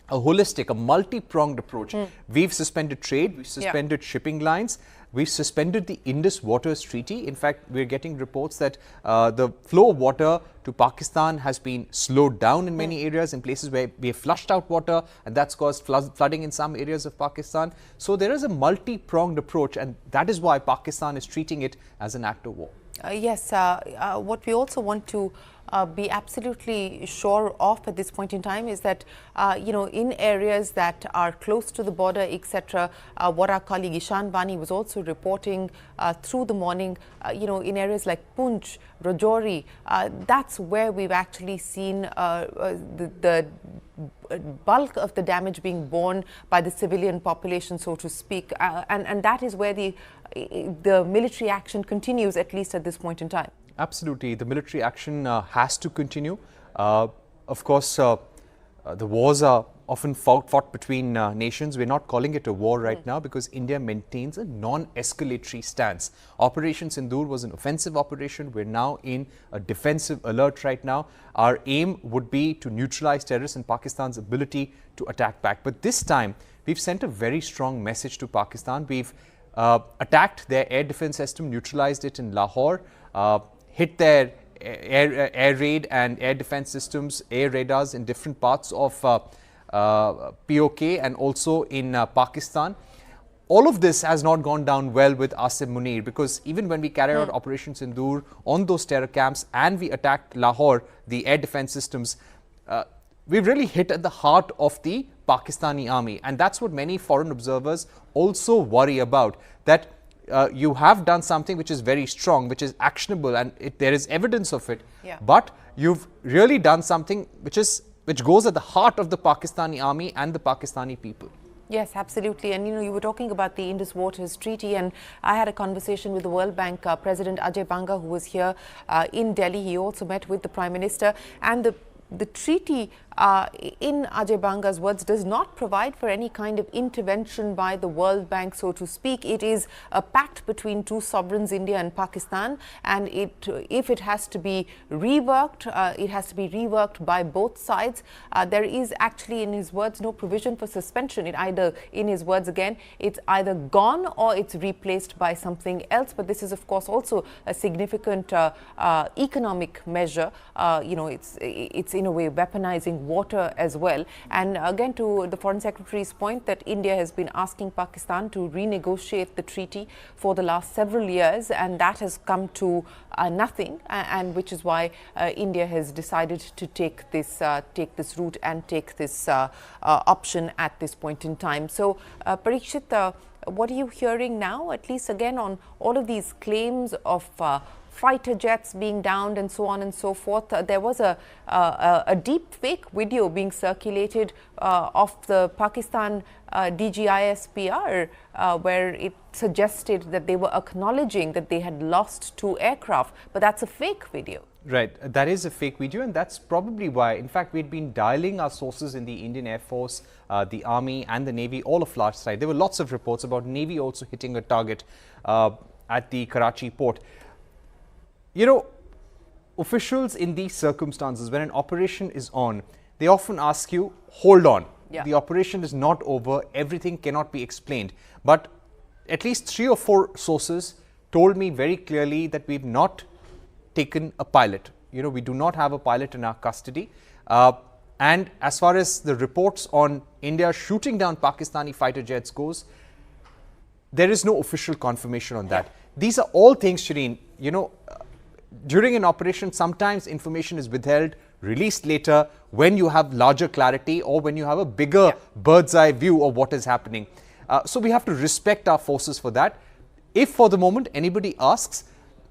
holistic, a multi-pronged approach. We've suspended trade, we've suspended shipping lines, we've suspended the Indus Waters Treaty. In fact, we're getting reports that the flow of water to Pakistan has been slowed down in many areas, in places where we have flushed out water, and that's caused flooding in some areas of Pakistan. So there is a multi-pronged approach, and that is why Pakistan is treating it as an act of war. Yes, what we also want to be absolutely sure of at this point in time is that, in areas that are close to the border, etc., what our colleague Ishan Bani was also reporting through the morning, in areas like Poonch, Rajouri, that's where we've actually seen the bulk of the damage being borne by the civilian population, so to speak, and that is where the military action continues, at least at this point in time. Absolutely, the military action has to continue. Of course, the wars are often fought between nations. We're not calling it a war right now because India maintains a non-escalatory stance. Operation Sindoor was an offensive operation. We're now in a defensive alert right now. Our aim would be to neutralize terrorists and Pakistan's ability to attack back. But this time, we've sent a very strong message to Pakistan. We've attacked their air defense system, neutralized it in Lahore, hit their air raid and air defense systems, air radars in different parts of POK and also in Pakistan. All of this has not gone down well with Asim Munir, because even when we carried out Operation Sindoor on those terror camps and we attacked Lahore, the air defense systems, we really hit at the heart of the Pakistani army. And that's what many foreign observers also worry about, that you have done something which is very strong, which is actionable, and there is evidence of it. Yeah. But you've really done something which goes at the heart of the Pakistani army and the Pakistani people. Yes, absolutely. And you were talking about the Indus Waters Treaty, and I had a conversation with the World Bank President Ajay Banga, who was here in Delhi. He also met with the Prime Minister, and the treaty, in Ajay Banga's words, does not provide for any kind of intervention by the World Bank, so to speak. It is a pact between two sovereigns, India and Pakistan, and if it has to be reworked, it has to be reworked by both sides. There is actually, in his words, no provision for suspension. In his words again, it's either gone or it's replaced by something else. But this is, of course, also a significant economic measure. It's in a way weaponizing water as well. And again, to the Foreign Secretary's point that India has been asking Pakistan to renegotiate the treaty for the last several years, and that has come to nothing, and which is why India has decided to take this route and take this option at this point in time. So, Parikshit, what are you hearing now, at least again on all of these claims of fighter jets being downed and so on and so forth? There was a deep fake video being circulated of the Pakistan DGISPR where it suggested that they were acknowledging that they had lost 2 aircraft, but that's a fake video. Right, that is a fake video, and that's probably why, in fact, we'd been dialing our sources in the Indian Air Force, the Army and the Navy all of last night. There were lots of reports about Navy also hitting a target at the Karachi port. You know, officials in these circumstances, when an operation is on, they often ask you, hold on. Yeah. The operation is not over. Everything cannot be explained. But at least 3 or 4 sources told me very clearly that we've not taken a pilot. You know, we do not have a pilot in our custody. And as far as the reports on India shooting down Pakistani fighter jets goes, there is no official confirmation on that. These are all things, Shireen, you know, during an operation, sometimes information is withheld, released later when you have larger clarity or when you have a bigger bird's eye view of what is happening. So we have to respect our forces for that. If for the moment anybody asks,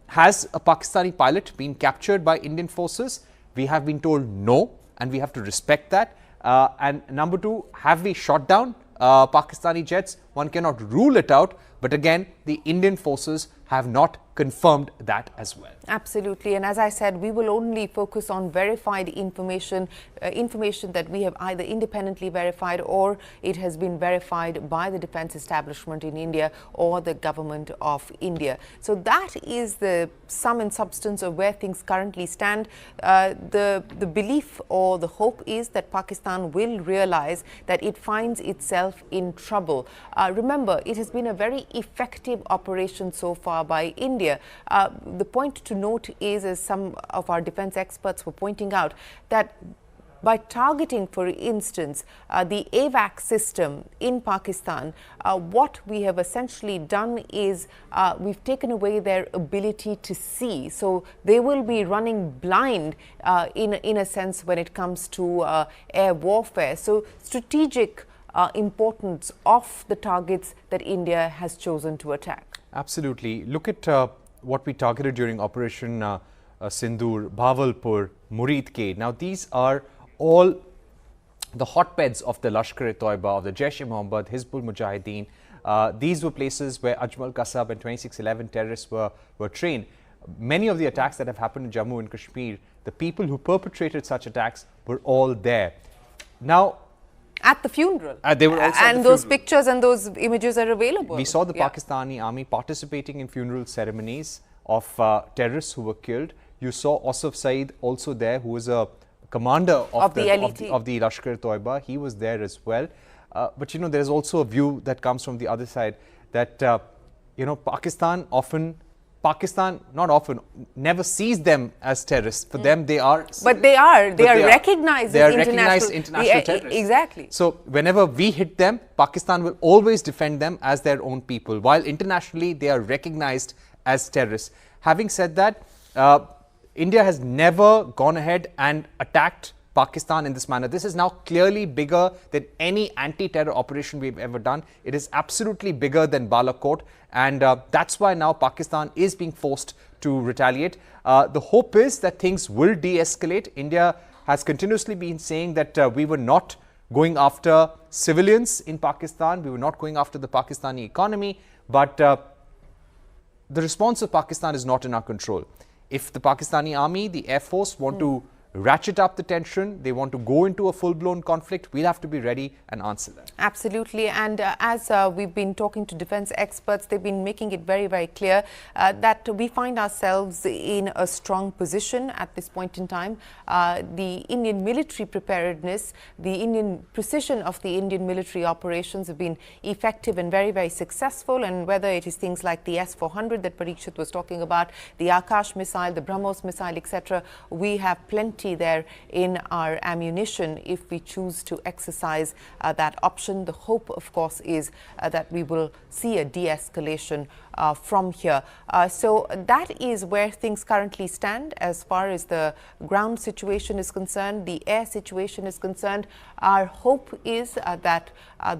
has a Pakistani pilot been captured by Indian forces? We have been told no, and we have to respect that. And number 2, have we shot down Pakistani jets? One cannot rule it out, but again, the Indian forces have not confirmed that as well. Absolutely. And as I said, we will only focus on verified information, information that we have either independently verified or it has been verified by the defense establishment in India or the government of India. So that is the sum and substance of where things currently stand. The belief or the hope is that Pakistan will realize that it finds itself in trouble. Remember, it has been a very effective operation so far by India. The point to note is, as some of our defense experts were pointing out, that by targeting, for instance, the AVAC system in Pakistan, what we have essentially done is we've taken away their ability to see. So they will be running blind in a sense when it comes to air warfare. So strategic importance of the targets that India has chosen to attack. Absolutely. Look at what we targeted during Operation Sindoor, Bawalpur, Muridke. Now these are all the hotbeds of the Lashkar-e-Toiba, of the Jaish-e-Mohammed, Hizbul Mujahideen. These were places where Ajmal Kasab and 2611 terrorists were trained. Many of the attacks that have happened in Jammu and Kashmir, the people who perpetrated such attacks were all there. Now, at the funeral. They were also and those pictures and those images are available. We saw the Pakistani army participating in funeral ceremonies of terrorists who were killed. You saw Asif Saeed also there, who was a commander of the Lashkar-e-Toiba. He was there as well. But there is also a view that comes from the other side that Pakistan never sees them as terrorists. For them, they are. But they are recognized as international terrorists. Exactly. So whenever we hit them, Pakistan will always defend them as their own people, while internationally they are recognized as terrorists. Having said that, India has never gone ahead and attacked Pakistan in this manner. This is now clearly bigger than any anti-terror operation we've ever done. It is absolutely bigger than Balakot, and that's why now Pakistan is being forced to retaliate. The hope is that things will de-escalate. India has continuously been saying that we were not going after civilians in Pakistan, we were not going after the Pakistani economy, but the response of Pakistan is not in our control. If the Pakistani army, the Air Force want to ratchet up the tension, they want to go into a full-blown conflict, we'll have to be ready and answer that. Absolutely. And as we've been talking to defense experts, they've been making it very, very clear that we find ourselves in a strong position at this point in time. The Indian military preparedness, the Indian precision of the Indian military operations have been effective and very, very successful. And whether it is things like the S-400 that Parikshit was talking about, the Akash missile, the BrahMos missile, etc., we have plenty there in our ammunition if we choose to exercise that option. The hope, of course, is that we will see a de-escalation from here. So that is where things currently stand as far as the ground situation is concerned, the air situation is concerned. Our hope is that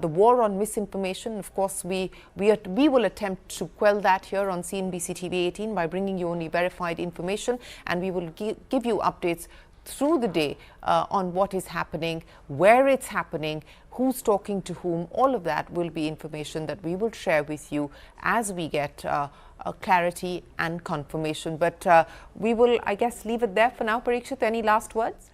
the war on misinformation, of course, we will attempt to quell that here on CNBC TV 18 by bringing you only verified information, and we will give you updates through the day on what is happening, where it's happening, who's talking to whom. All of that will be information that we will share with you as we get clarity and confirmation. But we will, I guess, leave it there for now. Parikshit, any last words?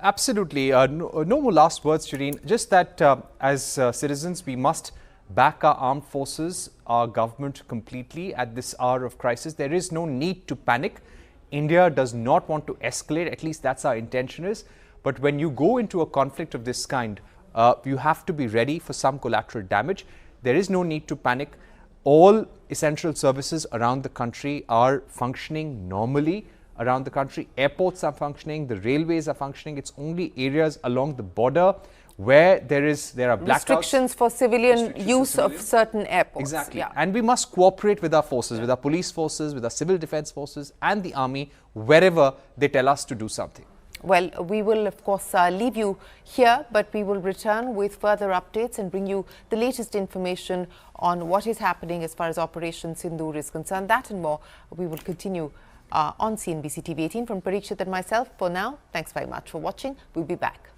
Absolutely. No more last words, Shireen. Just that as citizens, we must back our armed forces, our government completely at this hour of crisis. There is no need to panic. India does not want to escalate, at least that's our intention is. But when you go into a conflict of this kind, you have to be ready for some collateral damage. There is no need to panic. All essential services around the country are functioning normally around the country. Airports are functioning, the railways are functioning. It's only areas along the border where there are blackouts. Restrictions for civilian use of certain airports. Exactly. Yeah. And we must cooperate with our forces, with our police forces, with our civil defense forces and the army wherever they tell us to do something. Well, we will, of course, leave you here, but we will return with further updates and bring you the latest information on what is happening as far as Operation Sindoor is concerned. That and more, we will continue on CNBC TV 18 from Parikshit and myself. For now, thanks very much for watching. We'll be back.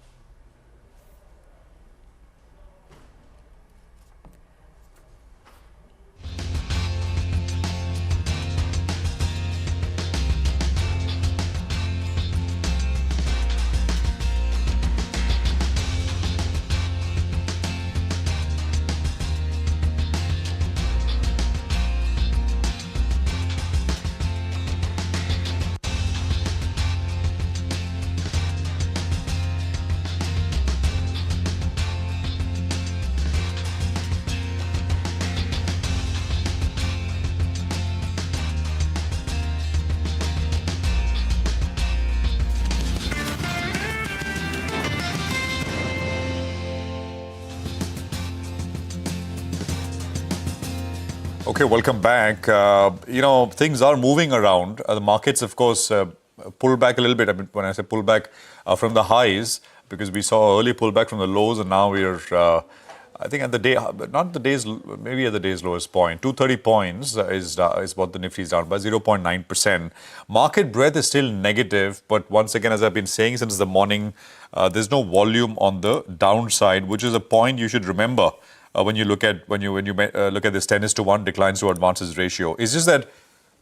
Okay, welcome back. Things are moving around. The markets, of course, pull back a little bit. I mean, when I say pull back from the highs, because we saw early pullback from the lows, and now we're, I think, at the day, not the day's, maybe at the day's lowest point. 230 points is what the Nifty is down by 0.9%. Market breadth is still negative, but once again, as I've been saying since the morning, there's no volume on the downside, which is a point you should remember. When you look at look at this 10:1 declines to advances ratio, it's just that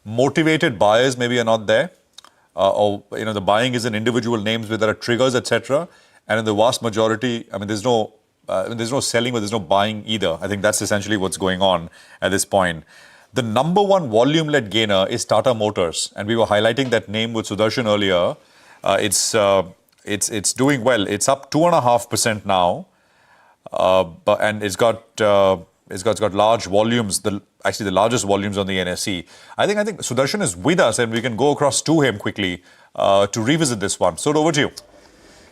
motivated buyers maybe are not there, or the buying is in individual names where there are triggers, etc. And in the vast majority, I mean, there's no selling, but there's no buying either. I think that's essentially what's going on at this point. The number one volume-led gainer is Tata Motors, and we were highlighting that name with Sudarshan earlier. It's doing well. It's up 2.5% now, and it's got large volumes. Actually, the largest volumes on the NSE. I think Sudarshan is with us, and we can go across to him quickly to revisit this one. So over to you.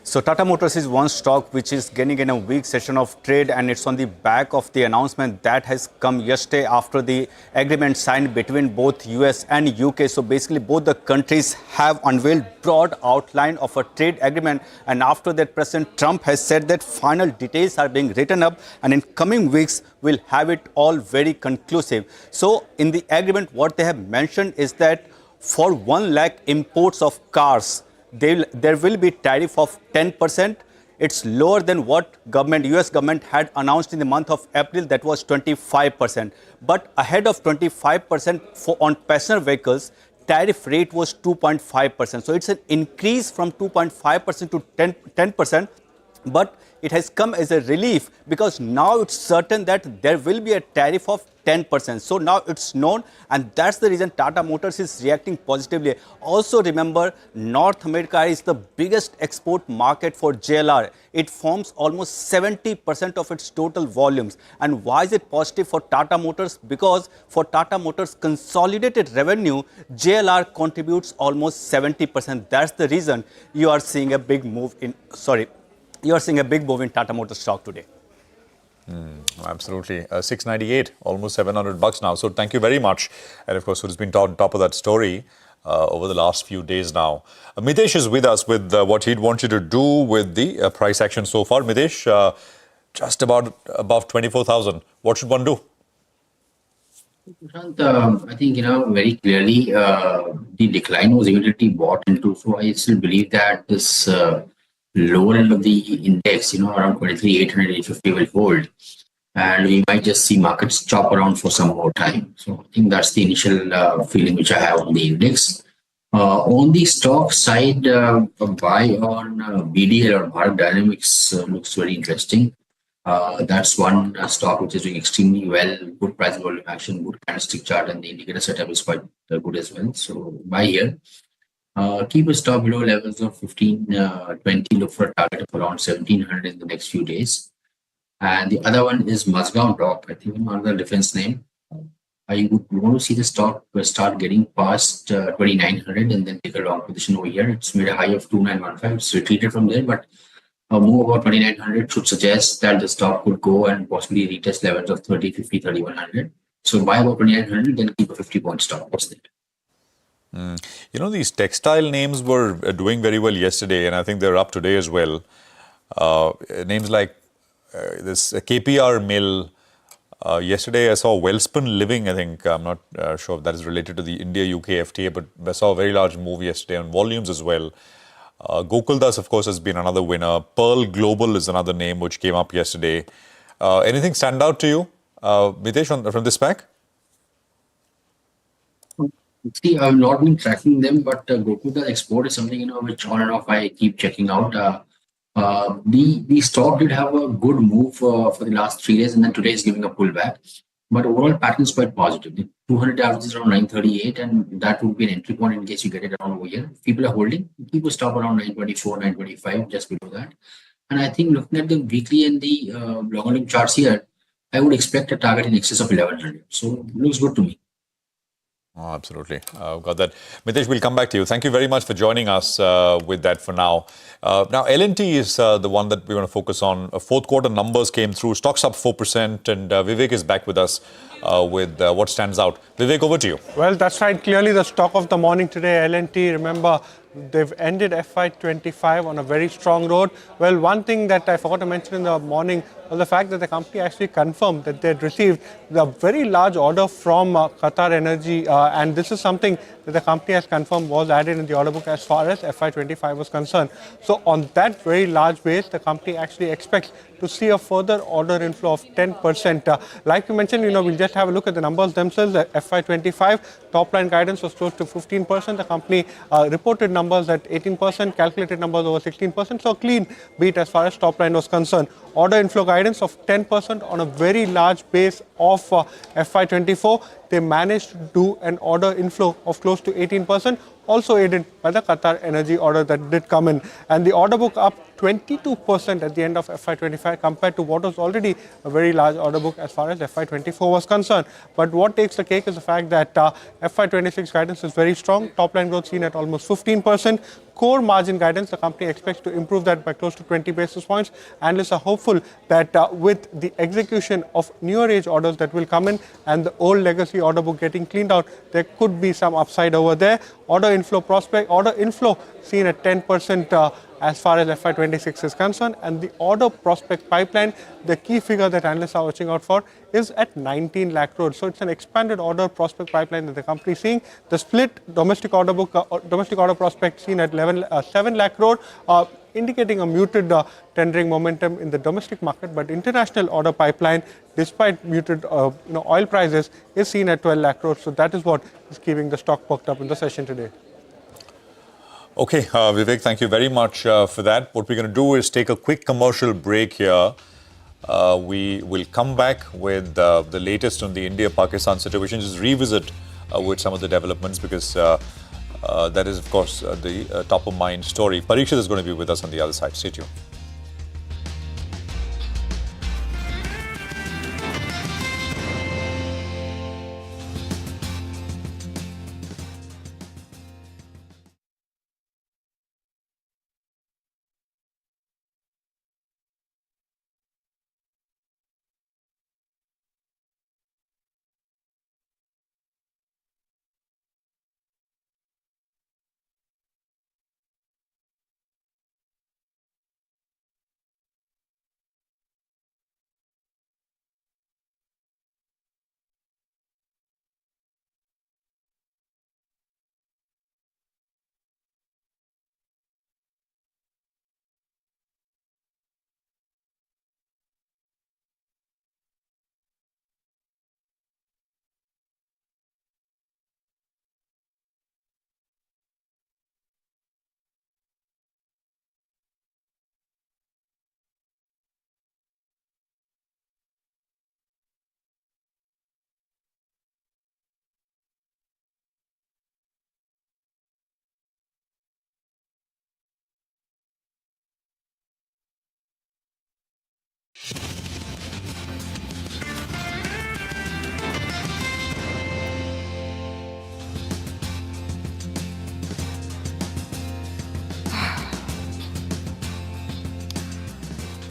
So Tata Motors is one stock which is gaining in a weak session of trade, and it's on the back of the announcement that has come yesterday after the agreement signed between both US and UK. So basically both the countries have unveiled broad outline of a trade agreement, and after that President Trump has said that final details are being written up, and in coming weeks we'll have it all very conclusive. So in the agreement what they have mentioned is that for 1 lakh imports of cars, there will be tariff of 10%. It's lower than what US government had announced in the month of April, that was 25%. But ahead of 25% on passenger vehicles, tariff rate was 2.5%. So it's an increase from 2.5% to 10%. But it has come as a relief because now it's certain that there will be a tariff of 10%. So now it's known, and that's the reason Tata Motors is reacting positively. Also remember, North America is the biggest export market for JLR. It forms almost 70% of its total volumes. And why is it positive for Tata Motors? Because for Tata Motors consolidated revenue, JLR contributes almost 70%. That's the reason you are seeing a big move in, Tata Motors stock today. Absolutely. 698, almost $700 now. So thank you very much. And of course, who's been on top of that story over the last few days now. Mitesh is with us with what he'd want you to do with the price action so far. Mitesh, just about above 24,000. What should one do? Prashant, I think, very clearly the decline was immediately bought into. So I still believe that this lower end of the index, around 23,800, 850 will hold. And we might just see markets chop around for some more time. So I think that's the initial feeling which I have on the index. On the stock side, a buy on BDL or Bharat Dynamics looks very interesting. That's one stock which is doing extremely well, good price volume action, good candlestick chart, and the indicator setup is quite good as well. So buy here. Keep a stop below levels of 1520, look for a target of around 1700 in the next few days. And the other one is Mazgaon Dock, I think another defense name. I would want to see the stock start getting past 2900 and then take a long position over here. It's made a high of 2915. It's retreated from there, but a move about 2900 should suggest that the stock could go and possibly retest levels of 30, 50, 3100. So buy about 2900, then keep a 50-point stop. What's that? These textile names were doing very well yesterday, and I think they're up today as well. Names like this KPR Mill. Yesterday, I saw Wellspun Living, I think. I'm not sure if that is related to the India-UK FTA, but I saw a very large move yesterday on volumes as well. Gokuldas, of course, has been another winner. Pearl Global is another name which came up yesterday. Anything stand out to you, Mitesh, from this pack? See, I've not been tracking them, but Gokuldas export is something, which on and off I keep checking out. The stock did have a good move for the last 3 days, and then today is giving a pullback. But overall pattern is quite positive. The 200 average is around 938, and that would be an entry point in case you get it around over here. If people are holding, keep a stop around 924, 925, just below that. And I think looking at the weekly and the longer-term charts here, I would expect a target in excess of 1100. So looks good to me. Oh, absolutely. Got that. Mitesh, we'll come back to you. Thank you very much for joining us with that for now. Now, L&T is the one that we want to focus on. Fourth quarter numbers came through. Stocks up 4%, and Vivek is back with us with what stands out. Vivek, over to you. Well, that's right. Clearly, the stock of the morning today, L&T, remember, they've ended FY25 on a very strong road. Well, one thing that I forgot to mention in the morning was the fact that the company actually confirmed that they had received a very large order from Qatar Energy, and this is something that the company has confirmed was added in the order book as far as FY25 was concerned. So on that very large base, the company actually expects to see a further order inflow of 10%. Like you mentioned, we'll just have a look at the numbers themselves. FY25 top line guidance was close to 15%. The company reported numbers at 18%, calculated numbers over 16%. So a clean beat as far as top line was concerned. Order inflow guidance of 10% on a very large base of FY24. They managed to do an order inflow of close to 18%, also aided by the Qatar energy order that did come in. And the order book up 22% at the end of FY25 compared to what was already a very large order book as far as FY24 was concerned. But what takes the cake is the fact that FY26 guidance is very strong. Top line growth seen at almost 15%. Core margin guidance, the company expects to improve that by close to 20 basis points. Analysts are hopeful that with the execution of newer age orders that will come in and the old legacy order book getting cleaned out, there could be some upside over there. Order inflow seen at 10% as far as FY26 is concerned, and the order prospect pipeline, the key figure that analysts are watching out for, is at 19 lakh crores. So it's an expanded order prospect pipeline that the company is seeing. The split domestic order book, domestic order prospect seen at 7 lakh crore, indicating a muted tendering momentum in the domestic market, but international order pipeline, despite muted oil prices, is seen at 12 lakh crores. So that is what is keeping the stock perked up in the session today. Okay, Vivek, thank you very much for that. What we're going to do is take a quick commercial break here. We will come back with the latest on the India-Pakistan situation, just revisit with some of the developments, because that is, of course, the top of mind story. Parikshit is going to be with us on the other side. Stay tuned.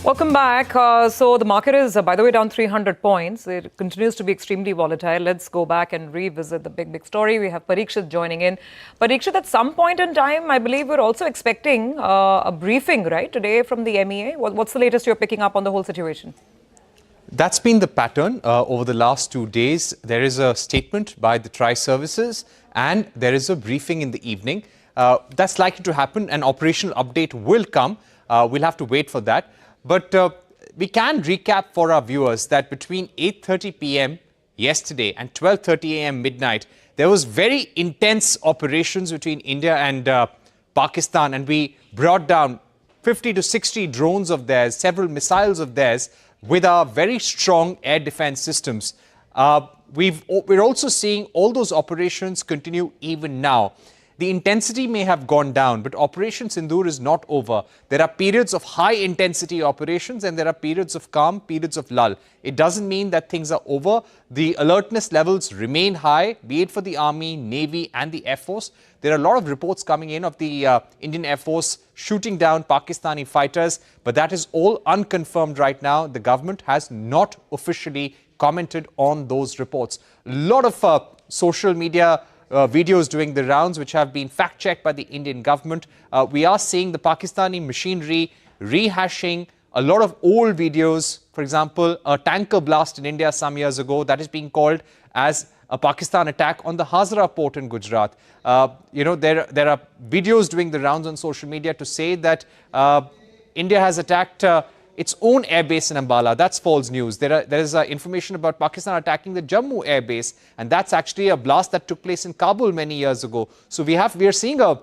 Welcome back. So the market is, by the way, down 300 points. It continues to be extremely volatile. Let's go back and revisit the big story. We have Parikshit joining in. Parikshit, at some point in time, I believe we're also expecting a briefing, right, today from the MEA. What's the latest you're picking up on the whole situation? That's been the pattern over the last 2 days. There is a statement by the tri-services and there is a briefing in the evening. That's likely to happen. An operational update will come. We'll have to wait for that. But we can recap for our viewers that between 8:30 p.m. yesterday and 12:30 a.m. midnight, there was very intense operations between India and Pakistan, and we brought down 50 to 60 drones of theirs, several missiles of theirs, with our very strong air defense systems. We're also seeing all those operations continue even now. The intensity may have gone down, but Operation Sindoor is not over. There are periods of high intensity operations and there are periods of calm, periods of lull. It doesn't mean that things are over. The alertness levels remain high, be it for the Army, Navy and the Air Force. There are a lot of reports coming in of the Indian Air Force shooting down Pakistani fighters, but that is all unconfirmed right now. The government has not officially commented on those reports. A lot of social media videos doing the rounds, which have been fact-checked by the Indian government. We are seeing the Pakistani machinery rehashing a lot of old videos. For example, a tanker blast in India some years ago that is being called as a Pakistan attack on the Hazra port in Gujarat. There are videos doing the rounds on social media to say that India has attacked its own airbase in Ambala. That's false news. There is information about Pakistan attacking the Jammu airbase, and that's actually a blast that took place in Kabul many years ago. So we are seeing a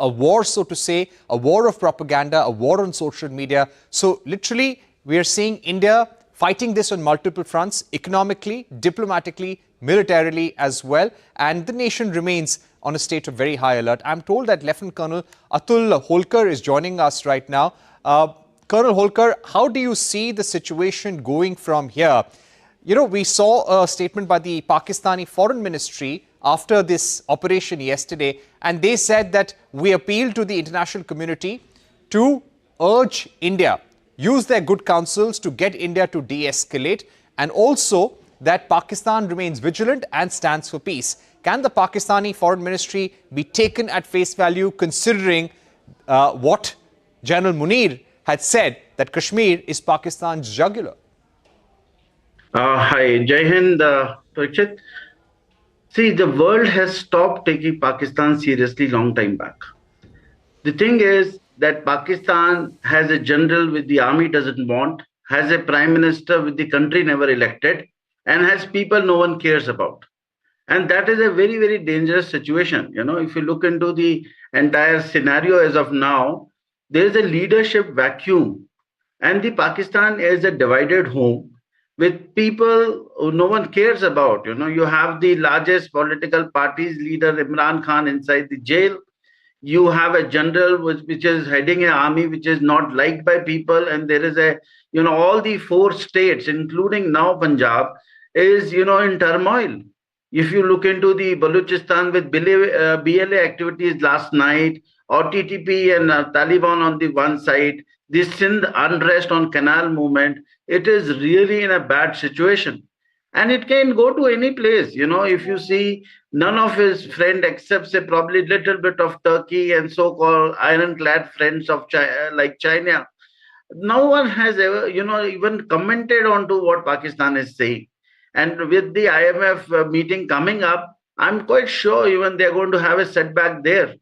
war, so to say, a war of propaganda, a war on social media. So literally, we are seeing India fighting this on multiple fronts, economically, diplomatically, militarily as well. And the nation remains on a state of very high alert. I'm told that Lieutenant Colonel Atul Holkar is joining us right now. Colonel Holkar, how do you see the situation going from here? You know, we saw a statement by the Pakistani Foreign Ministry after this operation yesterday, and they said that we appeal to the international community to urge India, use their good counsels to get India to de-escalate, and also that Pakistan remains vigilant and stands for peace. Can the Pakistani Foreign Ministry be taken at face value, considering what General Munir had said, that Kashmir is Pakistan's jugular? Hi, Jai Hind, Parikshit. See, the world has stopped taking Pakistan seriously long time back. The thing is that Pakistan has a general which the army doesn't want, has a prime minister with the country never elected, and has people no one cares about. And that is a very, very dangerous situation. You know, if you look into the entire scenario as of now, there is a leadership vacuum. And the Pakistan is a divided home with people who no one cares about. You know, you have the largest political party's leader, Imran Khan, inside the jail. You have a general which is heading an army which is not liked by people. And there is a, you know, all the 4 states, including now Punjab, is, you know, in turmoil. If you look into the Balochistan with BLA activities last night, or TTP and Taliban on the one side, this Sindh unrest on canal movement, it is really in a bad situation. And it can go to any place. You know, if you see none of his friend except say probably little bit of Turkey and so-called ironclad friends of China, like China, no one has ever, you know, even commented on to what Pakistan is saying. And with the IMF meeting coming up, I'm quite sure even they're going to have a setback there.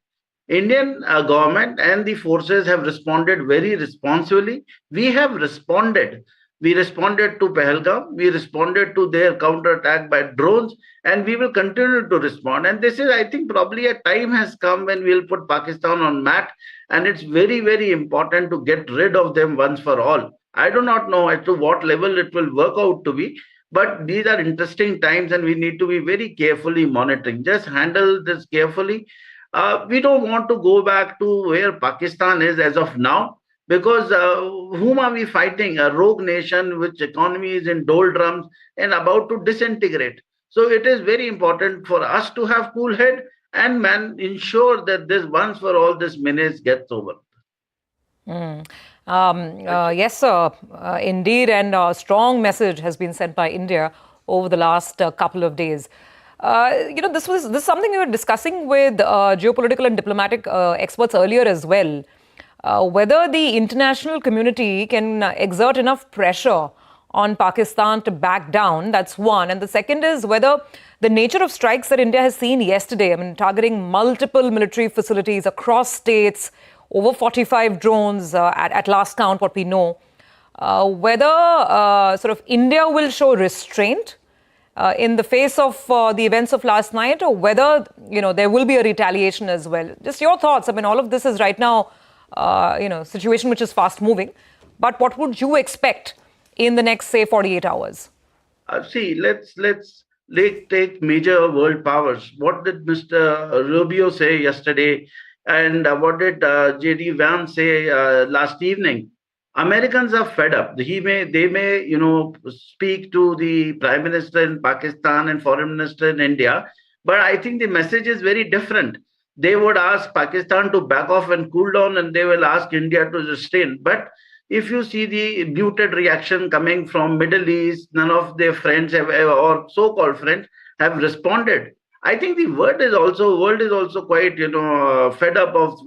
Indian government and the forces have responded very responsibly. We have responded. We responded to Pahalgam. We responded to their counterattack by drones, and we will continue to respond. And this is, I think, probably a time has come when we'll put Pakistan on mat, and it's very, very important to get rid of them once for all. I do not know as to what level it will work out to be, but these are interesting times, and we need to be very carefully monitoring. Just handle this carefully. We don't want to go back to where Pakistan is as of now, because whom are we fighting? A rogue nation which economy is in doldrums and about to disintegrate. So it is very important for us to have cool head and ensure that this once for all this menace gets over. Yes, sir. Indeed, and a strong message has been sent by India over the last couple of days. You know, this is something we were discussing with geopolitical and diplomatic experts earlier as well. Whether the international community can exert enough pressure on Pakistan to back down, that's one. And the second is whether the nature of strikes that India has seen yesterday, I mean, targeting multiple military facilities across states, over 45 drones at last count, what we know, whether sort of India will show restraint in the face of the events of last night, or whether, you know, there will be a retaliation as well. Just your thoughts. I mean, all of this is right now, you know, situation which is fast moving. But what would you expect in the next, say, 48 hours? See, let's take major world powers. What did Mr. Rubio say yesterday? And what did J.D. Vance say last evening? Americans are fed up. They may, you know, speak to the Prime Minister in Pakistan and Foreign Minister in India, but I think the message is very different. They would ask Pakistan to back off and cool down, and they will ask India to restrain. But if you see the muted reaction coming from Middle East, none of their friends have, or so-called friends, have responded. I think the world is also quite, you know, fed up of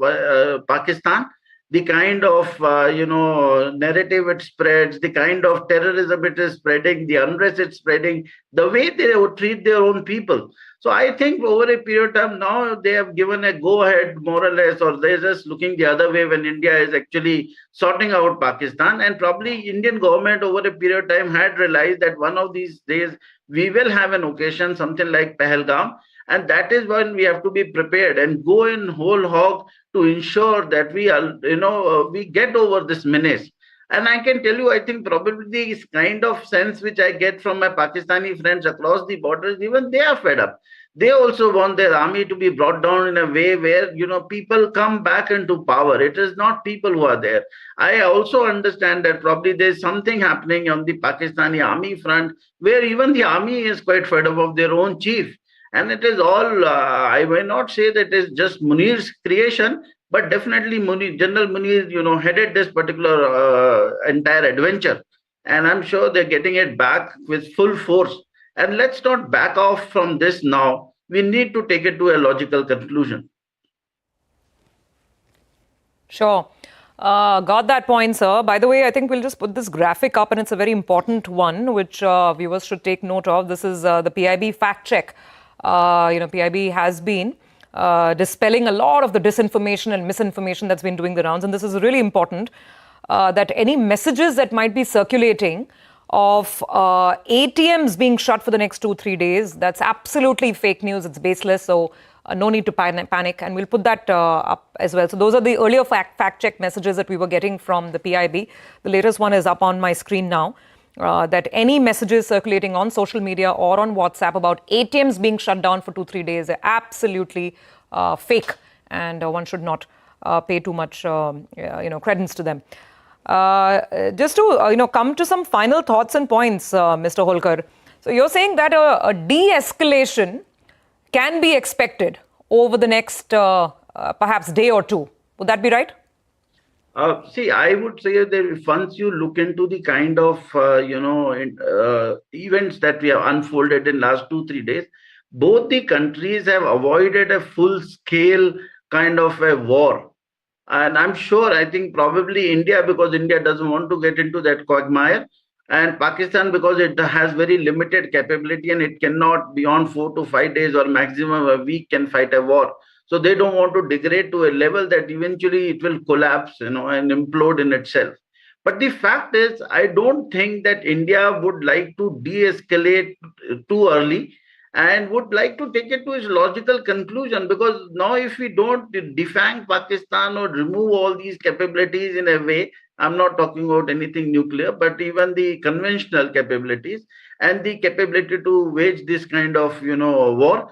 Pakistan. the kind of narrative it spreads, the kind of terrorism it is spreading, the unrest it's spreading, the way they would treat their own people. So I think over a period of time now they have given a go ahead more or less, or they're just looking the other way when India is actually sorting out Pakistan. And probably Indian government over a period of time had realized that one of these days we will have an occasion, something like Pahalgam, and that is when we have to be prepared and go in whole hog to ensure that we are, we get over this menace. And I can tell you, I think probably this kind of sense which I get from my Pakistani friends across the borders, even they are fed up. They also want their army to be brought down in a way where, people come back into power. It is not people who are there. I also understand that probably there's something happening on the Pakistani army front where even the army is quite fed up of their own chief. And it is all, I may not say that it is just Munir's creation, but definitely General Munir, headed this particular entire adventure. And I'm sure they're getting it back with full force. And let's not back off from this now. We need to take it to a logical conclusion. Sure. Got that point, sir. By the way, I think we'll just put this graphic up, and it's a very important one, which viewers should take note of. This is the PIB fact check. PIB has been dispelling a lot of the disinformation and misinformation that's been doing the rounds. And this is really important, that any messages that might be circulating of ATMs being shut for the next 2-3 days, that's absolutely fake news. It's baseless. So no need to panic. And we'll put that up as well. So those are the earlier fact check messages that we were getting from the PIB. The latest one is up on my screen now. That any messages circulating on social media or on WhatsApp about ATMs being shut down for 2-3 days are absolutely fake, and one should not pay too much credence to them. Just to come to some final thoughts and points, Mr. Holkar. So you're saying that a de-escalation can be expected over the next perhaps day or two. Would that be right? See, I would say that once you look into the kind of events that we have unfolded in last 2-3 days, both the countries have avoided a full-scale kind of a war. And I'm sure, I think probably India, because India doesn't want to get into that quagmire, and Pakistan, because it has very limited capability and it cannot beyond 4 to 5 days or maximum a week can fight a war. So they don't want to degrade to a level that eventually it will collapse, and implode in itself. But the fact is, I don't think that India would like to de-escalate too early and would like to take it to its logical conclusion, because now if we don't defang Pakistan or remove all these capabilities in a way, I'm not talking about anything nuclear, but even the conventional capabilities and the capability to wage this kind of war,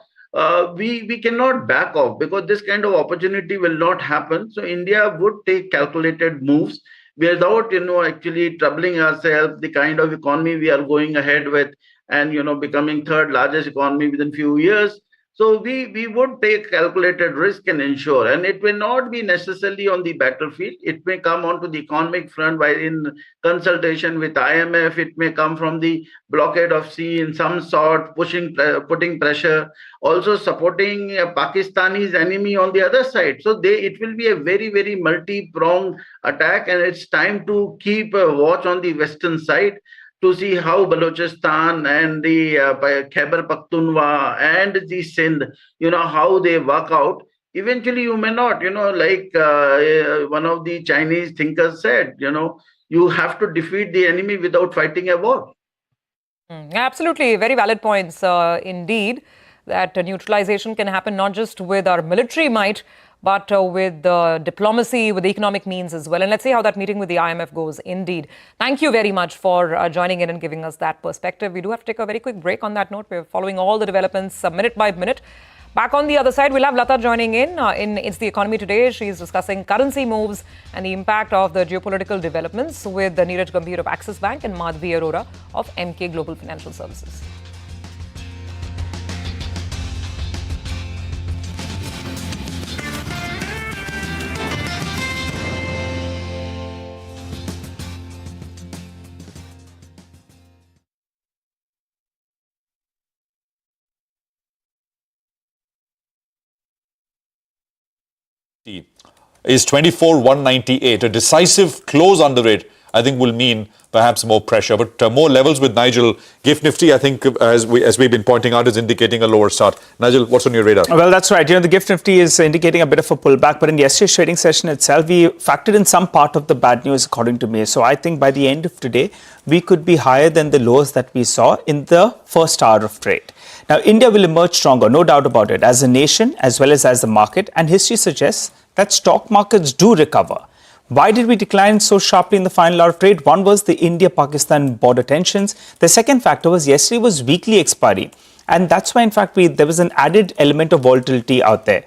we cannot back off, because this kind of opportunity will not happen. So India would take calculated moves without actually troubling ourselves, the kind of economy we are going ahead with, and becoming third largest economy within few years. So we would take calculated risk and ensure, and it will not be necessarily on the battlefield. It may come onto the economic front by in consultation with IMF. It may come from the blockade of sea in some sort, putting pressure, also supporting Pakistani's enemy on the other side. So it will be a very, very multi-pronged attack, and it's time to keep a watch on the western side to see how Balochistan and the Khyber Pakhtunkhwa and the Sindh, how they work out. Eventually, you may not, like one of the Chinese thinkers said, you have to defeat the enemy without fighting a war. Absolutely, very valid points indeed, that neutralization can happen not just with our military might, but with diplomacy, with economic means as well. And let's see how that meeting with the IMF goes. Indeed. Thank you very much for joining in and giving us that perspective. We do have to take a very quick break on that note. We're following all the developments minute by minute. Back on the other side, we'll have Lata joining in It's the Economy Today. She's discussing currency moves and the impact of the geopolitical developments with Neeraj Gambhir of Axis Bank and Madhvi Arora of MK Global Financial Services. is 24,198. A decisive close under it, I think, will mean perhaps more pressure. But more levels with Nigel. GIFT Nifty, I think, as we've been pointing out, is indicating a lower start. Nigel, what's on your radar? Well, that's right. The GIFT Nifty is indicating a bit of a pullback. But in yesterday's trading session itself, we factored in some part of the bad news, according to me. So I think by the end of today, we could be higher than the lows that we saw in the first hour of trade. Now, India will emerge stronger, no doubt about it, as a nation as well as the market. And history suggests that stock markets do recover. Why did we decline so sharply in the final hour of trade? One was the India-Pakistan border tensions. The second factor was yesterday was weekly expiry. And that's why, in fact, there was an added element of volatility out there.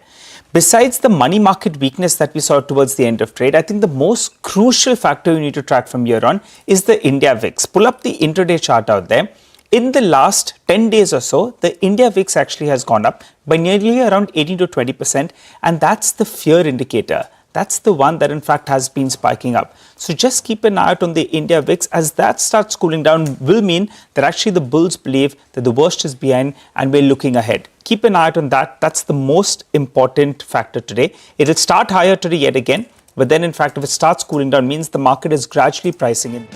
Besides the money market weakness that we saw towards the end of trade, I think the most crucial factor you need to track from here on is the India VIX. Pull up the intraday chart out there. In the last 10 days or so, the India VIX actually has gone up by nearly around 18 to 20%. And that's the fear indicator. That's the one that, in fact, has been spiking up. So just keep an eye out on the India VIX. As that starts cooling down, will mean that actually the bulls believe that the worst is behind and we're looking ahead. Keep an eye out on that. That's the most important factor today. It'll start higher today yet again. But then, in fact, if it starts cooling down, means the market is gradually pricing in.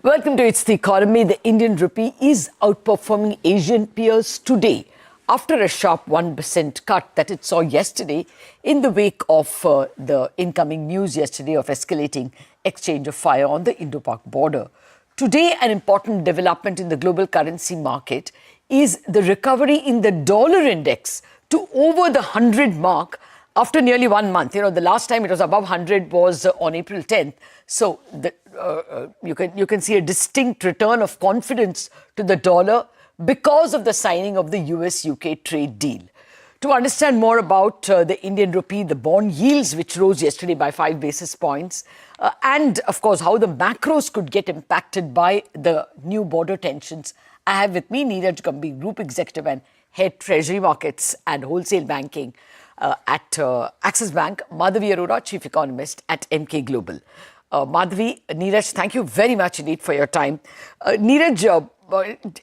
Welcome to It's the Economy. The Indian rupee is outperforming Asian peers today after a sharp 1% cut that it saw yesterday in the wake of the incoming news yesterday of escalating exchange of fire on the Indo-Pak border. Today, an important development in the global currency market is the recovery in the dollar index to over the 100 mark after nearly 1 month. The last time it was above 100 was on April 10th. So you can see a distinct return of confidence to the dollar because of the signing of the US-UK trade deal. To understand more about the Indian rupee, the bond yields which rose yesterday by 5 basis points, and of course how the macros could get impacted by the new border tensions, I have with me Neeraj Gambhir, Group Executive and Head Treasury Markets and Wholesale Banking at Axis Bank, Madhavi Arora, Chief Economist at Emkay Global. Madhavi, Neeraj, thank you very much indeed for your time. Neeraj,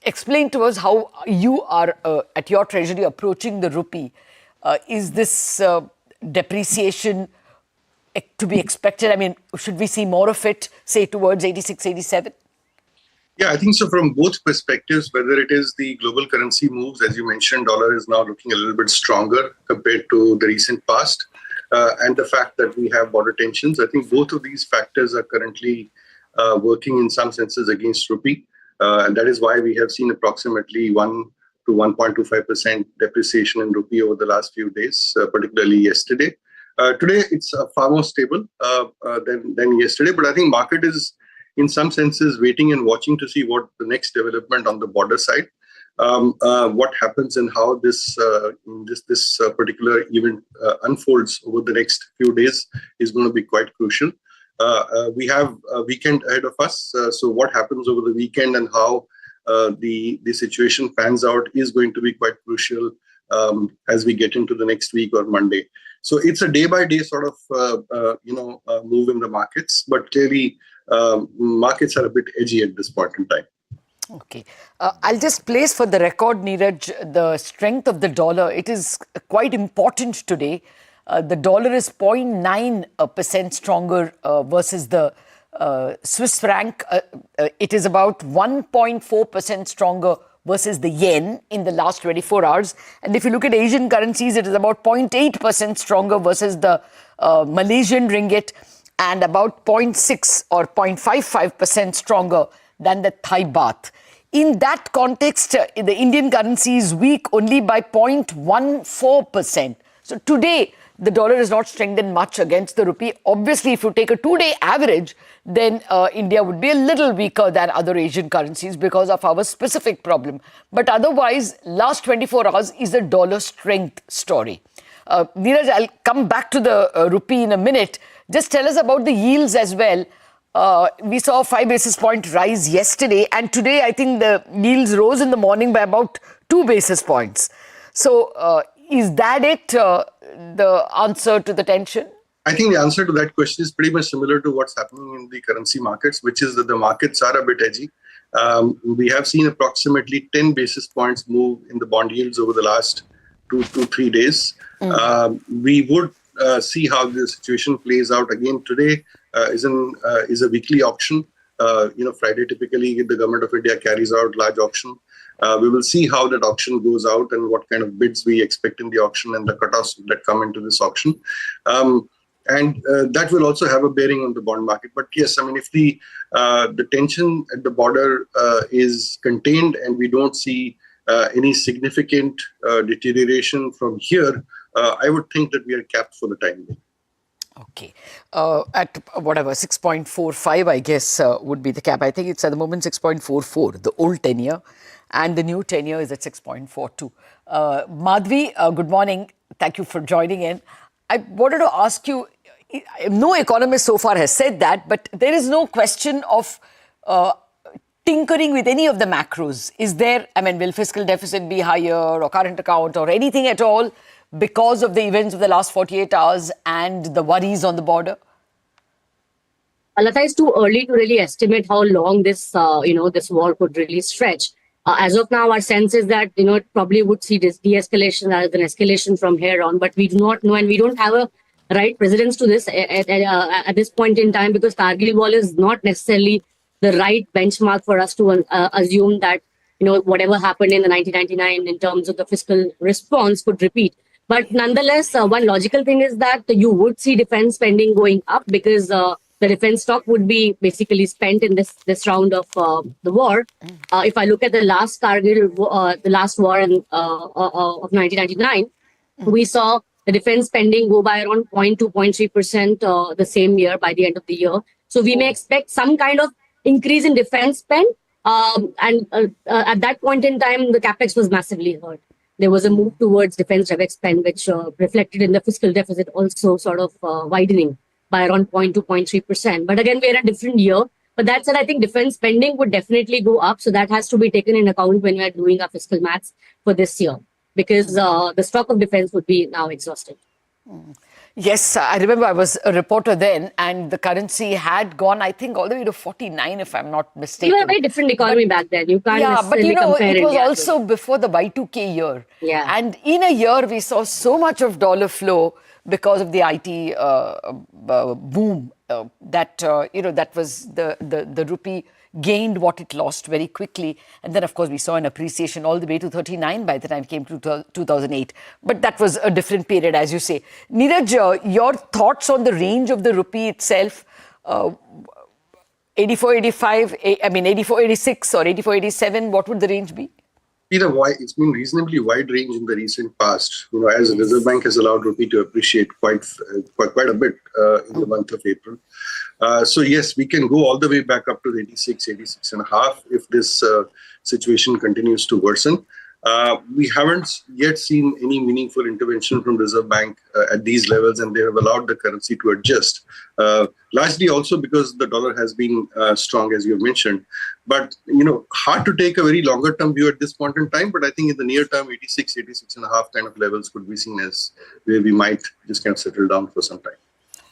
explain to us how you are at your treasury approaching the rupee. Is this depreciation to be expected? I mean, should we see more of it, say, towards 86, 87? Yeah, I think so from both perspectives, whether it is the global currency moves, as you mentioned, dollar is now looking a little bit stronger compared to the recent past. And the fact that we have border tensions, I think both of these factors are currently working in some senses against rupee. And that is why we have seen approximately 1 to 1.25% depreciation in rupee over the last few days, particularly yesterday. Today, it's far more stable than yesterday. But I think market is, in some senses, waiting and watching to see what the next development on the border side. What happens and how this particular event unfolds over the next few days is going to be quite crucial. We have a weekend ahead of us, so what happens over the weekend and how the situation pans out is going to be quite crucial as we get into the next week or Monday. So it's a day-by-day sort of move in the markets, but clearly markets are a bit edgy at this point in time. Okay. I'll just place for the record, Neeraj, the strength of the dollar. It is quite important today. The dollar is 0.9% stronger versus the Swiss franc. It is about 1.4% stronger versus the yen in the last 24 hours. And if you look at Asian currencies, it is about 0.8% stronger versus the Malaysian ringgit and about 0.6 or 0.55% stronger than the Thai baht. In that context, the Indian currency is weak only by 0.14%. So today, the dollar is not strengthened much against the rupee. Obviously, if you take a 2-day average, then India would be a little weaker than other Asian currencies because of our specific problem. But otherwise, last 24 hours is a dollar strength story. Neeraj, I'll come back to the rupee in a minute. Just tell us about the yields as well. We saw a 5 basis point rise yesterday, and today I think the yields rose in the morning by about 2 basis points. So is that it, the answer to the tension? I think the answer to that question is pretty much similar to what's happening in the currency markets, which is that the markets are a bit edgy. We have seen approximately 10 basis points move in the bond yields over the last 2 to 3 days. We would see how the situation plays out again today. Is a weekly auction. Friday typically the government of India carries out large auction. We will see how that auction goes out and what kind of bids we expect in the auction and the cutoffs that come into this auction. And that will also have a bearing on the bond market. But yes, I mean, if the tension at the border is contained and we don't see any significant deterioration from here, I would think that we are capped for the time being. Okay. At whatever, 6.45, I guess, would be the cap. I think it's at the moment 6.44, the old 10-year, and the new 10-year is at 6.42. Madhvi, good morning. Thank you for joining in. I wanted to ask you, no economist so far has said that, but there is no question of tinkering with any of the macros. Is there, I mean, will fiscal deficit be higher or current account or anything at all because of the events of the last 48 hours and the worries on the border? Lata, it's too early to really estimate how long this, this war could really stretch. As of now, our sense is that, it probably would see this de-escalation rather than escalation from here on. But we do not know, and we don't have a right precedence to this at this point in time, because Kargil Wall is not necessarily the right benchmark for us to assume that, whatever happened in the 1999 in terms of the fiscal response could repeat. But nonetheless, one logical thing is that you would see defense spending going up because the defense stock would be basically spent in this round of the war. If I look at the last Kargil, the last war of 1999, we saw the defense spending go by around 0.2, 0.3% the same year by the end of the year. So we may expect some kind of increase in defense spend. And at that point in time, the capex was massively hurt. There was a move towards defense rev spend, which reflected in the fiscal deficit also sort of widening by around 0.2, 0.3%. But again, we're in a different year. But that said, I think defense spending would definitely go up. So that has to be taken in account when we are doing our fiscal maths for this year, because the stock of defense would be now exhausted. Yes, I remember I was a reporter then, and the currency had gone, I think, all the way to 49, if I'm not mistaken. You had a very different economy back then. You can't necessarily compare it was India also before the Y2K year. Yeah. And in a year, we saw so much of dollar flow because of the IT boom that was the rupee gained what it lost very quickly. And then, of course, we saw an appreciation all the way to 39 by the time it came to 2008. But that was a different period, as you say. Neeraj, your thoughts on the range of the rupee itself, 84, 85, 84, 86 or 84, 87, what would the range be? It's been reasonably wide range in the recent past. As the Reserve Bank has allowed rupee to appreciate quite a bit in the month of April. So yes, we can go all the way back up to 86, 86 and a half if this situation continues to worsen. We haven't yet seen any meaningful intervention from Reserve Bank at these levels, and they have allowed the currency to adjust. Largely also because the dollar has been strong, as you have mentioned. But, hard to take a very longer term view at this point in time. But I think in the near term, 86, 86 and a half kind of levels could be seen as where we might just kind of settle down for some time.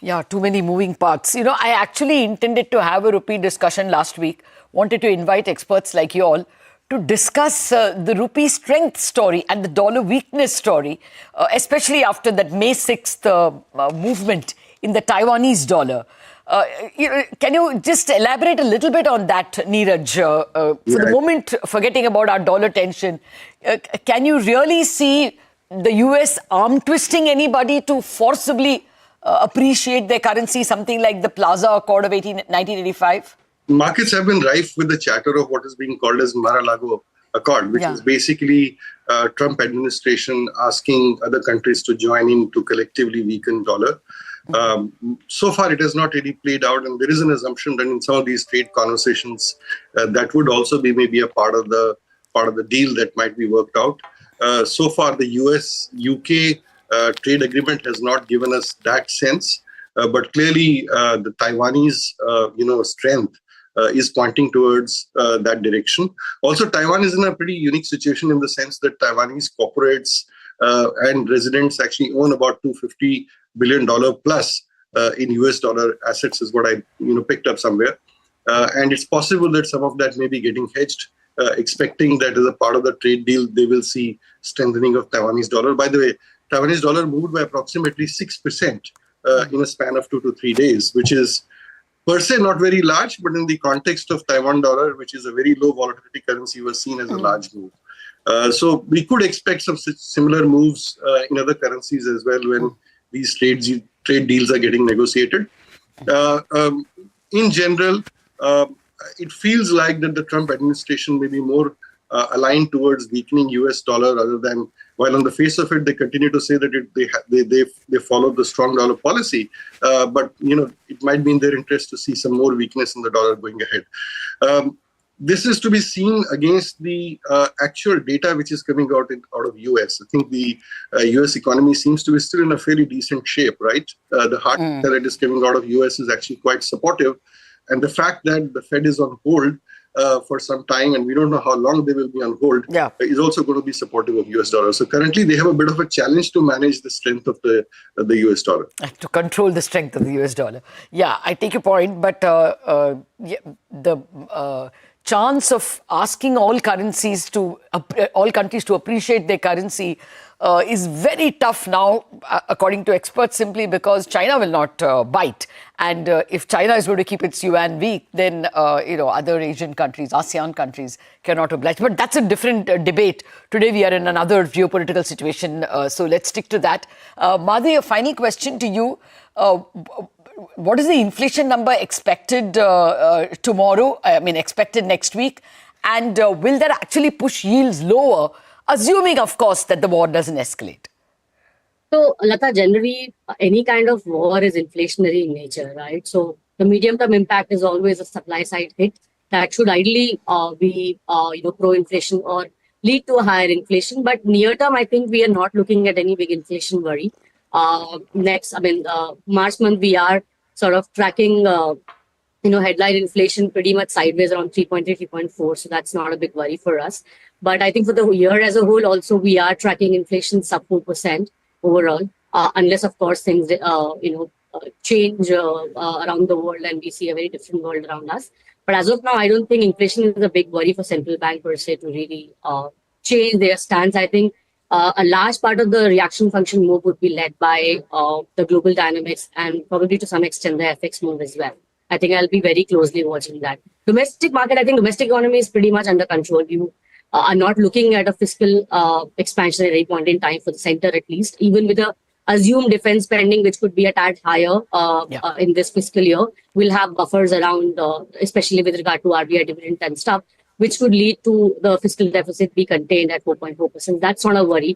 Yeah, too many moving parts. I actually intended to have a rupee discussion last week. Wanted to invite experts like you all to discuss the rupee strength story and the dollar weakness story, especially after that May 6th movement in the Taiwanese dollar. Can you just elaborate a little bit on that, Neeraj? For the moment, forgetting about our dollar tension, can you really see the US arm twisting anybody to forcibly appreciate their currency, something like the Plaza Accord of 1985? Markets have been rife with the chatter of what is being called as Mar-a-Lago Accord, which is basically Trump administration asking other countries to join in to collectively weaken dollar. So far, it has not really played out, and there is an assumption that in some of these trade conversations, that would also be maybe a part of the deal that might be worked out. So far, the US-UK trade agreement has not given us that sense, but clearly the Taiwanese, strength is pointing towards that direction. Also, Taiwan is in a pretty unique situation in the sense that Taiwanese corporates and residents actually own about $250 billion plus in US dollar assets is what I picked up somewhere. And it's possible that some of that may be getting hedged, expecting that as a part of the trade deal, they will see strengthening of Taiwanese dollar. By the way, Taiwanese dollar moved by approximately 6% in a span of 2 to 3 days, which is per se not very large, but in the context of Taiwan dollar, which is a very low volatility currency, was seen as a large move. So we could expect some similar moves in other currencies as well when these trade deals are getting negotiated. In general, it feels like that the Trump administration may be more aligned towards weakening US dollar rather than, while on the face of it, they continue to say that they follow the strong dollar policy. But, it might be in their interest to see some more weakness in the dollar going ahead. This is to be seen against the actual data which is coming out of US. I think the US economy seems to be still in a fairly decent shape, right? The hard data that is coming out of US is actually quite supportive. And the fact that the Fed is on hold for some time, and we don't know how long they will be on hold, is also going to be supportive of US dollar. So currently they have a bit of a challenge to manage the strength of the US dollar. To control the strength of the US dollar. Yeah, I take your point, but the chance of asking all countries to appreciate their currency is very tough now, according to experts, simply because China will not bite. And if China is going to keep its yuan weak, then other Asian countries, ASEAN countries, cannot oblige. But that's a different debate. Today we are in another geopolitical situation, so let's stick to that. Madhi, a final question to you. What is the inflation number expected tomorrow? Expected next week? And will that actually push yields lower, assuming, of course, that the war doesn't escalate? So, Lata, generally, any kind of war is inflationary in nature, right? So, the medium-term impact is always a supply-side hit that should ideally be, pro-inflation or lead to a higher inflation. But near-term, I think we are not looking at any big inflation worry. March month, we are sort of tracking, headline inflation pretty much sideways around 3.3, 3.4. So that's not a big worry for us. But I think for the year as a whole, also, we are tracking inflation sub 4% overall, unless, of course, things, change around the world and we see a very different world around us. But as of now, I don't think inflation is a big worry for central bank per se to really change their stance. I think a large part of the reaction function move would be led by the global dynamics and probably to some extent the FX move as well. I think I'll be very closely watching that. Domestic market, I think domestic economy is pretty much under control. You are not looking at a fiscal expansion at any point in time for the center at least, even with a assumed defense spending, which could be a tad higher in this fiscal year. We'll have buffers around, especially with regard to RBI dividend and stuff, which could lead to the fiscal deficit be contained at 4.4%. That's not a worry.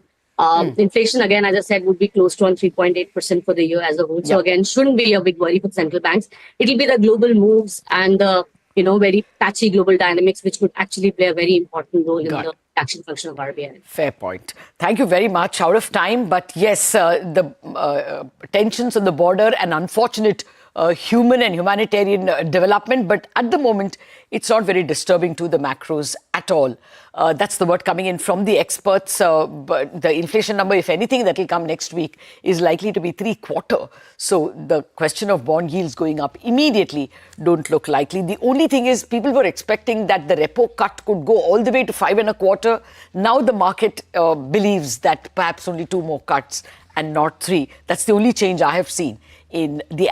Inflation, again, as I said, would be close to 3.8% for the year as a whole. So again, shouldn't be a big worry for central banks. It'll be the global moves and the very patchy global dynamics, which could actually play a very important role in the action function of RBI. Fair point. Thank you very much. Out of time, but yes, the tensions on the border and unfortunate human and humanitarian development, but at the moment, it's not very disturbing to the macros at all. That's the word coming in from the experts. But the inflation number, if anything, that will come next week is likely to be 3/4. So the question of bond yields going up immediately don't look likely. The only thing is people were expecting that the repo cut could go all the way to 5.25. Now the market believes that perhaps only 2 more cuts and not 3. That's the only change I have seen in the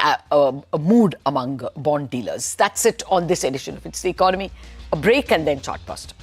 mood among bond dealers. That's it on this edition of It's the Economy. A break and then Chartbusters.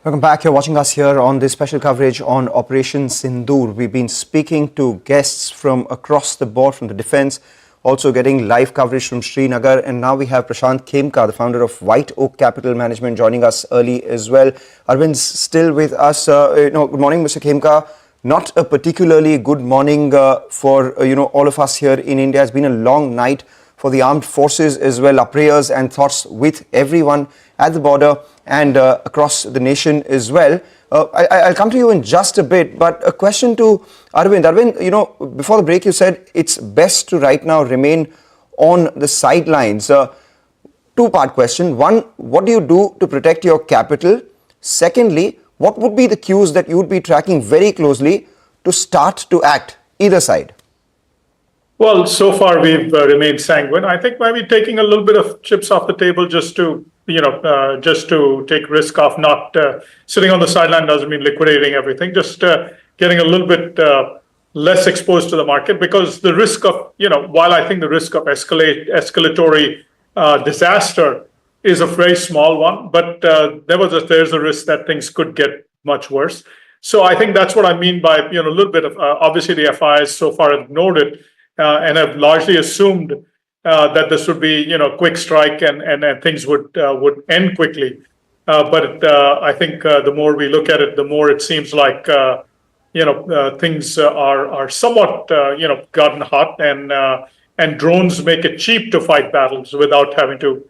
Welcome back. You're watching us here on this special coverage on Operation Sindoor. We've been speaking to guests from across the board, from the defense, also getting live coverage from Srinagar. And now we have Prashant Khemka, the founder of White Oak Capital Management, joining us early as well. Arvind's still with us. Good morning, Mr. Khemka. Not a particularly good morning for all of us here in India. It's been a long night for the armed forces as well. Our prayers and thoughts with everyone at the border and across the nation as well. I'll come to you in just a bit, but a question to Arvind. Arvind, before the break you said it's best to right now remain on the sidelines. Two-part question. One, what do you do to protect your capital? Secondly, what would be the cues that you would be tracking very closely to start to act, either side? Well, so far we've remained sanguine. I think maybe taking a little bit of chips off the table just to take risk of not sitting on the sideline doesn't mean liquidating everything. Just getting a little bit less exposed to the market, because the risk of, while I think the risk of escalatory disaster is a very small one, but nevertheless, there's a risk that things could get much worse. So I think that's what I mean by, a little bit of, obviously the FIs so far have ignored it and have largely assumed that this would be, quick strike and things would end quickly. But I think the more we look at it, the more it seems like, things are somewhat, gotten hot, and drones make it cheap to fight battles without having to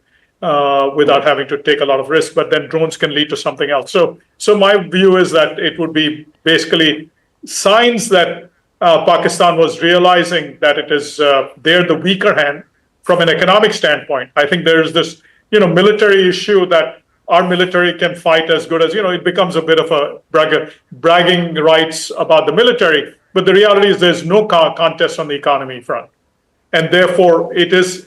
take a lot of risk. But then drones can lead to something else. So my view is that it would be basically signs that Pakistan was realizing that it is they're the weaker hand from an economic standpoint. I think there's this military issue that our military can fight as good as, it becomes a bit of a bragging rights about the military. But the reality is there's no contest on the economy front. And therefore, it is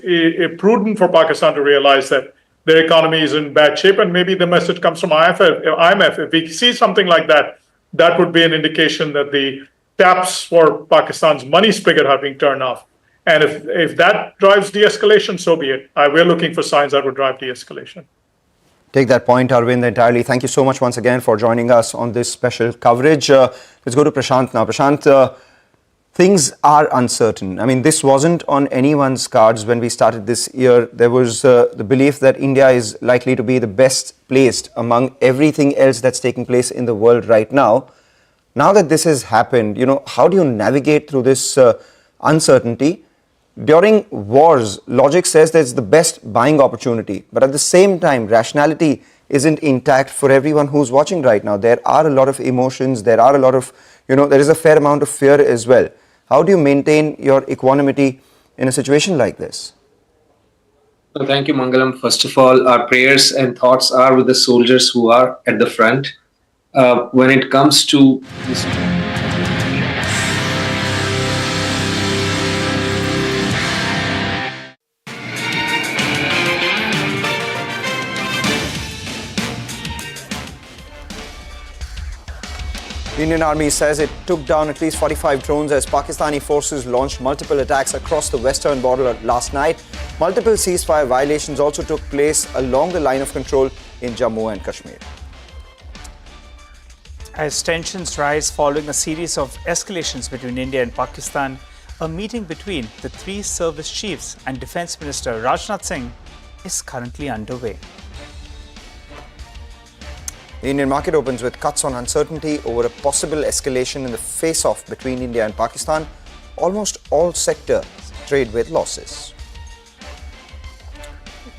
prudent for Pakistan to realize that their economy is in bad shape. And maybe the message comes from IMF. If we see something like that, that would be an indication that the taps for Pakistan's money spigot have been turned off. And if that drives de-escalation, so be it. We're looking for signs that would drive de-escalation. Take that point, Arvind, entirely. Thank you so much once again for joining us on this special coverage. Let's go to Prashant now. Prashant, things are uncertain. I mean, this wasn't on anyone's cards when we started this year. There was the belief that India is likely to be the best placed among everything else that's taking place in the world right now. Now that this has happened, how do you navigate through this uncertainty? During wars, logic says that it's the best buying opportunity. But at the same time, rationality isn't intact for everyone who's watching right now. There are a lot of emotions. There are a lot of, there is a fair amount of fear as well. How do you maintain your equanimity in a situation like this? Well, thank you, Mangalam. First of all, our prayers and thoughts are with the soldiers who are at the front. When it comes to this, the Indian Army says it took down at least 45 drones as Pakistani forces launched multiple attacks across the western border last night. Multiple ceasefire violations also took place along the line of control in Jammu and Kashmir. As tensions rise following a series of escalations between India and Pakistan, a meeting between the three service chiefs and Defence Minister Rajnath Singh is currently underway. The Indian market opens with cuts on uncertainty over a possible escalation in the face-off between India and Pakistan. Almost all sectors trade with losses.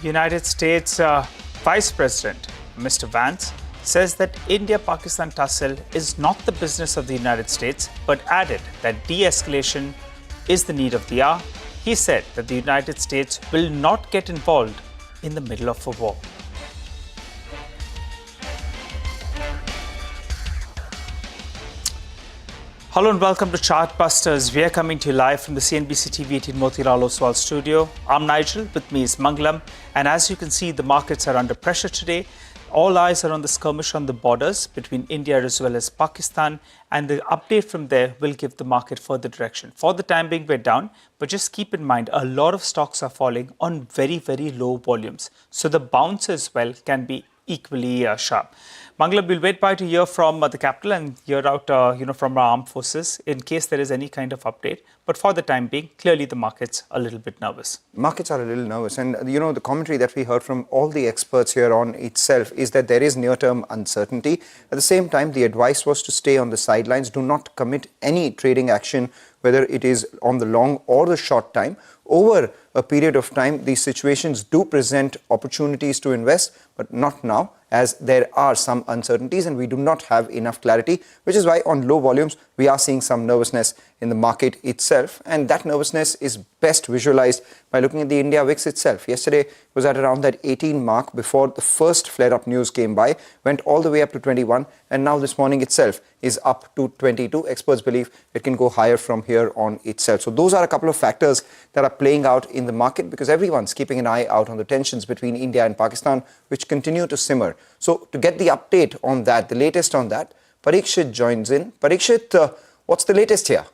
United States Vice President Mr. Vance says that India-Pakistan tussle is not the business of the United States, but added that de-escalation is the need of the hour. He said that the United States will not get involved in the middle of a war. Hello and welcome to Chartbusters. We are coming to you live from the CNBC TV 18 Motilal Oswal studio. I'm Nigel, with me is Mangalam, and as you can see, the markets are under pressure today. All eyes are on the skirmish on the borders between India as well as Pakistan, and the update from there will give the market further direction. For the time being, we're down, but just keep in mind a lot of stocks are falling on very, very low volumes. So the bounce as well can be equally sharp. Mangalam, we'll wait by to hear from the capital and hear out, from our armed forces in case there is any kind of update. But for the time being, clearly the market's a little bit nervous. Markets are a little nervous. And, the commentary that we heard from all the experts here on itself is that there is near-term uncertainty. At the same time, the advice was to stay on the sidelines, do not commit any trading action, whether it is on the long or the short time. Over a period of time, these situations do present opportunities to invest, but not now, as there are some uncertainties and we do not have enough clarity, which is why on low volumes, we are seeing some nervousness in the market itself. And that nervousness is best visualized by looking at the India VIX itself. Yesterday was at around that 18 mark before the first flare-up news came by, went all the way up to 21, and now this morning itself is up to 22. Experts believe it can go higher from here on itself. So those are a couple of factors that are playing out in the market because everyone's keeping an eye out on the tensions between India and Pakistan, which continue to simmer. So to get the update on that, the latest on that, Parikshit joins in. Parikshit, what's the latest here?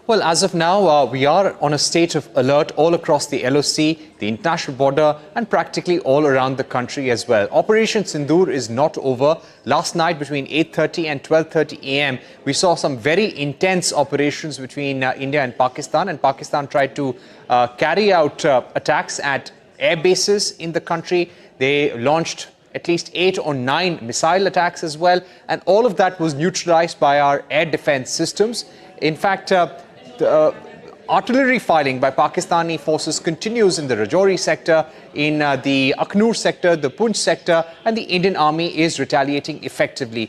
Well, as of now, we are on a state of alert all across the LOC, the international border, and practically all around the country as well. Operation Sindoor is not over. Last night, between 8:30 and 12:30 a.m., we saw some very intense operations between India and Pakistan tried to carry out attacks at air bases in the country. They launched at least 8 or 9 missile attacks as well, and all of that was neutralized by our air defense systems. In fact, artillery firing by Pakistani forces continues in the Rajouri sector, in the Aknoor sector, the Poonch sector, and the Indian Army is retaliating effectively.